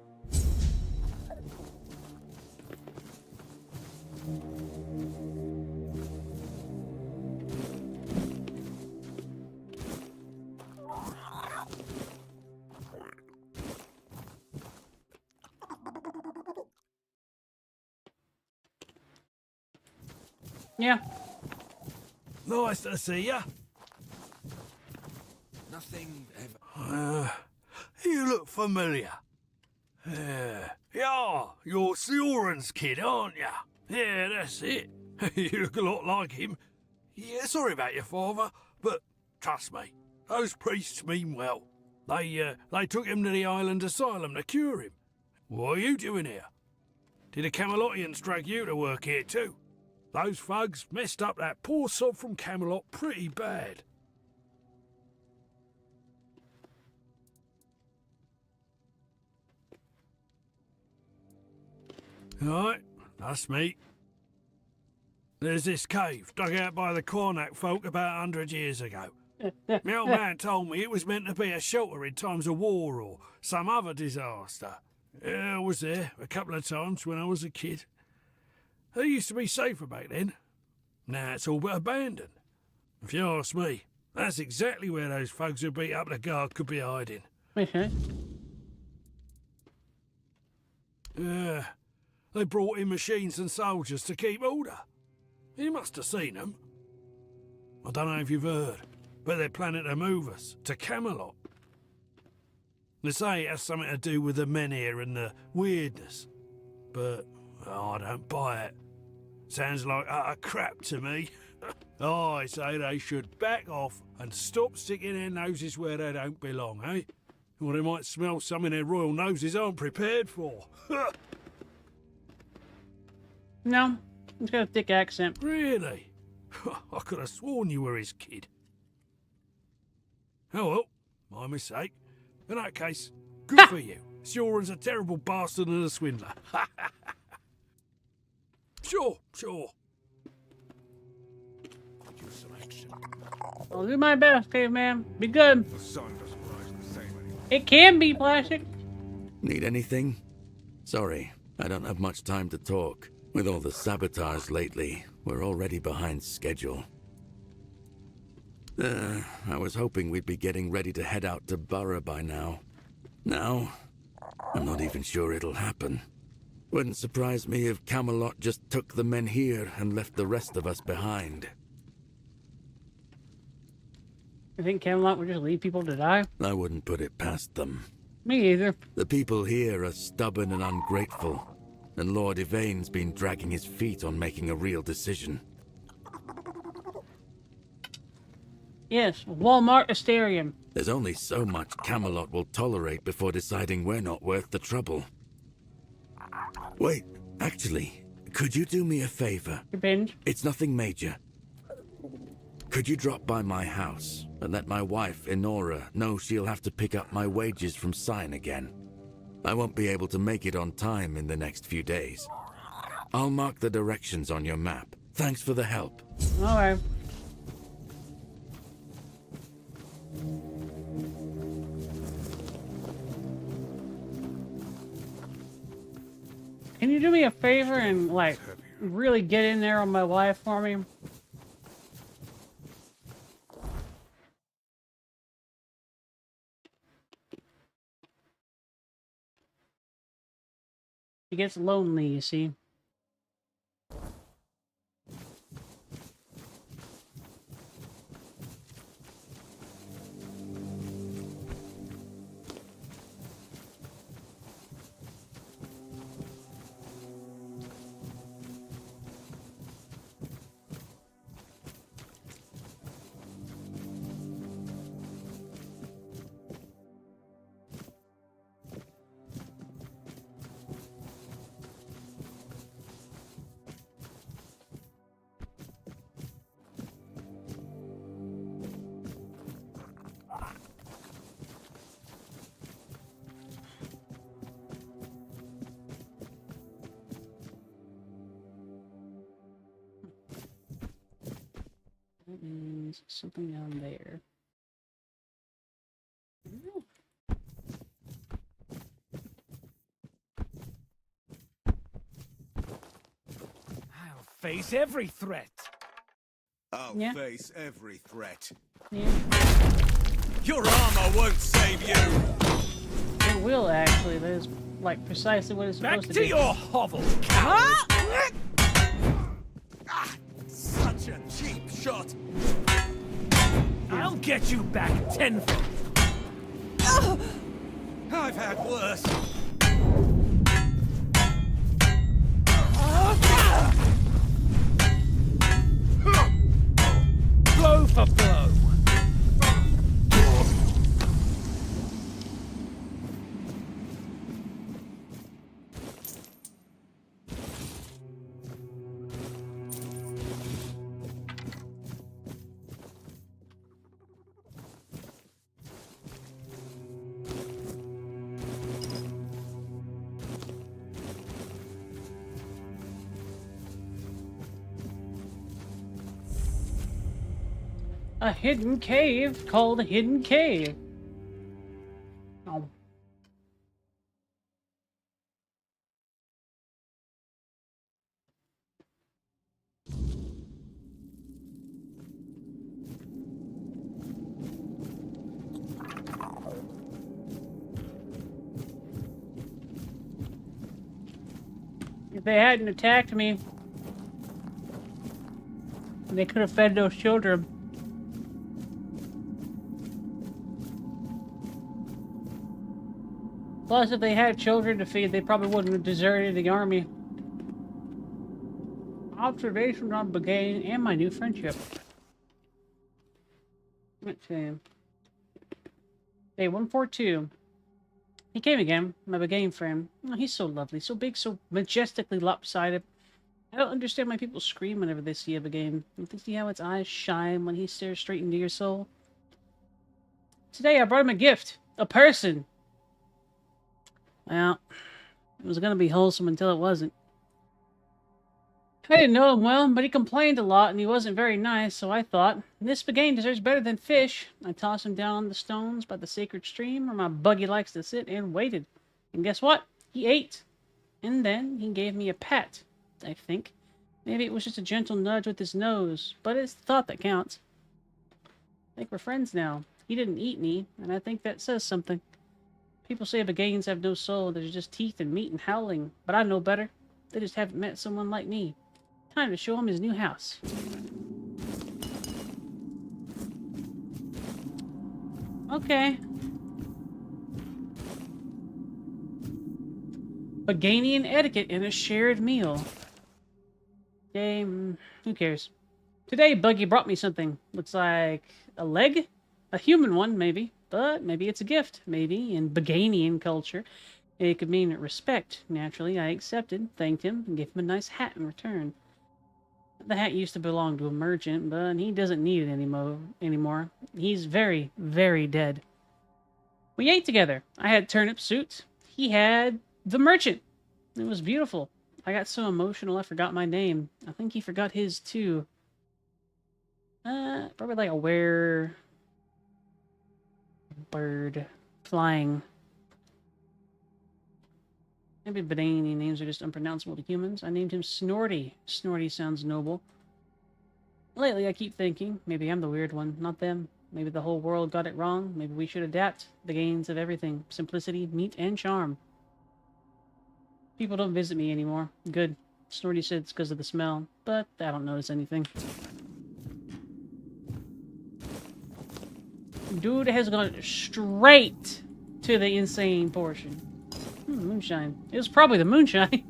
Yeah. Nice to see ya. Nothing ever... You look familiar. Yeah, you're Sioran's kid, aren't ya? Yeah, that's it. You look a lot like him. Yeah, sorry about your father, but trust me, those priests mean well. They took him to the island asylum to cure him. What are you doing here? Did the Camelotians drag you to work here too? Those thugs messed up that poor sod from Camelot pretty bad. Right, that's me. There's this cave dug out by the Cornac folk about 100 years ago. My old man told me it was meant to be a shelter in times of war or some other disaster. Yeah, I was there a couple of times when I was a kid. It used to be safer back then. Now it's all but abandoned. If you ask me, that's exactly where those thugs who beat up the guard could be hiding. Okay. Yeah, they brought in machines and soldiers to keep order. You must have seen them. I don't know if you've heard, but they're planning to move us to Camelot. They say it has something to do with the men here and the weirdness. But I don't buy it. Sounds like utter crap to me. I say they should back off and stop sticking their noses where they don't belong, eh? Or they might smell something their royal noses aren't prepared for. No, he's got a thick accent. Really? I could have sworn you were his kid. Oh well, my mistake. In that case, good for you. Sioran's a terrible bastard and a swindler. Sure. I'll do my best, caveman. Be good. It can be plastic. Need anything? Sorry, I don't have much time to talk. With all the sabotage lately, we're already behind schedule. I was hoping we'd be getting ready to head out to Borough by now. Now, I'm not even sure it'll happen. Wouldn't surprise me if Camelot just took the men here and left the rest of us behind. You think Camelot would just leave people to die? I wouldn't put it past them. Me either. The people here are stubborn and ungrateful, and Lord Yvain's been dragging his feet on making a real decision. Yes, Walmart Asterium. There's only so much Camelot will tolerate before deciding we're not worth the trouble. Wait, actually, could you do me a favor? It's nothing major. Could you drop by my house and let my wife, Enora, know she'll have to pick up my wages from Sign again? I won't be able to make it on time in the next few days. I'll mark the directions on your map. Thanks for the help. Alright. Can you do me a favor and, like, really get in there on my wife for me? She gets lonely, you see. That means something down there. I'll face every threat. I'll face every threat. Yeah. Your armor won't save you! It will, actually. That is, like, precisely what it's supposed to be. Back to your hovel, coward! Such a cheap shot! I'll get you back tenfold. I've had worse. Blow for blow. A hidden cave called a hidden cave. Oh. If they hadn't attacked me, they could have fed those children. Plus, if they had children to feed, they probably wouldn't have deserted the army. Observations on Bagain and my new friendship. Let's see. Day 142. He came again, my Bagain friend. Oh, he's so lovely, so big, so majestically lopsided. I don't understand why people scream whenever they see a Bagain. Don't they see how its eyes shine when he stares straight into your soul? today I brought him a gift. A person. Well, it was gonna be wholesome until it wasn't. I didn't know him well, but he complained a lot and he wasn't very nice, so I thought, this Bagain deserves better than fish. I tossed him down on the stones by the sacred stream where my buggy likes to sit and waited. And guess what? He ate. And then he gave me a pat, I think. Maybe it was just a gentle nudge with his nose, but it's the thought that counts. I think we're friends now. He didn't eat me, and I think that says something. People say Bagains have no soul, there's just teeth and meat and howling, but I know better. They just haven't met someone like me. Time to show him his new house. Okay. Baganian etiquette in a shared meal. Okay, who cares? Today, Buggy brought me something. Looks like a leg? A human one, maybe. But maybe it's a gift. Maybe, in Baganian culture, it could mean respect. Naturally, I accepted, thanked him, and gave him a nice hat in return. The hat used to belong to a merchant, but he doesn't need it anymore. He's very, very dead. We ate together. I had turnip soup. He had the merchant. It was beautiful. I got so emotional I forgot my name. I think he forgot his too. Probably like a bird flying. Maybe Badanian names are just unpronounceable to humans. I named him Snorty. Snorty sounds noble. Lately, I keep thinking, maybe I'm the weird one, not them. Maybe the whole world got it wrong. Maybe we should adapt the gains of everything. Simplicity, meat, and charm. People don't visit me anymore. Good. Snorty said it's because of the smell, but I don't notice anything. Dude has gone straight to the insane portion. Moonshine. It was probably the moonshine.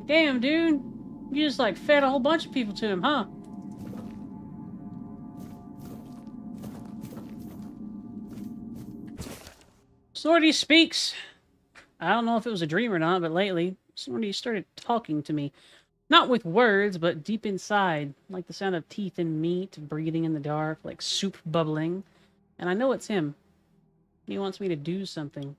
Damn, dude. You just like fed a whole bunch of people to him, huh? Snorty speaks. I don't know if it was a dream or not, but lately, Snorty started talking to me. Not with words, but deep inside, like the sound of teeth and meat, breathing in the dark, like soup bubbling. And I know it's him. He wants me to do something.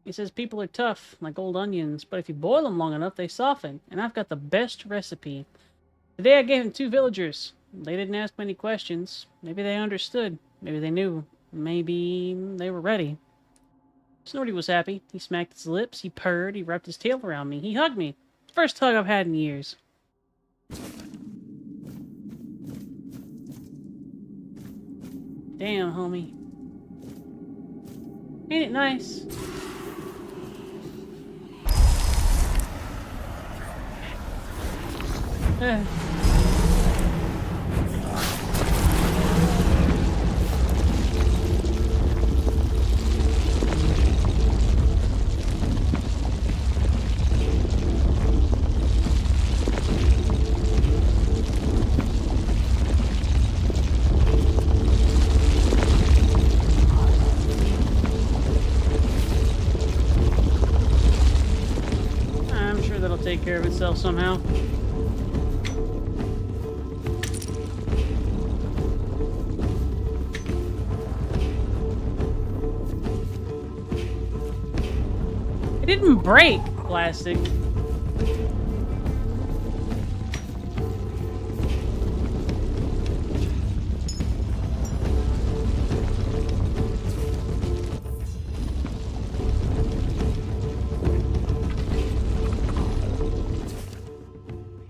He says people are tough, like old onions, but if you boil them long enough, they soften. And I've got the best recipe. Today I gave him 2 villagers. They didn't ask many questions. Maybe they understood. Maybe they knew. Maybe they were ready. Snorty was happy. He smacked his lips, he purred, he wrapped his tail around me, he hugged me. First hug I've had in years. Damn, homie. Ain't it nice? I'm sure that'll take care of itself somehow. It didn't break, plastic.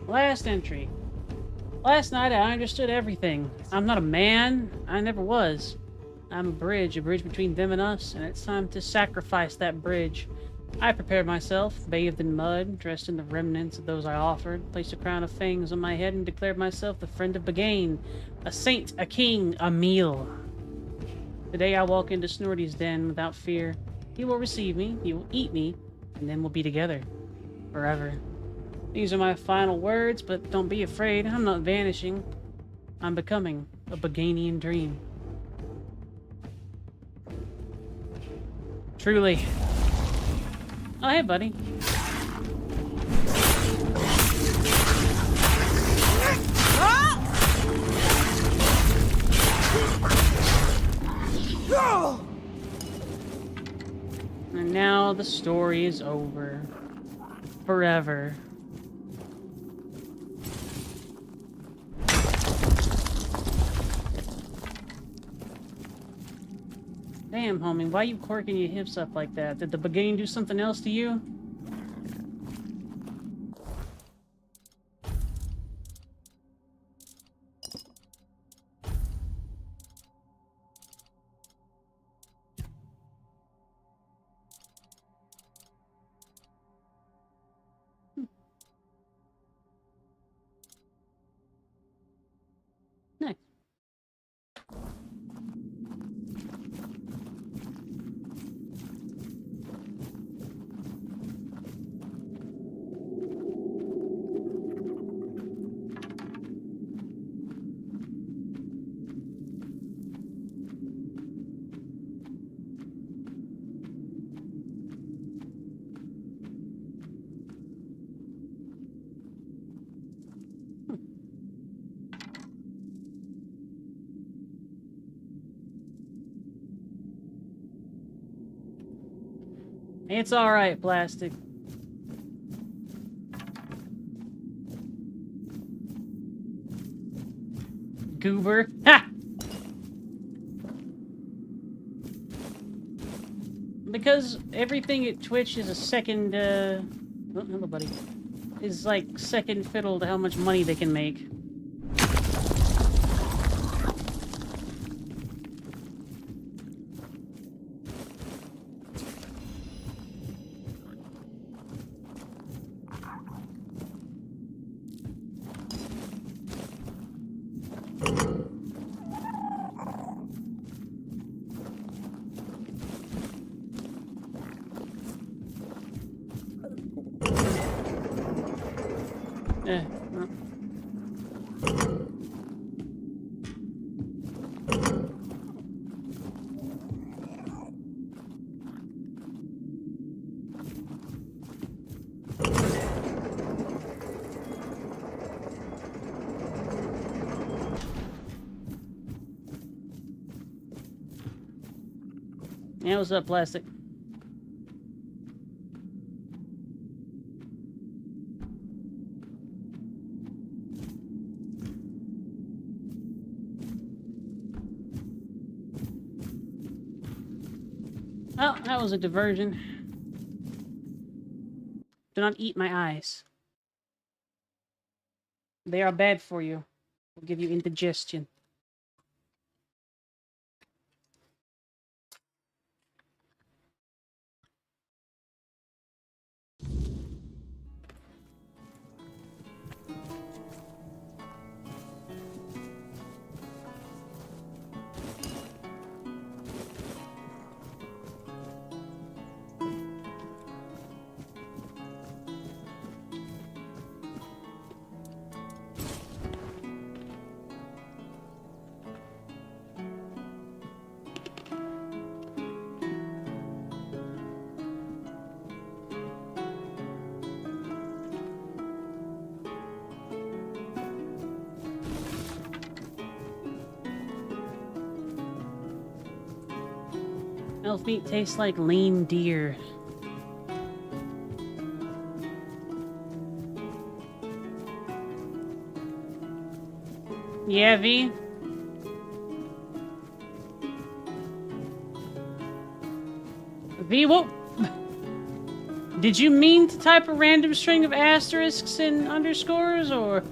Last entry. Last night I understood everything. I'm not a man. I never was. I'm a bridge between them and us, and it's time to sacrifice that bridge. I prepared myself, bathed in mud, dressed in the remnants of those I offered, placed a crown of fangs on my head, and declared myself the friend of Bagain, a saint, a king, a meal. Today I walk into Snorty's den without fear. He will receive me, he will eat me, and then we'll be together. Forever. These are my final words, but don't be afraid, I'm not vanishing. I'm becoming a Baganian dream. Truly. Oh, hey, buddy. And now the story is over. Forever. Damn, homie, why you quirking your hips up like that? Did the beginning do something else to you? Nice. It's alright, plastic. Goober. Ha! Because everything at Twitch is a second, oh, hello, buddy. Is like second fiddle to how much money they can make. Well. Yeah, what's up, plastic? Well, that was a diversion. Do not eat my eyes. They are bad for you. Will give you indigestion. Elf meat tastes like lean deer. Yeah, V? V, what? Did you mean to type a random string of asterisks and underscores, or...?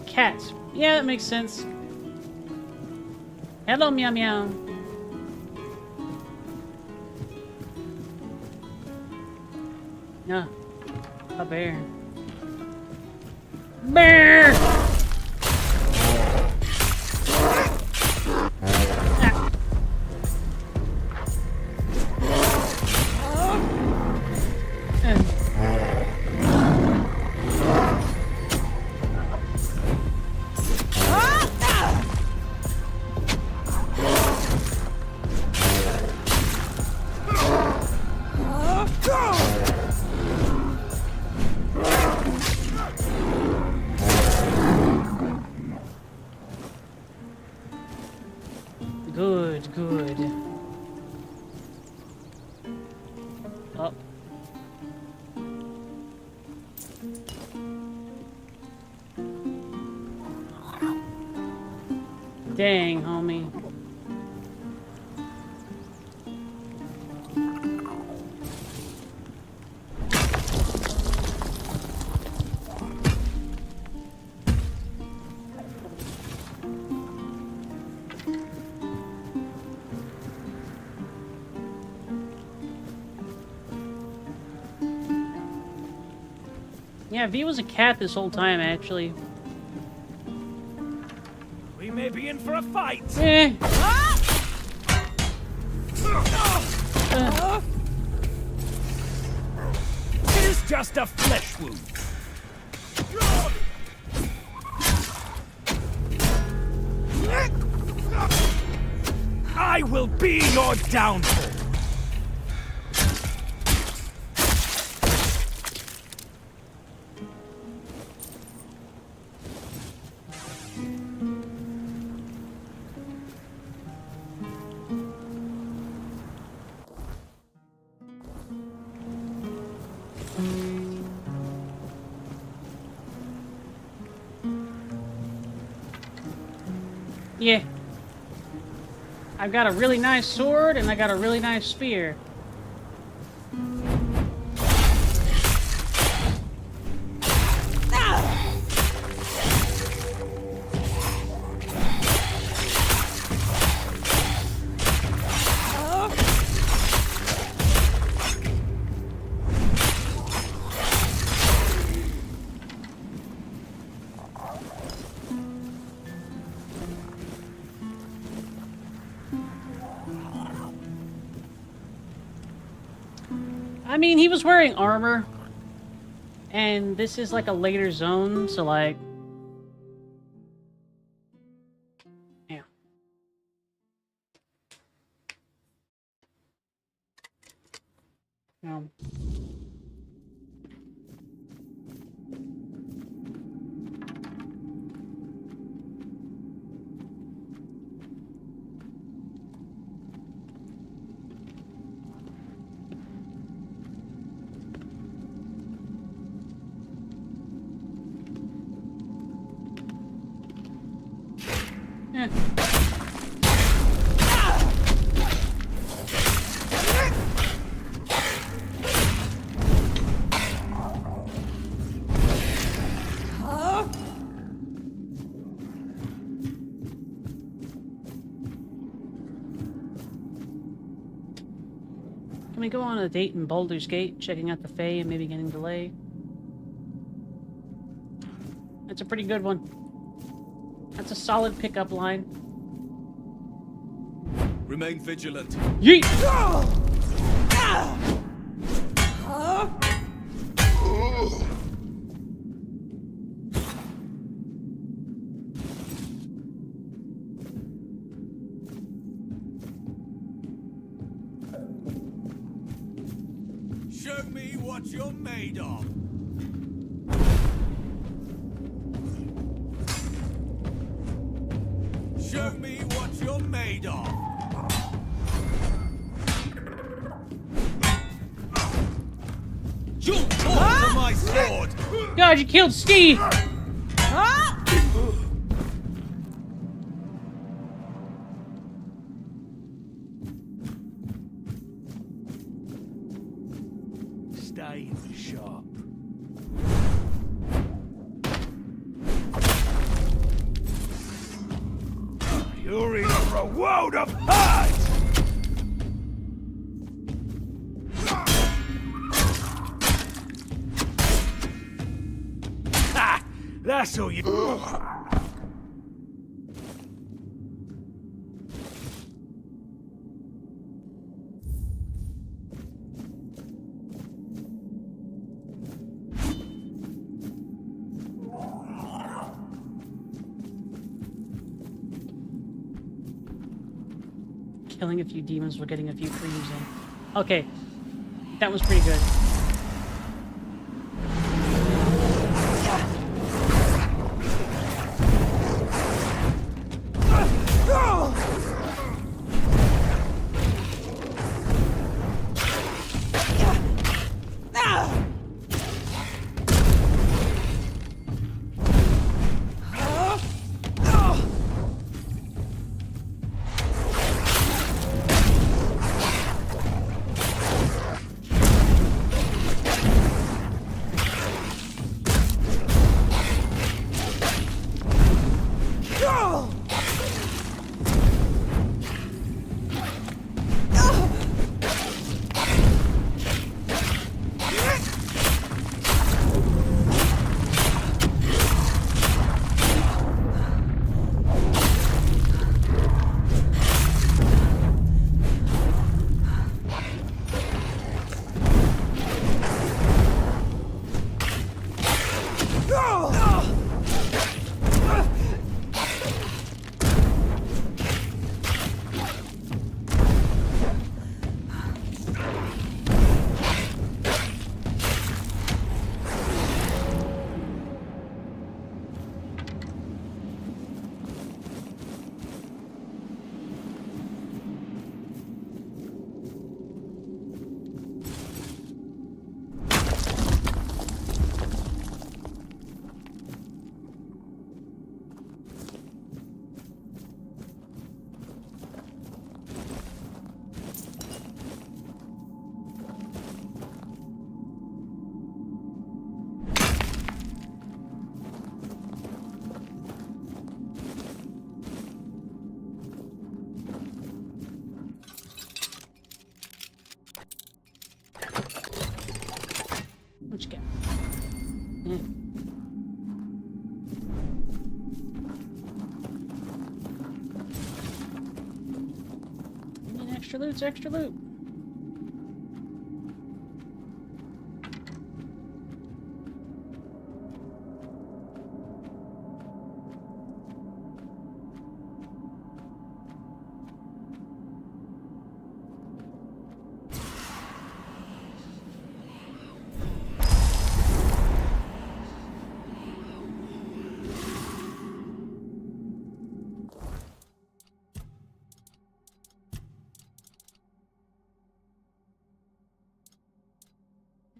Cats. Yeah, that makes sense. Hello, meow meow. No. A bear. Bear! Dang, homie. Yeah, V was a cat this whole time, actually. We may be in for a fight. Eh. It is just a flesh wound. I will be your downfall. Yeah. I've got a really nice sword and I got a really nice spear. I mean, he was wearing armor, and this is like a later zone, so like... Yeah. Can we go on a date in Baldur's Gate, checking out the Fae and maybe getting delayed? That's a pretty good one. That's a solid pickup line. Remain vigilant. Yeet! Show me what you're made of. Show me what you're made of. You'll fall for my sword. God, you killed Steve. Stay sharp. You're in for a world of hurt! Ha! That's all you... Killing a few demons while getting a few creams in. Okay. That was pretty good. What you got? Yeah. Extra loot's extra loot.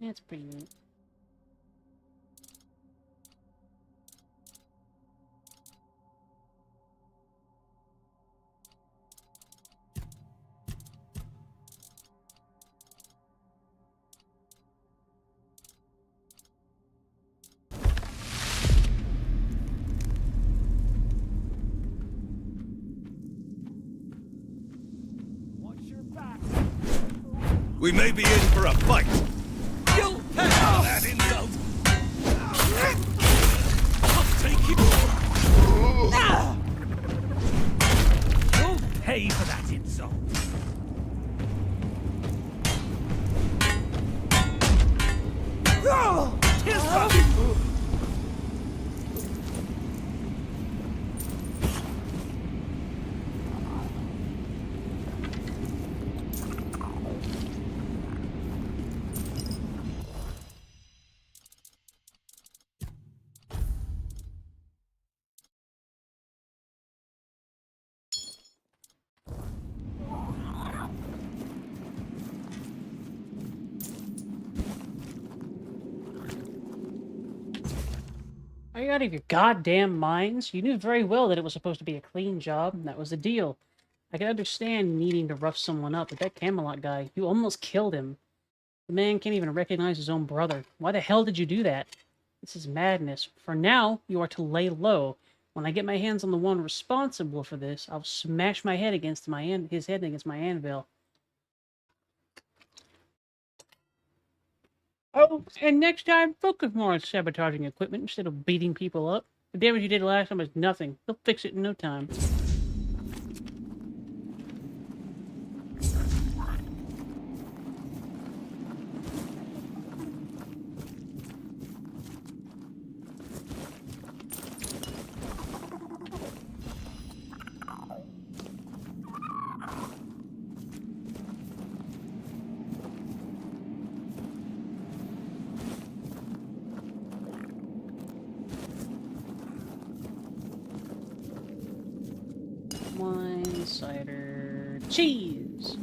That's pretty neat. We may be in for a fight. You'll pay for that insult. I'll take it. You'll pay for that insult. Are you out of your goddamn minds? You knew very well that it was supposed to be a clean job, and that was the deal. I can understand needing to rough someone up, but that Camelot guy, you almost killed him. The man can't even recognize his own brother. Why the hell did you do that? This is madness. For now, you are to lay low. When I get my hands on the one responsible for this, I'll smash my head against his head against my anvil. Oh, and next time, focus more on sabotaging equipment instead of beating people up. The damage you did last time is nothing. They'll fix it in no time. Wine, cider, cheese.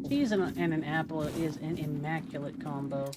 Cheese and an apple is an immaculate combo.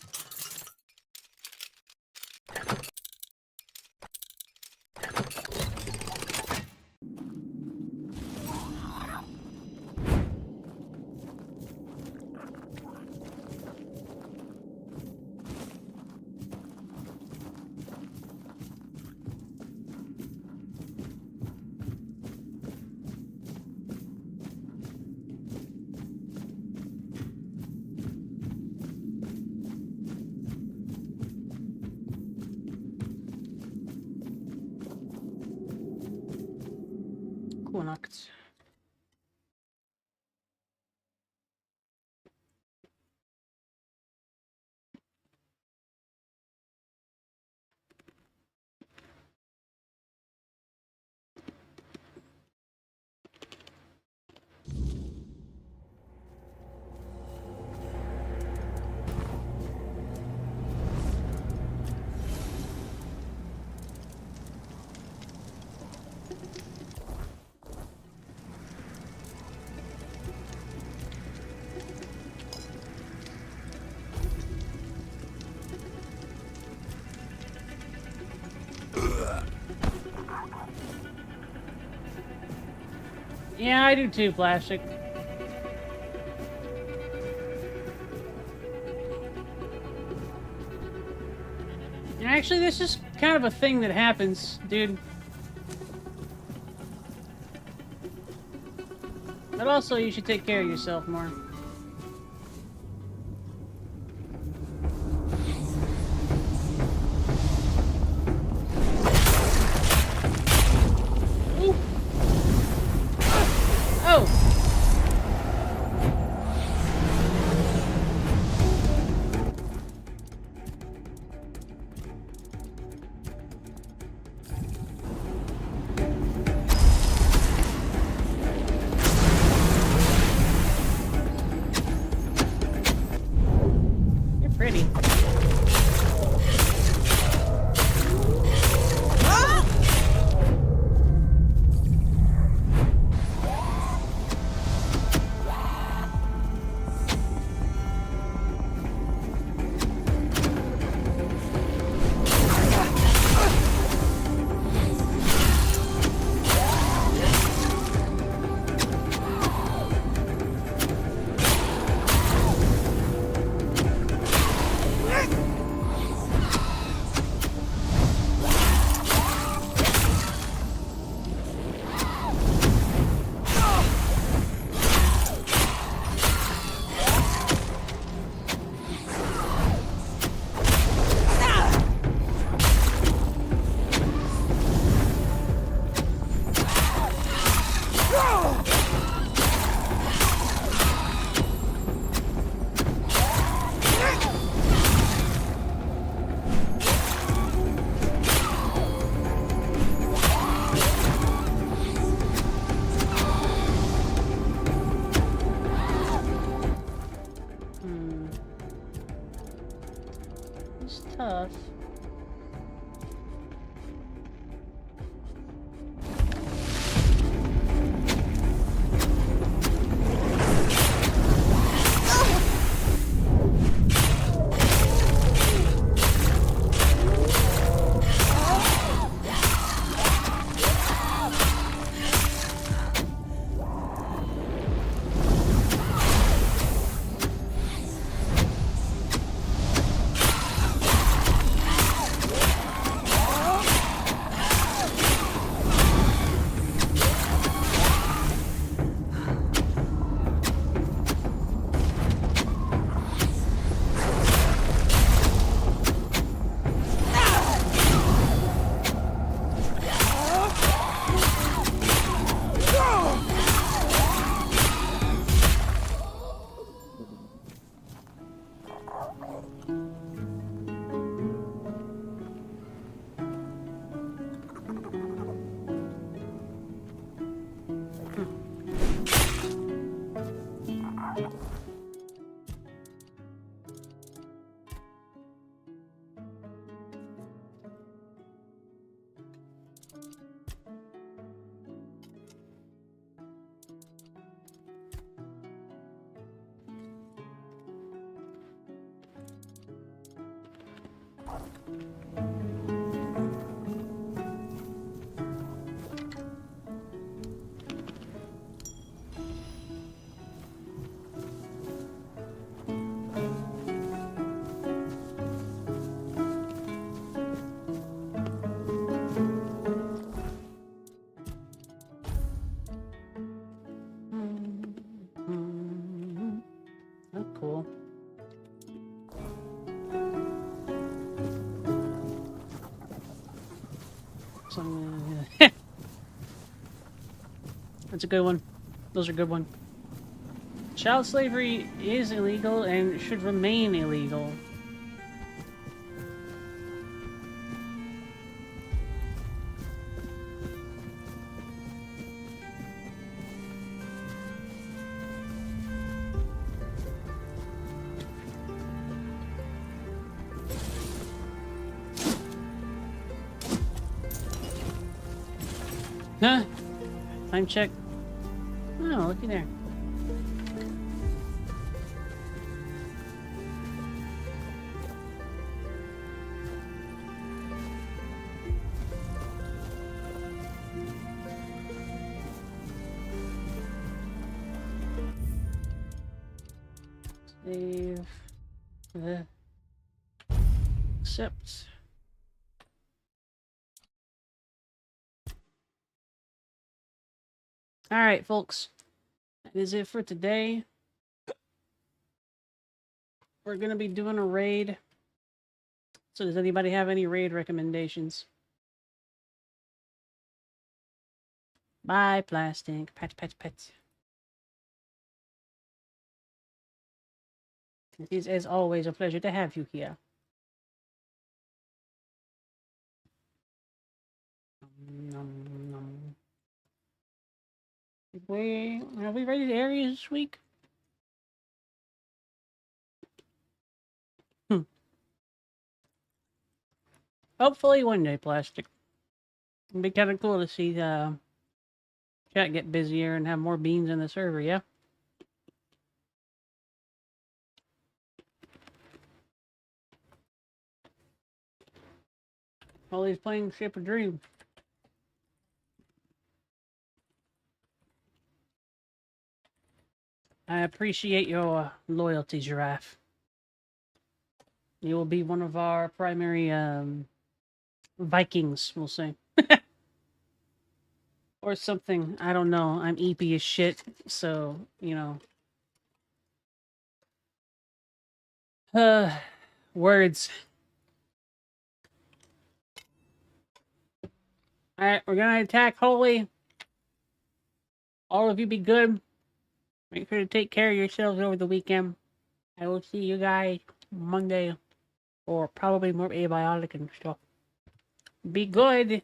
Yeah, I do too, Plastic. Actually, this is kind of a thing that happens, dude. But also, you should take care of yourself more. Ooh. Oh! Pretty. It's tough. Oh, cool. So, that's a good one. Those are good ones. Child slavery is illegal and should remain illegal. Huh? Time check. Oh, looky there. Save. Accept. Alright, folks. That is it for today. We're going to be doing a raid. So does anybody have any raid recommendations? Bye, plastic. Pet, pet, pet. It is, as always, a pleasure to have you here. Have we raided areas this week? Hopefully one day, plastic. It'd be kind of cool to see the chat get busier and have more beans in the server, yeah? While he's playing Ship of Dreams. I appreciate your loyalty, Giraffe. You will be one of our primary Vikings, we'll say. Or something. I don't know. I'm eepy as shit, so, you know. Words. Alright, we're gonna attack Holy. All of you be good. Make sure to take care of yourselves over the weekend. I will see you guys Monday. Or probably more abiotic and stuff. Be good.